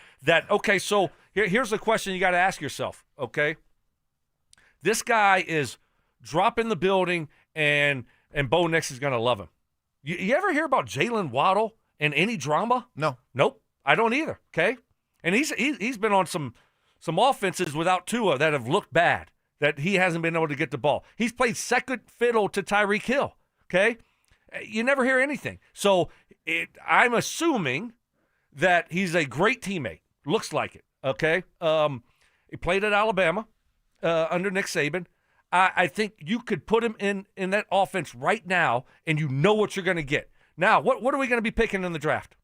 So here's the question you got to ask yourself, okay? This guy is dropping the building, and Bo Nix is going to love him. You ever hear about Jalen Waddle and any drama? No. Nope. I don't either, okay? And he's been on some offenses without Tua that have looked bad, that he hasn't been able to get the ball. He's played second fiddle to Tyreek Hill. Okay? You never hear anything. So I'm assuming that he's a great teammate. Looks like it. Okay? He played at Alabama under Nick Saban. I think you could put him in that offense right now, and you know what you're going to get. Now, what are we going to be picking in the draft?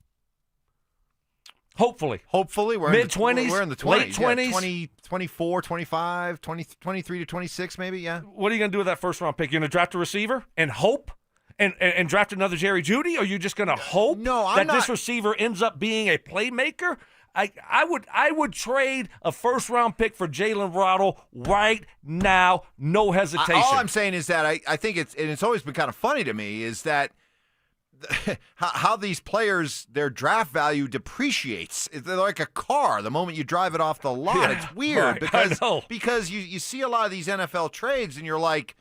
Hopefully, we're mid-20s, we're in the 20s, late 20s, 20, 24, 25, 20, 23 to 26 maybe, yeah. What are you going to do with that first-round pick? You're going to draft a receiver and hope and draft another Jerry Jeudy? Or are you just going to hope this receiver ends up being a playmaker? I would trade a first-round pick for Jalen Waddle right now, no hesitation. All I'm saying is that I think it's always been kind of funny to me is that how these players, their draft value depreciates. They're like a car the moment you drive it off the lot. Yeah, it's weird right, because you see a lot of these NFL trades and you're like,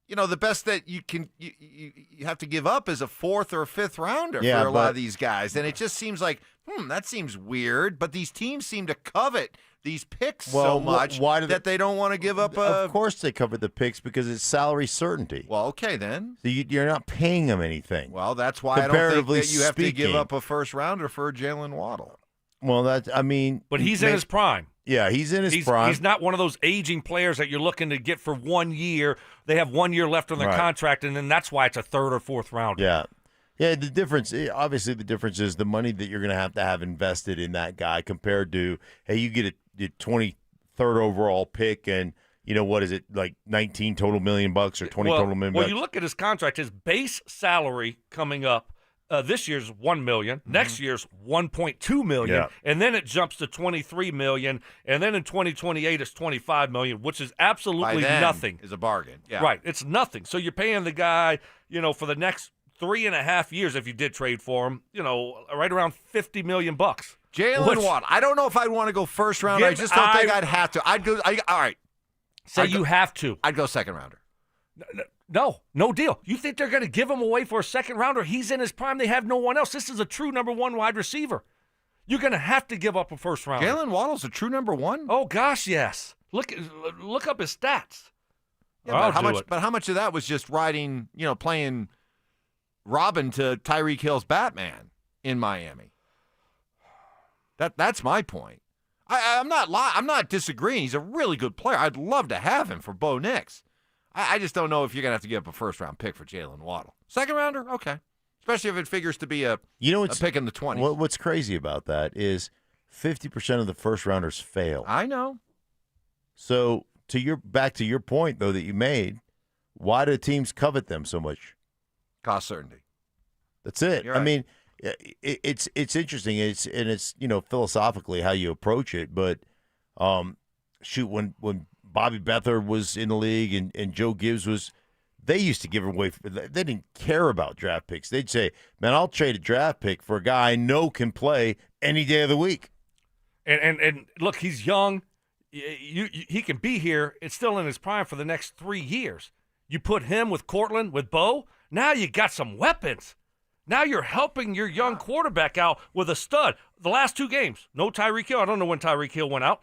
the best that you can you have to give up is a fourth or a fifth rounder for a lot of these guys. And it just seems like, that seems weird. But these teams seem to covet these picks so much that they don't want to give up Of course they cover the picks because it's salary certainty. Well, okay then. So you're not paying them anything. Well, that's why I don't think that you have to give up a first rounder for Jalen Waddle. Well, but he's in his prime. Yeah, he's in his prime. He's not one of those aging players that you're looking to get for 1 year. They have 1 year left on their contract, and then that's why it's a third or fourth rounder. Yeah. Yeah, the difference is the money that you're going to have invested in that guy compared to, hey, you get a 23rd overall pick and, what is it, like 19 total $million or 20 total $1 million? Well, you look at his contract, his base salary coming up, this year's $1 million, next year's $1.2 million, and then it jumps to $23 million, and then in 2028 it's $25 million, which is absolutely nothing. Is a bargain. Yeah. Right, it's nothing. So you're paying the guy, for the next 3.5 years, if you did trade for him, right around $50 million. Jalen Waddle. I don't know if I'd want to go first round. I just don't think I'd have to. I'd go. All right. You have to. I'd go second rounder. No deal. You think they're going to give him away for a second rounder? He's in his prime. They have no one else. This is a true number one wide receiver. You're going to have to give up a first rounder. Jalen Waddle's a true number one? Oh gosh, yes. Look up his stats. Yeah, but how much of that was just riding? Playing Robin to Tyreek Hill's Batman in Miami. That's my point. I'm not disagreeing. He's a really good player. I'd love to have him for Bo Nix. I just don't know if you're gonna have to give up a first round pick for Jalen Waddle. Second rounder, okay. Especially if it figures to be a pick in the 20s. What's crazy about that is 50% of the first rounders fail. I know. So back to your point though that you made, why do teams covet them so much? Cost certainty. That's it. You're right. I mean, it's interesting. It's philosophically how you approach it. But when Bobby Beathard was in the league and Joe Gibbs was, they used to give away. They didn't care about draft picks. They'd say, "Man, I'll trade a draft pick for a guy I know can play any day of the week." And look, he's young. He can be here. It's still in his prime for the next 3 years. You put him with Cortland, with Bo. Now you got some weapons. Now you're helping your young quarterback out with a stud. The last 2 games, no Tyreek Hill. I don't know when Tyreek Hill went out.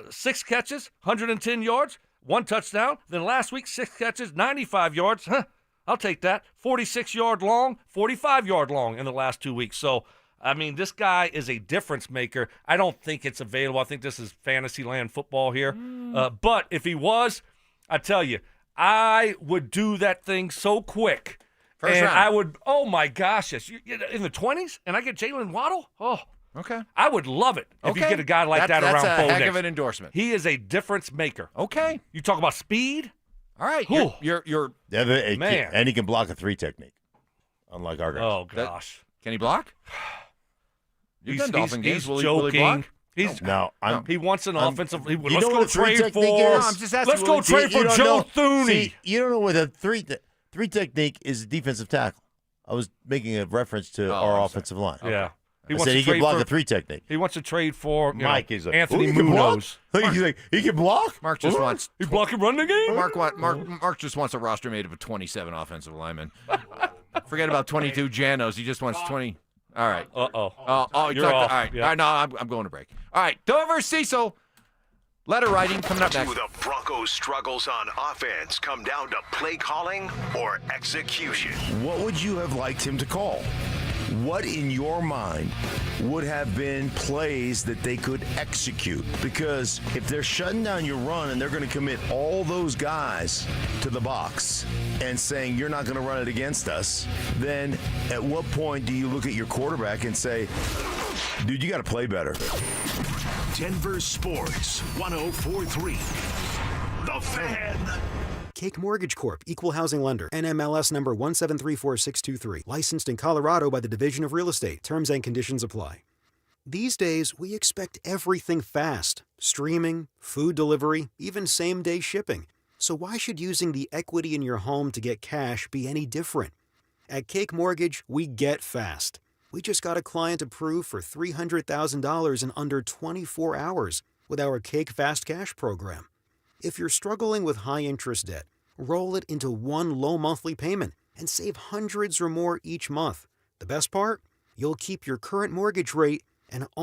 6 catches, 110 yards, 1 touchdown. Then last week, 6 catches, 95 yards. Huh, I'll take that. 46-yard long, 45-yard long in the last 2 weeks. So, I mean, this guy is a difference maker. I don't think it's available. I think this is Fantasyland football here. But if he was, I tell you, I would do that thing so quick. First and round. I would, oh my gosh, yes, in the 20s, and I get Jalen Waddle? Oh, okay. I would love it if you Okay. get a guy like that That's around a Bo heck Nix. of an endorsement. He is a difference maker. Okay. You talk about speed? All right. Whew. You're Man. And he can block a 3 technique, unlike our guys. Oh, gosh. Can he block? You've done Dolphin games. He's Will he joking. block? He wants an offensive. You Let's know go what a 3 trade technique for. is? I'm just asking, Let's go trade for You don't Joe know. Thuney. See, you don't know what a 3 technique is. Defensive tackle. I was making a reference to our offensive line. Yeah. I said he can block a 3 technique. He wants to trade for Mike is like, Anthony "Ooh, he can block?" Munoz. He's like, he can block? Mark just wants. He block and run the game? Mark just wants a roster made up of 27 offensive linemen. Forget about 22 Janos. He just wants 20. All right. Uh-oh. You're You're off. off. All right. Yeah. All right. No, I'm going to break. All right. Dover Cecil. Letter writing coming up next. Do the Broncos' struggles on offense come down to play calling or execution? What would you have liked him to call? What in your mind would have been plays that they could execute? Because if they're shutting down your run and they're going to commit all those guys to the box and saying you're not going to run it against us, then at what point do you look at your quarterback and say, dude, you got to play better? Denver Sports 104.3. The Fan. Cake Mortgage Corp. Equal Housing Lender. NMLS number 1734623. Licensed in Colorado by the Division of Real Estate. Terms and conditions apply. These days, we expect everything fast. Streaming, food delivery, even same-day shipping. So why should using the equity in your home to get cash be any different? At Cake Mortgage, we get fast. We just got a client approved for $300,000 in under 24 hours with our Cake Fast Cash program. If you're struggling with high-interest debt, roll it into one low monthly payment and save hundreds or more each month. The best part? You'll keep your current mortgage rate and